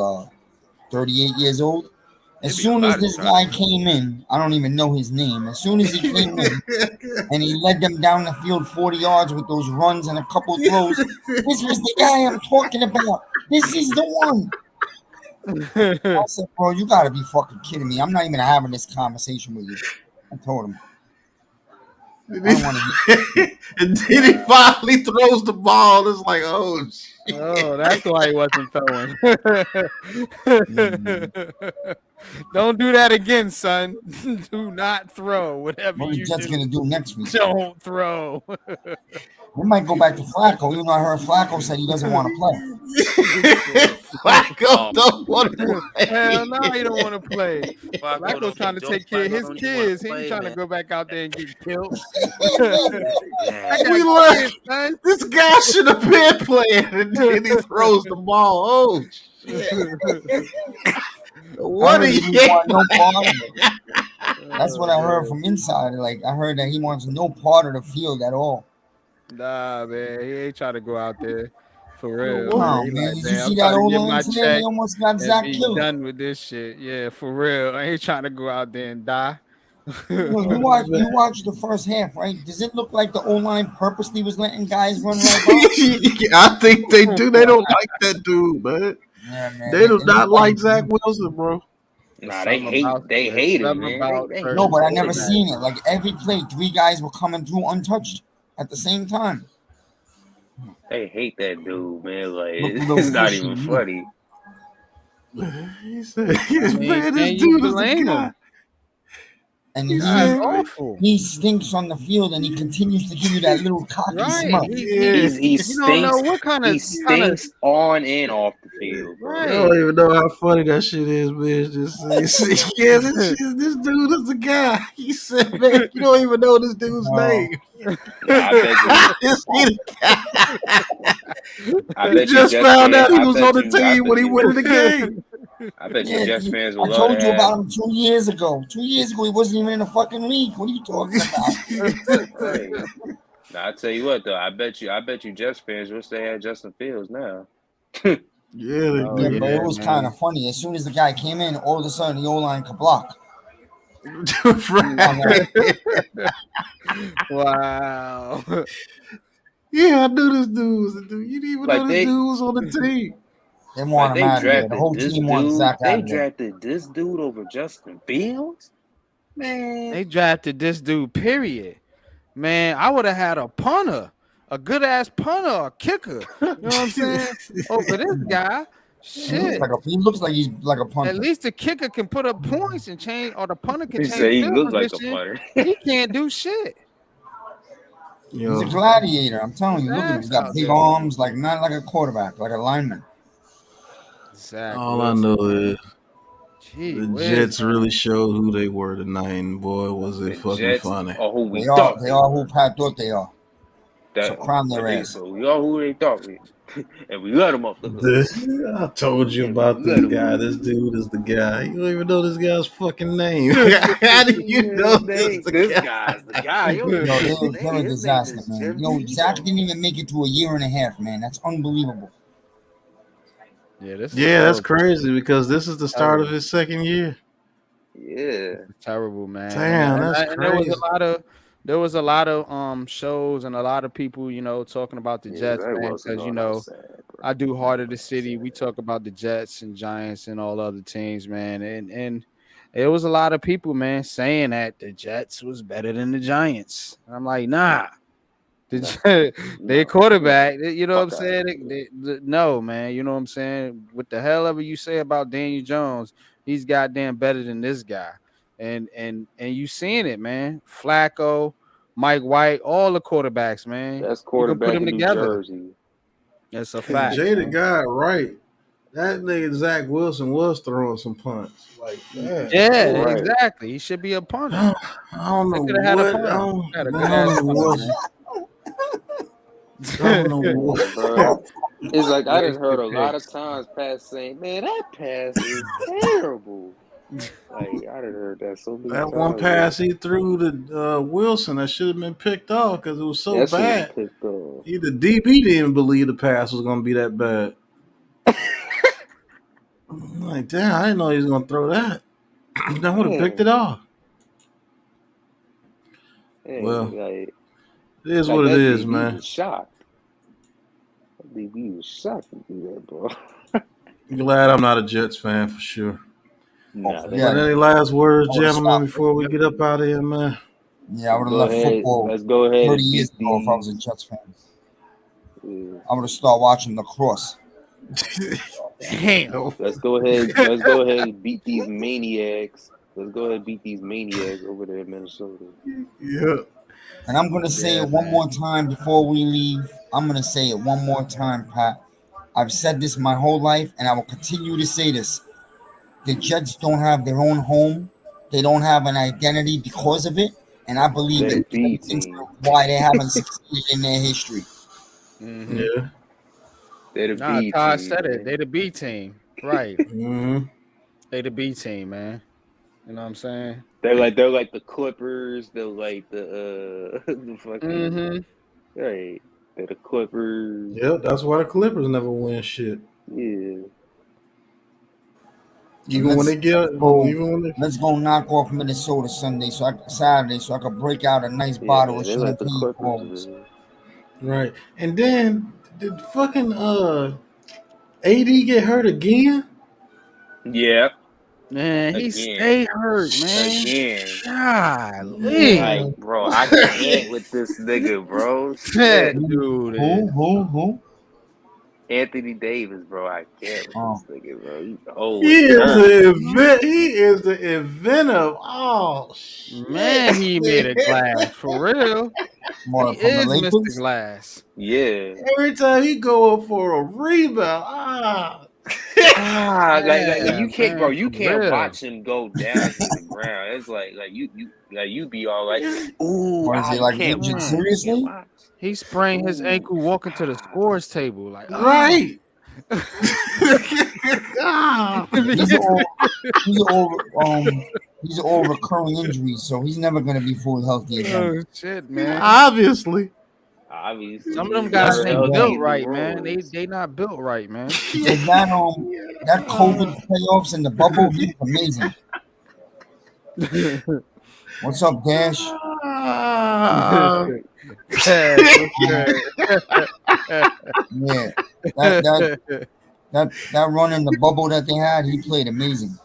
38 years old. As soon as this guy came in, I don't even know his name. As soon as he came in and he led them down the field 40 yards with those runs and a couple throws, this was the guy I'm talking about. This is the one. I said, bro, you got to be fucking kidding me. I'm not even having this conversation with you. I told him. And then he finally throws the ball. It's like, oh, shit. Oh, that's why he wasn't throwing. Don't do that again, son. Do not throw. Whatever What are the you Jets do, going to do next week? don't throw. We might go back to Flacco. Even though I heard Flacco said he doesn't want to play. Flacco don't want to play. Hell no, he don't want to play. Flacco's trying to take care of his Flacco kids. He don't ain't wanna trying to play, go back out there and get killed. We learned this guy should have been playing, and then he throws the ball. Oh, shit. What are you? No part of it. That's what I heard from inside. Like I heard that he wants no part of the field at all. Nah, man, he ain't trying to go out there for real. Wow, He man. like, Did you man, see I'm that trying to old get line my today? check They almost got and Zach be killed. done with this shit. Yeah, for real. I ain't trying to go out there and die. Look, you watch the first half, right? Does it look like the O-line purposely was letting guys run right by? I think they do. They don't like that dude, man. Yeah, man. They do not like Zach Wilson, bro. Nah, they hate him, man. No, but I never seen it. Like every play, 3 guys were coming through untouched at the same time. They hate that dude, man. Like Look a little it's not fishy, even look. funny. He said, I mean, man, can this you dude is the blame guy. him? And That's awful. he stinks on the field, and he continues to give you that little cocky Right. smell. Yeah. He You don't know stinks. what kind He of stinks on and off the field, bro. You right. don't even know how funny that shit is, man. Just yeah, this dude is the guy. He said, man, you don't even know this dude's name. Nah, I bet you. Just see the guy. I You bet you just Jets found out fans. he was on the team when he went in the game. I bet you Yeah, Jets fans I would love told to you have. about him 2 years ago. 2 years ago, he wasn't even in the fucking league. What are you talking about? Right. Now I tell you what though, I bet you Jets fans wish they had Justin Fields now. Yeah, they Oh, Yeah, do. but it yeah, was man. kind of funny. As soon as the guy came in, all of a sudden the O-line could block. Right. Wow. Yeah, I knew this dude was the dude. You didn't even Like know this dude was on the team. They want him they out of there. The drafted whole this team wants dude. Zach out They of there. drafted this dude over Justin Fields. Man, They drafted this dude, period. Man, I would have had a punter, a good ass punter, a kicker. You know what I'm saying? Over this guy. Shit. He looks like he's like a punter. At least the kicker can put up points and change, or the punter can He change say he field look like a position. punter. He can't do shit. He's a gladiator. I'm telling you. Look at him. He's got Out big there. arms, like not like a quarterback, like a lineman. Exactly. All I know is Gee the whiz. Jets really showed who they were tonight, and boy, was it fucking Jets funny. are who we They thought are who Pat thought they are. So that. crown their ass. So we are who they thought we, and we let them off the hook. I told you about this guy. This dude is the guy. You don't even know this guy's fucking name. How do you know this guy's the guy? Yo, they're a disaster, man. Yo, Zach didn't even make it to a year and a half, man. That's unbelievable. Yeah, this is Yeah, that's terrible. crazy because this is the start of his second year. Yeah, It's terrible, man. Damn, and, that's and there was crazy. there was a lot of shows and a lot of people, talking about the Jets, that man, wasn't because going outside, bro. I do Heart of the City. We talk about the Jets and Giants and all other teams, man, and it was a lot of people, man, saying that the Jets was better than the Giants. And I'm like, nah. Their quarterback, you know what I'm saying? No, man, you know what I'm saying? What the hell ever you say about Daniel Jones, he's goddamn better than this guy. And you seeing it, man. Flacco, Mike White, all the quarterbacks, man. That's You can put quarterback them in New together. Jersey. That's a fact. Jada got it right. That nigga Zach Wilson was throwing some punts. Like, Yeah, exactly. He should be a punter. I don't know They could have had a what. punter. Had a good I ass don't know punter, what. man. I don't know what. Bro. It's like I just heard a lot of times Pat saying, "Man, that pass is terrible." Like I done heard that so many times. That one pass he threw to Wilson that should have been picked off because it was so That shit was bad. picked off. The DB didn't believe the pass was going to be that bad. I'm like, damn, I didn't know he was going to throw that. That would have picked it off. Yeah, Well, like, it is what it is, DB man. was shocked. That DB was shocked to do that, bro. Glad I'm not a Jets fan for sure. Nah, But any last words, gentlemen, before we get up out of here, man? Yeah, I would have left football. Let's go ahead 30 and years beat ago if I was a Jets fan. I would have started watching lacrosse. Damn. Let's go ahead and beat these maniacs. Let's go ahead and beat these maniacs over there in Minnesota. Yeah. And I'm going to say it one more time before we leave. I'm going to say it one more time, Pat. I've said this my whole life, and I will continue to say this. The Jets don't have their own home. They don't have an identity because of it. And I believe it's why they haven't succeeded in their history. Mm-hmm. Yeah. They're the B Todd team. said it. Man. They the B team. Right. Mm-hmm. They the B team, man. You know what I'm saying? They're like the Clippers. They're like the fucking right. They're the Clippers. Yep, that's why the Clippers never win shit. Yeah. Let's go knock off Minnesota Saturday, so I could break out a nice bottle of champagne for us. Right, and then did fucking AD get hurt again? Yeah. Man, he stay hurt, man. Again. Golly. Like, bro, I can't with this nigga, bro. That dude. Who? Anthony Davis, bro. I can't with this nigga, bro. He's old He as is dirt. he is the inventor. Oh shit! Man, he made a glass for real. More He from the is Mr. Lakers. Glass. Yeah. Every time he go up for a rebound, Like you Yeah, can't, bro. man, You for can't real. watch him go down to the ground. It's like you be all like, ooh, Or is he you like can't injured watch. Man, You can't seriously? watch. he sprained his Ooh, ankle walking to the scores table. Like, right? These are all these are all these are all recurring injuries, so he's never gonna be fully healthy again. oh shit, man. Obviously, obviously, Some of them he's guys That's never too ain't healthy built bad. in the right, man. rules. They not built right, man. Because that COVID playoffs in the bubble, he was amazing. What's up, Dash? Ah. Yes, what's good? Yeah, that run in the bubble that they had, he played amazing.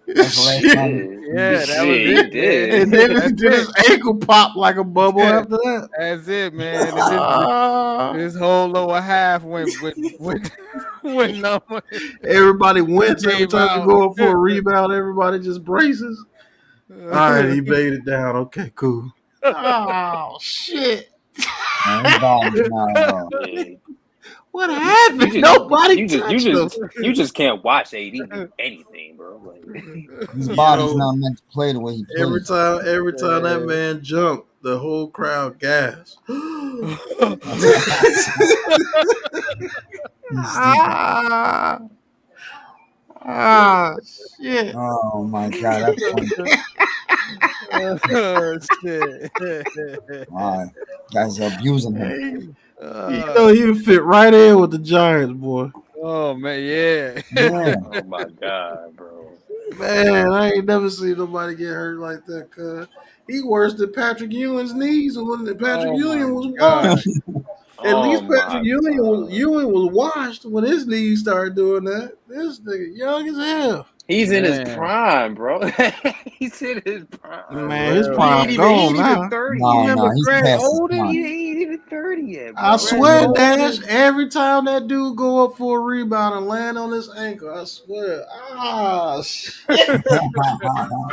That's the last He time. did. Yeah, that was He it, man. And did. then That's did his it. ankle pop like a bubble after that? That's it, man. And Ah. his whole lower half went went numb. Everybody wins every Gave time you out. go up for a rebound. Everybody just braces. All right, he made it down. Okay, cool. Oh shit! Man, his body's not. Yeah. What You happened? Nobody touched him. you just can't watch AD do anything, bro. Like His body's Yo, not meant to play the way he every plays. time that man jumped, the whole crowd gasped. Shit! Oh my god, that's funny. Oh shit! Wow, guys are abusing him. You know he would fit right in with the Giants, boy. Oh man, yeah. Yeah. oh my god, bro. Man, I ain't never seen nobody get hurt like that. Cause he worse than Patrick Ewing's knees when Patrick Oh my Ewing was god. washed. At Oh least Patrick my god. Ewing was washed when his knees started doing that. This nigga young as hell. He's in his Man. prime, bro. He's in his prime. Man, his real. prime He gone ain't even now. 30 No, yet. he's Greg past his Oden? prime. He ain't even 30 yet, bro. I swear, Greg Dash, Oden? every time that dude go up for a rebound and land on his ankle, I swear. Shit.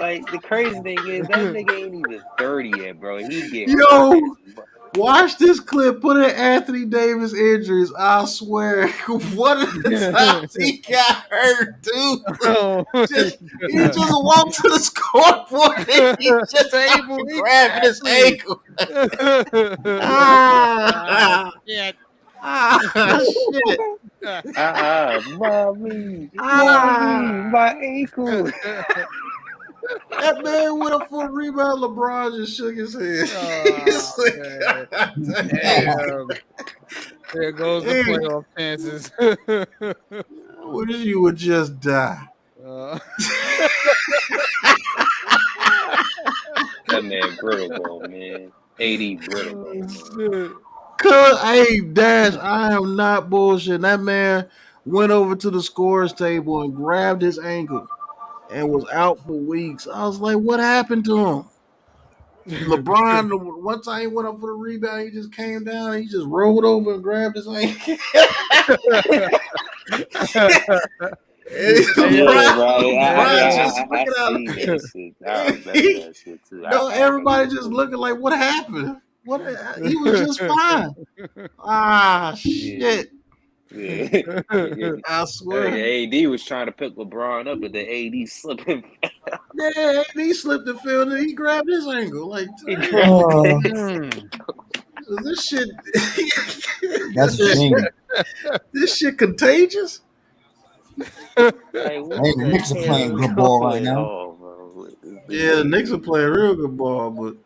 Like the crazy thing is that nigga ain't even 30 yet, bro. He get Yo, hurt. watch this clip. Put in Anthony Davis injuries. I swear. One of the times he got hurt, dude. Oh, He just walked to the scoreboard and he just Table, grabbing his ankle. Yeah. Shit. Mommy, my ankle. That man went up for a rebound. LeBron just shook his head. He's like, God Damn. There goes the playoff chances. what if you would just die? That man brittle, bro, man. AD brittle, bro, man. Hey, Dash, I am not bullshitting. That man went over to the scores table and grabbed his ankle and was out for weeks. I was like, what happened to him? LeBron, one time he went up for the rebound, he just came down, he just rolled over and grabbed his ankle. No, everybody just looking like, what happened? What? He was just fine. Shit. Yeah. I swear. AD was trying to pick LeBron up, but the AD slipped him. Yeah, AD slipped the field and he grabbed his ankle. Like, this shit. That's a shame. This shit contagious. Hey, the Knicks are playing good ball right now. Yeah, the Knicks are playing real good ball, but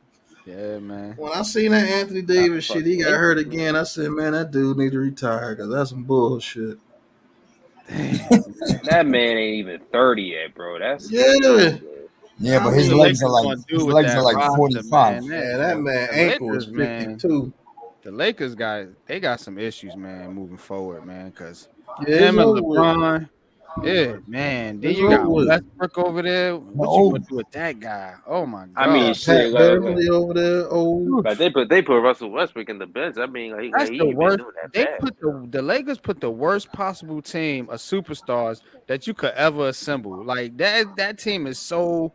yeah, man. when I seen that Anthony Davis shit, he got hurt again. I said, man, that dude need to retire because that's some bullshit. That man ain't even 30 yet, bro. That's yeah, but his legs are like 45. Yeah, that man ankle was 52. The Lakers got some issues, man, moving forward, man, because Yeah, him and LeBron, Yeah, man. Then It's you over got with. Westbrook over there. What you gonna do with that guy? Oh my I mean, god. Pat shit, Beverly over there. Oh, like they put Russell Westbrook in the bench. I mean, That's he the ain't been worst. doing that They bad. put the Lakers put the worst possible team of superstars that you could ever assemble. Like that team is so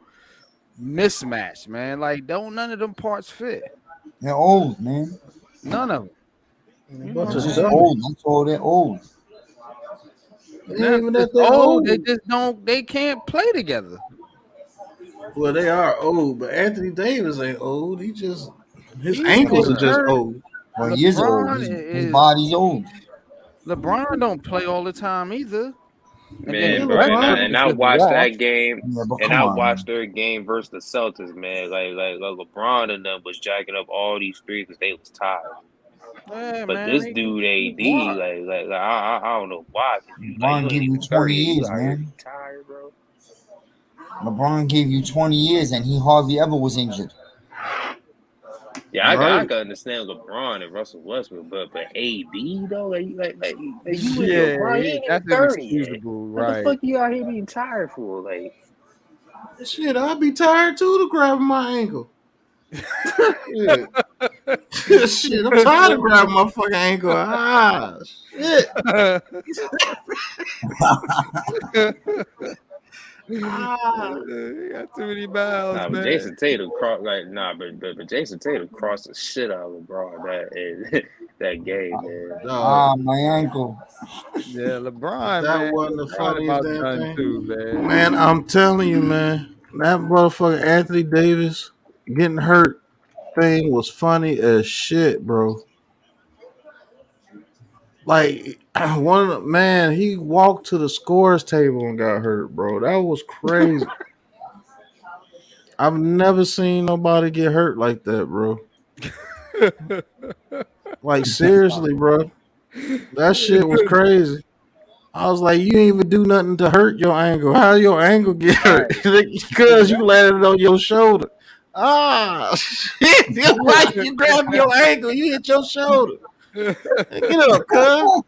mismatched, man. Like don't none of them parts fit. They're old, man. None of them. a You know bunch what They're I'm of just saying? dummies. old. That's all. They're old. They ain't even Just that they're old. They old. just don't. They can't play together. Well, they are old, but Anthony Davis ain't old. He just his He ankles stay are just hurt. old. Well, he is old. LeBron His is body's old. LeBron don't play all the time either. And Yeah, Man, then bro, Westbrook LeBron. and is I just watched that washed. game, Yeah, but and come I on, watched man. their game versus the Celtics, man. Like LeBron and them was jacking up all these threes because they was tired. Yeah, But man. this He dude, he's AD, washed. I don't know why, because you LeBron ain't gave you even 20 30 and you years, out here man. be tired, bro. LeBron gave you 20 years, and he hardly ever was injured. Yeah, I Right. can understand LeBron and Russell Westbrook, but AD though, like you in your Yeah, prime, he ain't even that's 30 yet. inexcusable, What the right? fuck you out here being tired for? Like, Shit, I'd be tired too to grab my ankle. Yeah. Shit, I'm tired of grabbing my fucking ankle. Ah, shit. Ah. You got too many miles, nah, but man. Jason Tatum crossed but Jason Tatum crossed the shit out of LeBron that game, man. Dog, My ankle. Yeah, LeBron, that man. wasn't the LeBron funniest about damn done thing. too, man. Man, I'm telling you, man, that motherfucker Anthony Davis getting hurt thing was funny as shit, bro. Like one of the, man, he walked to the scores table and got hurt, bro. That was crazy. I've never seen nobody get hurt like that, bro. Like seriously, bro. That shit was crazy. I was like, you didn't even do nothing to hurt your ankle. How your ankle get hurt? Right. Because you landed on your shoulder. Ah, shit. Why you grab your ankle? You hit your shoulder. Hey, get up, cuz.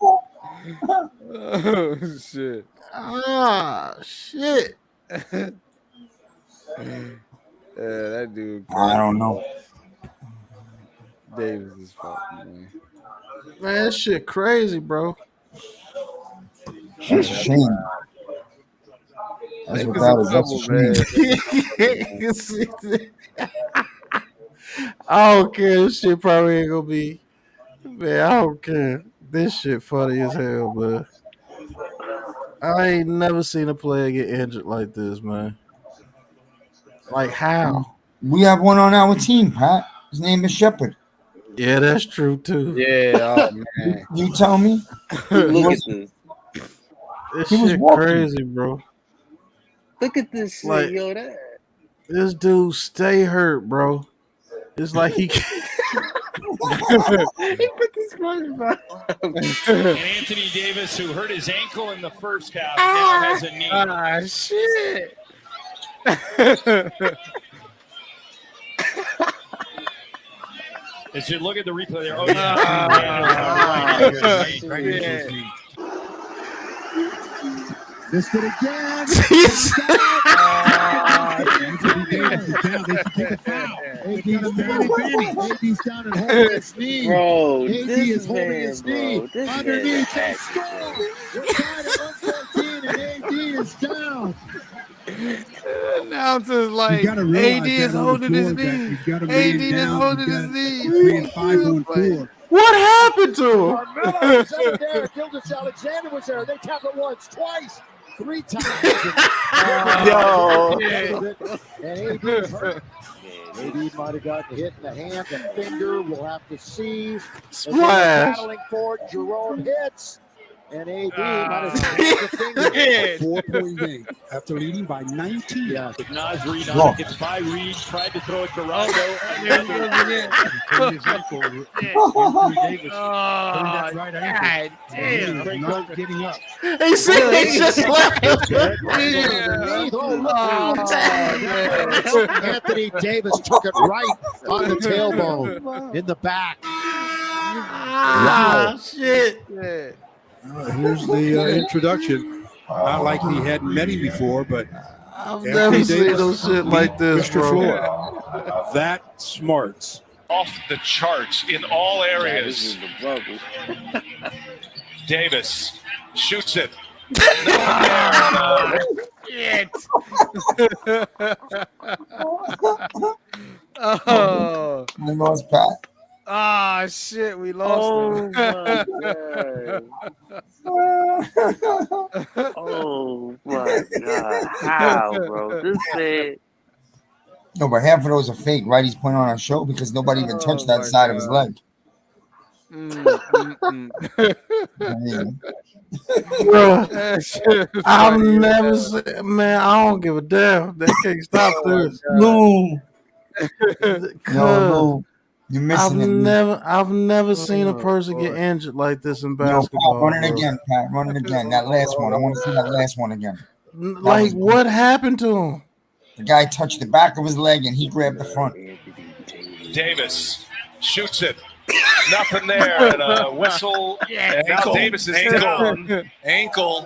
Oh shit. Ah, shit. Yeah, that dude I crazy. don't know. Davis is fucking man. Man, that shit crazy, bro. That's a That's shame. That's Lakers in without it. That's a trouble, shame. man. I don't care. This shit probably ain't gonna be. Man, I don't care. This shit funny as hell, but I ain't never seen a player get injured like this, man. Like how? We have one on our team, Pat. His name is Shepard. Yeah, that's true too. Yeah, oh man. You tell me. Look at this. This He was shit walking. crazy, bro. Look at this shit, Like yo. That this dude stay hurt, bro. It's like he can't. he put this SpongeBob. And Anthony Davis, who hurt his ankle in the first half, now has a knee. Ah shit. As you look at the replay there, oh yeah. Missed it again. AD's down and holding his knee. Bro, AD this is holding man, his knee. bro. This Underneath, man they score. We're tied at 114, and AD is down. Announcers like gotta realize AD is that on the holding his floor that knee. you've got a AD man is down, holding you've his got knee. a 3 and 5 on Like, 4. What happened to him? Carmelo was under there. Gildas Alexander was there. They tap it once, twice, 3 times. Yo. And AD hurt. AD might have gotten hit in the hand, the finger. We'll have to see. As they were Splash. battling for it, Jerome hits. And AD might have snapped the finger. A 4-point game after leading by 19. Yeah. With Nas Reed on it, gets by Reed, tried to throw it to Rondo. there he goes again. That right ankle. God damn. He's not getting up. He said he just left. Anthony Davis took it right on the tailbone in the back. Ah, shit. Here's the introduction. Not like he hadn't met him before, but I've never seen no shit like this, Mr. bro. Floor. That smarts. Off the charts in all areas. Davis shoots it. Shit. Oh. We lost Pat. Ah, shit, we lost him. Oh my god! How, bro? This man. No, but half of those are fake, right? He's putting on a show because nobody even touched that side of his leg. Bro, I've never seen, man. I don't give a damn. They can't stop this. No, no, you're missing I've never seen a person get injured like this in Pat, basketball. run it bro. again, Pat. Run it again. That last one. I want to see that last one again. Like, what happened to him? The guy touched the back of his leg and he grabbed the front. Davis shoots it. Nothing there. And a whistle. And now Davis is down. Ankle.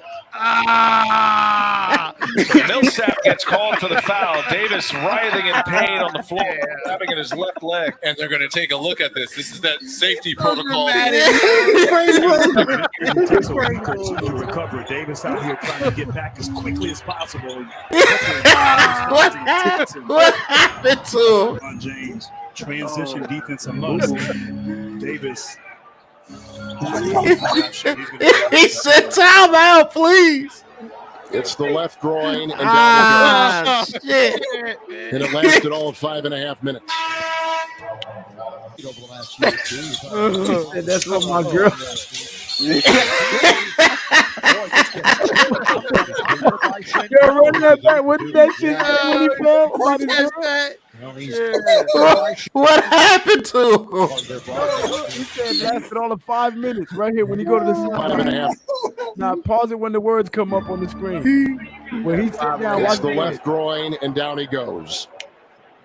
So Millsap gets called for the foul. Davis writhing in pain on the floor, grabbing at his left leg. And they're going to take a look at this. This is that safety protocol. Recover. Davis out here trying to get back as quickly as possible. What happened to him? James, transition defense a must. Davis. He said, "Time out, please." It's the left groin, and down it goes. Shit! And it lasted all of 5.5 minutes. That's what my girl. Yo, run that back. What did that shit say when he fell? What happened to him? He said it lasted all of 5 minutes. Right here when you go to the side. Now pause it when the words come up on the screen. When he sits down, It's watch the left groin, and down he goes.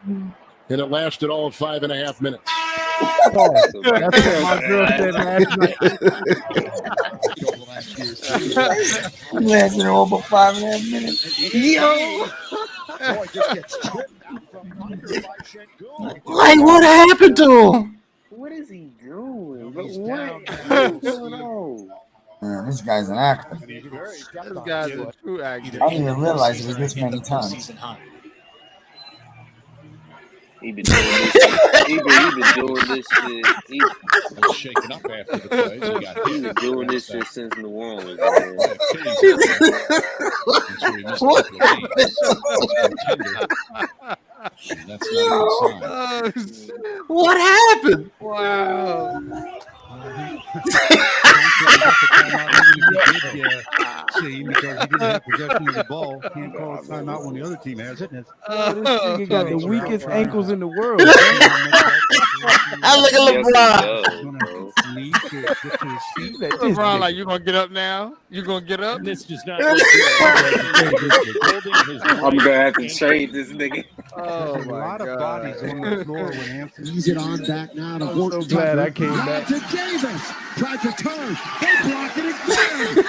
And it lasted all of 5.5 minutes. That's what my girl said last night. Lasted over 5.5 minutes. Yo! Like, what happened to him? What is he doing? What is going on? Man, this guy's an actor. This guy's a true actor. I didn't even realize it was this many times. He been doing this. He been doing this shit. He was shaking up after the plays. He been doing this shit since New Orleans, man. What That's not a good sign. What happened? Wow. Team because he didn't have possession of the ball. Can't call a timeout when the other team has it. This nigga got the weakest ankles in the world. I look at LeBron. LeBron, like, you gonna get up now? You gonna get up? This does not. I'm gonna have to trade this nigga. Oh A lot of bodies on the floor when Anthony. Ease it on back now to I'm so glad I came back. to Davis. Tried to turn. They block it again.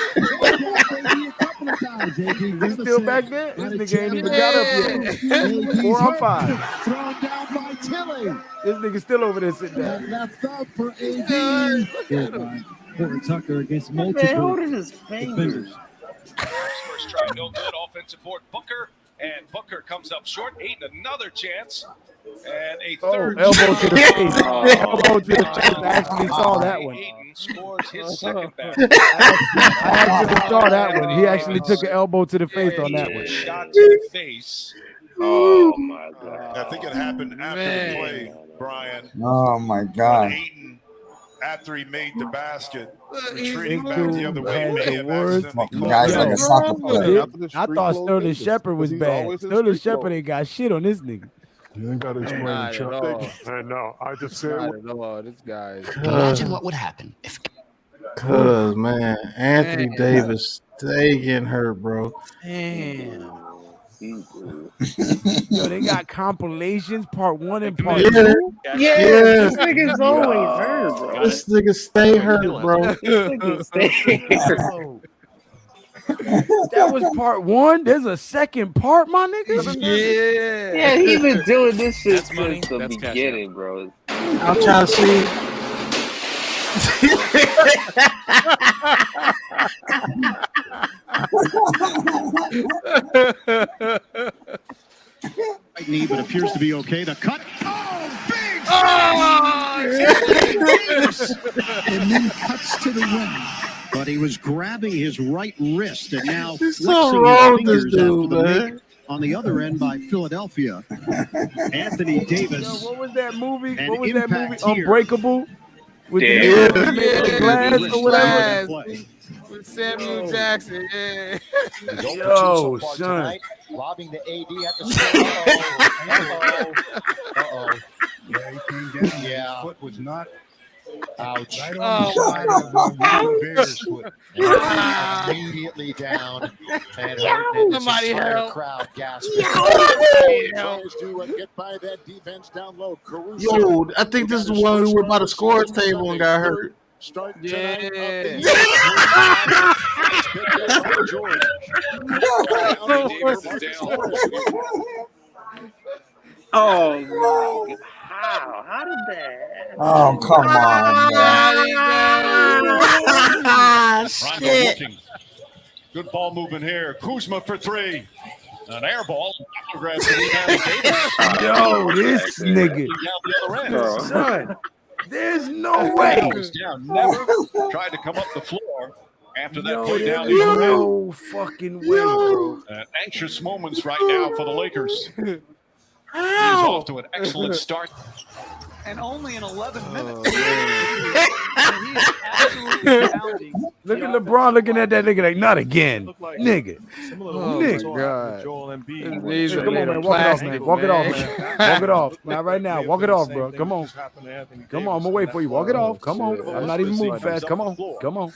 A couple of times. He's still back there? This nigga ain't even got up yet. 4 on 5. Thrown down by Tilly. This nigga still over there sitting down. And left out for AD. Porter Tucker against multiple Man, holding his fingers. First try, no good. Offensive board, Booker. And Booker comes up short. Aiton, another chance. And a third. Elbow to the face. Elbow to the chest. I actually saw that one. Aiton scores his second back. I actually saw that one. He actually took an elbow to the face on that one. Shot to the face. Oh my god. I think it happened after the play, Brian. Oh my God. Aiton, after he made the basket, Big retreating back dude the other way, had may the have words. accidentally The guy's like a soccer player. I thought Sterling Shepard was bad. Sterling Shepard ain't got shit on this nigga. You ain't got to explain Not at all. I know. I just said. Not at all. This guy's. Imagine what would happen if. Cause man, Anthony Davis, they getting hurt, bro. Damn. Yo, they got compilations, part 1 and part Yeah. 2. Yeah, this nigga's always hurt, bro. This nigga stay hurt, bro. This nigga stay hurt. That was part one. There's a second part, my nigga. Yeah, he been doing this shit That's money. since the That's cash beginning, bro. I'm trying to see. Right knee, but appears to be okay. The cut. And then cuts to the rim. But he was grabbing his right wrist and now flexing his fingers after the make on the other end by Philadelphia. Anthony Davis. What was that movie? An What was that movie? impact here. Unbreakable? With Yeah. the glass or whatever. With Samuel Jackson, yeah. Yo, son. Lobbing the AD at the Uh-oh. Yeah, he came down. Yeah. His foot was not ouch. right on the side of the Bears foot. Immediately down. And Somebody help. crowd gasping. Tries to get by that defense down low. Caruso. Yo, I think this is the one who went by the scores table and got hurt. Start Yeah. Oh my God. How did that? Oh, come on, Rondo looking. Good ball movement here. Kuzma for three. An air ball. Grabs the rebound. Davis. Yo, this nigga. Down the other end. Son, there's no way. Goes down. Never tried to come up the floor after that play down the There's other end. no fucking way, bro. Anxious moments right now for the Lakers. He is off to an excellent start. And only in 11 minutes. Look at LeBron looking at that nigga like, not again. Nigga. Nigga. God. Hey, come on, man. Walk it off, man. Walk it off, man. Walk it off. Not right now. Walk it off, bro. Come on. Come on. I'm going to wait for you. Walk it off. Come on. I'm not even moving fast. Come on. Come on.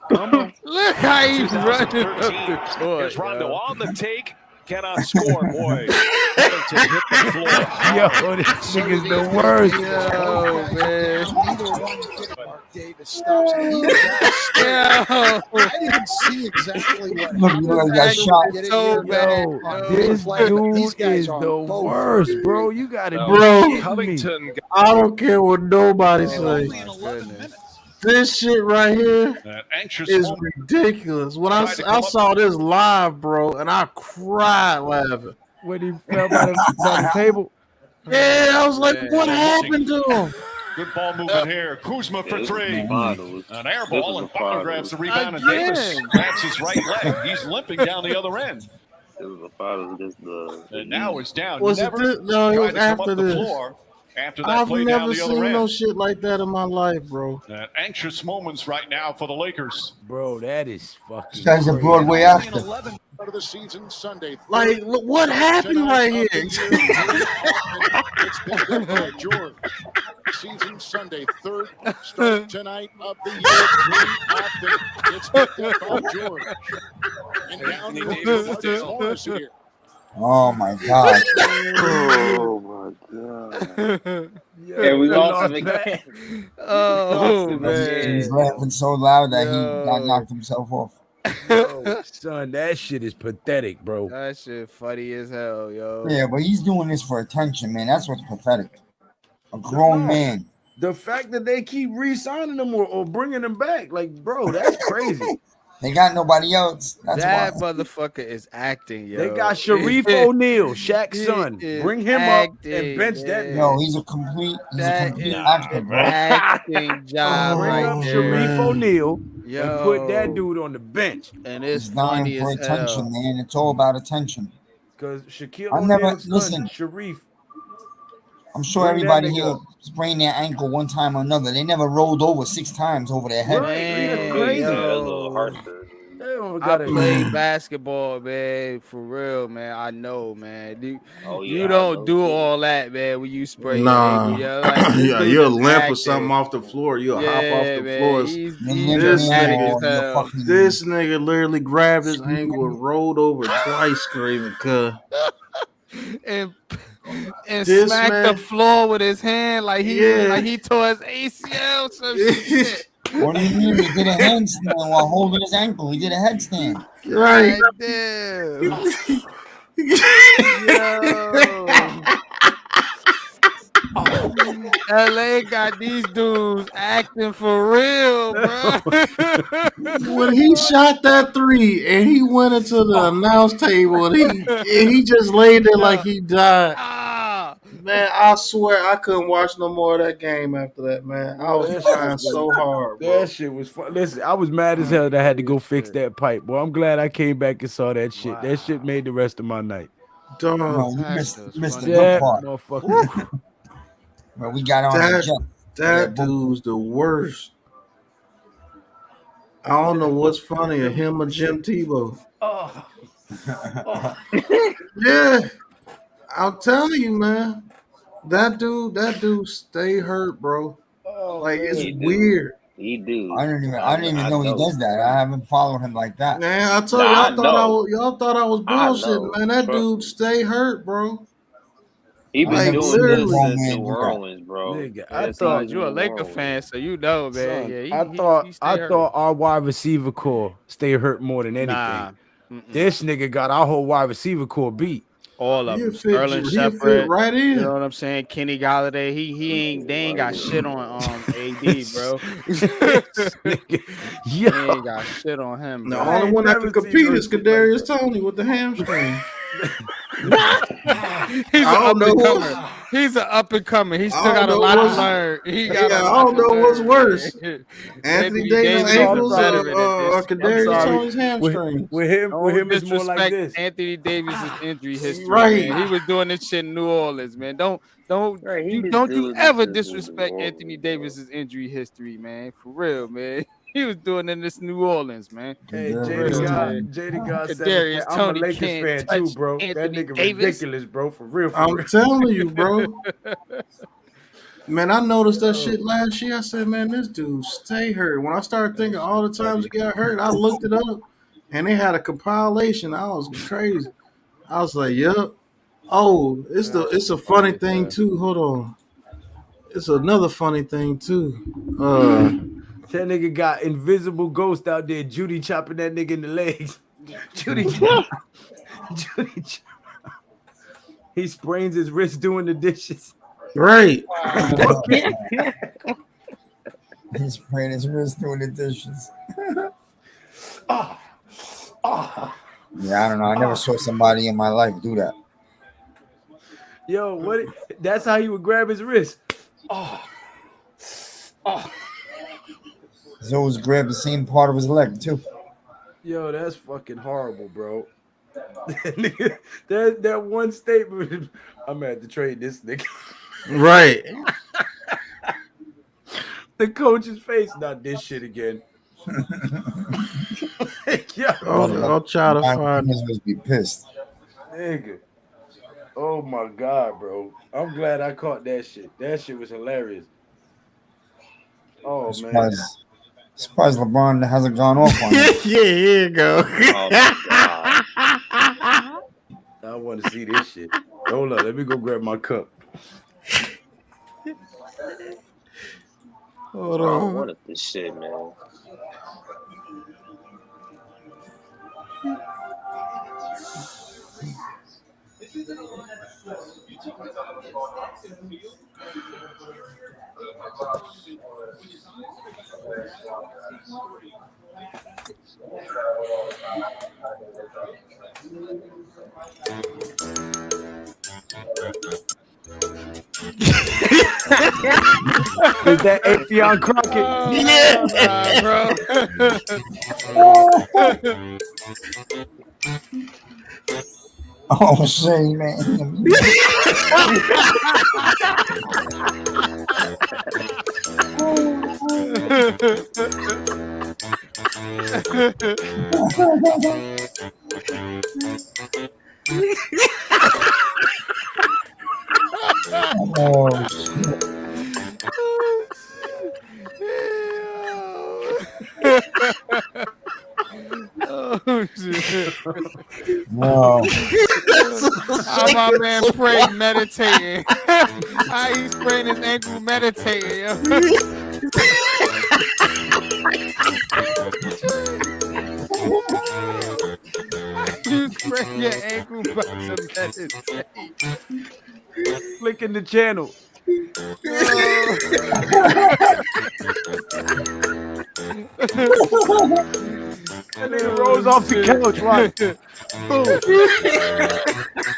Come on. Look how he's running up the court. Here's Rondo on the take. Cannot score, boy. Middleton hit the floor. Yo, this nigga's the worst. Yo, man. Davis stops it. I didn't see exactly what happened. Look, got shot. So bad. This dude is the worst, bro. You got it, Bro. Covington. I don't care what nobody say. This shit right here That anxious is moment. ridiculous. When I saw this live, bro, and I cried laughing. When he fell by the table. Yeah, I was like, what happened to him? Good ball movement here. Kuzma for three. An air ball, and Butler grabs the rebound, and Again. Davis grabs his right leg. He's limping down the other end. It was a foul against the. And now it's down. Was it Never this? No, it tried was to come after up the this. floor after that I've play down never the other seen end. no shit like that in my life, bro. That anxious moments right now for the Lakers. Bro, that is fucking This guy's a crazy. Broadway actor. Out of the season Sunday. Like, look, what happened right here? It's been done by George. Season Sunday, third start tonight of the year. 3-0. It's been done by George. And down to Marcus Morris here. Oh my God. Oh my God. Yeah, we lost him again. Oh, man. He's laughing so loud that he got knocked himself off. Yo, son, that shit is pathetic, bro. That shit funny as hell, yo. Yeah, but he's doing this for attention, man. That's what's pathetic. A grown man. The fact that they keep re-signing him or bringing him back, like, bro, that's crazy. They got nobody else. That's That why. motherfucker is acting, yo. They got Sharif O'Neal, Shaq's son. He is Bring him up and acting, bench that. No, he's a complete actor, bro. acting job Bring right up there. Sharif O'Neal Yo. and put that dude on the bench. And it's He's funny dying for as attention, hell. man. It's all about attention. Because Shaquille I never O'Neal's son, listen. Sharif. I'm sure Bring that everybody nigga here up. sprained their ankle one time or another. They never rolled over 6 times over their head. Man, crazy. Yeah, a yo. little heart surgery. They don't I gotta- played basketball, man, for real, man. I know, man. Oh, You yeah, I don't know, do too. all that, man, when you spray Nah. your ankle, yo. Like, this Yeah, dude you'll is limp or acting. something off the floor. You'll hop off the man, floor. He's This dramatic nigga- as hell. This nigga literally grabbed his ankle and rolled over twice, screaming, "Cuz." and This smacked man- the floor with his hand like he Yeah. like he tore his ACL some shit. What do you mean? He did a handstand while holding his ankle. He did a headstand. Right. Damn. Yo. LA got these dudes acting for real, bro. When he shot that three and he went into the announce table and he just laid there like he died. Man, I swear I couldn't watch no more of that game after that, man. I was trying so hard, bro. That shit was fun. Listen, I was mad as hell that I had to go fix that pipe. Boy, I'm glad I came back and saw that shit. That shit made the rest of my night. Dog. No, you missed the Yeah, good part. motherfucker. Where we got on the jump. That dude's the worst. I don't know what's funnier, him or Jim Tebow. Yeah, I'm telling you, man. That dude stay hurt, bro. Like it's weird. He do. I didn't even know he does that. I haven't followed him like that. Man, I told y'all thought I was bullshitting, man. That dude stay hurt, bro. He been Like, doing literally. this since New Orleans, bro. Nigga, I thought you a Laker fan, so you know, man. Son, Yeah, I thought our wide receiver core stay hurt more than anything. Nah. This nigga got our whole wide receiver core beat. All of them. Fit Sterling Shepard, right in. You know what I'm saying? Kenny Galladay. They ain't got shit on AD, bro. They ain't got shit on him. The Bro. only one that can compete is Kadarius Toney with the hamstring. He's an up and comer. He still got a lot to learn. I don't know what's worse. Anthony Davis ankles or Kadarius Toney's hamstring. With him it's more like this. Anthony Davis's injury history. Right. Man. He was doing this shit in New Orleans, man. Don't you ever disrespect Anthony Davis's injury history, man. For real, man. He was doing in this New Orleans, man. Hey, Jada God said, I'm a Lakers fan too, bro. That nigga ridiculous, bro. For real. I'm telling you, bro. Man, I noticed that shit last year. I said, man, this dude stay hurt. When I started thinking all the times he got hurt, I looked it up, and they had a compilation. I was crazy. I was like, yep. Oh, it's a funny thing too. Hold on. It's another funny thing too. That nigga got invisible ghost out there, Judy chopping that nigga in the legs. Judy. He sprains his wrist doing the dishes. Right. He sprained his wrist doing the dishes. Yeah, I don't know. I never saw somebody in my life do that. Yo, what? That's how he would grab his wrist. He's always grabbed the same part of his leg too. Yo, that's fucking horrible, bro. that one statement, I'm gonna have to trade this nigga. Right. The coach's face, not this shit again. I'll try to find. Must be pissed. Nigga. Oh my god, bro. I'm glad I caught that shit. That shit was hilarious. Oh man. Surprised LeBron hasn't gone off on it. Yeah, here you go. Oh my god. I want to see this shit. Hold on, let me go grab my cup. Hold on. What is this shit, man? Is that Afion Crockett? Yeah, bro. Oh, shit, man. Oh, shit. Oh shit! Wow. How my man prayed meditating? How he sprained his ankle meditating? Yo. You sprain your ankle by the meditate. Flicking the channel. That nigga rolls off the couch. Watch. Boom.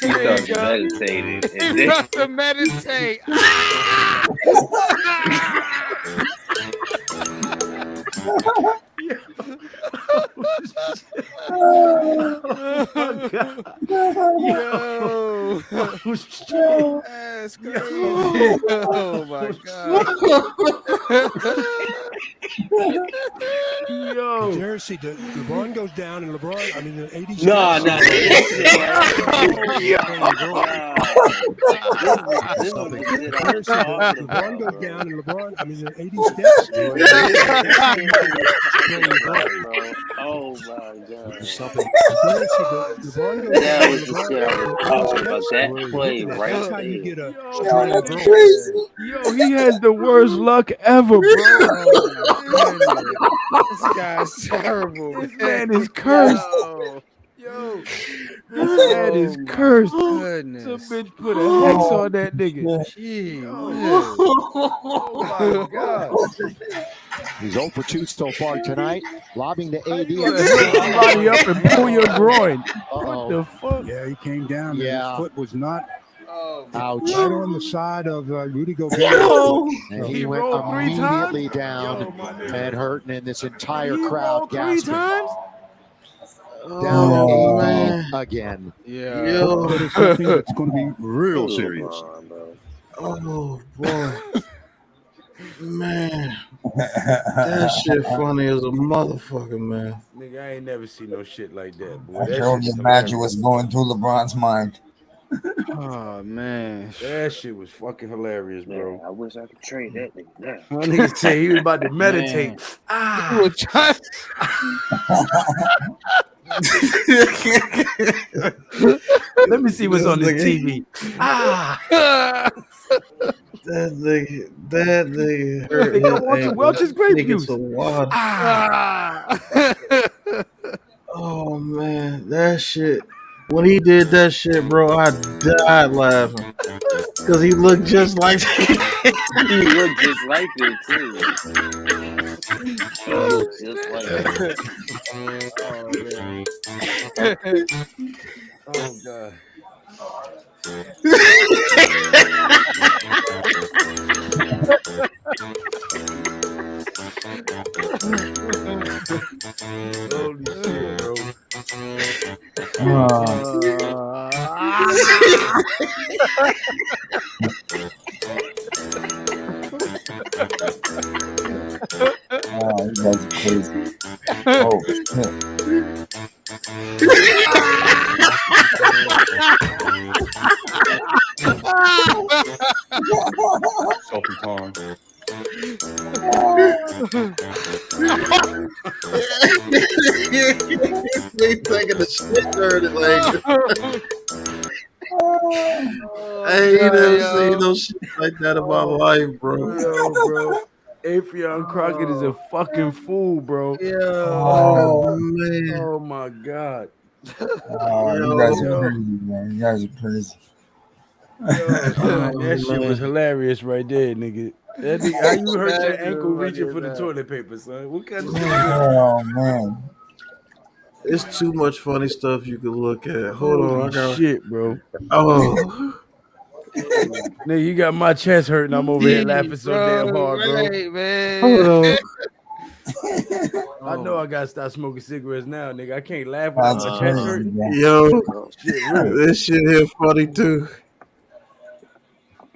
He started meditating and He then started to meditate. Oh my God. Yo. Oh, shit. That's crazy. Oh my God. Yo. Jersey, LeBron goes down, and LeBron, I mean, the 80 steps. No. This is the shit I'm Jersey, talking LeBron about, goes bro. down, and LeBron, I mean, the 80 steps. Oh my God. Something. That was the shit I was talking about. That play right That's how you there. get a That's crazy. Yo, he has the worst luck ever, bro. This guy's terrible. This man is cursed. Yo, this man is cursed. Goodness. Some bitch put a hex on that nigga. Gee, Oh my God. He's 0 for 2 so far tonight. Lobbing the AD. Somebody up and pull your groin. What the fuck? Yeah, he came down. Yeah. His foot was not Ouch. right on the side of Rudy Gobert. And He he went rolled 3 immediately times? down and hurting, and this entire He crowd rolled 3 gasping. times? Down Oh, AD man. again. Yeah. But it's something that's going to be real serious. Oh boy, man, that shit funny as a motherfucker, man. Nigga, I ain't never seen no shit like that, boy. I That can only shit's imagine hilarious. what's going through LeBron's mind. Oh man. That shit was fucking hilarious, bro. Man, I wish I could trade that nigga now. My nigga say he was about to meditate. Man. Ah. He was trying- Let me see what's on this TV. Ah. That nigga hurt They got his Walter ankle. Welch's grape Taking juice. some water. Ah. Oh man, that shit. When he did that shit, bro, I died laughing because he looked just like. He looked just like it too. He looked just like it. Oh God. Holy shit, bro. Oh, you guys are crazy. Oh, shit. Self-empowering. They taking the shit dirty like. I ain't never seen no shit like that in my life, bro. Yo, bro. Afion Crockett is a fucking fool, bro. Oh man. Oh my God. Oh, you guys are crazy, man. You guys are crazy. That shit was hilarious right there, nigga. That nigga, how you hurt your ankle reaching for the toilet paper, son? What kind of shit? Oh, man. It's too much funny stuff you could look at. Hold on, I got shit, bro. Oh, Nigga, you got my chest hurting. I'm over here laughing so damn hard, bro. Right, man. hold on. I know I gotta stop smoking cigarettes now, nigga. I can't laugh when That's my chest crazy, hurting. man. Yo, Shit, real. this shit here funny too.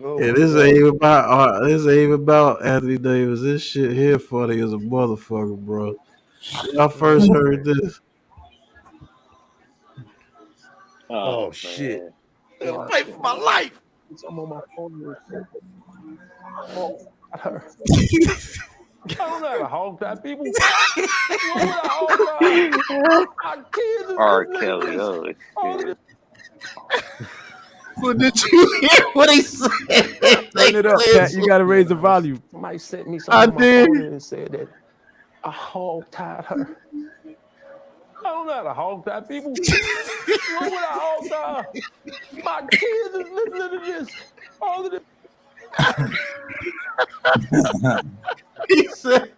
Oh, Yeah, this ain't even about Anthony Davis. This shit here funny as a motherfucker, bro. When I first heard this, Oh shit. I'll fight for my life. I'm on my phone. I don't know how to hog tie people. R. Kelly, oh shit. but did you hear what he said? Turn it up, Pat. You gotta raise the volume. Somebody sent me I something on my did. phone and said that I hog tied her. I don't know how to hog tie people. What would I hog tie? My kids is listening to this. All of this. He said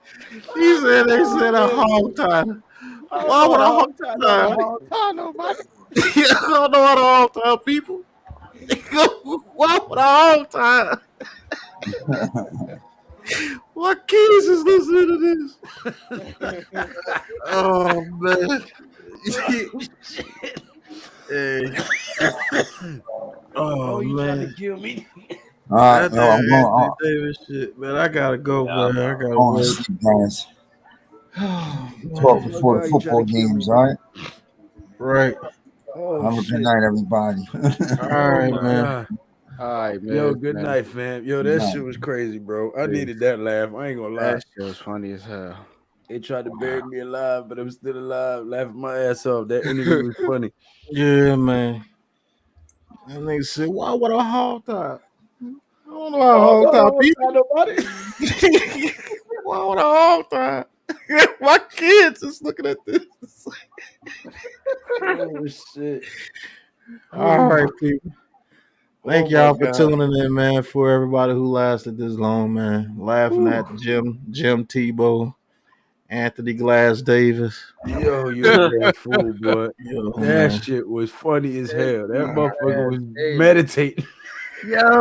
they said a hog tie. Why would I hog tie? Oh, nobody. I don't know how to hog tie people. Why would I hog tie? What kids is listening to this? Oh man. Hey. Oh you trying to man. kill me? All right, That yo, I'm damn going. Anthony Davis shit, man. I gotta go, Yeah, man. I I'm gotta going to work. sleep, guys. Oh, Talk man. before the football games. All right. Right. Oh Have a shit. good night, everybody. All Oh right, my man. god. All right, man. Yo, good night, fam. Yo, that shit was crazy, bro. I needed that laugh. I ain't gonna lie. That shit was funny as hell. They tried to bury me alive, but I'm still alive, laughing my ass off. That interview was funny. Yeah, man. And nigga said, why would I hog tie? I don't know how to hog tie people. Nobody. Why would I hog tie? My kids is looking at this. Oh shit. All right, people. Thank Oh, y'all my for God. tuning in, man. For everybody who lasted this long, man. Laughing at Jim Tebow, Anthony Glass Davis. Yo, you a damn fool, boy. Yo, That man. shit was funny as hell. That motherfucker was Hey. meditating. Yo.